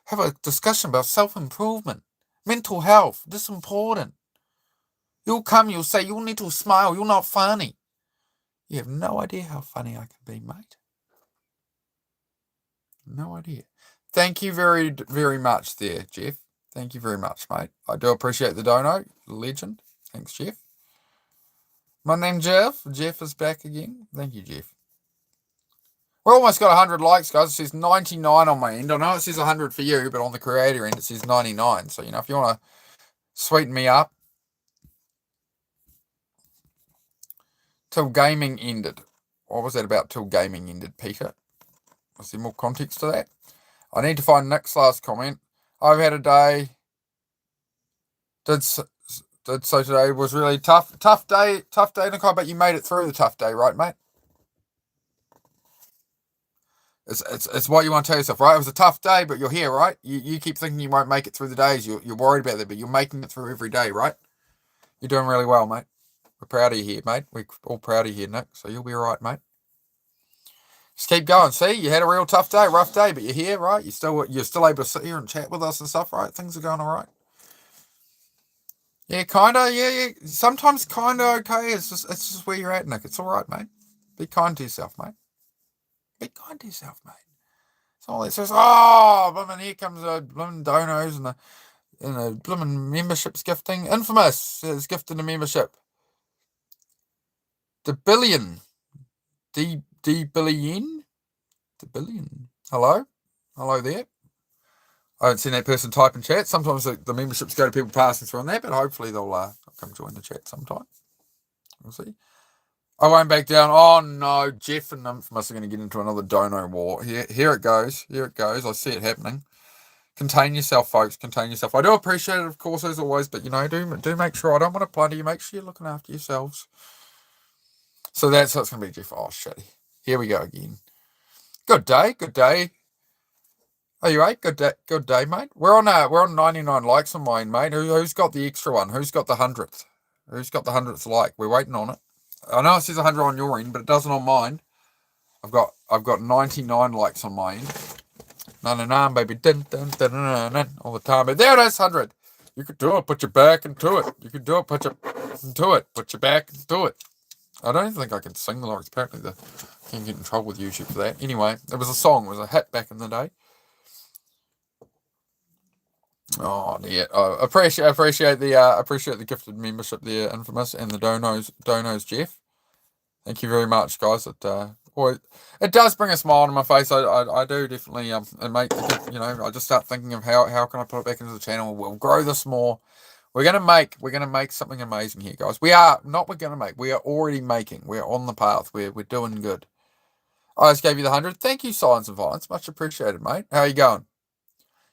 have a discussion about self-improvement, mental health. This is important. You'll come, you'll say, you'll need to smile. You're not funny. You have no idea how funny I can be, mate. No idea. Thank you very, very much there, Jeff. Thank you very much, mate. I do appreciate the dono. Legend. Thanks, Jeff. My name's Jeff. Jeff is back again. Thank you, Jeff. We're almost got 100 likes, guys. It says 99 on my end. I know it says 100 for you, but on the creator end, it says 99. So, if you want to sweeten me up. Till gaming ended. What was that about till gaming ended, Peter? Was there more context to that? I need to find Nick's last comment. I've had a day. Did so today. Was really tough. Tough day, Nick. But you made it through the tough day, right, mate? It's what you want to tell yourself, right? It was a tough day, but you're here, right? You keep thinking you won't make it through the days. You're worried about that, but you're making it through every day, right? You're doing really well, mate. We're proud of you here, mate. We're all proud of you here, Nick. So you'll be all right, mate. Just keep going. See, you had a real tough day, rough day, but you're here, right? You're still able to sit here and chat with us and stuff, right? Things are going all right. Yeah, kinda. Yeah. Sometimes kinda okay. It's just where you're at, Nick. It's all right, mate. Be kind to yourself, mate. Be kind to yourself, mate. It's all that says, oh, blimmin', here comes the blimmin' donos and the blimmin' memberships gifting. Infamous has gifted a membership. The billion. The billion. Hello there. I haven't seen that person type in chat. Sometimes the memberships go to people passing through on that, but hopefully they'll come join the chat sometime. We'll see. I won't back down. Oh no, Jeff and Infamous are going to get into another dono war. Here it goes. I see it happening. Contain yourself, folks. Contain yourself. I do appreciate it, of course, as always, but do make sure. I don't want to plunder you. Make sure you're looking after yourselves. So that's how it's going to be, Jeff. Oh, shitty. Here we go again. Good day. Are you right? Good day, mate. We're on 99 likes on mine, mate. Who's got the extra one? Who's got the 100th? Who's got the 100th like? We're waiting on it. I know it says 100 on your end, but it doesn't on mine. I've got 99 likes on my end. 99, baby. Dun, dun, dun, dun, dun, all the time. But there it is, 100. You could do it. Put your back into it. You could do it. Put your into it. Put your back into it. I don't even think I can sing the lyrics. Apparently, I can get in trouble with YouTube for that. Anyway, it was a song. It was a hit back in the day. Oh yeah, I appreciate the gifted membership there, Infamous, and the donos, Jeff. Thank you very much, guys. It Or it does bring a smile on my face. I do definitely and make I just start thinking of how can I put it back into the channel. We'll grow this more. We're gonna make something amazing here, guys. We are already making. We're on the path. We're doing good. I just gave you the 100. Thank you, Science and Violence. Much appreciated, mate. How are you going?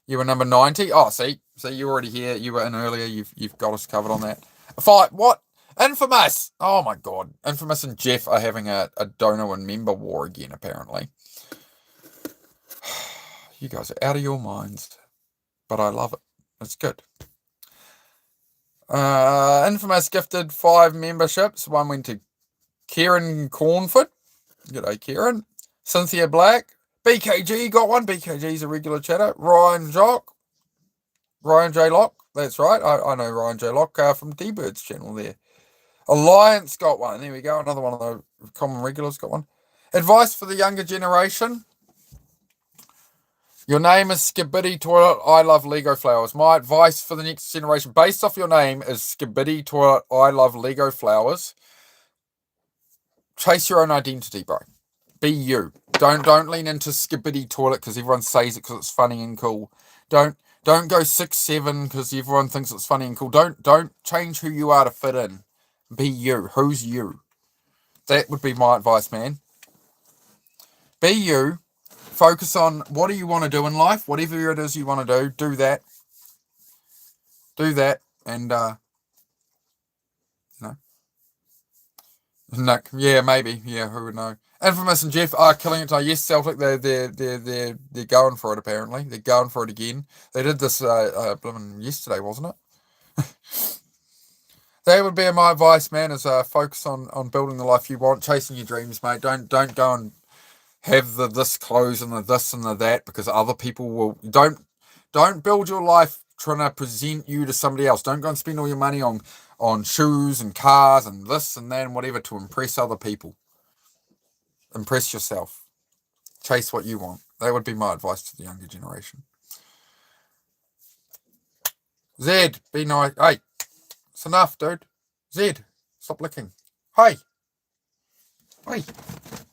You were number 90. Oh, see, you're already here. You were in earlier. You've got us covered on that. Fight what? Infamous. Oh my god. Infamous and Jeff are having a donor and member war again, apparently. You guys are out of your minds. But I love it. It's good. Infamous gifted 5 memberships. One went to Kieran Cornford. G'day, Kieran. Cynthia Black. BKG got one. BKG's a regular chatter. Ryan J. Lock. That's right. I know Ryan J. Lock from D-Bird's channel there. Alliance got one. There we go. Another one of the common regulars got one. Advice for the younger generation. Your name is Skibidi Toilet. I love Lego flowers. My advice for the next generation, based off your name, is Skibidi Toilet. I love Lego flowers. Chase your own identity, bro. Be you. Don't lean into Skibidi Toilet because everyone says it because it's funny and cool. Don't go 6'7" because everyone thinks it's funny and cool. Don't change who you are to fit in. Be you. Who's you? That would be my advice, man. Be you. Focus on what do you want to do in life. Whatever it is you want to do that. Do that. And, Nick. Yeah, maybe. Yeah, who would know? Infamous and Jeff are killing it tonight. Yes, Celtic, they're going for it, apparently. They're going for it again. They did this yesterday, wasn't it? That would be my advice, man, is focus on building the life you want, chasing your dreams, mate. Don't go and have the this clothes and the this and the that because other people will. Don't build your life trying to present you to somebody else. Don't go and spend all your money on shoes and cars and this and that and whatever to impress other people. Impress yourself. Chase what you want. That would be my advice to the younger generation. Zed, be nice. Hey, it's enough, dude. Zed, stop licking. Hey,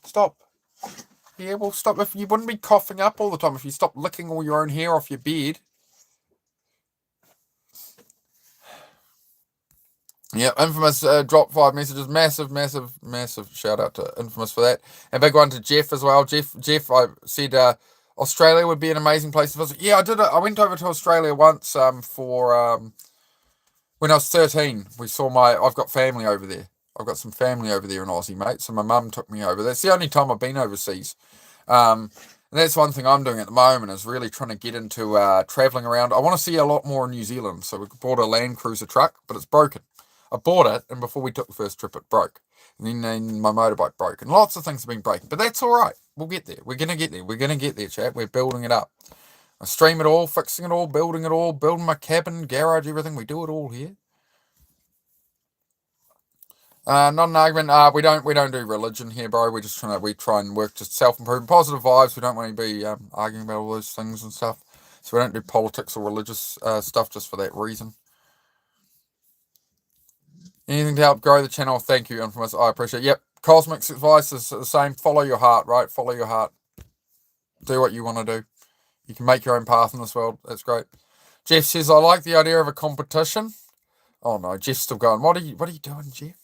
stop. Yeah, well, stop. If you wouldn't be coughing up all the time if you stop licking all your own hair off your beard. Yeah, Infamous dropped 5 messages. Massive shout out to Infamous for that. And big one to Jeff as well. Jeff, I said Australia would be an amazing place to visit. Yeah, I did. I went over to Australia once for when I was 13. I've got family over there. I've got some family over there in Aussie, mate. So my mum took me over. That's the only time I've been overseas. And that's one thing I'm doing at the moment is really trying to get into travelling around. I want to see a lot more in New Zealand. So we bought a Land Cruiser truck, but it's broken. I bought it, and before we took the first trip, it broke. And then my motorbike broke. And lots of things have been breaking. But that's all right. We'll get there. We're going to get there. We're going to get there, chat. We're building it up. I stream it all, fixing it all, building my cabin, garage, everything. We do it all here. Not an argument. We don't do religion here, bro. We try and work to self-improvement, positive vibes. We don't want to be arguing about all those things and stuff. So we don't do politics or religious stuff just for that reason. Anything to help grow the channel? Thank you, Infamous. I appreciate it. Yep. Cosmic's advice is the same. Follow your heart, right? Follow your heart. Do what you want to do. You can make your own path in this world. That's great. Jeff says, I like the idea of a competition. Oh no, Jeff's still going. What are you doing, Jeff?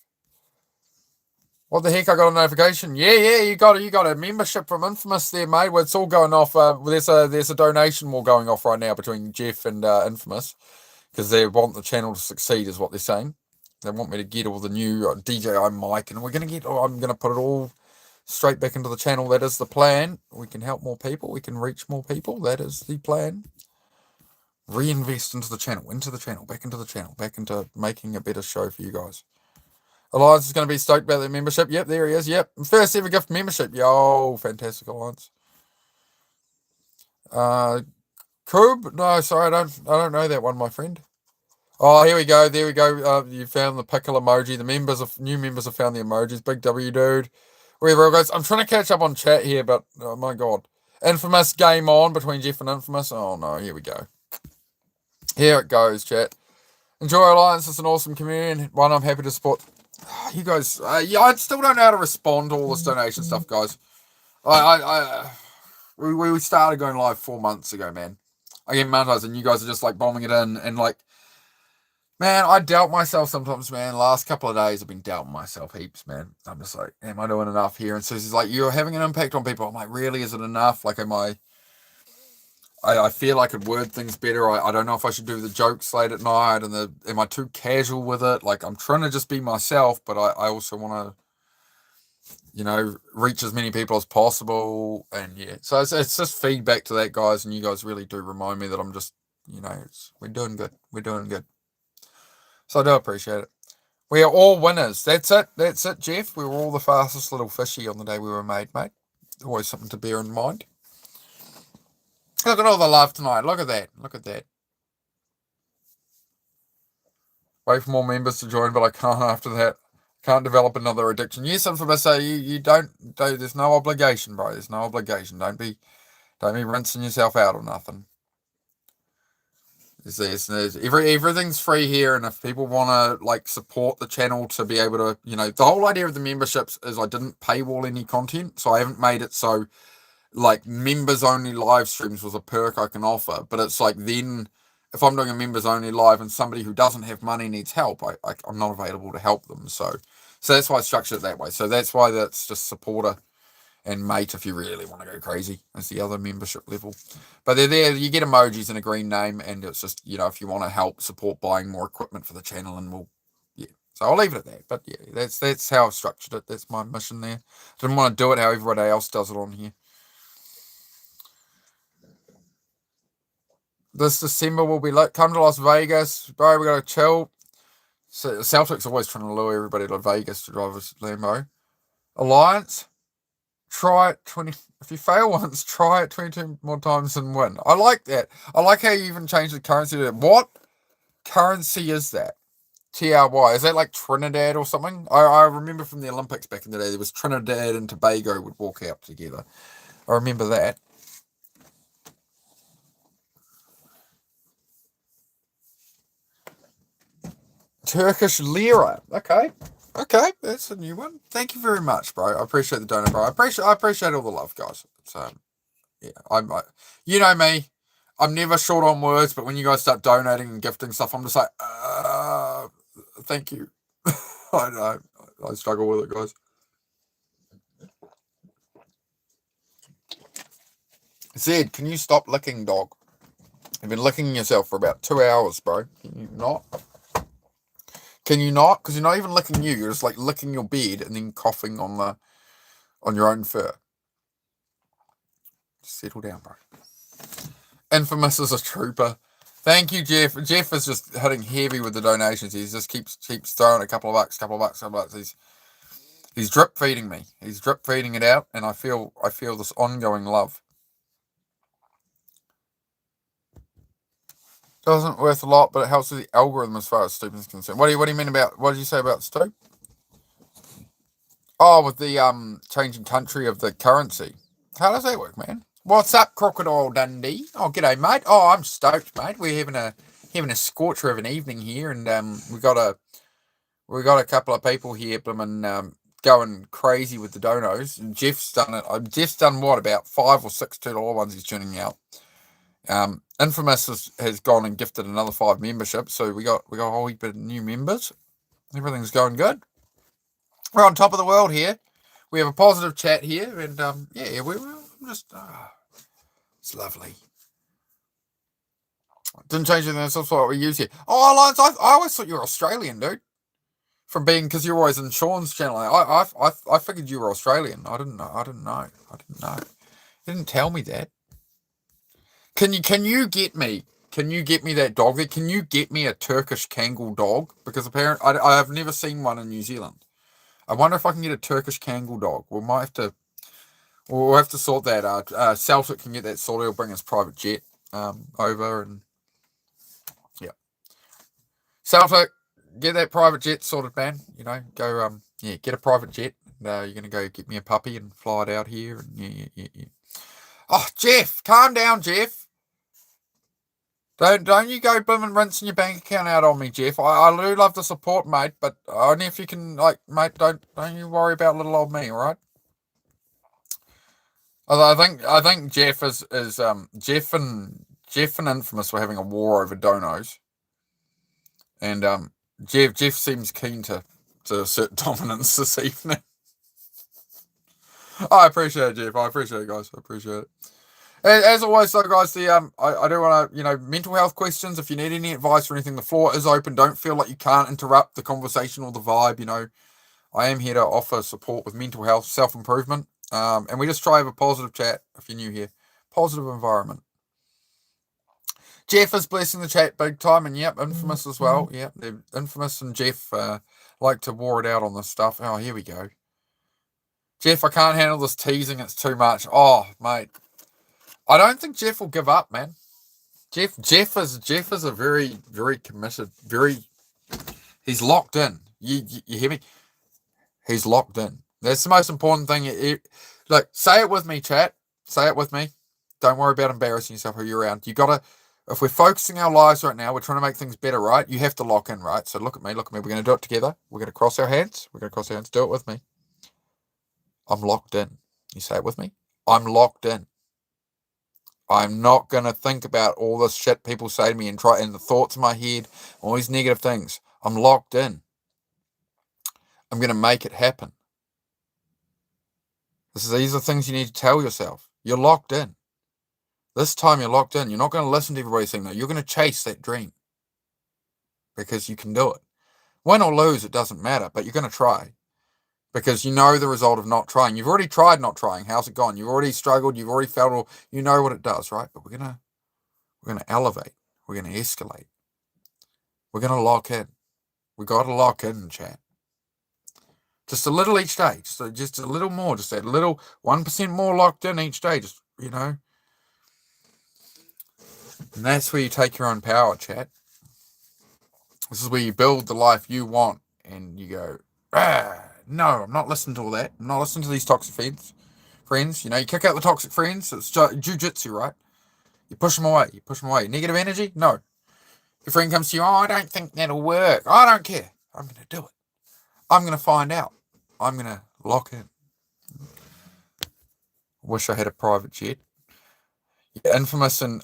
What the heck? I got a notification. Yeah, you got a membership from Infamous there, mate. Well, it's all going off. There's a donation war going off right now between Jeff and Infamous because they want the channel to succeed, is what they're saying. They want me to get all the new DJI mic, and I'm going to put it all straight back into the channel. That is the plan. We can help more people. We can reach more people. That is the plan. Reinvest into the channel, back into the channel, back into making a better show for you guys. Alliance is going to be stoked about their membership. Yep, there he is. Yep, first ever gift membership. Yo, fantastic, Alliance. Koob? No, sorry, I don't know that one, my friend. Oh, here we go. There we go. You found the pickle emoji. The new members have found the emojis. Big W, dude. Wherever it goes. I'm trying to catch up on chat here, but oh my god. Infamous game on between Jeff and Infamous. Oh no, here we go. Here it goes, chat. Enjoy Alliance. It's an awesome community. One I'm happy to support. You guys, I still don't know how to respond to all this donation stuff, guys. We started going live 4 months ago, man. I get monetized, and you guys are just like bombing it in, and like, man, I doubt myself sometimes, man. Last couple of days, I've been doubting myself heaps, man. I'm just like, am I doing enough here? And so he's like, you're having an impact on people. I'm like, really? Is it enough? Like, am I feel I could word things better. I don't know if I should do the jokes late at night, and am I too casual with it? Like, I'm trying to just be myself, but I also want to, reach as many people as possible. And yeah, so it's just feedback to that, guys. And you guys really do remind me that I'm just, we're doing good. We're doing good. So I do appreciate it. We are all winners. That's it, Jeff. We were all the fastest little fishy on the day we were made, mate. Always something to bear in mind. Look at all the love tonight. Look at that. Wait for more members to join, but I can't after that. Can't develop another addiction. Yes, I'm supposed to say you don't. There's no obligation, bro. There's no obligation. Don't be rinsing yourself out or nothing. Everything's free here, and if people want to like support the channel to be able to, the whole idea of the memberships is I didn't paywall any content, so I haven't made it so like members only live streams was a perk I can offer. But it's like, then if I'm doing a members only live and somebody who doesn't have money needs help, I'm not available to help them. So that's why I structured it that way. So that's why that's just supporter and mate if you really want to go crazy. That's the other membership level. But they're there. You get emojis and a green name, and it's just, if you want to help support buying more equipment for the channel, and so I'll leave it at that. But yeah, that's how I've structured it. That's my mission there. Didn't want to do it how everybody else does it on here. This December will be like, come to Las Vegas, bro. We gotta chill. So Celtic's always trying to lure everybody to Vegas to drive a Lambo. Alliance, try it 20. If you fail once, try it 22 more times and win. I like that. I like how you even changed the currency to that. What currency is that? TRY. Is that like Trinidad or something? I remember from the Olympics back in the day, there was Trinidad and Tobago would walk out together. I remember that. Turkish lira. Okay, that's a new one. Thank you very much, bro. I appreciate the donor, bro. I appreciate all the love, guys. So, yeah, you know me. I'm never short on words, but when you guys start donating and gifting stuff, I'm just like, thank you. I know. I struggle with it, guys. Zed, can you stop licking, dog? You've been licking yourself for about 2 hours, bro. Can you not? Can you not? Because you're not even licking you. You're just like licking your bed and then coughing on your own fur. Just settle down, bro. Infamous is a trooper. Thank you, Jeff. Jeff is just hitting heavy with the donations. He just keeps throwing a couple of bucks. He's drip feeding me. He's drip feeding it out, and I feel this ongoing love. Doesn't worth a lot, but it helps with the algorithm as far as Stoop is concerned. What do you mean about, what did you say about Stoop? Oh, with the changing country of the currency. How does that work, man? What's up, Crocodile Dundee? Oh, g'day, mate. Oh, I'm stoked, mate. We're having a scorcher of an evening here, and we got a couple of people here, going crazy with the donos. And Jeff's done it. Jeff's done what, about 5 or 6 $2 ones he's tuning out. Infamous has gone and gifted another 5 memberships, so we got a whole heap of new members. Everything's going good. We're on top of the world here. We have a positive chat here, and we're just it's lovely. Didn't change anything. That's what we use here. Oh, Alliance, I always thought you were Australian, dude. From being, because you're always in Sean's channel. I figured you were Australian. I didn't know. You didn't tell me that. Can you get me that dog there? Can you get me a Turkish Kangal dog? Because apparently I've never seen one in New Zealand. I wonder if I can get a Turkish Kangal dog. We'll have to sort that out. Celtic can get that sorted. He'll bring his private jet over, and yeah. Celtic, get that private jet sorted, man. Go get a private jet. You're gonna go get me a puppy and fly it out here, and yeah. Oh, Jeff, calm down, Jeff. Don't you go blooming rinsing your bank account out on me, Jeff. I do love the support, mate, but only if you can, like, mate, don't you worry about little old me, all right? I think Jeff is Jeff and Infamous were having a war over donos, and Jeff seems keen to assert dominance this evening. I appreciate it, Jeff. I appreciate it, guys. I appreciate it. As always, though, guys, I do want to, mental health questions. If you need any advice or anything, the floor is open. Don't feel like you can't interrupt the conversation or the vibe. I am here to offer support with mental health, self-improvement, and we just try to have a positive chat. If you're new here, positive environment. Jeff is blessing the chat big time, and yep, Infamous as well. Yep, Infamous and Jeff like to war it out on this stuff. Oh, here we go. Jeff, I can't handle this teasing. It's too much. Oh, mate. I don't think Jeff will give up, man. Jeff is a very, very committed, he's locked in. You hear me? He's locked in. That's the most important thing. Look, say it with me, chat. Say it with me. Don't worry about embarrassing yourself who you're around. If we're focusing our lives right now, we're trying to make things better, right? You have to lock in, right? So look at me. We're going to do it together. We're going to cross our hands. Do it with me. I'm locked in. You say it with me. I'm locked in. I'm not going to think about all this shit people say to me and the thoughts in my head, all these negative things. I'm locked in. I'm going to make it happen. These are things you need to tell yourself. You're locked in. This time you're locked in. You're not going to listen to everybody saying that. You're going to chase that dream because you can do it. Win or lose, it doesn't matter, but you're going to try because you know the result of not trying. You've already tried not trying. How's it gone? You've already struggled. You've already felt you know what it does, right? But we're going to elevate. We're going to escalate. We're going to lock in. We got to lock in, chat. Just a little each day. Just a little more. Just that little 1% more locked in each day. Just, And that's where you take your own power, chat. This is where you build the life you want. And you go, no, I'm not listening to all that. I'm not listening to these toxic friends. You kick out the toxic friends. It's jujitsu, right? You push them away. Negative energy? No. Your friend comes to you, I don't think that'll work. I don't care. I'm going to do it. I'm going to find out. I'm going to lock in. Wish I had a private jet. Yeah, Infamous and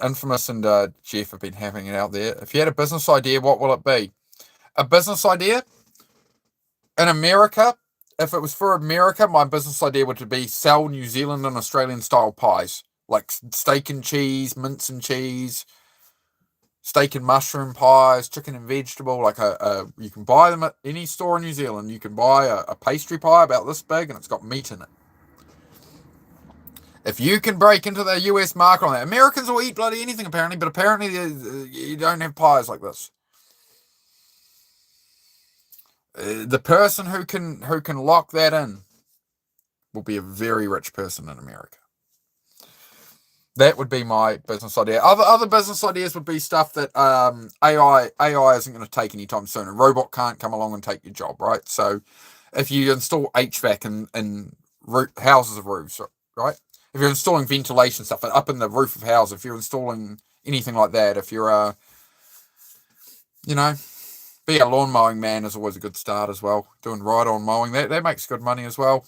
Jeff have been having it out there. If you had a business idea, what will it be? A business idea in America, if it was for America, my business idea would be sell New Zealand and Australian style pies, like steak and cheese, mince and cheese, steak and mushroom pies, chicken and vegetable. Like you can buy them at any store in New Zealand. You can buy a pastry pie about this big, and it's got meat in it. If you can break into the US market on that, Americans will eat bloody anything apparently, but apparently you don't have pies like this. The person who can lock that in will be a very rich person in America. That would be my business idea. Other business ideas would be stuff that AI isn't going to take anytime soon. A robot can't come along and take your job, right? So if you install HVAC in houses of roofs, right? If you're installing ventilation stuff up in the roof of houses, if you're installing anything like that, if you're be a lawn mowing man is always a good start as well. Doing ride-on mowing, that makes good money as well.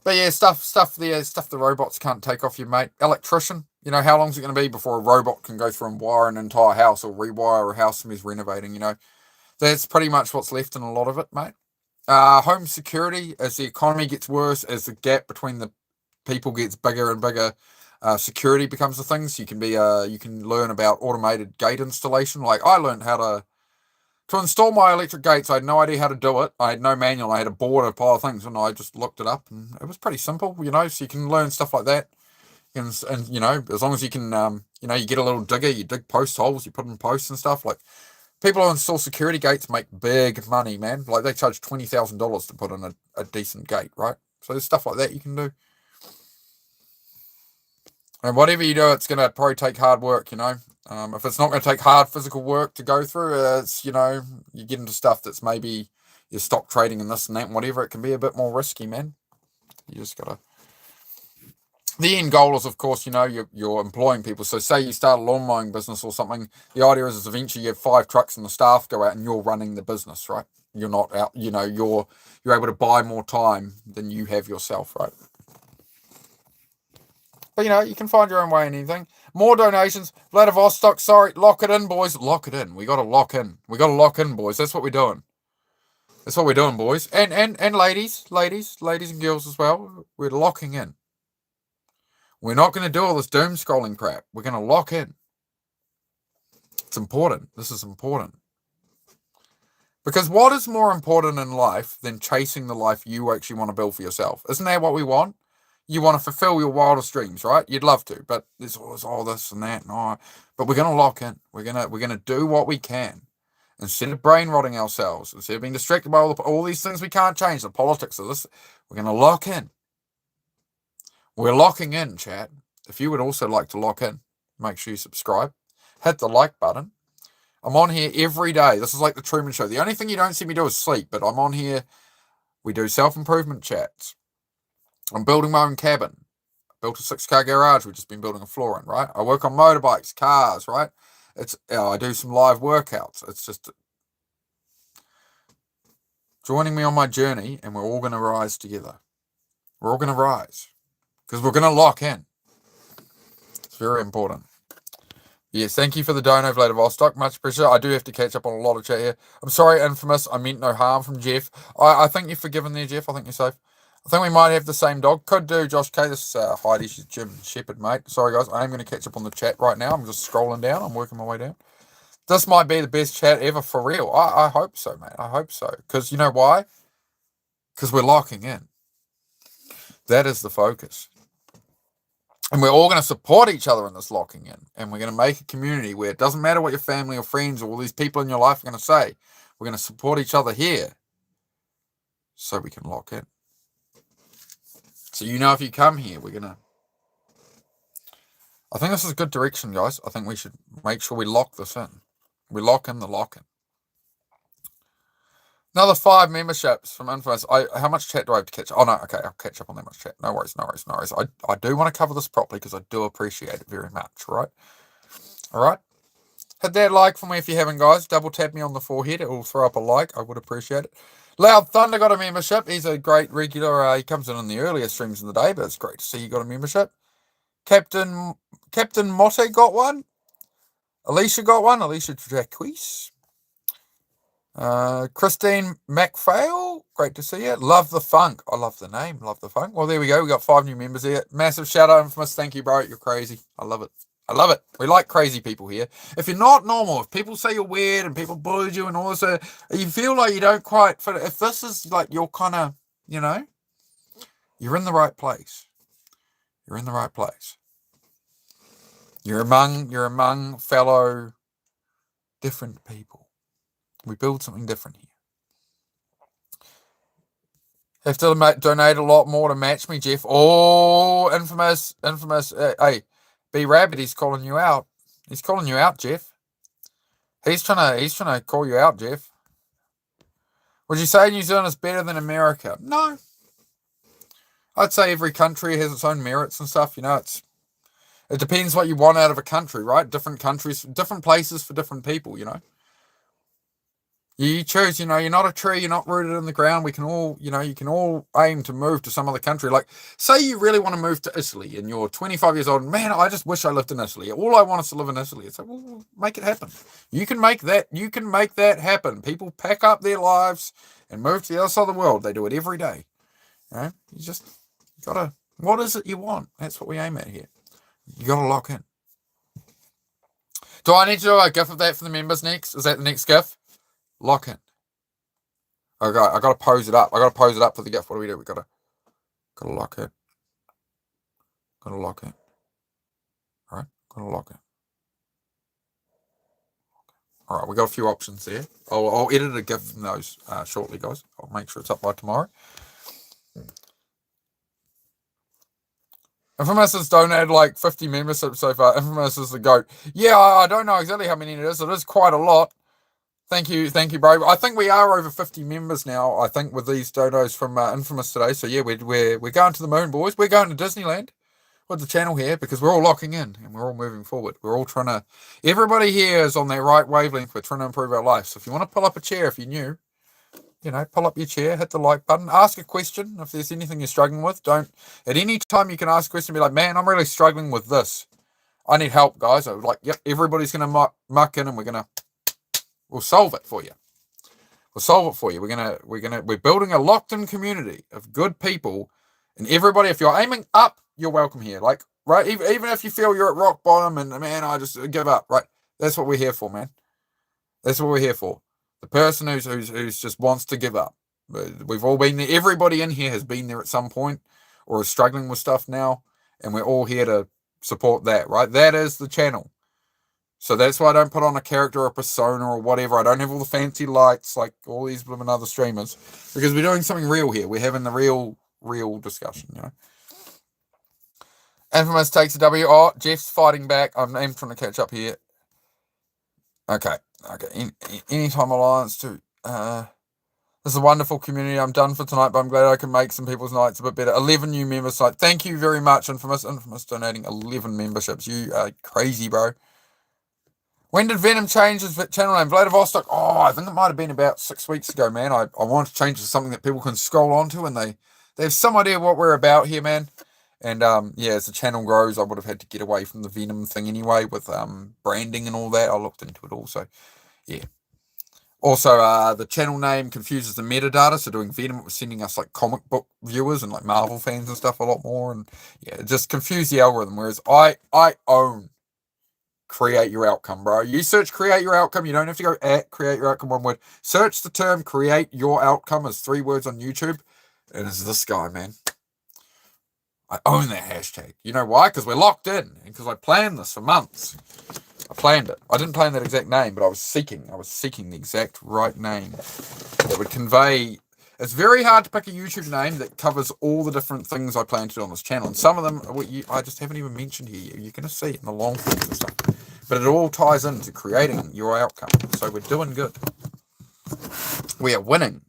But yeah, stuff the robots can't take off you, mate. Electrician, how long is it going to be before a robot can go through and wire an entire house or rewire a house somebody's renovating, That's pretty much what's left in a lot of it, mate. Home security, as the economy gets worse, as the gap between the people gets bigger and bigger, security becomes a thing. So you can learn about automated gate installation. Like I learned how to install my electric gates. I had no idea how to do it. I had no manual. I had a board, a pile of things, and I just looked it up, and it was pretty simple, so you can learn stuff like that. And as long as you can, you get a little digger, you dig post holes, you put in posts and stuff. Like people who install security gates make big money, man. Like they charge $20,000 to put in a decent gate, right? So there's stuff like that you can do. And whatever you do, it's going to probably take hard work, If it's not going to take hard physical work to go through, it's, you get into stuff that's maybe your stock trading and this and that and whatever. It can be a bit more risky, man. You just got to... The end goal is, of course, you're employing people. So say you start a lawn mowing business or something. The idea is eventually you have 5 trucks and the staff go out and you're running the business, right? You're not out, you're able to buy more time than you have yourself, right? But, you can find your own way in anything. More donations. Vladivostok, sorry. Lock it in, boys. Lock it in. We got to lock in. We got to lock in, boys. That's what we're doing. That's what we're doing, boys. And ladies and girls as well. We're locking in. We're not going to do all this doom scrolling crap. We're going to lock in. It's important. This is important. Because what is more important in life than chasing the life you actually want to build for yourself? Isn't that what we want? You want to fulfill your wildest dreams, right? You'd love to, but there's always all this and that. No, but we're going to lock in. We're going to do what we can. Instead of brain rotting ourselves, instead of being distracted by all these things we can't change, the politics of this, we're going to lock in. We're locking in, chat. If you would also like to lock in, make sure you subscribe. Hit the like button. I'm on here every day. This is like the Truman Show. The only thing you don't see me do is sleep, but I'm on here. We do self-improvement chats. I'm building my own cabin. I built a 6-car garage. We've just been building a floor in, right? I work on motorbikes, cars, right? I do some live workouts. It's just joining me on my journey, and we're all going to rise together. We're all going to rise because we're going to lock in. It's very important. Yes, thank you for the dono, Vladivostok. Much appreciated. I do have to catch up on a lot of chat here. I'm sorry, Infamous. I meant no harm from Jeff. I think you're forgiven there, Jeff. I think you're safe. I think we might have the same dog. Could do, Josh K. This is Heidi. She's Jim Shepherd, mate. Sorry, guys. I am going to catch up on the chat right now. I'm just scrolling down. I'm working my way down. This might be the best chat ever for real. I hope so, mate. I hope so. Because you know why? Because we're locking in. That is the focus. And we're all going to support each other in this locking in. And we're going to make a community where it doesn't matter what your family or friends or all these people in your life are going to say. We're going to support each other here so we can lock in. So if you come here, we're going to... I think this is a good direction, guys. I think we should make sure we lock this in. We lock in the lock-in. Another 5 memberships from Infamous. How much chat do I have to catch? Oh, no. Okay, I'll catch up on that much chat. No worries. I do want to cover this properly because I do appreciate it very much, right? All right? Hit that like for me if you haven't, guys. Double tap me on the forehead. It will throw up a like. I would appreciate it. Loud Thunder got a membership. He's a great regular. He comes in the earlier streams in the day, but it's great to see you got a membership. Captain Motte got one. Alicia got one. Alicia Jacquise. Christine MacPhail, great to see you. Love the Funk. I love the name. Love the Funk. Well, there we go. We got 5 new members here. Massive shout out, Infamous. Thank you, bro. You're crazy. I love it. I love it. We like crazy people here. If you're not normal, if people say you're weird and people bullied you and all this, you feel like you don't quite fit. If this is like your kind of, you're in the right place. You're in the right place. You're among fellow different people. We build something different here. Have to donate a lot more to match me, Jeff. Oh, infamous. Hey, B Rabbit, he's calling you out. He's calling you out, Jeff. He's trying to call you out, Jeff. Would you say New Zealand is better than America? No. I'd say every country has its own merits and stuff. It depends what you want out of a country, right? Different countries, different places for different people, You choose, you're not a tree, you're not rooted in the ground. We can all, you can all aim to move to some other country. Like, say you really want to move to Italy and you're 25 years old. Man, I just wish I lived in Italy. All I want is to live in Italy. It's like, well, make it happen. You can make that happen. People pack up their lives and move to the other side of the world. They do it every day. You gotta, what is it you want? That's what we aim at here. You gotta lock in. Do I need to do a GIF of that for the members next? Is that the next GIF? Lock in. Okay, I gotta pose it up. I gotta pose it up for the GIF. What do? We gotta lock in. Gotta lock in. All right, gotta lock in. All right, we got a few options there. I'll edit a GIF from those shortly, guys. I'll make sure it's up by tomorrow. Infamous has donated like 50 memberships so far. Infamous is the GOAT. Yeah, I don't know exactly how many it is. It is quite a lot. Thank you, bro. I think we are over 50 members now, I think, with these donos from Infamous today. So, yeah, we're going to the moon, boys. We're going to Disneyland with the channel here because we're all locking in and we're all moving forward. We're all trying to... Everybody here is on their right wavelength. We're trying to improve our life. So if you want to pull up a chair, if you're new, pull up your chair, hit the like button, ask a question. If there's anything you're struggling with, at any time you can ask a question, be like, man, I'm really struggling with this. I need help, guys. I was like, yep, everybody's going to muck in and we'll solve it for you. We'll solve it for you. We're building a locked-in community of good people, and everybody, if you're aiming up, you're welcome here. Like, right, even if you feel you're at rock bottom and, man, I just give up, right? That's what we're here for, man. That's what we're here for. The person who's just wants to give up. We've all been there. Everybody in here has been there at some point or is struggling with stuff now, and we're all here to support that, right? That is the channel. So that's why I don't put on a character or a persona or whatever. I don't have all the fancy lights like all these blooming other streamers, because we're doing something real here. We're having the real discussion, Infamous takes a W. Oh, Jeff's fighting back. I'm trying to catch up here. Okay. Anytime Alliance too. This is a wonderful community. I'm done for tonight, but I'm glad I can make some people's nights a bit better. 11 new members tonight. Thank you very much, Infamous. Infamous donating 11 memberships. You are crazy, bro. When did Venom change his channel name? Vladivostok. Oh, I think it might have been about 6 weeks ago, man. I want to change it to something that people can scroll onto and they have some idea what we're about here, man. And as the channel grows, I would have had to get away from the Venom thing anyway with branding and all that. I looked into it also. Yeah. Also, the channel name confuses the metadata. So doing Venom, it was sending us like comic book viewers and like Marvel fans and stuff a lot more. And yeah, it just confused the algorithm. Whereas I own create your outcome, bro. You search create your outcome. You don't have to go at create your outcome one word. Search the term create your outcome as 3 words on YouTube. And it's this guy, man. I own that hashtag. You know why? Because we're locked in. And because I planned this for months. I planned it. I didn't plan that exact name, but I was seeking the exact right name that would convey. It's very hard to pick a YouTube name that covers all the different things I plan to do on this channel. And some of them I just haven't even mentioned here. You're going to see it in the long forms and stuff. But it all ties into creating your outcome. So we're doing good. We are winning.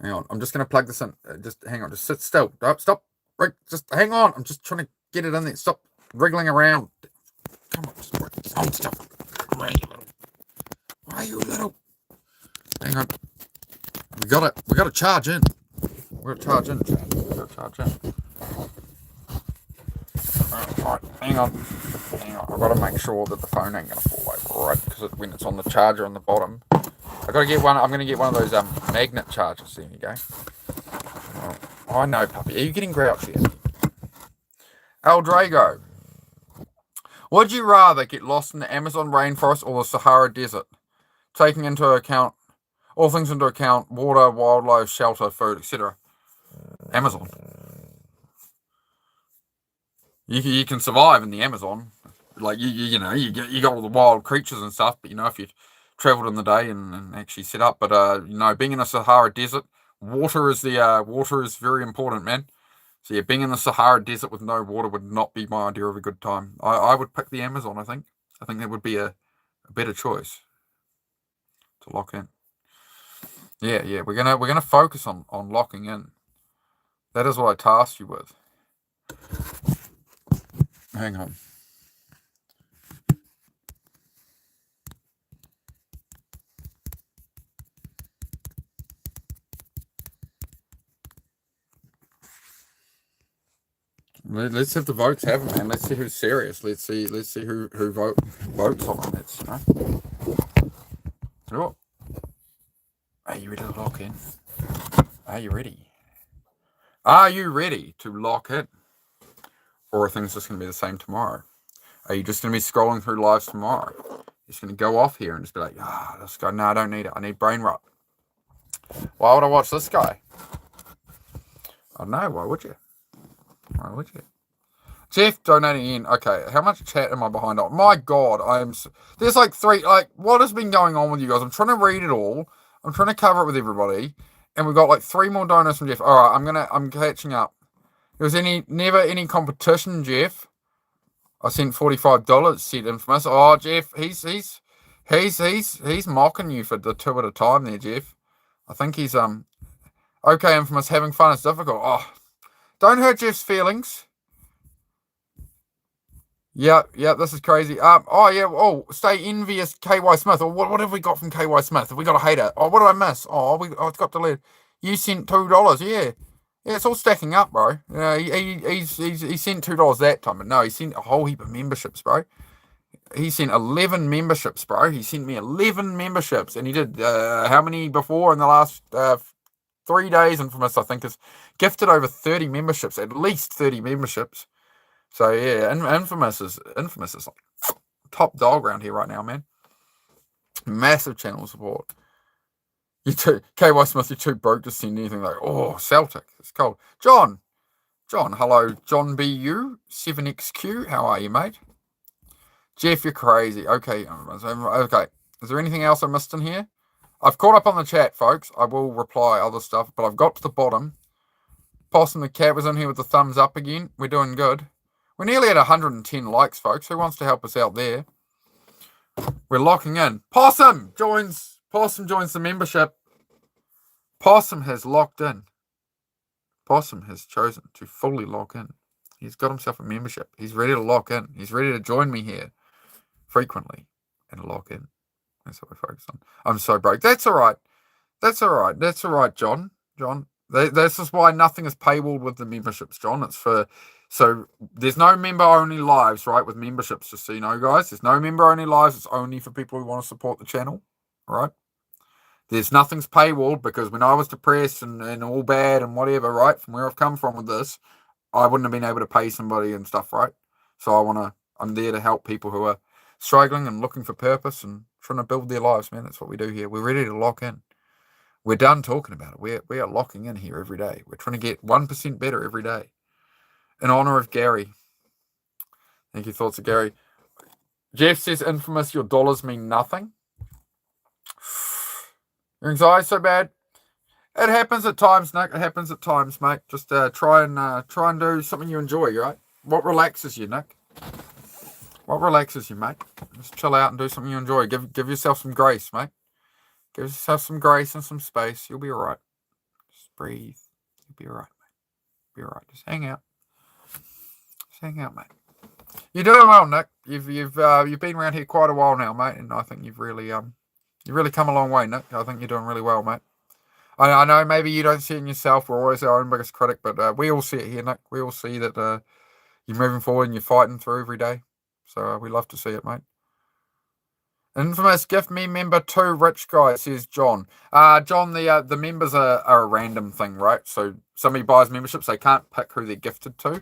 Hang on. I'm just going to plug this in. Just hang on. Just sit still. Stop. Right. Just hang on. I'm just trying to get it in there. Stop wriggling around. Come on. Just work on stuff. Why are you little? Hang on. We got to charge in. We're to charge in. All right. Hang on. I've got to make sure that the phone ain't going to fall over, right? Because when it's on the charger on the bottom, I've got to get one. I'm going to get one of those magnet chargers. There you go. Oh, I know, puppy. Are you getting grouchy? El Drago. Would you rather get lost in the Amazon rainforest or the Sahara Desert? Taking into account all things into account: water, wildlife, shelter, food, etc. Amazon. You can survive in the Amazon, like you got all the wild creatures and stuff. But if you travelled in the day and actually set up, but being in the Sahara Desert, water is very important, man. So yeah, being in the Sahara Desert with no water would not be my idea of a good time. I would pick the Amazon. I think that would be a better choice to lock in. Yeah. We're gonna focus on locking in. That is what I tasked you with. Hang on. Let's have the votes have them, man. Let's see who's serious. Let's see who votes on this. Oh. Are you ready to lock in? Are you ready? Are you ready to lock in? Or are things just going to be the same tomorrow? Are you just going to be scrolling through lives tomorrow? You're just going to go off here and just be like, this guy, no, I don't need it. I need brain rot. Why would I watch this guy? I don't know. Why would you? Jeff donating in. Okay, how much chat am I behind on? My God, there's like 3. Like, what has been going on with you guys? I'm trying to read it all. I'm trying to cover it with everybody, and we've got like 3 more donuts from Jeff. All right, I'm catching up. There was never any competition, Jeff. I sent $45. Said Infamous. Oh, Jeff, he's mocking you for the 2 at a time there, Jeff. I think he's okay. Infamous, having fun is difficult. Oh, don't hurt Jeff's feelings. Yeah, yeah, this is crazy. Oh yeah, oh, stay envious, KY Smith. Or what have we got from KY Smith? Have we got a hater? Oh, what did I miss? It's got deleted. You sent $2. Yeah, yeah, it's all stacking up, bro. He sent $2 that time, but no, he sent a whole heap of memberships, bro. He sent 11 memberships, bro. He sent me 11 memberships, and he did how many before in the last 3 days? Infamous, I think, has gifted over 30 memberships, at least 30 memberships. So yeah, Infamous is like top dog around here right now, man. Massive channel support. You too, KY Smith. You too broke to send anything like, oh, Celtic. It's cold. John, hello, John BU 7XQ. How are you, mate? Jeff, you're crazy. Okay, okay. Is there anything else I missed in here? I've caught up on the chat, folks. I will reply other stuff, but I've got to the bottom. Possum the cat was in here with the thumbs up again. We're doing good. We're nearly at 110 likes, folks. Who wants to help us out there? We're locking in. Possum joins the membership. Possum has locked in. Possum has chosen to fully lock in. He's got himself a membership. He's ready to lock in. He's ready to join me here frequently and lock in. That's what we're focused on. I'm so broke. That's all right. That's all right, John. This is why nothing is paywalled with the memberships, John. So there's no member-only lives, right, with memberships, just so you know, guys. There's no member-only lives. It's only for people who want to support the channel, right? There's nothing's paywalled, because when I was depressed and all bad and whatever, right, from where I've come from with this, I wouldn't have been able to pay somebody and stuff, right? So I'm there to help people who are struggling and looking for purpose and trying to build their lives, man. That's what we do here. We're ready to lock in. We're done talking about it. We are locking in here every day. We're trying to get 1% better every day. In honor of Gary. Thank you, thoughts of Gary. Jeff says, Infamous, your dollars mean nothing. Your anxiety's so bad. It happens at times, Nick. It happens at times, mate. Just try and do something you enjoy, right? What relaxes you, Nick? What relaxes you, mate? Just chill out and do something you enjoy. Give yourself some grace, mate. Give yourself some grace and some space. You'll be all right. Just breathe. You'll be all right, mate. Be all right. Just hang out. Just hang out, mate. You're doing well, Nick. You've been around here quite a while now, mate, and I think you've really come a long way, Nick. I think you're doing really well, mate. I know maybe you don't see it in yourself. We're always our own biggest critic, but we all see it here, Nick. We all see that you're moving forward and you're fighting through every day. So we love to see it, mate. Infamous gift me member 2 rich guy, says John. John, the members are a random thing, right? So somebody buys memberships, they can't pick who they're gifted to.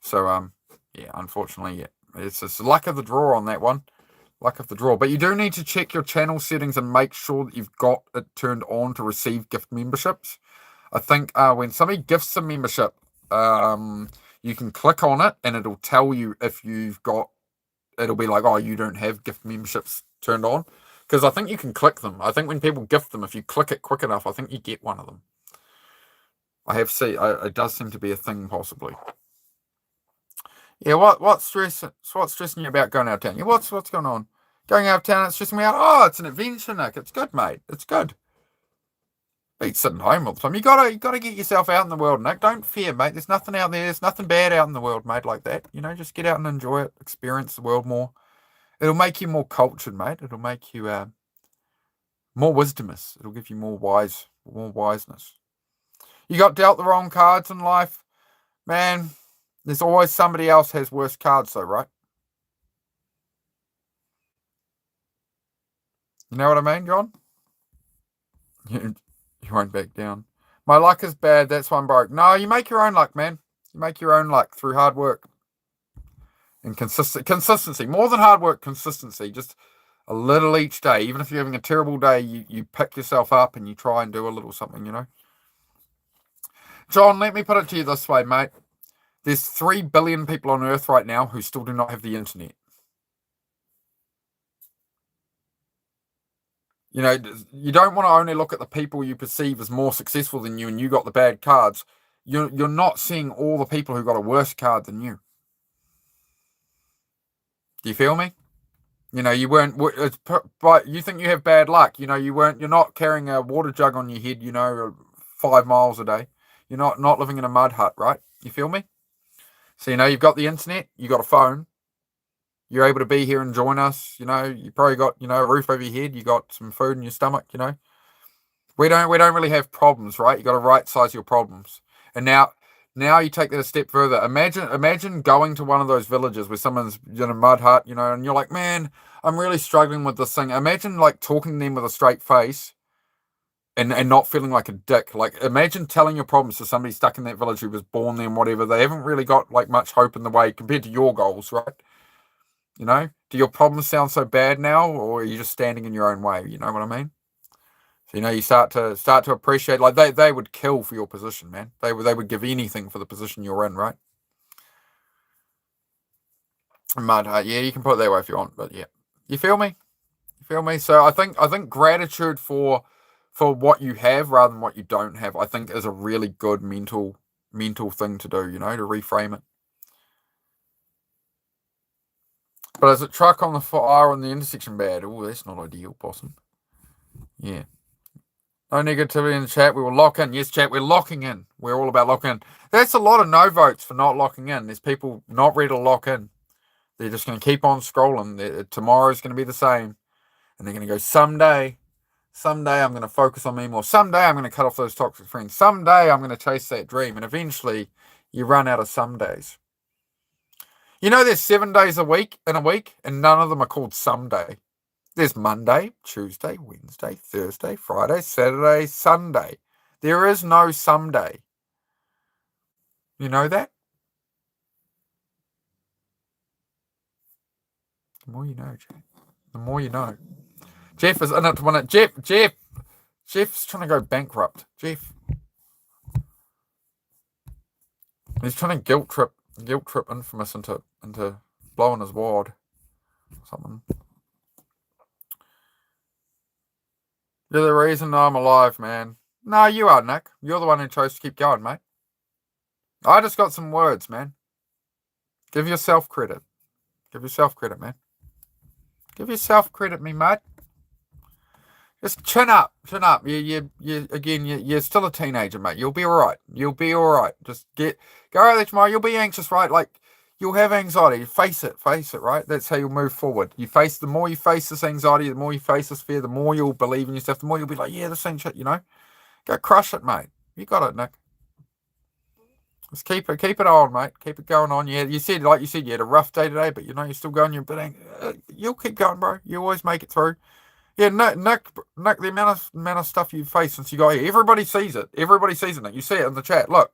So yeah, unfortunately, yeah, it's just luck of the draw on that one. Luck of the draw. But you do need to check your channel settings and make sure that you've got it turned on to receive gift memberships. I think when somebody gifts a membership, you can click on it and it'll tell you if you've got, it'll be like, oh, you don't have gift memberships turned on. Because I think you can click them. I think when people gift them, if you click it quick enough, I think you get one of them. I have seen, it does seem to be a thing possibly. Yeah, what's stressing you about going out of town? Yeah, what's going on? Going out of town, it's stressing me out. Oh, it's an adventure, Nick. It's good, mate. It's good. Beat sitting home all the time. You gotta get yourself out in the world, Nick. Don't fear, mate. There's nothing out there. There's nothing bad out in the world, mate, like that. You know, just get out and enjoy it, experience the world more. It'll make you more cultured, mate. It'll make you more wisdomous. It'll give you more wiseness. You got dealt the wrong cards in life, man. There's always somebody else has worse cards, though, right? You know what I mean, John? You won't back down. My luck is bad, that's why I'm broke. No, you make your own luck, man. You make your own luck through hard work and consistency. More than hard work, consistency. Just a little each day. Even if you're having a terrible day, you pick yourself up and you try and do a little something, you know? John, let me put it to you this way, mate. There's 3 billion people on Earth right now who still do not have the internet. You know, you don't want to only look at the people you perceive as more successful than you and you got the bad cards. You're not seeing all the people who got a worse card than you. Do you feel me? You know, you weren't, but you think you have bad luck. You know, you're not carrying a water jug on your head, you know, 5 miles a day. You're not living in a mud hut, right? You feel me? So, you know, you've got the internet, you got a phone, you're able to be here and join us. You know, you probably got, you know, a roof over your head. You got some food in your stomach. You know, we don't really have problems, right? You got to right size your problems. And now you take that a step further. Imagine going to one of those villages where someone's in a mud hut, you know, and you're like, man, I'm really struggling with this thing. Imagine like talking to them with a straight face and not feeling like a dick. Like imagine telling your problems to somebody stuck in that village who was born there and whatever. They haven't really got like much hope in the way compared to your goals, right? You know, do your problems sound so bad now, or are you just standing in your own way? You know what I mean? So, you know, you start to appreciate, like they would kill for your position, man. They would give anything for the position you're in, right? Mud hut, yeah, you can put it that way if you want, but yeah, you feel me? You feel me? So I think gratitude for what you have rather than what you don't have, I think is a really good mental thing to do. You know, to reframe it. But is it truck on the fire on the intersection bad? Oh, that's not ideal, possum. Yeah. No negativity in the chat. We will lock in. Yes, chat, we're locking in. We're all about locking in. That's a lot of no votes for not locking in. There's people not ready to lock in. They're just going to keep on scrolling. Tomorrow's going to be the same. And they're going to go, someday I'm going to focus on me more. Someday I'm going to cut off those toxic friends. Someday I'm going to chase that dream. And eventually you run out of some days. You know, there's 7 days in a week, and none of them are called someday. There's Monday, Tuesday, Wednesday, Thursday, Friday, Saturday, Sunday. There is no someday. You know that? The more you know, Jeff. The more you know. Jeff is in it to win it. Jeff's trying to go bankrupt. Jeff. He's trying to guilt trip Infamous into blowing his wad. Something. You're the reason I'm alive, man. No, you are, Nick. You're the one who chose to keep going, mate. I just got some words, man. Give yourself credit. Give yourself credit, man. Give yourself credit, me mate. Just chin up. You're still a teenager, mate. You'll be all right. Just go out there tomorrow. You'll be anxious, right? Like, you'll have anxiety. Face it, right? That's how you'll move forward. The more you face this anxiety, the more you face this fear, the more you'll believe in yourself, the more you'll be like, yeah, this ain't shit, you know? Go crush it, mate. You got it, Nick. Just keep it on, mate. Keep it going on. Yeah, you said you had a rough day today, but you know you're still going. You'll keep going, bro. You always make it through. Yeah, Nick, the amount of stuff you've faced since you got here, everybody sees it. Nick. You see it in the chat. Look,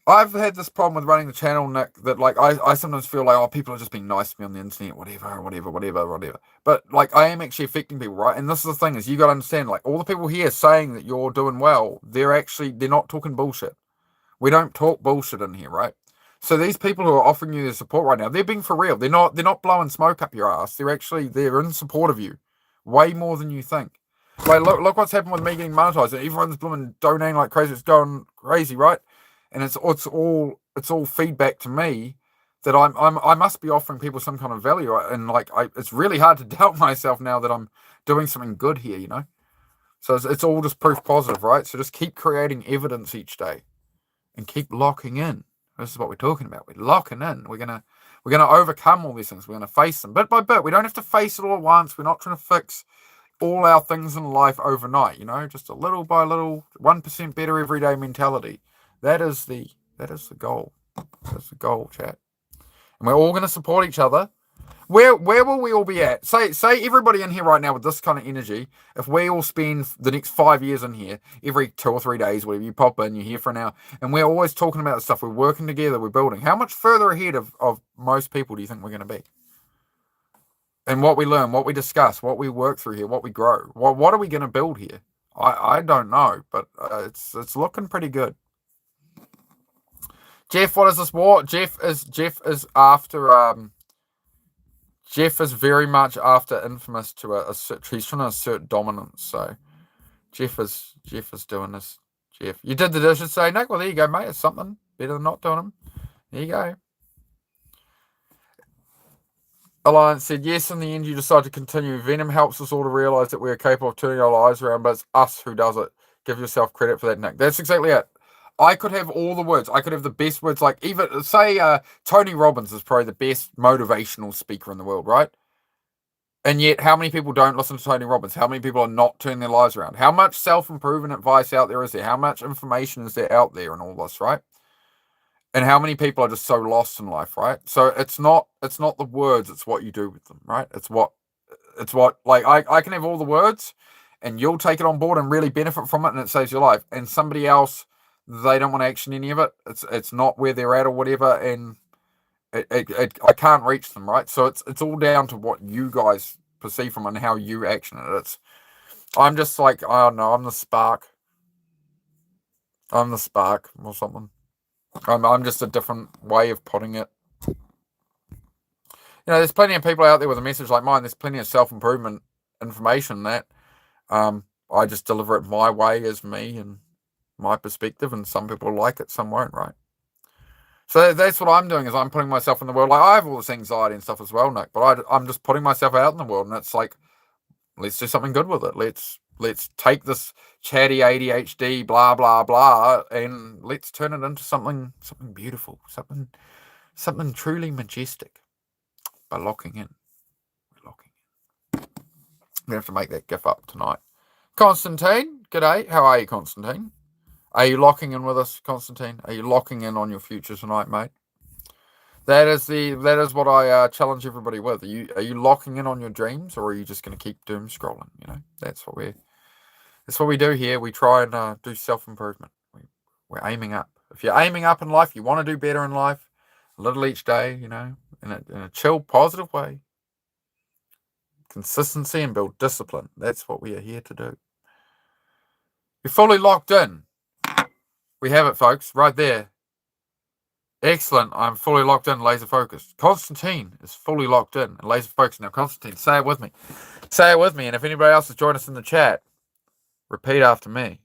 I've had this problem with running the channel, Nick, that like I sometimes feel like, oh, people are just being nice to me on the internet, whatever. But like I am actually affecting people, right? And this is the thing, is you gotta understand, like all the people here saying that you're doing well, they're not talking bullshit. We don't talk bullshit in here, right? So these people who are offering you their support right now, they're being for real. They're not blowing smoke up your ass. They're in support of you. Way more than you think. Like look what's happened with me getting monetized. Everyone's blooming donating like crazy. It's going crazy, right? And it's all feedback to me that I must be offering people some kind of value, and like it's really hard to doubt myself now that I'm doing something good here, you know. So it's all just proof positive, right? So just keep creating evidence each day, and keep locking in. This is what we're talking about. We're locking in. We're gonna overcome all these things. We're gonna face them bit by bit. We don't have to face it all at once. We're not trying to fix all our things in life overnight. You know, just a little by little, 1% better every day mentality. That is the goal. That's the goal, chat. And we're all going to support each other. Where will we all be at? Say everybody in here right now with this kind of energy, if we all spend the next 5 years in here, every 2 or 3 days, whatever, you pop in, you're here for an hour, and we're always talking about stuff, we're working together, we're building. How much further ahead of most people do you think we're going to be? And what we learn, what we discuss, what we work through here, what we grow. What are we going to build here? I don't know, but it's looking pretty good. Jeff, what is this war? Jeff is after Jeff is very much after Infamous to assert. He's trying to assert dominance. So Jeff is doing this. Jeff, you did the dishes, say Nick. Well, there you go, mate. It's something better than not doing them. There you go. Alliance said yes. In the end, you decide to continue. Venom helps us all to realise that we are capable of turning our lives around, but it's us who does it. Give yourself credit for that, Nick. That's exactly it. I could have all the words. I could have the best words. Like even say Tony Robbins is probably the best motivational speaker in the world, right? And yet, how many people don't listen to Tony Robbins? How many people are not turning their lives around? How much self-improvement advice out there is there? How much information is there out there and all this, right? And how many people are just so lost in life, right? So it's not the words, it's what you do with them, right? It's what like I can have all the words and you'll take it on board and really benefit from it and it saves your life. And somebody else, they don't want to action any of it. It's not where they're at or whatever, and I can't reach them, right? So it's all down to what you guys perceive from and how you action it. I'm just like, I don't know, I'm the spark or something. I'm just a different way of putting it. There's plenty of people out there with a message like mine. There's plenty of self-improvement information that I just deliver it my way as me and my perspective, and some people like it, some won't, right? So that's what I'm doing, is I'm putting myself in the world. Like, I have all this anxiety and stuff as well, Nick, but I'm just putting myself out in the world, and it's like, let's do something good with it. Let's take this chatty ADHD, blah, blah, blah, and let's turn it into something beautiful, something truly majestic by locking in. I'm going to have to make that gif up tonight. Constantine, g'day. How are you, Constantine? Are you locking in with us, Constantine? Are you locking in on your future tonight, mate? That is what I challenge everybody with. Are you locking in on your dreams, or are you just going to keep doom scrolling? That's what we do here. We try and do self-improvement. We're aiming up. If you're aiming up in life, you want to do better in life, a little each day, in a chill, positive way. Consistency and build discipline. That's what we are here to do. You're fully locked in. We have it, folks, right there. Excellent. I'm fully locked in, laser focused. Constantine is fully locked in and laser focused. Now, Constantine, say it with me. Say it with me. And if anybody else has joined us in the chat, repeat after me.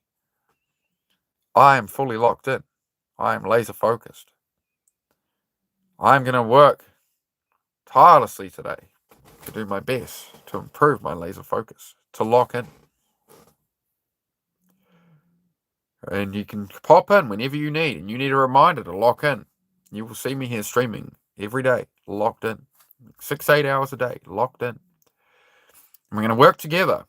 I am fully locked in. I am laser focused. I'm going to work tirelessly today to do my best to improve my laser focus, to lock in. And you can pop in whenever you need, and you need a reminder to lock in. You will see me here streaming every day, locked in. 6-8 hours a day, locked in. And we're going to work together,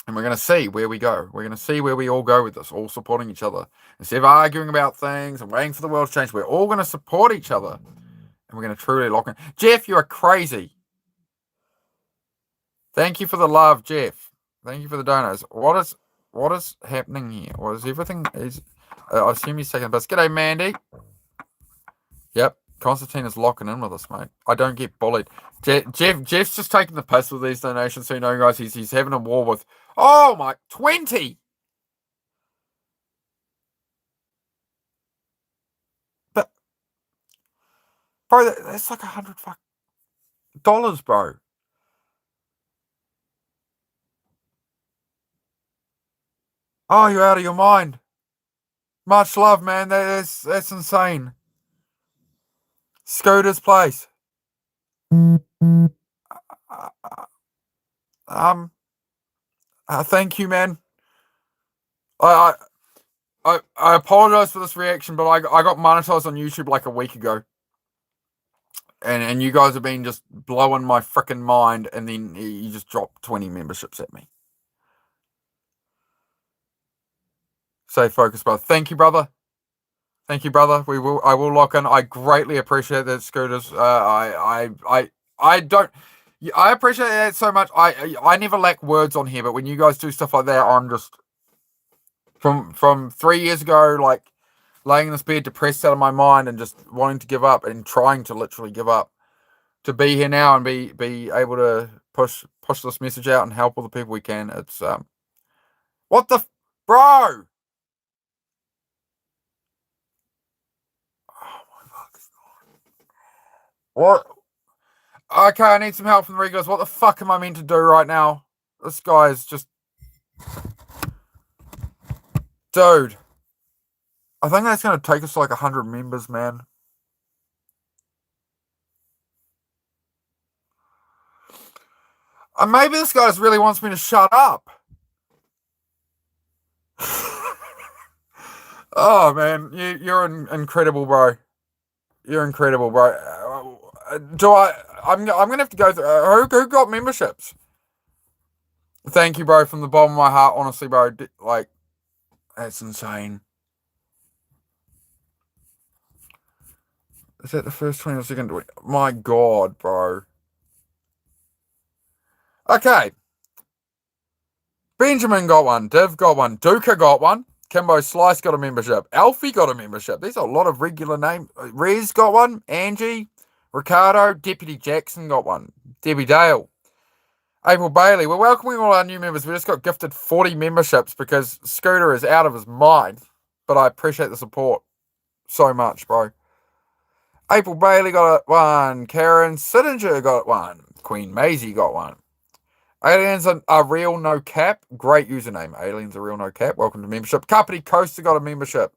and we're going to see where we go. We're going to see where we all go with this, all supporting each other. Instead of arguing about things and waiting for the world to change, we're all going to support each other, and we're going to truly lock in. Jeff, you are crazy. Thank you for the love, Jeff. Thank you for the donos. What is happening here? I assume he's taking a bus. G'day, Mandy. Yep, Constantine is locking in with us, mate. I don't get bullied. Jeff's just taking the piss with these donations, so guys, he's having a war with 20. But bro, that's like $100 bro. Oh, you're out of your mind. Much love, man. That's insane. Scooter's place. Thank you, man. I apologize for this reaction, but I got monetized on YouTube like a week ago, and you guys have been just blowing my freaking mind, and then you just dropped 20 memberships at me. Stay focused, brother. Thank you, brother. Thank you, brother. I will lock in. I greatly appreciate that, Scooters. I appreciate that so much. I never lack words on here, but when you guys do stuff like that, I'm just from 3 years ago, like laying in this bed, depressed out of my mind, and just wanting to give up and trying to literally give up, to be here now and be able to push this message out and help all the people we can. It's what the bro. What? Okay, I need some help from the regulars. What the fuck am I meant to do right now? This guy is just... Dude. I think that's going to take us to like 100 members, man. Maybe this guy really wants me to shut up. Oh man, you're incredible, bro. You're incredible, bro. Do I? I'm gonna have to go through. Who got memberships? Thank you, bro, from the bottom of my heart. Honestly, bro, like that's insane. Is that the first 20 or second? My God, bro. Okay. Benjamin got one. Div got one. Duca got one. Kimbo Slice got a membership. Alfie got a membership. There's a lot of regular names. Rez got one. Angie. Ricardo. Deputy Jackson got one. Debbie Dale. April Bailey. We're welcoming all our new members. We just got gifted 40 memberships because Scooter is out of his mind. But I appreciate the support so much, bro. April Bailey got one. Karen Sittinger got one. Queen Maisie got one. Aliens are real no cap. Great username. Aliens are real no cap. Welcome to membership. Kapiti Coaster got a membership.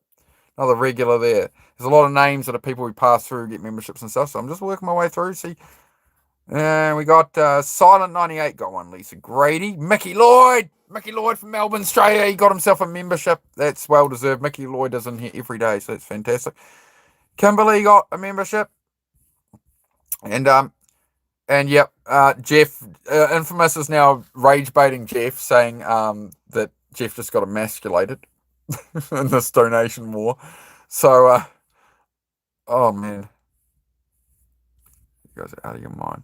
Another regular there. There's a lot of names that are people we pass through get memberships and stuff. So I'm just working my way through. See, and we got Silent 98 got one. Lisa Grady. Mickey Lloyd from Melbourne, Australia. He got himself a membership. That's well deserved. Mickey Lloyd is in here every day, so that's fantastic. Kimberly got a membership. And yep, Jeff, Infamous is now rage baiting Jeff, saying that Jeff just got emasculated in this donation war. So, oh man, you guys are out of your mind.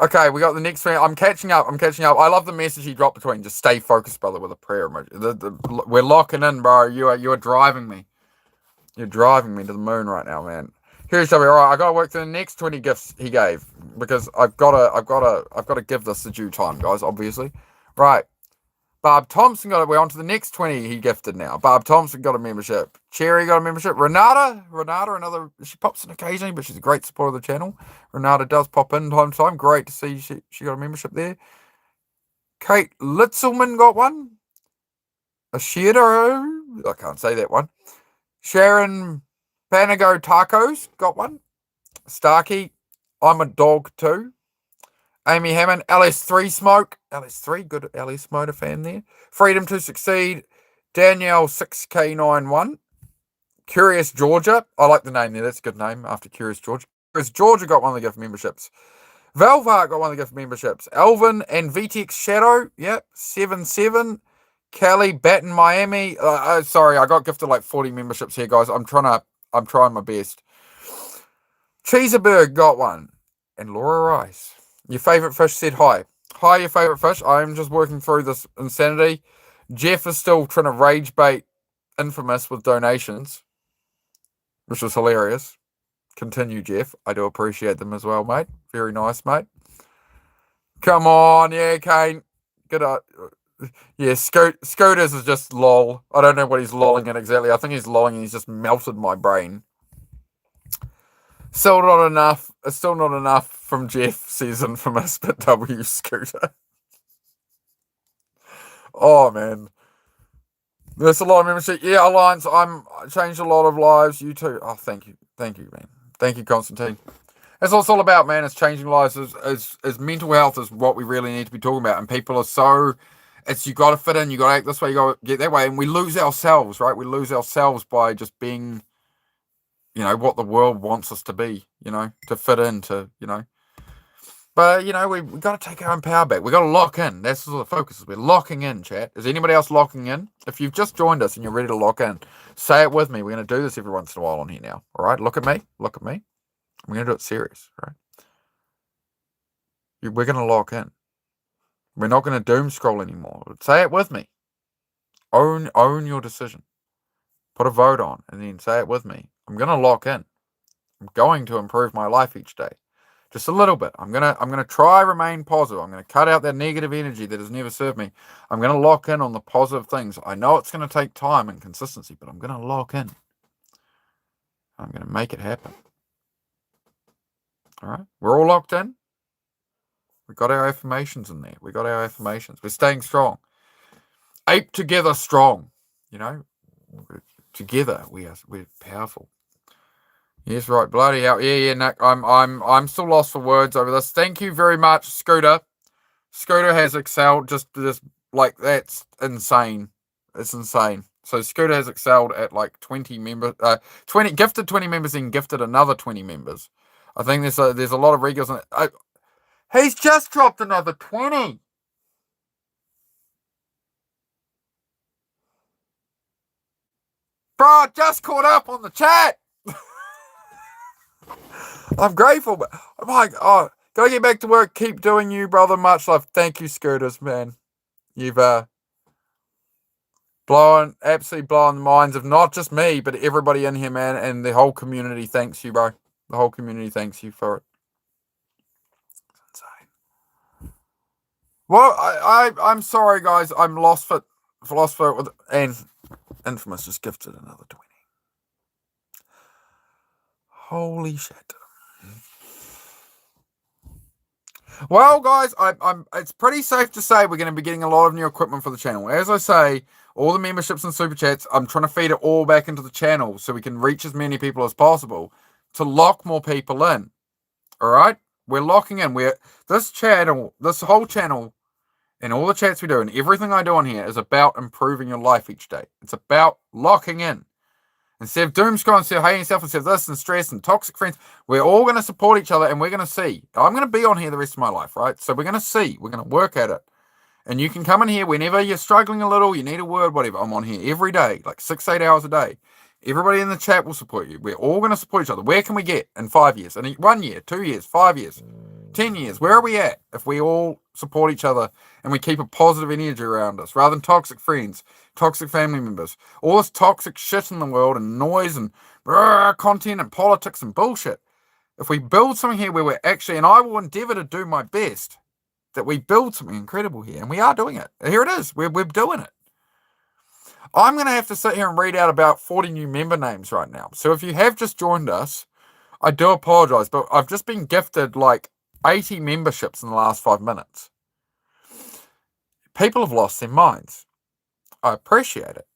Okay, we got the next thing. I'm catching up. I love the message he dropped between just stay focused, brother, with a prayer emoji. We're locking in, bro. You are driving me. You're driving me to the moon right now, man. Here's W. All right, I gotta work through the next 20 gifts he gave because I've gotta give this the due time, guys. Obviously, right. Barb Thompson got it. We're on to the next 20 he gifted now. Barb Thompson got a membership. Cherry got a membership. Renata, another. She pops in occasionally, but she's a great supporter of the channel. Renata does pop in time to time. Great to see she got a membership there. Kate Litzelman got one. Ashiro, I can't say that one. Sharon Panago Tacos got one. Starkey, I'm a dog too. Amy Hammond, LS3 Smoke. LS3, good LS Motor fan there. Freedom to Succeed. Danielle 6K91. Curious Georgia. I like the name there. That's a good name after Curious Georgia. Curious Georgia got one of the gift memberships. Valvar got one of the gift memberships. Elvin and VTX Shadow. Yep. 7-7. Kelly Batten Miami. Sorry, I got gifted like 40 memberships here, guys. I'm trying my best. Cheeseberg got one. And Laura Rice. Your favourite fish said hi. Hi, your favourite fish. I'm just working through this insanity. Jeff is still trying to rage bait Infamous with donations, which is hilarious. Continue, Jeff. I do appreciate them as well, mate. Very nice, mate. Come on, yeah, Kane. Good. Yeah, Scooters is just lol. I don't know what he's lolling at exactly. I think he's lolling and he's just melted my brain. Still not enough. It's still not enough from Jeff, says Infamous, but W Scooter. Oh, man. There's a lot of membership. Yeah, Alliance, I changed a lot of lives. You too. Oh, thank you. Thank you, man. Thank you, Constantine. That's what it's all about, man. It's changing lives. As mental health is what we really need to be talking about. And people are so... It's you got to fit in. You got to act this way. You got to get that way. And we lose ourselves, right? We lose ourselves by just being... what the world wants us to be, to fit into, But, we've got to take our own power back. We've got to lock in. That's what the focus is. We're locking in, chat. Is anybody else locking in? If you've just joined us and you're ready to lock in, say it with me. We're going to do this every once in a while on here now. All right? Look at me. Look at me. We're going to do it serious, right? We're going to lock in. We're not going to doom scroll anymore. Say it with me. Own your decision. Put a vote on and then say it with me. I'm going to lock in. I'm going to improve my life each day. Just a little bit. I'm gonna try remain positive. I'm gonna cut out that negative energy that has never served me. I'm gonna lock in on the positive things. I know it's gonna take time and consistency, but I'm gonna lock in. I'm gonna make it happen. All right, we're all locked in. We got our affirmations in there. We got our affirmations. We're staying strong. Ape together strong. Together we're powerful. Yes, right. Bloody hell. Yeah, Nick. I'm still lost for words over this. Thank you very much, Scooter. Scooter has excelled. Just like that's insane. It's insane. So Scooter has excelled at like 20 members, 20 gifted 20 members and gifted another 20 members. I think there's a lot of regulars in it. He's just dropped another 20. Bro, just caught up on the chat. I'm grateful, but I'm like, oh, gotta get back to work. Keep doing you, brother. Much love. Thank you, Scooters, man. You've absolutely blown the minds of not just me, but everybody in here, man, and the whole community thanks you, bro. The whole community thanks you for it. It's insane. Well, I'm sorry, guys. I'm lost for it, and Infamous just gifted another 20. Holy shit. Well, guys, it's pretty safe to say we're going to be getting a lot of new equipment for the channel. As I say, all the memberships and super chats, I'm trying to feed it all back into the channel so we can reach as many people as possible to lock more people in. All right? We're locking in. This whole channel, and all the chats we do, and everything I do on here is about improving your life each day. It's about locking in. Instead of doom scrolling, instead of hating yourself, instead of this and stress and toxic friends, we're all going to support each other and we're going to see. I'm going to be on here the rest of my life, right? So we're going to see. We're going to work at it. And you can come in here whenever you're struggling a little, you need a word, whatever. I'm on here every day, like 6-8 hours a day. Everybody in the chat will support you. We're all going to support each other. Where can we get in 5 years? In 1 year, 2 years, 5 years, 10 years? Where are we at if we all support each other and we keep a positive energy around us rather than toxic friends, toxic family members, all this toxic shit in the world and noise and content and politics and bullshit? If we build something here where we're actually, and I will endeavor to do my best, that we build something incredible here, and we are doing it. Here it is. We're doing it. I'm going to have to sit here and read out about 40 new member names right now. So if you have just joined us, I do apologize, but I've just been gifted like 80 memberships in the last 5 minutes. People have lost their minds. I appreciate it.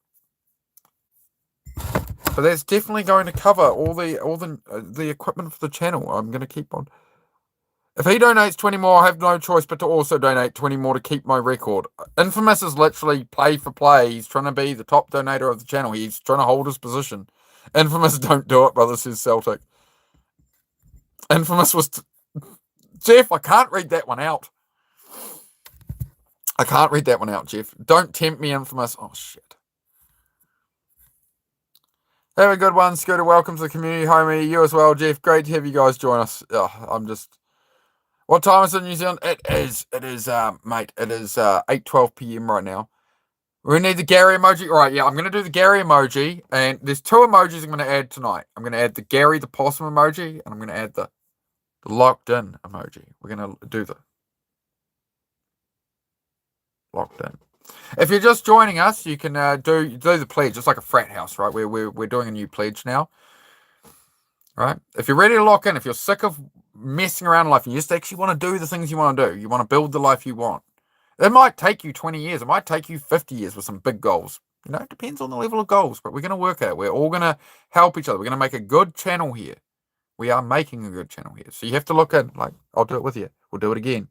But that's definitely going to cover all the equipment for the channel. I'm going to keep on. If he donates 20 more, I have no choice but to also donate 20 more to keep my record. Infamous is literally play for play. He's trying to be the top donator of the channel. He's trying to hold his position. Infamous, don't do it, brother, says Celtic. Infamous was... Jeff, I can't read that one out. I can't read that one out, Jeff. Don't tempt me, Infamous. Oh, shit. Have a good one, Scooter. Welcome to the community, homie. You as well, Jeff. Great to have you guys join us. I'm just... What time is it in New Zealand? It is, mate. It is 8:12 p.m. right now. We need the Gary emoji. All right, yeah, I'm going to do the Gary emoji. And there's 2 emojis I'm going to add tonight. I'm going to add the Gary the possum emoji. And I'm going to add the locked in emoji. We're going to do the locked in. If you're just joining us, you can do the pledge. It's like a frat house, right? We're doing a new pledge now. Right? If you're ready to lock in, if you're sick of messing around in life and you just actually want to do the things you want to do, you want to build the life you want, it might take you 20 years. It might take you 50 years with some big goals. You know, it depends on the level of goals, but we're going to work at it. We're all going to help each other. We're going to make a good channel here. We are making a good channel here. So you have to look in. Like, I'll do it with you. We'll do it again.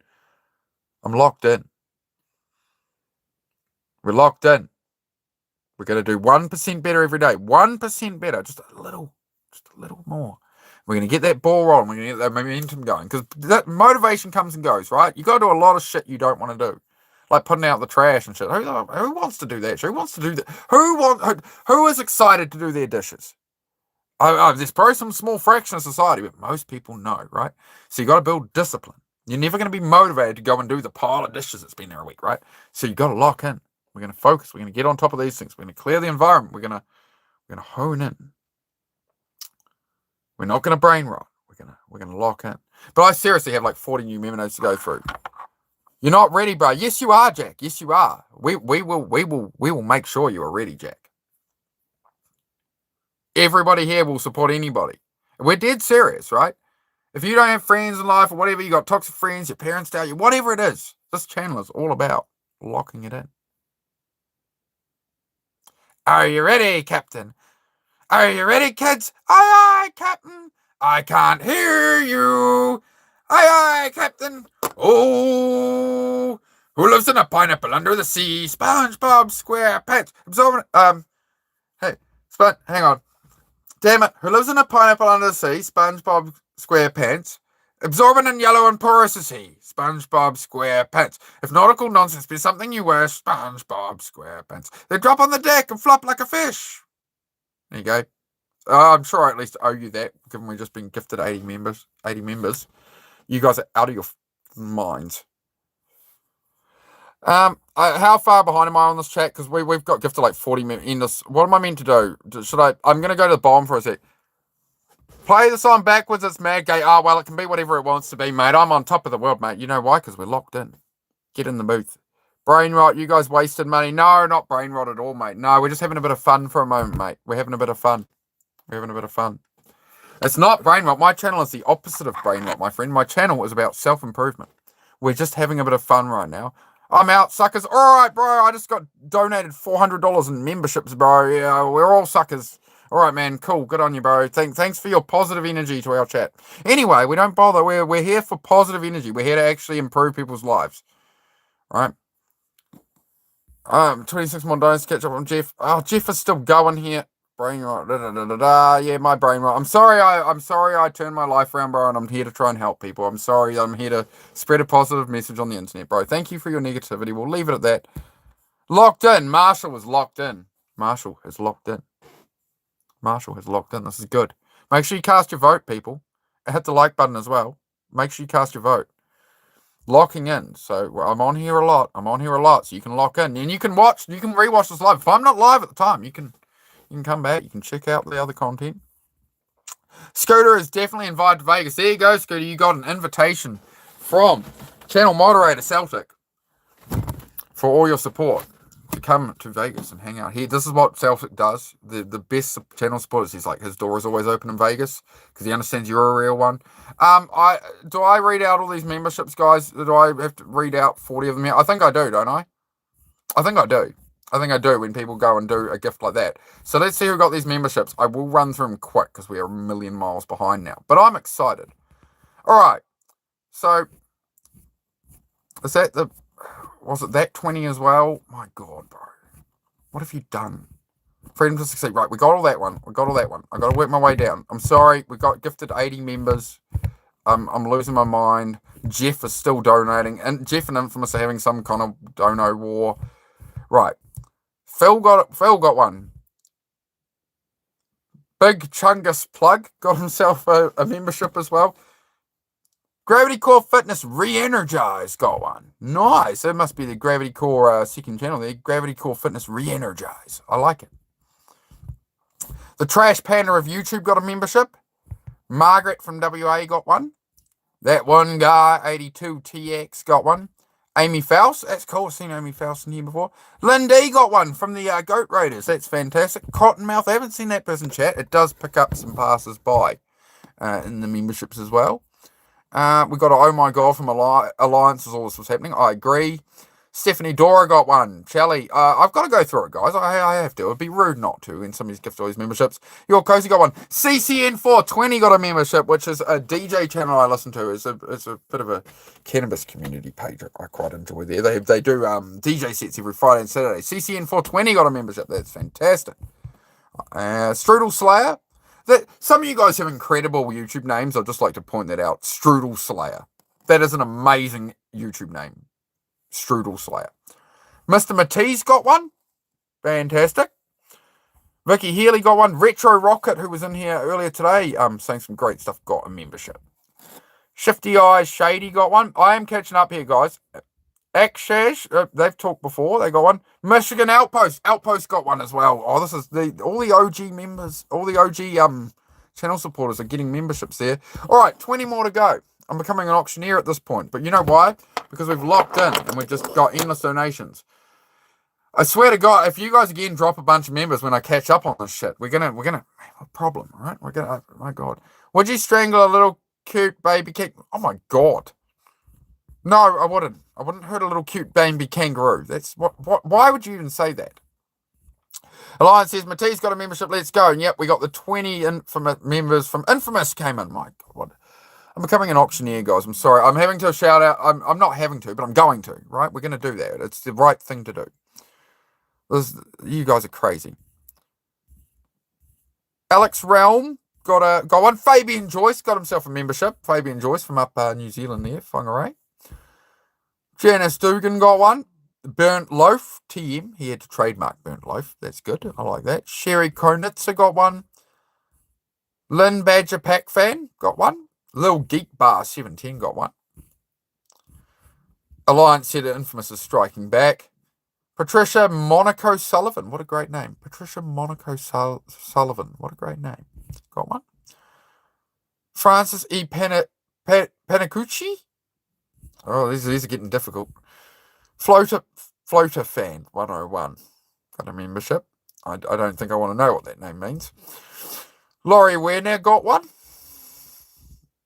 I'm locked in. We're locked in. We're going to do 1% better every day. 1% better. Just a little more. We're going to get that ball rolling. We're going to get that momentum going. Because that motivation comes and goes, right? You got to do a lot of shit you don't want to do. Like putting out the trash and shit. Who wants to do that? Who wants to do that? Who is excited to do their dishes? There's probably some small fraction of society, but most people know, right? So you got to build discipline. You're never going to be motivated to go and do the pile of dishes that's been there a week, right? So you got to lock in. We're going to focus. We're going to get on top of these things. We're going to clear the environment. We're going to hone in. We're not going to brain rot. We're going to lock in. But I seriously have like 40 new memo notes to go through. You're not ready, bro. Yes, you are, Jack. Yes, you are. We will make sure you are ready, Jack. Everybody here will support anybody. We're dead serious, right? If you don't have friends in life or whatever, you got toxic friends, your parents tell you, whatever it is, this channel is all about locking it in. Are you ready, Captain? Are you ready, kids? Aye, aye, Captain. I can't hear you. Aye, aye, Captain. Oh, who lives in a pineapple under the sea? SpongeBob SquarePants. Hang on. Damn it. Who lives in a pineapple under the sea? SpongeBob SquarePants. Absorbent and yellow and porous is he. SpongeBob SquarePants. If nautical nonsense be something you wish, SpongeBob SquarePants. They drop on the deck and flop like a fish. There you go. I'm sure I at least owe you that, given we've just been gifted 80 members. You guys are out of your minds. How far behind am I on this chat? Because we've got gifted like 40 minutes in this. What am I meant to do? I'm going to go to the bottom for a sec. Play the song backwards, it's mad gay. Oh, well, it can be whatever it wants to be, mate. I'm on top of the world, mate. You know why? Because we're locked in. Get in the booth. Brain rot, you guys wasted money. No, not brain rot at all, mate. No, we're just having a bit of fun for a moment, mate. We're having a bit of fun. It's not brain rot. My channel is the opposite of brain rot, my friend. My channel is about self-improvement. We're just having a bit of fun right now. I'm out, suckers. All right, bro. I just got donated $400 in memberships, bro. Yeah, we're all suckers. All right, man. Cool. Good on you, bro. Thanks for your positive energy to our chat. Anyway, we don't bother. We're here for positive energy. We're here to actually improve people's lives. All right. 26 more donuts to catch up on Jeff. Oh, Jeff is still going here. Brain rot. Yeah, my brain rot. I'm sorry I turned my life around, bro, and I'm here to try and help people. I'm sorry. I'm here to spread a positive message on the internet, bro. Thank you for your negativity. We'll leave it at that. Locked in. Marshall was locked in. Marshall has locked in. This is good. Make sure you cast your vote, people. Hit the like button as well. Make sure you cast your vote. Locking in. So I'm on here a lot. So you can lock in. And you can rewatch this live. If I'm not live at the time, you can come back. You can check out the other content. Scooter is definitely invited to Vegas. There you go, Scooter. You got an invitation from channel moderator Celtic for all your support to come to Vegas and hang out here. This is what Celtic does. The best channel support is his door is always open in Vegas because he understands you're a real one. Do I read out all these memberships, guys? Do I have to read out 40 of them here? I think I do, don't I? I think I do when people go and do a gift like that. So let's see who got these memberships. I will run through them quick because we are a million miles behind now. But I'm excited. All right. So was it that 20 as well? My God, bro. What have you done? Freedom to succeed. Right, we got all that one. I got to work my way down. I'm sorry. We got gifted 80 members. I'm losing my mind. Jeff is still donating. And Jeff and Infamous are having some kind of dono war. Right. Phil got one. Big Chungus Plug got himself a membership as well. Gravity Core Fitness Re-Energize got one. Nice. It must be the Gravity Core second channel there. Gravity Core Fitness Re-Energize. I like it. The Trash Panda of YouTube got a membership. Margaret from WA got one. That one guy, 82TX, got one. Amy Faust. That's cool. I've seen Amy Faust in here before. Lindy got one from the Goat Raiders. That's fantastic. Cottonmouth. I haven't seen that person chat. It does pick up some passers by in the memberships as well. We got a oh my god from Alliance as all this was happening. I agree. Stephanie Dora got one. Shelly, I've got to go through it, guys. I have to. It'd be rude not to when somebody's gifted all these memberships. Your Cozy got one. CCN420 got a membership, which is a DJ channel I listen to. It's a bit of a cannabis community page I quite enjoy there. They do DJ sets every Friday and Saturday. CCN420 got a membership. That's fantastic. Strudel Slayer. Some of you guys have incredible YouTube names. I'd just like to point that out. Strudel Slayer. That is an amazing YouTube name. Strudel Slayer. Mr. Matisse got one. Fantastic. Vicky Healy got one. Retro Rocket, who was in here earlier today, saying some great stuff, got a membership. Shifty Eyes Shady got one. I am catching up here, guys. Akshash, they've talked before. They got one. Michigan Outpost. Outpost got one as well. Oh, this is all the OG members, all the OG channel supporters are getting memberships there. All right, 20 more to go. I'm becoming an auctioneer at this point. But you know why? Because we've locked in and we've just got endless donations. I swear to God, if you guys again drop a bunch of members when I catch up on this shit, we're gonna have a problem, all right? Oh my God. Would you strangle a little cute baby cat? Oh my God. No, I wouldn't. I wouldn't hurt a little cute baby kangaroo. That's why would you even say that? Alliance says, Matisse got a membership, let's go. And yep, we got the 20 members from Infamous came in. My God. I'm becoming an auctioneer, guys. I'm sorry. I'm having to shout out. I'm not having to, but I'm going to, right? We're going to do that. It's the right thing to do. You guys are crazy. Alex Realm got one. Fabian Joyce got himself a membership. Fabian Joyce from up New Zealand there, Whangarei. Janice Dugan got one. Burnt Loaf, TM. He had to trademark Burnt Loaf. That's good. I like that. Sherry Konitzer got one. Lynn Badger Pack Fan got one. Lil Geek Bar 710 got one. Alliance said Infamous is striking back. Patricia Monaco Sullivan. What a great name. Patricia Monaco Sullivan. What a great name. Got one. Francis E. Panacucci. Oh, these are getting difficult. Floater Fan 101. Got a membership. I don't think I want to know what that name means. Laurie Werner got one.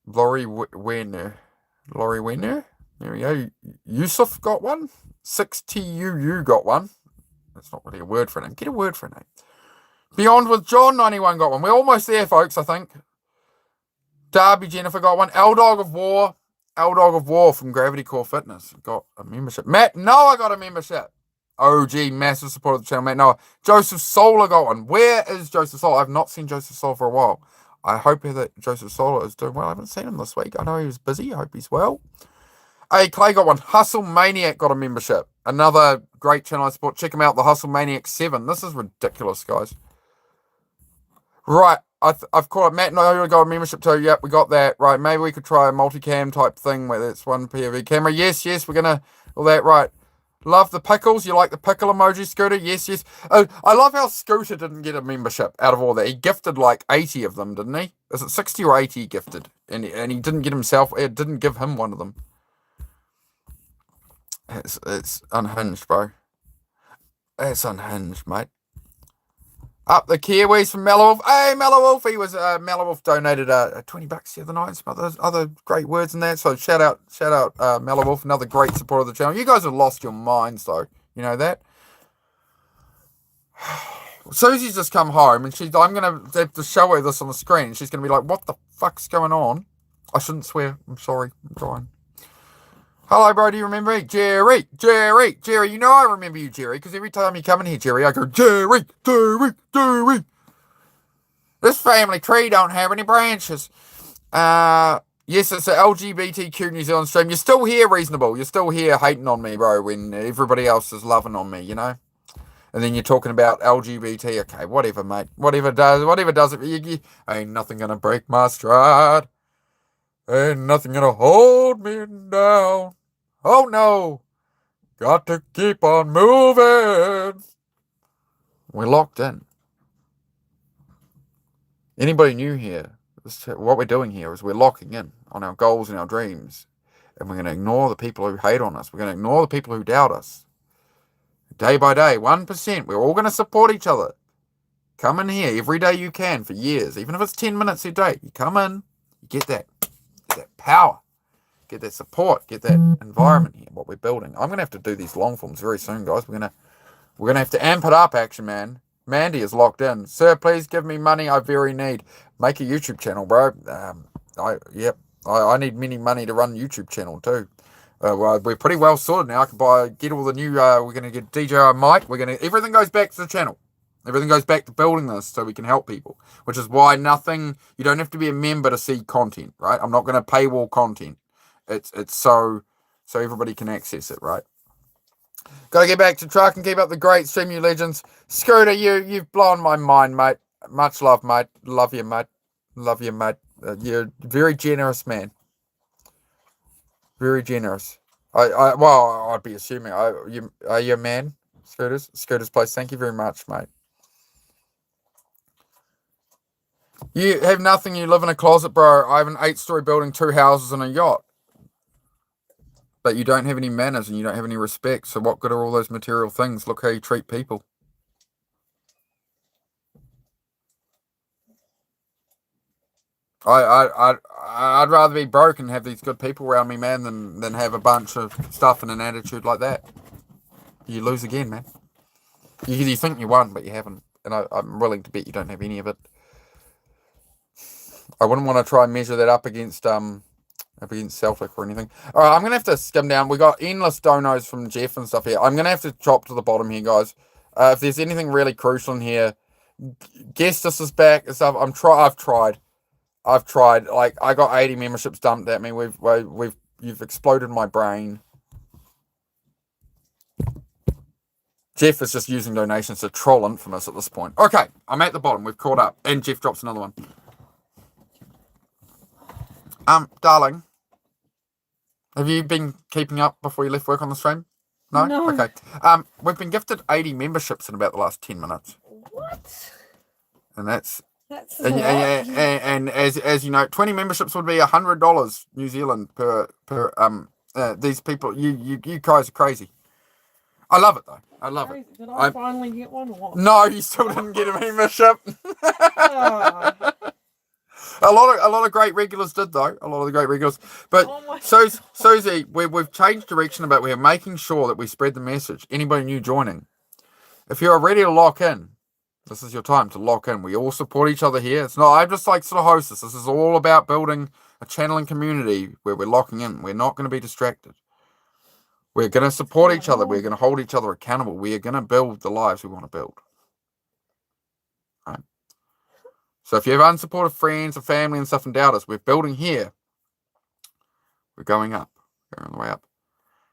Laurie Werner. There we go. Yusuf got one. 6TUU got one. That's not really a word for a name. Get a word for a name. Beyond with John 91 got one. We're almost there, folks, I think. Darby Jennifer got one. L-Dog of War from Gravity Core Fitness got a membership. Matt Noah got a membership. OG, massive support of the channel, Matt Noah. Joseph Solar got one. Where is Joseph Solar? I've not seen Joseph Solar for a while. I hope that Joseph Solar is doing well. I haven't seen him this week. I know he was busy. I hope he's well. Hey, Clay got one. Hustle Maniac got a membership. Another great channel I support. Check him out, the Hustle Maniac 7. This is ridiculous, guys. Right. I've caught it. Matt Noah got a membership too. Yep, we got that. Right. Maybe we could try a multicam type thing where it's one POV camera. Yes, we're going to... All that, right. Love the pickles. You like the pickle emoji, Scooter? Yes. Oh, I love how Scooter didn't get a membership out of all that. He gifted like 80 of them, didn't he? Is it 60 or 80 he gifted? And he didn't get himself... It didn't give him one of them. It's unhinged, bro. It's unhinged, mate. Up the Kiwis from Mellowolf. Hey, Mellowolf. He was Mellowolf donated $20 the other night. Some other great words in that. So shout out, Mellowolf. Another great supporter of the channel. You guys have lost your minds, though. You know that. Susie's just come home, and I'm gonna have to show her this on the screen. She's gonna be like, "What the fuck's going on?" I shouldn't swear. I'm sorry. I'm trying. Hello, bro. Do you remember me? Jerry. You know I remember you, Jerry, because every time you come in here, Jerry, I go, Jerry. This family tree don't have any branches. Yes, it's an LGBTQ New Zealand stream. You're still here, reasonable. You're still here hating on me, bro, when everybody else is loving on me, you know? And then you're talking about LGBT. Okay, whatever, mate. Whatever does it. Ain't nothing gonna break my stride. Ain't nothing gonna hold me down. Oh no. Got to keep on moving. We're locked in. Anybody new here? What we're doing here is we're locking in on our goals and our dreams. And we're going to ignore the people who hate on us. We're going to ignore the people who doubt us. Day by day, 1%. We're all going to support each other. Come in here every day you can for years. Even if it's 10 minutes a day. You come in, you get that power. Get that support. Get that environment here, what we're building. I'm going to have to do these long forms very soon, guys. We're going to have to amp it up, Action Man. Mandy is locked in. Sir, please give me money I very need. Make a YouTube channel, bro. I need many money to run a YouTube channel too. Well, we're pretty well sorted now. I can get all the new, we're going to get DJI mic. Everything goes back to the channel. Everything goes back to building this so we can help people, which is why you don't have to be a member to see content, right? I'm not going to paywall content. It's so everybody can access it, right? Got to get back to truck and keep up the great stream, you legends. Scooter, you've blown my mind, mate. Much love, mate. Love you, mate. You're a very generous man. Very generous. I'd be assuming. Are you a man, Scooter's Place? Thank you very much, mate. You have nothing. You live in a closet, bro. I have an 8-story building, 2 houses, and a yacht. But you don't have any manners and you don't have any respect. So what good are all those material things? Look how you treat people. I'd rather be broke and have these good people around me, man, than have a bunch of stuff and an attitude like that. You lose again, man. You think you won, but you haven't. And I'm willing to bet you don't have any of it. I wouldn't want to try and measure that up against Celtic or anything. All right, I'm going to have to skim down. We got endless donos from Jeff and stuff here. I'm going to have to chop to the bottom here, guys. If there's anything really crucial in here, Guest this is back and stuff. I've tried. Like, I got 80 memberships dumped at me. You've exploded my brain. Jeff is just using donations to troll Infamous at this point. Okay, I'm at the bottom. We've caught up. And Jeff drops another one. Darling, have you been keeping up before you left work on the stream? No? Okay. We've been gifted 80 memberships in about the last 10 minutes. What? And that's and as you know, 20 memberships would be $100 New Zealand per these people. You guys are crazy. I love it though. I love it. Did I finally get one or what? No, you still didn't get a membership. Oh. A lot of great regulars did though. A lot of the great regulars. But Susie, we've changed direction a bit. We're making sure that we spread the message. Anybody new joining, if you're ready to lock in, this is your time to lock in. We all support each other here. It's not, I'm just like sort of hostess. This is all about building a channeling community where we're locking in. We're not going to be distracted. We're going to support each other. We're going to hold each other accountable. We are going to build the lives we want to build. Right. So if you have unsupportive friends and family and stuff and doubt us, we're building here. We're going up. We're on the way up.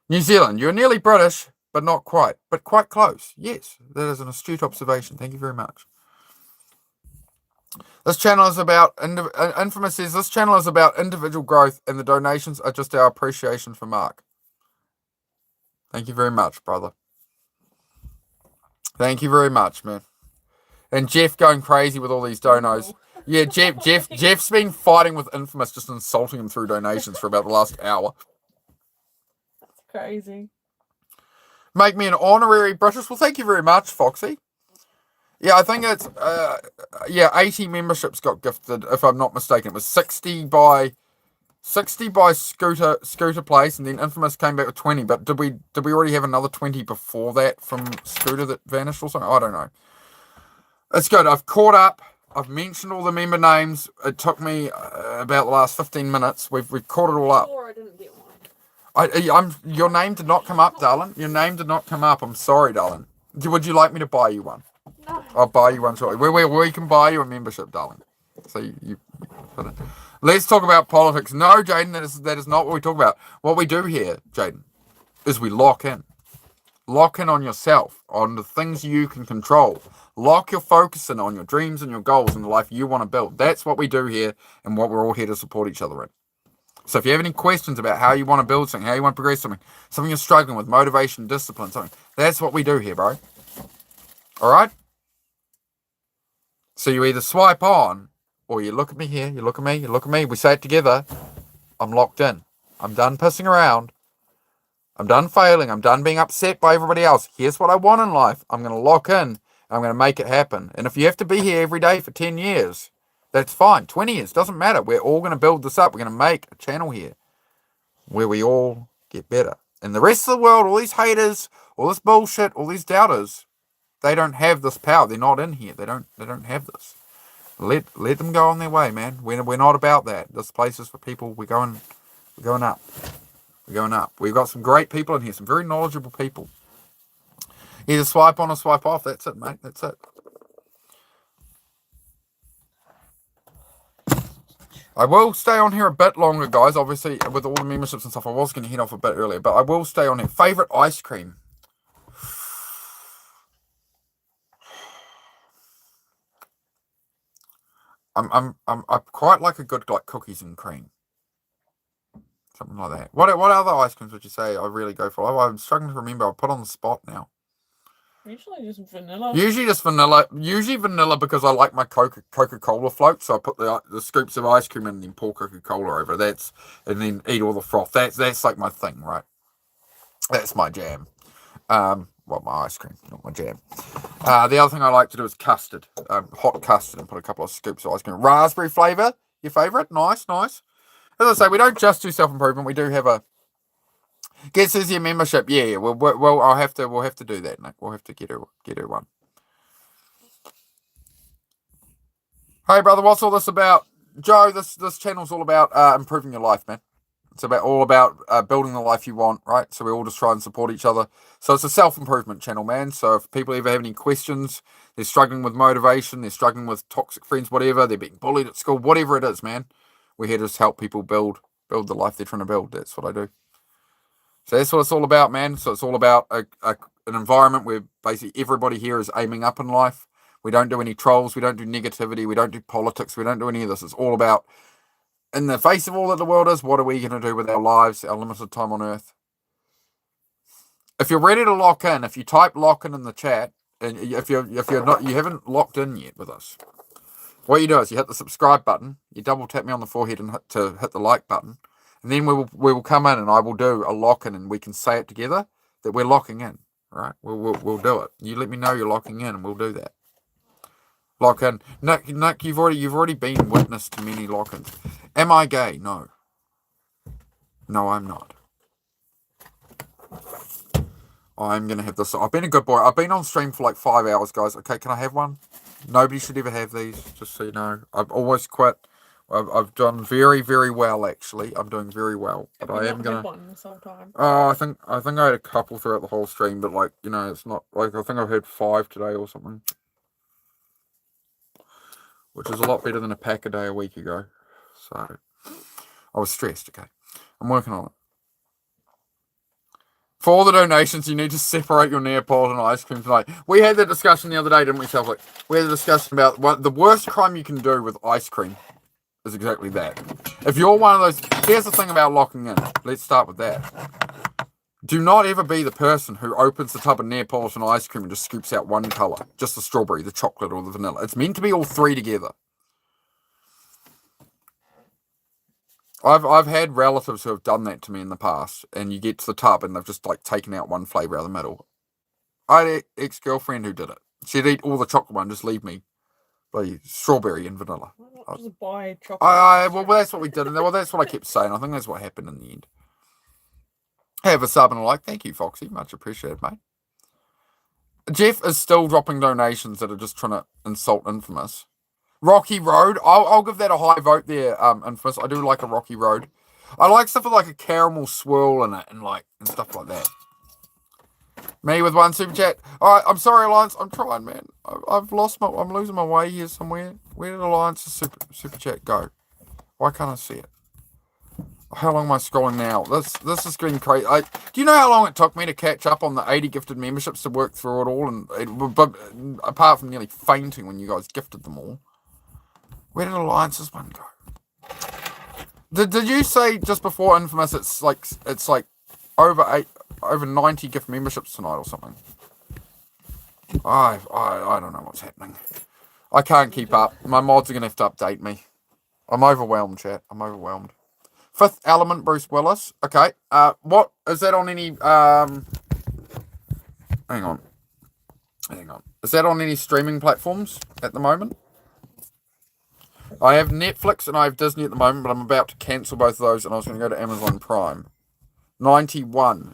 New Zealand, you're nearly British, but not quite. But quite close. Yes, that is an astute observation. Thank you very much. This channel is about, Infamous says, this channel is about individual growth and the donations are just our appreciation for Mark. Thank you very much, brother. Thank you very much, man. And Jeff going crazy with all these donos. Yeah, Jeff's been fighting with Infamous, just insulting him through donations for about the last hour. That's crazy. Make me an honorary British. Well, thank you very much, Foxy. Yeah, I think it's 80 memberships got gifted, if I'm not mistaken. It was 60 by Scooter Place, and then Infamous came back with 20. But did we already have another 20 before that from Scooter that vanished or something? I don't know. It's good. I've caught up. I've mentioned all the member names. It took me about the last 15 minutes. We've caught it all up. I didn't get one. Your name did not come up, darling. Your name did not come up. I'm sorry, darling. Would you like me to buy you one? No. I'll buy you one shortly. We can buy you a membership, darling. So you let's talk about politics. No, Jaden, that is not what we talk about. What we do here, Jaden, is we lock in. Lock in on yourself, on the things you can control. Lock your focus in on your dreams and your goals and the life you want to build. That's what we do here and what we're all here to support each other in. So if you have any questions about how you want to build something, how you want to progress something you're struggling with, motivation, discipline, something, that's what we do here, bro. All right? So you either swipe on or you look at me here, you look at me, you look at me. We say it together. I'm locked in. I'm done pissing around. I'm done failing. I'm done being upset by everybody else. Here's what I want in life. I'm going to lock in. I'm going to make it happen. And if you have to be here every day for 10 years, that's fine. 20 years, doesn't matter. We're all going to build this up. We're going to make a channel here where we all get better. And the rest of the world, all these haters, all this bullshit, all these doubters, they don't have this power. They're not in here. They don't have this. Let them go on their way, man. We're not about that. This place is for people. We're going up. We're going up. We've got some great people in here, some very knowledgeable people. Either swipe on or swipe off. That's it, mate. That's it. I will stay on here a bit longer, guys. Obviously, with all the memberships and stuff, I was going to head off a bit earlier, but I will stay on here. Favorite ice cream? I quite like a good cookies and cream. Something like that. What other ice creams would you say I really go for? I'm struggling to remember. I'll put on the spot now. Usually just vanilla. Usually vanilla because I like my Coca-Cola float. So I put the scoops of ice cream in and then pour Coca-Cola over. And then eat all the froth. That's like my thing, right? That's my jam. Well, my ice cream, not my jam. The other thing I like to do is custard. Hot custard and put a couple of scoops of ice cream. Raspberry flavour, your favourite? Nice. As I say, we don't just do self-improvement. We do have a get Susie a membership. Yeah. Well, we'll have to do that, Nick. We'll have to get her one. Hey, brother, what's all this about? Joe, this channel's all about improving your life, man. It's all about building the life you want, right? So we all just try and support each other. So it's a self-improvement channel, man. So if people ever have any questions, they're struggling with motivation, they're struggling with toxic friends, whatever, they're being bullied at school, whatever it is, man, we're here to just help people build the life they're trying to build. That's what I do. So that's what it's all about, man. So it's all about an environment where basically everybody here is aiming up in life. We don't do any trolls. We don't do negativity. We don't do politics. We don't do any of this. It's all about, in the face of all that the world is, what are we going to do with our lives, our limited time on Earth? If you're ready to lock in, if you type lock in the chat, and if you're not, you haven't locked in yet with us, what you do is you hit the subscribe button, you double tap me on the forehead and hit the like button, and then we will come in and I will do a lock in and we can say it together that we're locking in. Right? We'll do it. You let me know you're locking in and we'll do that. Lock in. Nick, you've already been witness to many lock-ins. Am I gay? No. No, I'm not. I'm going to have this. I've been a good boy. I've been on stream for like 5 hours, guys. Okay, can I have one? Nobody should ever have these, just so you know. I've always quit. I've done very, very well, actually. I'm doing very well. But I am going to... one this whole time? Oh, I think I had a couple throughout the whole stream, but like, you know, it's not... Like, I think I've had 5 today or something. Which is a lot better than a pack a day a week ago. So, I was stressed, okay. I'm working on it. For all the donations, you need to separate your Neapolitan ice cream tonight. We had that discussion the other day, didn't we, Selflick? We had a discussion about the worst crime you can do with ice cream is exactly that. If you're one of those... Here's the thing about locking in. Let's start with that. Do not ever be the person who opens the tub of Neapolitan ice cream and just scoops out one colour. Just the strawberry, the chocolate, or the vanilla. It's meant to be all three together. I've had relatives who have done that to me in the past, and you get to the tub and they've just like taken out one flavour out of the middle. I had an ex-girlfriend who did it. She'd eat all the chocolate one, just leave me the strawberry and vanilla. Why not just buy chocolate? Well, that's what we did. Well, that's what I kept saying. I think that's what happened in the end. Have a sub and a like. Thank you, Foxy. Much appreciated, mate. Jeff is still dropping donations that are just trying to insult Infamous. Rocky Road. I'll give that a high vote there, Infamous. I do like a Rocky Road. I like stuff with like a caramel swirl in it and stuff like that. Me with one super chat. Alright, I'm sorry, Alliance. I'm trying, man. I'm losing my way here somewhere. Where did Alliance's super chat go? Why can't I see it? How long am I scrolling now? This is getting crazy. Do you know how long it took me to catch up on the 80 gifted memberships to work through it all? But apart from nearly fainting when you guys gifted them all. Where did Alliance's one go? Did you say just before Infamous it's like over 90 gift memberships tonight or something? I don't know what's happening. I can't keep up. My mods are gonna have to update me. I'm overwhelmed, chat. I'm overwhelmed. Fifth Element, Bruce Willis. Okay. What is that on any hang on. Is that on any streaming platforms at the moment? I have Netflix and I have Disney at the moment, but I'm about to cancel both of those and I was going to go to Amazon Prime. 91.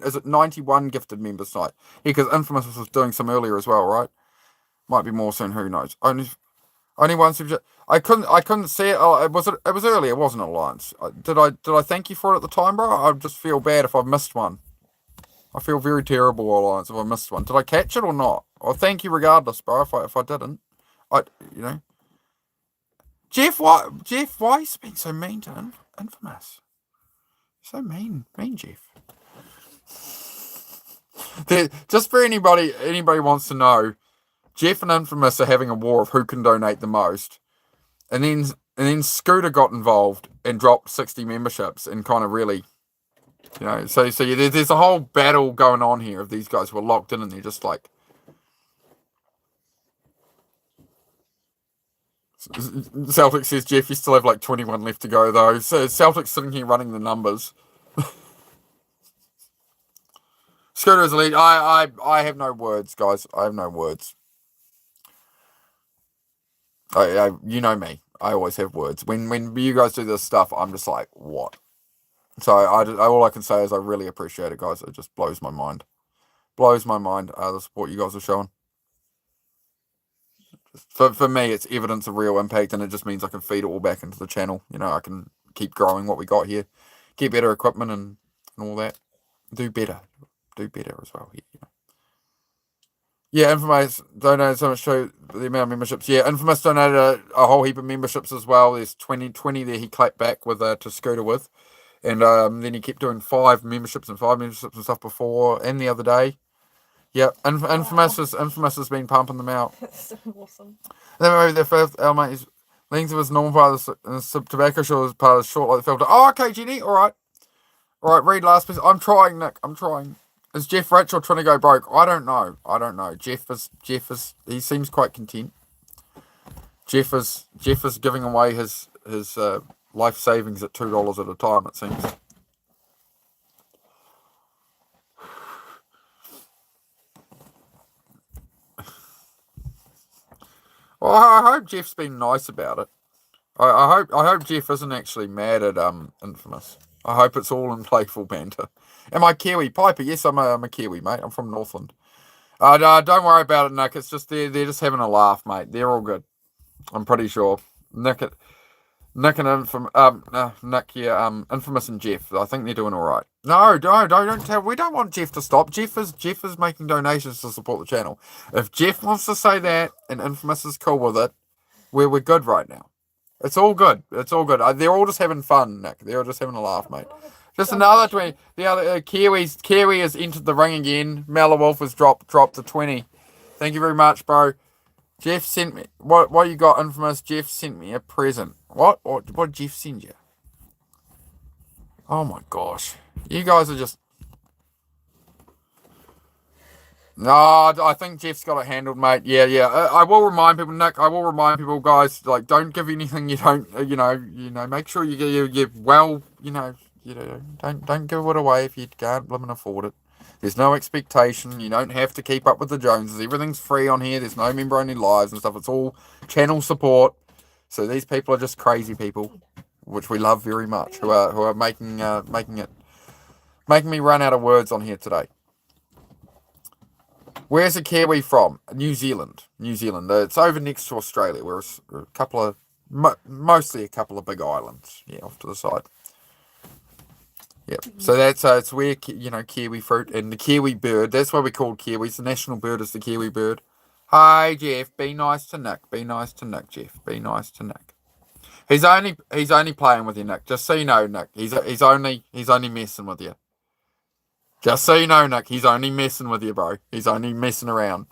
Is it 91 gifted members tonight? Yeah, because Infamous was doing some earlier as well, right? Might be more soon, who knows. Only one subject. I couldn't see it. Oh, it was earlier, wasn't it, Alliance? Did I thank you for it at the time, bro? I just feel bad if I've missed one. I feel very terrible, Alliance, if I missed one. Did I catch it or not? Well, thank you regardless, bro. If I didn't, Jeff, why are you being so mean to Infamous? So mean, Jeff. Just for anybody wants to know, Jeff and Infamous are having a war of who can donate the most, and then Scooter got involved and dropped 60 memberships and kind of really, so there's a whole battle going on here of these guys who are locked in and they're just like. Celtic says, Jeff, you still have like 21 left to go, though. So Celtic's sitting here running the numbers. Scooter is a lead. I have no words, guys. I have no words. You know me. I always have words. When you guys do this stuff, I'm just like, what? So all I can say is I really appreciate it, guys. It just blows my mind. Blows my mind, the support you guys are showing. For me, it's evidence of real impact, and it just means I can feed it all back into the channel. I can keep growing what we got here, get better equipment and all that. Do better as well here. Yeah, Infamous donated so much to the amount of memberships. Yeah, Infamous donated a whole heap of memberships as well. There's 20 there he clapped back with to Scooter with. And then he kept doing 5 memberships and stuff before and the other day. Yeah, Infamous has been pumping them out. That's so awesome. And then maybe their first element is links of his normal part of the tobacco short is part of the short like the filter. Oh, okay, Jenny, alright. Alright, read last piece. I'm trying, Nick. I'm trying. Is Jeff rich or trying to go broke? I don't know. Jeff is he seems quite content. Jeff is giving away his life savings at $2 at a time, it seems. Well, I hope Jeff's been nice about it. I hope Jeff isn't actually mad at Infamous. I hope it's all in playful banter. Am I Kiwi? Piper, yes, I'm a Kiwi, mate. I'm from Northland. Don't worry about it, Nick. It's just they're just having a laugh, mate. They're all good. I'm pretty sure. Nick and Infamous, Infamous and Jeff. I think they're doing all right. No, don't tell. We don't want Jeff to stop. Jeff is making donations to support the channel. If Jeff wants to say that and Infamous is cool with it, we're good right now. It's all good. It's all good. They're all just having fun, Nick. They're all just having a laugh, mate. Just another 20. The other Kiwi has entered the ring again. Malawolf has dropped to 20. Thank you very much, bro. Jeff sent me what you got, Infamous. Jeff sent me a present. What did Jeff send you? Oh my gosh, you guys are just. No, I think Jeff's got it handled, mate. Yeah. I will remind people, Nick. I will remind people, guys. Like, don't give anything you don't. Make sure you well. Don't give it away if you can't blooming afford it. There's no expectation. You don't have to keep up with the Joneses. Everything's free on here. There's no member-only lives and stuff. It's all channel support. So these people are just crazy people, which we love very much, who are making me run out of words on here today. Where's a Kiwi from? New Zealand. It's over next to Australia. We're a couple of, mostly a couple of big islands, off to the side. Yep. So that's it's where kiwi fruit and the kiwi bird. That's why we call kiwis. The national bird is the kiwi bird. Hi Jeff, be nice to Nick. Be nice to Nick, Jeff. Be nice to Nick. He's only playing with you, Nick. Just so you know, Nick. He's only messing with you. Just so you know, Nick. He's only messing with you, bro. He's only messing around.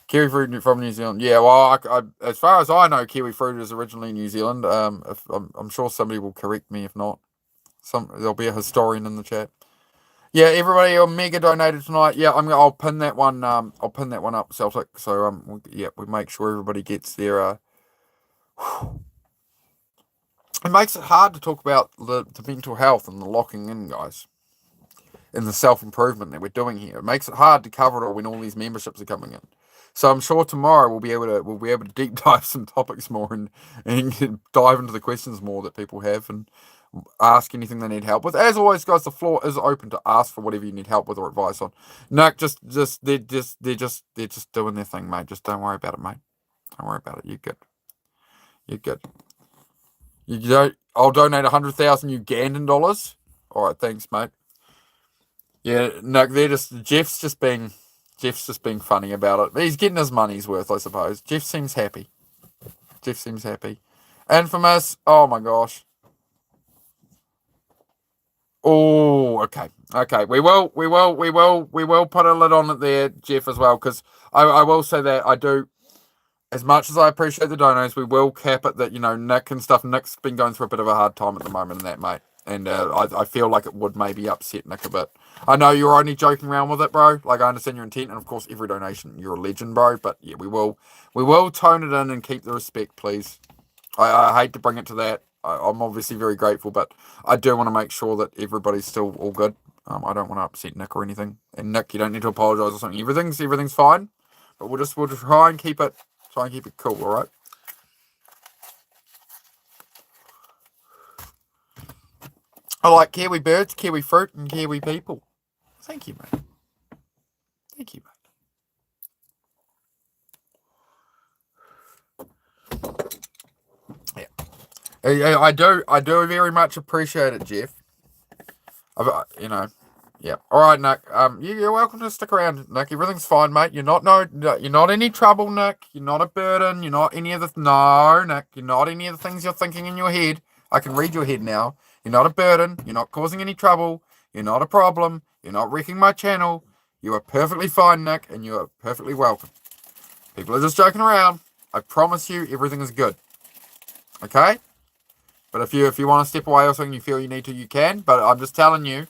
Kiwi fruit from New Zealand. Yeah, well, as far as I know, kiwi fruit is originally New Zealand. I'm sure somebody will correct me if not. There'll be a historian in the chat. Yeah, everybody mega donated tonight. Yeah, I'll pin that one. I'll pin that one up, Celtic. So we make sure everybody gets their. It makes it hard to talk about the mental health and the locking in, guys, and the self-improvement that we're doing here. It makes it hard to cover it all when all these memberships are coming in. So I'm sure tomorrow we'll be able to deep dive some topics more and dive into the questions more that people have and ask anything they need help with. As always, guys, the floor is open to ask for whatever you need help with or advice on. No, they're just doing their thing, mate. Just don't worry about it, mate. Don't worry about it. You're good. You're good. I'll donate 100,000 Ugandan dollars. All right, thanks, mate. Yeah, no, Jeff's just being funny about it. He's getting his money's worth, I suppose. Jeff seems happy. Infamous. Oh my gosh. Oh, okay. We will put a lid on it there, Jeff, as well, because I will say that I do. As much as I appreciate the donos, we will cap it that, Nick and stuff. Nick's been going through a bit of a hard time at the moment in that, mate. And I feel like it would maybe upset Nick a bit. I know you're only joking around with it, bro. Like, I understand your intent. And, of course, every donation, you're a legend, bro. But, yeah, we will tone it in and keep the respect, please. I hate to bring it to that. I'm obviously very grateful, but I do want to make sure that everybody's still all good. I don't want to upset Nick or anything. And, Nick, you don't need to apologise or something. Everything's fine. But we'll try and keep it. Try and keep it cool, all right? I like kiwi birds, kiwi fruit, and kiwi people. Thank you, mate. I do very much appreciate it, Jeff. You know, yeah. All right, Nick. You're welcome to stick around, Nick. Everything's fine, mate. You're not any trouble, Nick. You're not a burden. You're not any of the no, Nick. You're not any of the things you're thinking in your head. I can read your head now. You're not a burden. You're not causing any trouble. You're not a problem. You're not wrecking my channel. You are perfectly fine, Nick, and you are perfectly welcome. People are just joking around. I promise you, everything is good. Okay? But if you want to step away or something you feel you need to, you can. But I'm just telling you,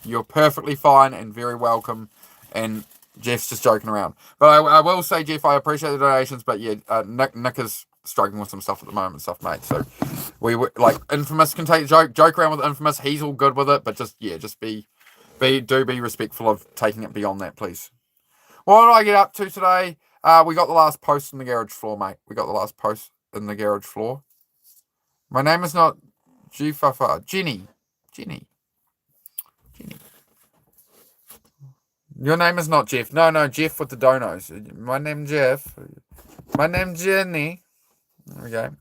you're perfectly fine and very welcome. And Jeff's just joking around. But I will say, Jeff, I appreciate the donations. But yeah, Nick is struggling with some stuff at the moment, mate. So we like Infamous can take joke around with Infamous. He's all good with it. But just be respectful of taking it beyond that, please. What did I get up to today? We got the last post in the garage floor, mate. We got the last post in the garage floor. My name is not G-Fafa. Jenny. Your name is not Jeff. No, Jeff with the donos. My name's Jeff. My name's Jenny. There we go.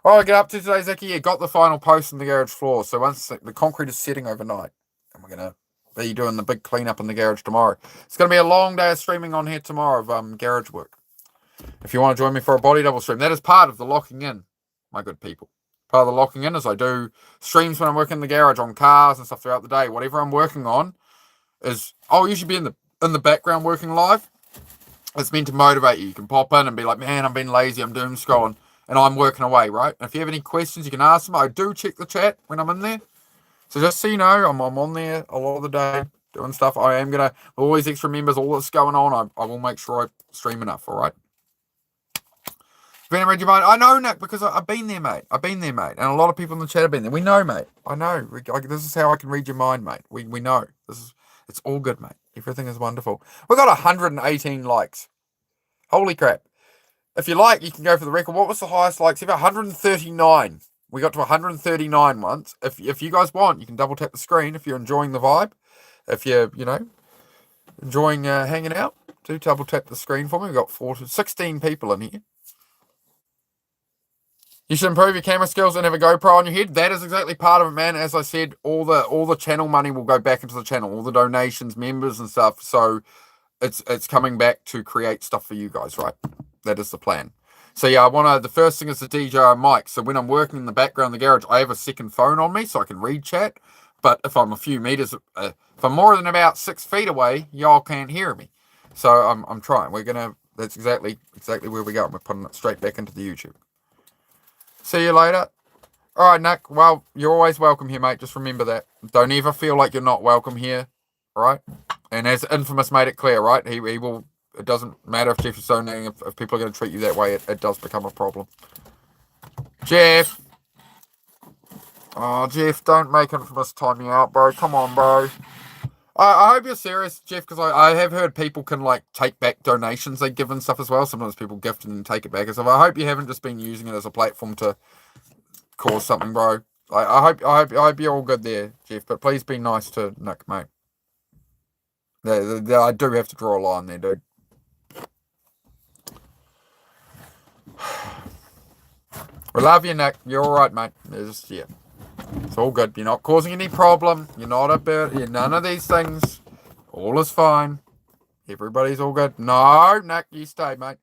Oh, I get up to today, Zaki. Yeah, got the final post in the garage floor. So once the concrete is setting overnight, and we're going to be doing the big cleanup in the garage tomorrow. It's going to be a long day of streaming on here tomorrow of garage work. If you want to join me for a body double stream, that is part of the locking in, my good people. Part of the locking in is I do streams when I'm working in the garage on cars and stuff throughout the day. Whatever I'm working on is I'll usually be in the background working live. It's meant to motivate you. You can pop in and be like, man, I'm being lazy, I'm doom scrolling, and I'm working away, right? And if you have any questions, you can ask them. I do check the chat when I'm in there. So just so you know, I'm on there a lot of the day doing stuff. I am gonna all these extra members, all that's going on. I will make sure I stream enough. All right. Been read your mind. I know, Nick, because I've been there, mate. And a lot of people in the chat have been there. We know, mate. I know. This is how I can read your mind, mate. We know. It's all good, mate. Everything is wonderful. We got 118 likes. Holy crap! If you like, you can go for the record. What was the highest likes ever? 139. We got to 139 once. If you guys want, you can double tap the screen if you're enjoying the vibe. If you're enjoying hanging out, do double tap the screen for me. We've got 16 people in here. You should improve your camera skills and have a GoPro on your head. That is exactly part of it, man. As I said, all the channel money will go back into the channel, all the donations, members and stuff. So it's coming back to create stuff for you guys, right? That is the plan. So yeah, the first thing is the DJI mic. So when I'm working in the background in the garage, I have a second phone on me so I can read chat. But if I'm a few meters, if I'm more than about 6 feet away, y'all can't hear me. So I'm trying. That's exactly where we're going. We're putting it straight back into the YouTube. See you later. All right, Nick. Well, you're always welcome here, mate. Just remember that. Don't ever feel like you're not welcome here, all right? And as Infamous made it clear, right? He will. It doesn't matter if Jeff is donating. If people are going to treat you that way, it does become a problem. Jeff. Oh, Jeff, don't make Infamous time me out, bro. Come on, bro. I hope you're serious, Jeff, because I have heard people can take back donations they give and stuff as well. Sometimes people gift and then take it back and stuff. I hope you haven't just been using it as a platform to cause something, bro. I hope you're all good there, Jeff. But please be nice to Nick, mate. I do have to draw a line there, dude. We love you, Nick. You're all right, mate. It's all good. You're not causing any problem. You're not a bird. You're none of these things. All is fine. Everybody's all good. No, Nick, you stay, mate.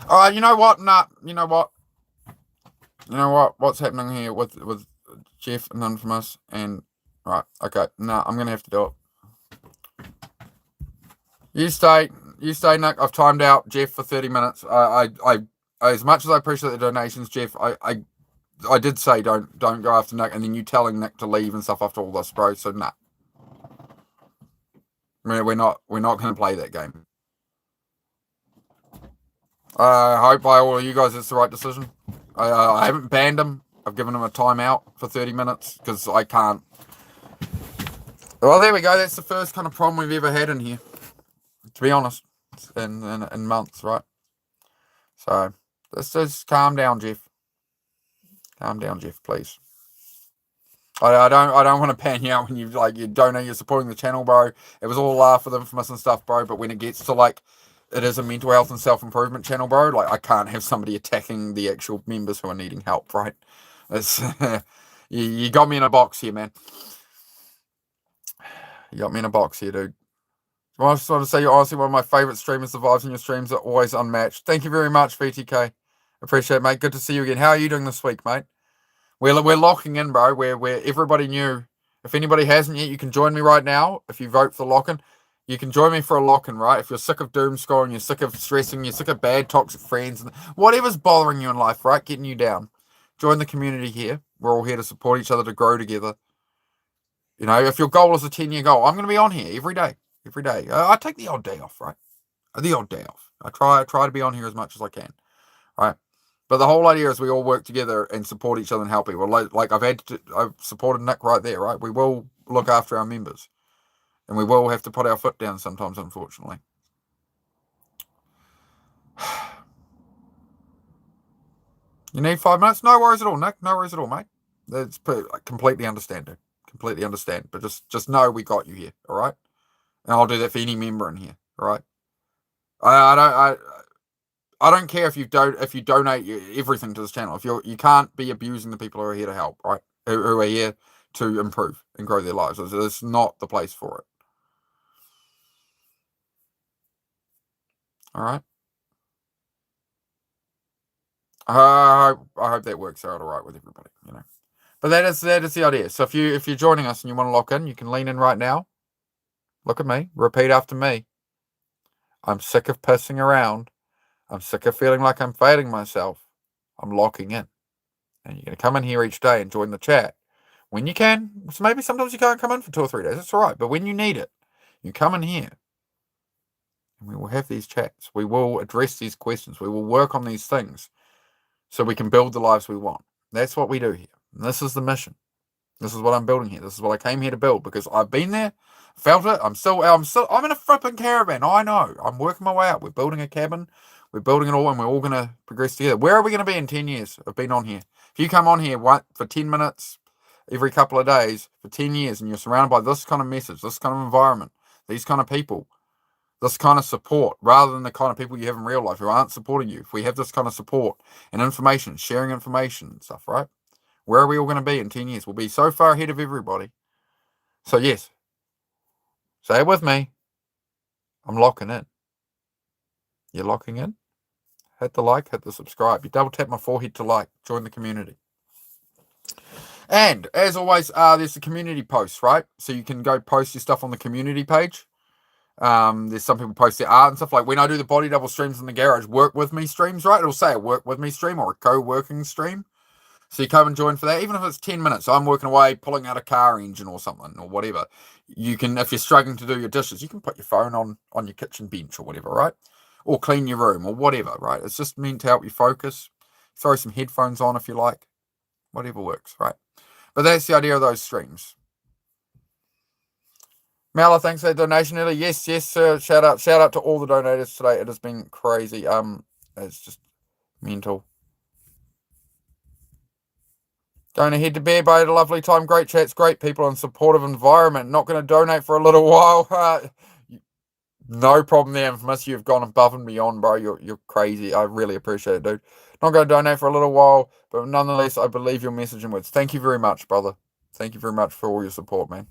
All right, you know what? Nah, you know what? What's happening here with Jeff and Infamous and right? Okay, no, I'm gonna have to do it. You stay, Nick. I've timed out Jeff for 30 minutes. I as much as I appreciate the donations, Jeff, I did say don't go after Nick, and then you telling Nick to leave and stuff after all this, bro. So nah. We're not going to play that game. I hope by all of you guys it's the right decision. I haven't banned him. I've given him a timeout for 30 minutes because I can't. Well, there we go. That's the first kind of problem we've ever had in here, to be honest, in months, right? So let's just calm down, Jeff. Calm down, Jeff, please. I don't want to pan you out when you donate, you're supporting the channel, bro. It was all a laugh with Infamous and stuff, bro. But when it gets to it is a mental health and self-improvement channel, bro. Like, I can't have somebody attacking the actual members who are needing help, right? It's you got me in a box here, man. You got me in a box here, dude. I just want to say you're honestly one of my favorite streamers. The vibes in your streams are always unmatched. Thank you very much, VTK. Appreciate it, mate. Good to see you again. How are you doing this week, mate? We're locking in, bro. We're everybody new. If anybody hasn't yet, you can join me right now. If you vote for the lock-in, you can join me for a lock-in, right? If you're sick of doom scrolling, you're sick of stressing, you're sick of bad toxic friends, and whatever's bothering you in life, right? Getting you down. Join the community here. We're all here to support each other, to grow together. You know, if your goal is a 10-year goal, I'm going to be on here every day. Every day. I take the odd day off, right? The odd day off. I try to be on here as much as I can, right? But the whole idea is we all work together and support each other and help people. Like I've supported Nick right there, right? We will look after our members, and we will have to put our foot down sometimes, unfortunately. You need 5 minutes? No worries at all, Nick. No worries at all, mate. That's completely understand, dude. Completely understand. But just know we got you here, all right? And I'll do that for any member in here, all right? I don't care if you donate everything to this channel. If you can't be abusing the people who are here to help, right? Who are here to improve and grow their lives. It's not the place for it. All right. I hope that works out all right with everybody. You know, but that is the idea. So if you're joining us and you want to lock in, you can lean in right now. Look at me. Repeat after me. I'm sick of pissing around. I'm sick of feeling like I'm failing myself. I'm locking in. And you're going to come in here each day and join the chat when you can. So maybe sometimes you can't come in for 2 or 3 days. That's all right. But when you need it, you come in here and we will have these chats. We will address these questions. We will work on these things so we can build the lives we want. That's what we do here. And this is the mission. This is what I'm building here. This is what I came here to build because I've been there, felt it. I'm in a flipping caravan. I know. I'm working my way up. We're building a cabin. We're building it all, and we're all going to progress together. Where are we going to be in 10 years of being on here? If you come on here for 10 minutes every couple of days for 10 years and you're surrounded by this kind of message, this kind of environment, these kind of people, this kind of support, rather than the kind of people you have in real life who aren't supporting you, if we have this kind of support and information, sharing information and stuff, right? Where are we all going to be in 10 years? We'll be so far ahead of everybody. So yes, say it with me. I'm locking in. You're locking in? Hit the like, hit the subscribe. You double tap my forehead to like. Join the community. And as always, there's the community posts, right? So you can go post your stuff on the community page. There's some people post their art and stuff. Like when I do the body double streams in the garage, work with me streams, right? It'll say a work with me stream or a co-working stream. So you come and join for that, even if it's 10 minutes. I'm working away, pulling out a car engine or something or whatever. You can, if you're struggling to do your dishes, you can put your phone on your kitchen bench or whatever, right? Or clean your room or whatever, right? It's just meant to help you focus. Throw some headphones on if you like. Whatever works, right? But that's the idea of those streams. Mala, thanks for that donation earlier. Yes, sir. Shout out to all the donators today. It has been crazy. It's just mental. Going ahead to bed, but I had a lovely time. Great chats, great people, and supportive environment. Not going to donate for a little while. No problem there, Infamous. You've gone above and beyond, bro. You're crazy. I really appreciate it, dude. Not going to donate for a little while, but nonetheless, I believe your message and words. Thank you very much, brother. Thank you very much for all your support, man.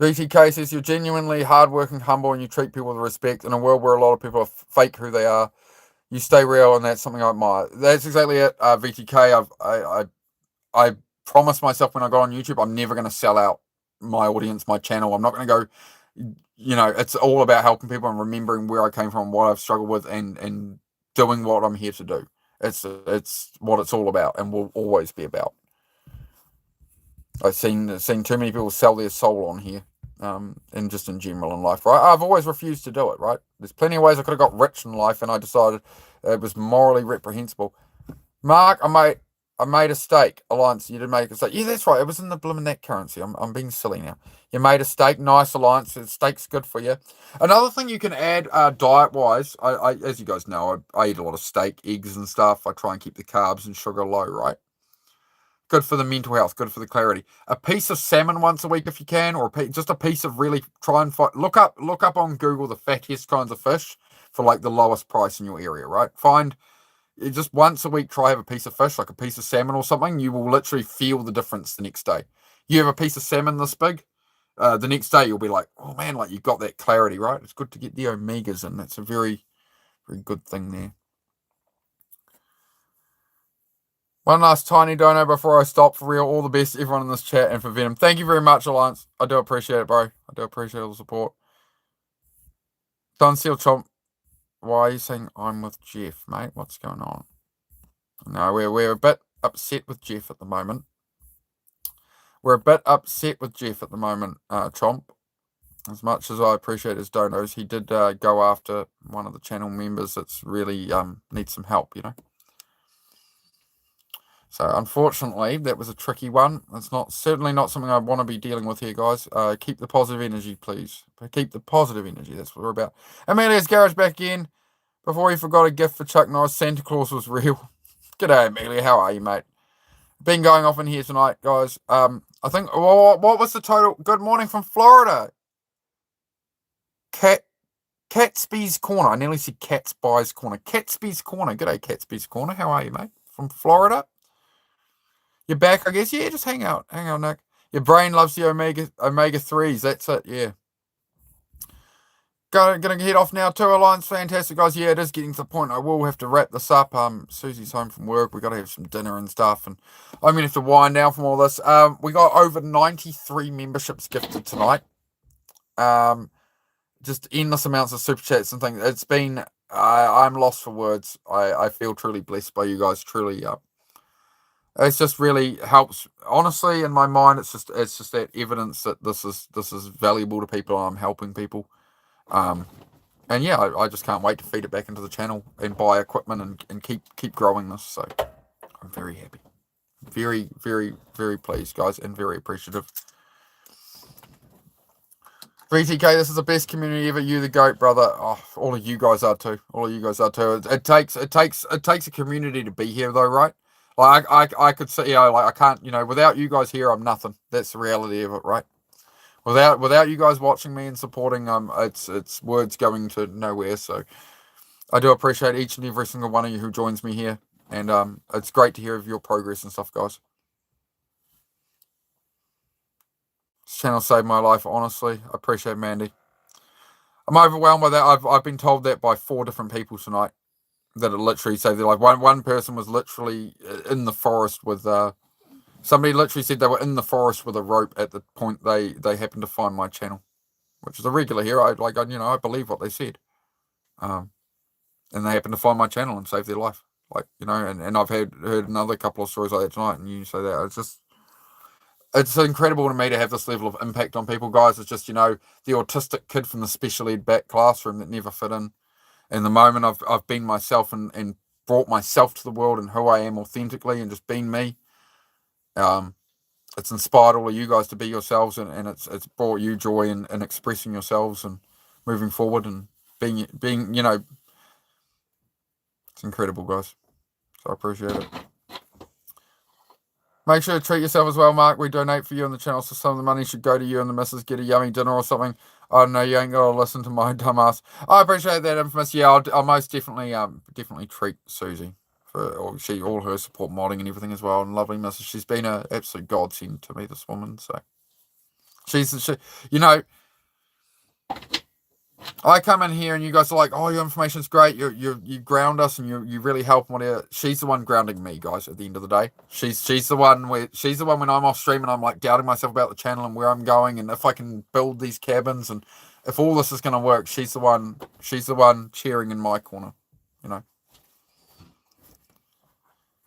VTK says you're genuinely hardworking, humble, and you treat people with respect. In a world where a lot of people are fake who they are, you stay real, and that's something I admire. That's exactly it, VTK. I promised myself when I got on YouTube, I'm never going to sell out my audience, my channel. I'm not going to go. It's all about helping people and remembering where I came from, what I've struggled with, and doing what I'm here to do. It's what it's all about, and will always be about. I've seen too many people sell their soul on here, and just in general in life, right? I've always refused to do it, right? There's plenty of ways I could have got rich in life, and I decided it was morally reprehensible. Mark, I made a stake. Alliance, you did make a stake. Yeah, that's right. It was in the blooming that currency. I'm being silly now. You made a stake. Nice, Alliance. The steak's good for you. Another thing you can add diet-wise, I as you guys know, I eat a lot of steak, eggs and stuff. I try and keep the carbs and sugar low, right? Good for the mental health, good for the clarity. A piece of salmon once a week if you can, or just a piece of really try and find. Look up on Google the fattiest kinds of fish for like the lowest price in your area, right? Find just once a week, try have a piece of fish, like a piece of salmon or something. You will literally feel the difference the next day. You have a piece of salmon this big, the next day you'll be like, oh man, like you got that clarity, right? It's good to get the omegas in. That's a very, very good thing there. One last tiny dono before I stop. For real, all the best to everyone in this chat and for Venom. Thank you very much, Alliance. I do appreciate it, bro. I do appreciate all the support. Dunseal Chomp, why are you saying I'm with Jeff, mate? What's going on? No, we're a bit upset with Jeff at the moment. Chomp. As much as I appreciate his donos, he did go after one of the channel members that's really needs some help, you know. So unfortunately, that was a tricky one. It's certainly not something I want to be dealing with here, guys. Keep the positive energy, please. Keep the positive energy. That's what we're about. Amelia's Garage back again. Before he forgot a gift for Chuck Norris, Santa Claus was real. G'day, Amelia. How are you, mate? Been going off in here tonight, guys. I think, what was the total? Good morning from Florida. Catsby's Corner. I nearly said Catsby's Corner. Catsby's Corner. G'day, Catsby's Corner. How are you, mate? From Florida? You're back, I guess. Yeah, just hang out, Nick. Your brain loves the omega 3s. That's it. Yeah. Gonna head off now. 2 Alliance, fantastic guys. Yeah, it is getting to the point. I will have to wrap this up. Susie's home from work. We got to have some dinner and stuff, and I'm gonna have to wind down from all this. We got over 93 memberships gifted tonight. Just endless amounts of super chats and things. It's been. I'm lost for words. I feel truly blessed by you guys. Truly. It's just really helps. Honestly, in my mind, it's just that evidence that this is valuable to people. And I'm helping people. And yeah, I just can't wait to feed it back into the channel and buy equipment and keep growing this. So I'm very happy, very, very, very pleased, guys, and very appreciative. VTK, this is the best community ever. You the goat, brother. Oh, all of you guys are too. It takes a community to be here, though, right? Like I could say, I can't, without you guys here, I'm nothing. That's the reality of it, right? Without you guys watching me and supporting, it's words going to nowhere. So I do appreciate each and every single one of you who joins me here, and it's great to hear of your progress and stuff, guys. This channel saved my life, honestly. I appreciate Mandy. I'm overwhelmed by that. I've been told that by 4 different people tonight, that it literally saved their life. One person was literally in the forest with somebody literally said they were in the forest with a rope at the point they happened to find my channel, which is a regular here. I believe what they said. And they happened to find my channel and save their life. And I've heard another couple of stories like that tonight, and you say that. It's incredible to me to have this level of impact on people, guys. It's just, the autistic kid from the special ed back classroom that never fit in. And the moment I've been myself and brought myself to the world and who I am authentically and just been me, it's inspired all of you guys to be yourselves, and it's brought you joy in expressing yourselves and moving forward and being it's incredible, guys. So I appreciate it. Make sure to treat yourself as well, Mark. We donate for you on the channel, so some of the money should go to you and the missus. Get a yummy dinner or something. I don't know, you ain't got to listen to my dumbass. I appreciate that, Infamous. Yeah, I'll most definitely treat Susie for all her support modding and everything as well. And lovely missus. She's been an absolute godsend to me, this woman. So I come in here and you guys are like, oh, your information's great. You ground us and you really help. Whatever. She's the one grounding me, guys. At the end of the day, she's the one when I'm off stream and I'm like doubting myself about the channel and where I'm going and if I can build these cabins and if all this is going to work. She's the one cheering in my corner.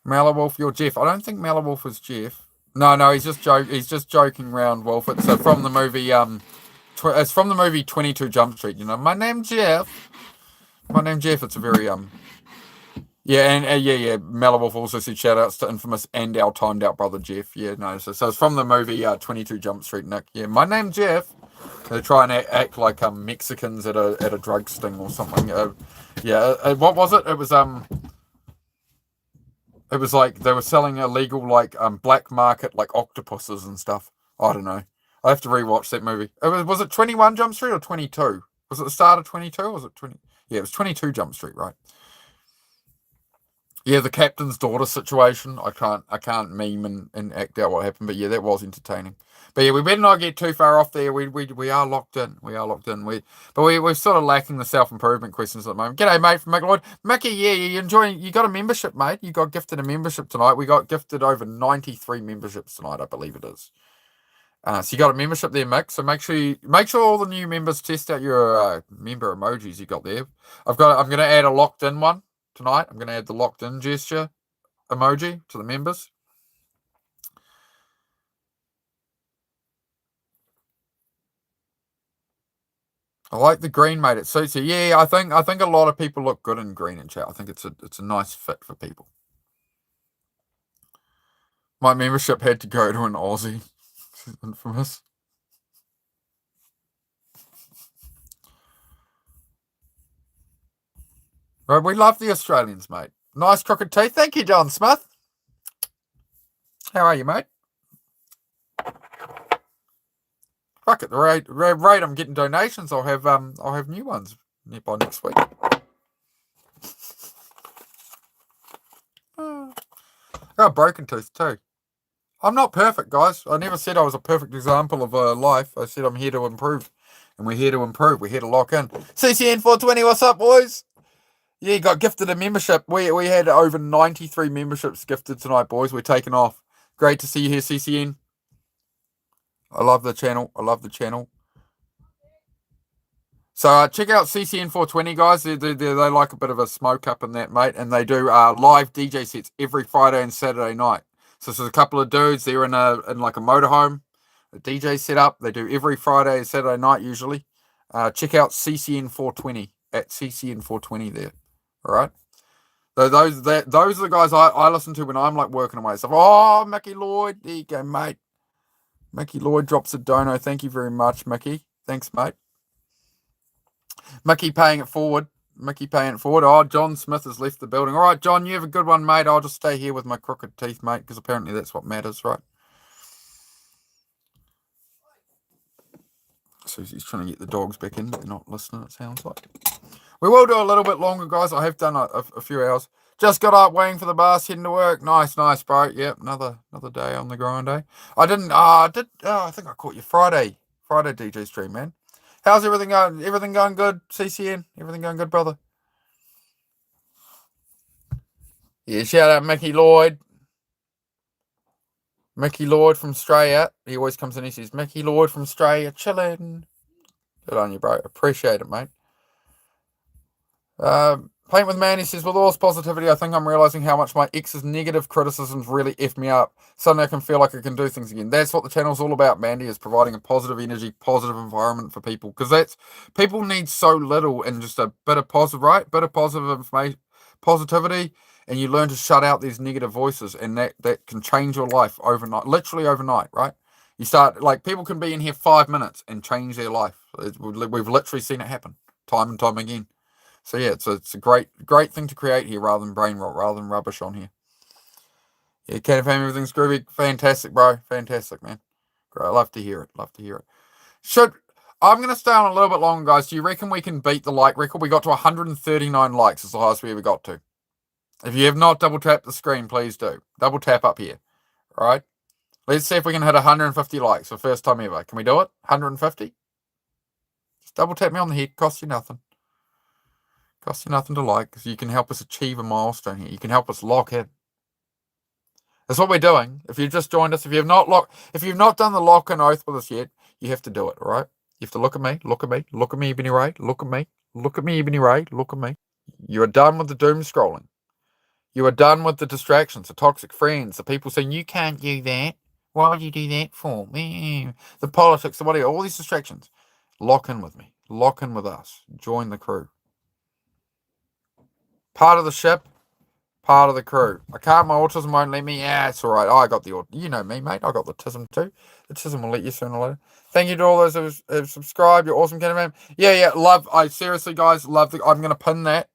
Malawolf, you're Jeff. I don't think Malawolf is Jeff. No, he's just joking around, Wolf. It's from the movie. It's from the movie 22 Jump Street. My name's Jeff. It's a very yeah. Malawolf also said shout outs to Infamous and our timed out brother Jeff. Yeah, no. So it's from the movie 22 Jump Street. Nick. Yeah, my name's Jeff. They try and act like Mexicans at a drug sting or something. What was it? It was It was like they were selling illegal like black market like octopuses and stuff. I don't know. I have to rewatch that movie. Was it 21 Jump Street or 22? Was it the start of 22 or was it 20? Yeah, it was 22 Jump Street, right? Yeah, the captain's daughter situation. I can't meme and act out what happened, but yeah, that was entertaining. But yeah, we better not get too far off there. We are locked in. We are locked in. We're sort of lacking the self improvement questions at the moment. G'day, mate, from Mick Lloyd. Mickey, yeah, you enjoying? You got a membership, mate. You got gifted a membership tonight. We got gifted over 93 memberships tonight, I believe it is. So you got a membership there, Mick. So make sure all the new members test out your member emojis you got there. I'm gonna add a locked in one tonight. I'm gonna add the locked in gesture emoji to the members. I like the green, mate. It suits you. Yeah, I think a lot of people look good in green in chat. I think it's a nice fit for people. My membership had to go to an Aussie. Infamous. Right, we love the Australians, mate. Nice crooked teeth. Thank you, John Smith. How are you, mate? Fuck at the rate I'm getting donations, I'll have new ones by next week. I got a broken tooth too. I'm not perfect, guys. I never said I was a perfect example of life. I said I'm here to improve. And we're here to improve. We're here to lock in. CCN 420, what's up, boys? Yeah, got gifted a membership. We had over 93 memberships gifted tonight, boys. We're taking off. Great to see you here, CCN. I love the channel. So check out CCN 420, guys. They like a bit of a smoke up in that, mate. And they do live DJ sets every Friday and Saturday night. So there's a couple of dudes. They're in like a motorhome, a DJ setup. They do every Friday and Saturday night usually. Check out CCN 420 at CCN 420 there. All right. So those are the guys I listen to when I'm like working away. So, oh, Mickey Lloyd, there you go, mate. Mickey Lloyd drops a dono. Thank you very much, Mickey. Thanks, mate. Mickey paying it forward. Oh, John Smith has left the building. All right, John, you have a good one, mate. I'll just stay here with my crooked teeth, mate, because apparently that's what matters, right? Susie's trying to get the dogs back in. They're not listening, it sounds like. We will do a little bit longer, guys. I have done a few hours. Just got up, waiting for the bus, heading to work. Nice, bro. Yep, another day on the grind day. I think I caught you Friday DJ stream, man. How's everything going? Everything going good, CCN? Everything going good, brother? Yeah, shout out Mickey Lloyd. Mickey Lloyd from Australia. He always comes in, he says, Mickey Lloyd from Australia, chilling. Good on you, bro. Appreciate it, mate. Paint with Man, he says, with all this positivity, I think I'm realizing how much my ex's negative criticisms really F me up. Suddenly I can feel like I can do things again. That's what the channel's all about, Mandy, is providing a positive energy, positive environment for people. Because people need so little and just a bit of positive, right? Bit of positive information, positivity, and you learn to shut out these negative voices, and that can change your life overnight, literally overnight, right? You start, like, people can be in here 5 minutes and change their life. We've literally seen it happen time and time again. So yeah, it's a great thing to create here rather than brain rot, rather than rubbish on here. Yeah, Cat Fam, everything's groovy. Fantastic, bro. Fantastic, man. Great. I love to hear it. I'm going to stay on a little bit longer, guys. Do you reckon we can beat the like record? We got to 139 likes. It's the highest we ever got to. If you have not double tapped the screen, please do. Double tap up here. All right? Let's see if we can hit 150 likes for first time ever. Can we do it? 150? Just double tap me on the head. Costs you nothing. Costs you nothing to like, because you can help us achieve a milestone here. You can help us lock in. That's what we're doing. If you've just joined us, if you've not done the lock and oath with us yet, you have to do it, all right? You have to look at me, Ebony Ray, look at me, Ebony Ray, look at me. You are done with the doom scrolling. You are done with the distractions, the toxic friends, the people saying, you can't do that. Why would you do that for? The politics, the whatever, all these distractions. Lock in with me. Lock in with us. Join the crew. Part of the ship, part of the crew. I can't, my autism won't let me. Yeah, it's all right. I got the, you know me, mate. I got the tism too. The tism will let you sooner or later. Thank you to all those who have subscribed. You're awesome, man. Yeah, love. I seriously, guys, love I'm going to pin that.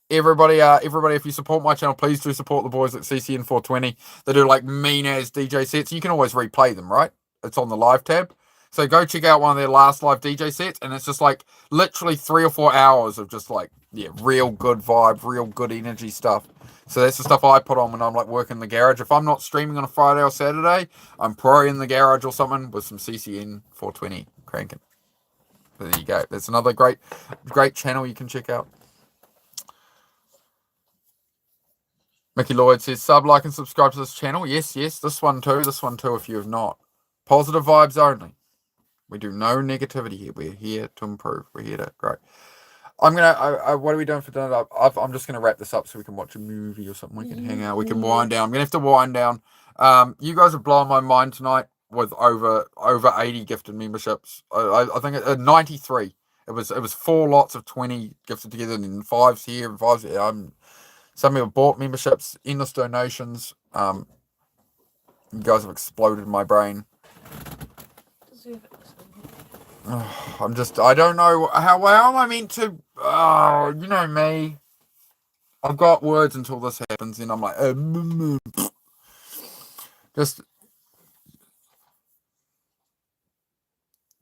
everybody, if you support my channel, please do support the boys at CCN 420. They do like mean as DJ sets. You can always replay them, right? It's on the live tab. So go check out one of their last live DJ sets, and it's just like literally 3 or 4 hours of just like, yeah, real good vibe, real good energy stuff. So that's the stuff I put on when I'm like working in the garage. If I'm not streaming on a Friday or Saturday, I'm probably in the garage or something with some CCN 420 cranking. So there you go. That's another great channel you can check out. Mickey Lloyd says, sub, like, and subscribe to this channel. Yes, this one too if you have not. Positive vibes only. We do no negativity here. We're here to improve. We're here to grow. I'm gonna. What are we doing for dinner? I'm just gonna wrap this up so we can watch a movie or something. We can hang out. We can wind down. I'm gonna have to wind down. You guys are blowing my mind tonight with over 80 gifted memberships. I think 93. It was 4 lots of 20 gifted together, and then 5s here and 5s there. Some people bought memberships, endless donations. You guys have exploded my brain. I don't know how am I meant to, you know me. I've got words until this happens, and I'm like, just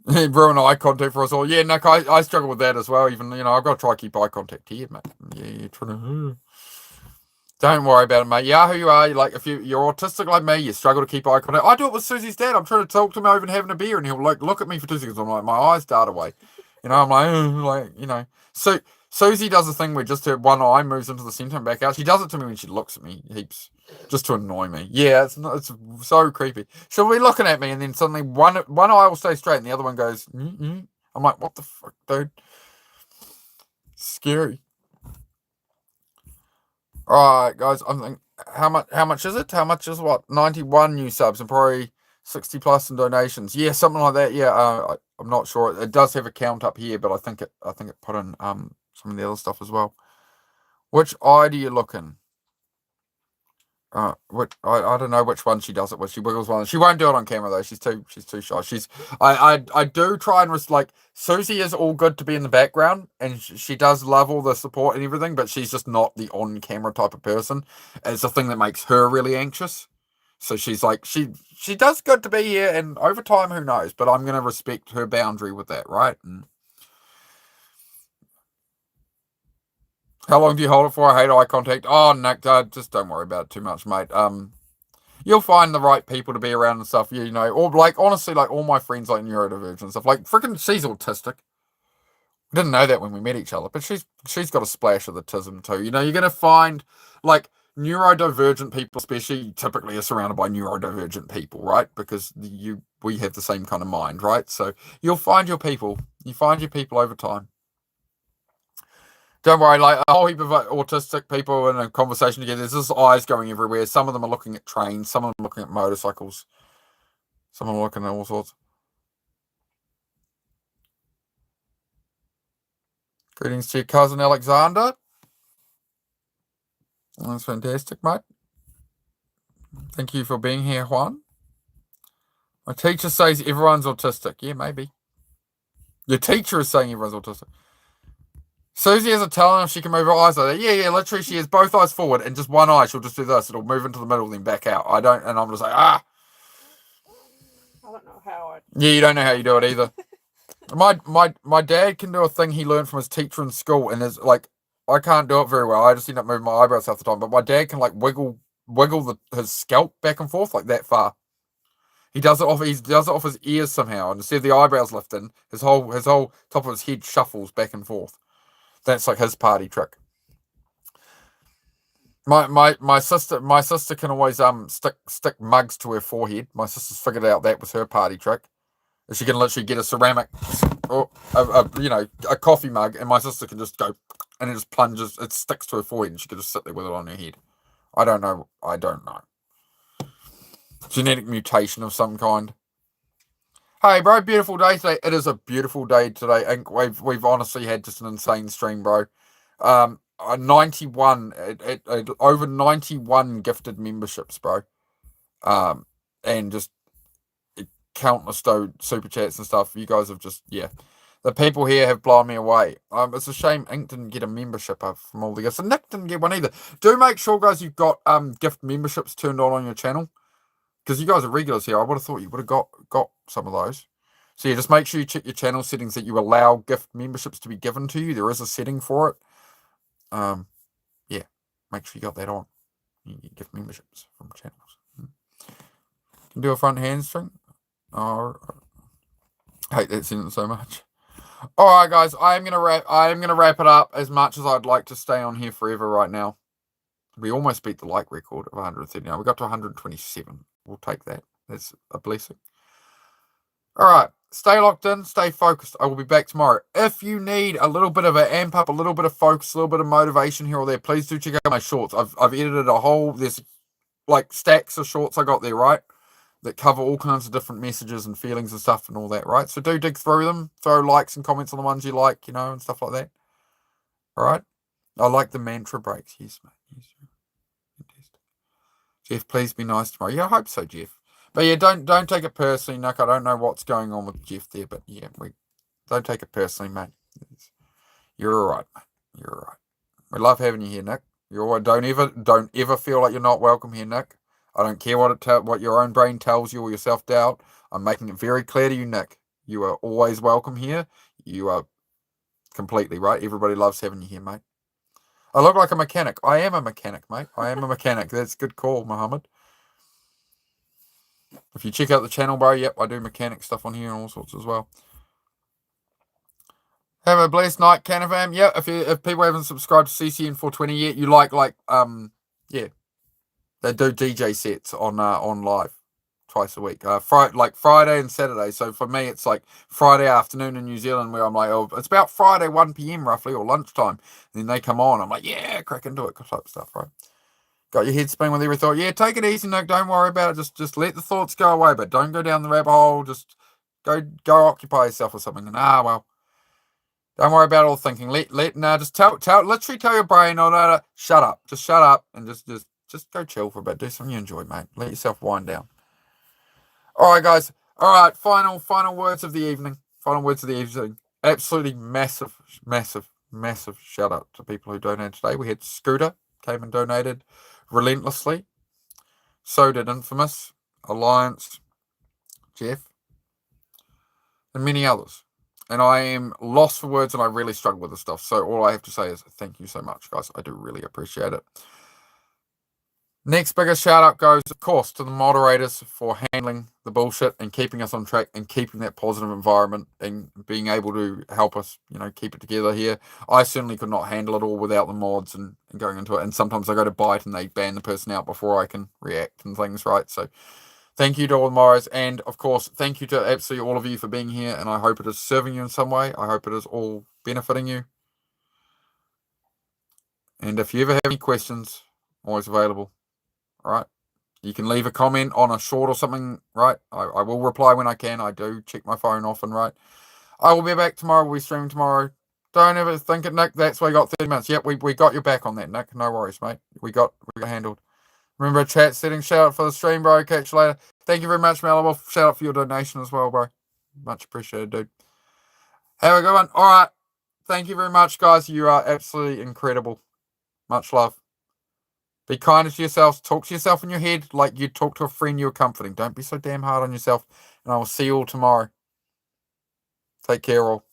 ruin eye contact for us all. Yeah, Nick, I struggle with that as well. Even, I've got to try to keep eye contact here, mate. Yeah, you're trying to... Don't worry about it, mate. Yeah, who you are. Like, if you're autistic like me, you struggle to keep eye contact. I do it with Susie's dad. I'm trying to talk to him over and having a beer, and he'll like look at me for 2 seconds. I'm like, my eyes dart away. I'm like, So Susie does a thing where just her one eye moves into the center and back out. She does it to me when she looks at me heaps, just to annoy me. Yeah, it's so creepy. She'll be looking at me, and then suddenly one eye will stay straight, and the other one goes. I'm like, what the fuck, dude? Scary. All right, guys. I'm thinking, how much is it? How much is what? 91 new subs and probably 60 plus in donations. Yeah, something like that. Yeah, I'm not sure. It does have a count up here, but I think it put in some of the other stuff as well. Which eye do you look in? I don't know which one she does it with. She wiggles one. She won't do it on camera though. She's too shy. I do try and like Susie is all good to be in the background, and she does love all the support and everything, but she's just not the on camera type of person. It's the thing that makes her really anxious. So she's like she does good to be here, and over time who knows? But I'm gonna respect her boundary with that, right? And how long do you hold it for? I hate eye contact. Oh, Nick, just don't worry about it too much, mate. You'll find the right people to be around and stuff, or like, honestly, like all my friends like neurodivergent and stuff, like freaking she's autistic. We didn't know that when we met each other, but she's got a splash of the autism too. You're going to find like neurodivergent people, especially typically are surrounded by neurodivergent people, right? Because we have the same kind of mind, right? So you'll find your people. You find your people over time. Don't worry, like a whole heap of autistic people in a conversation together. There's just eyes going everywhere. Some of them are looking at trains. Some of them are looking at motorcycles. Some of them are looking at all sorts. Greetings to your cousin Alexander. That's fantastic, mate. Thank you for being here, Juan. My teacher says everyone's autistic. Yeah, maybe. Your teacher is saying everyone's autistic. Susie has a talent if she can move her eyes like that. Yeah, literally she has both eyes forward and just one eye. She'll just do this. It'll move into the middle, then back out. I don't, and I'm just like, I don't know how I... Yeah, you don't know how you do it either. My dad can do a thing he learned from his teacher in school, and is like, I can't do it very well. I just end up moving my eyebrows half the time. But my dad can like wiggle his scalp back and forth like that far. He does it off his ears somehow, and instead of the eyebrows lifting, his whole top of his head shuffles back and forth. That's like his party trick. My sister can always stick mugs to her forehead. My sister's figured out that was her party trick. She can literally get a ceramic or a coffee mug, and my sister can just go and it just plunges. It sticks to her forehead, and she can just sit there with it on her head. I don't know. Genetic mutation of some kind. Hey, bro, beautiful day today. It is a beautiful day today, and we've honestly had just an insane stream, bro. 91 over 91 gifted memberships, bro. And just countless super chats and stuff. You guys have just The people here have blown me away. It's a shame Ink didn't get a membership from all the gifts, and Nick didn't get one either. Do make sure, guys, you've got gift memberships turned on your channel, because you guys are regulars here. I would have thought you would have got some of those. So yeah, just make sure you check your channel settings that you allow gift memberships to be given to you. There is a setting for it. Yeah, make sure you got that on. You get gift memberships from channels. Can do a front hamstring. Oh, I hate that sentence so much. All right, guys, I am gonna wrap it up. As much as I'd like to stay on here forever right now, we almost beat the like record of 139. We got to 127. We'll take that. That's a blessing. All right, stay locked in, stay focused. I will be back tomorrow. If you need a little bit of an amp up, a little bit of focus, a little bit of motivation here or there, please do check out my shorts. I've edited a whole, there's like stacks of shorts I got there, right? That cover all kinds of different messages and feelings and stuff and all that, right? So do dig through them, throw likes and comments on the ones you like, and stuff like that. All right? I like the mantra breaks. Yes, mate. Yes, fantastic. Jeff, please be nice tomorrow. Yeah, I hope so, Jeff. But yeah, don't take it personally, Nick. I don't know what's going on with Jeff there, but yeah, don't take it personally, mate. You're all right, mate. You're all right. We love having you here, Nick. Don't ever feel like you're not welcome here, Nick. I don't care what your own brain tells you or your self-doubt. I'm making it very clear to you, Nick. You are always welcome here. You are completely right. Everybody loves having you here, mate. I look like a mechanic. I am a mechanic, mate. I am a mechanic. That's a good call, Muhammad. If you check out the channel, bro, yep, I do mechanic stuff on here and all sorts as well. Have a blessed night, Canafam. Yeah, if people haven't subscribed to CCN 420 yet, you yeah. They do DJ sets on live twice a week, Friday and Saturday. So for me, it's like Friday afternoon in New Zealand, where I'm like, oh, it's about Friday 1 p.m. roughly, or lunchtime. And then they come on. I'm like, yeah, crack into it, type stuff, right? Got your head spinning with every thought. Yeah, take it easy, Nick. Don't worry about it. Just let the thoughts go away, but don't go down the rabbit hole. Just go occupy yourself with something. And well, don't worry about all thinking. Just literally tell your brain, no, shut up. Just shut up and just go chill for a bit. Do something you enjoy, mate. Let yourself wind down. All right, guys. All right, final words of the evening. Final words of the evening. Absolutely massive shout out to people who donated today. We had Scooter came and donated relentlessly. So did Infamous, Alliance, Jeff, and many others. And I am lost for words, and I really struggle with this stuff. So all I have to say is thank you so much, guys. I do really appreciate it. Next biggest shout out goes, of course, to the moderators for handling the bullshit and keeping us on track and keeping that positive environment and being able to help us, keep it together here. I certainly could not handle it all without the mods and going into it. And sometimes I go to bite and they ban the person out before I can react and things, right? So thank you to all the moderators. And of course, thank you to absolutely all of you for being here. And I hope it is serving you in some way. I hope it is all benefiting you. And if you ever have any questions, always available. Right, you can leave a comment on a short or something, right? I will reply when I can. I do check my phone often, right? I will be back tomorrow. We'll be streaming tomorrow. Don't ever think it, Nick. That's why I got 30 minutes. Yep, we got your back on that, Nick. No worries, mate. We got handled. Remember, chat settings. Shout out for the stream, bro. Catch you later. Thank you very much, Malibu. Shout out for your donation as well, bro. Much appreciated, dude. Have a good one. All right. Thank you very much, guys. You are absolutely incredible. Much love. Be kinder to yourselves. Talk to yourself in your head like you'd talk to a friend you're comforting. Don't be so damn hard on yourself. And I will see you all tomorrow. Take care, all.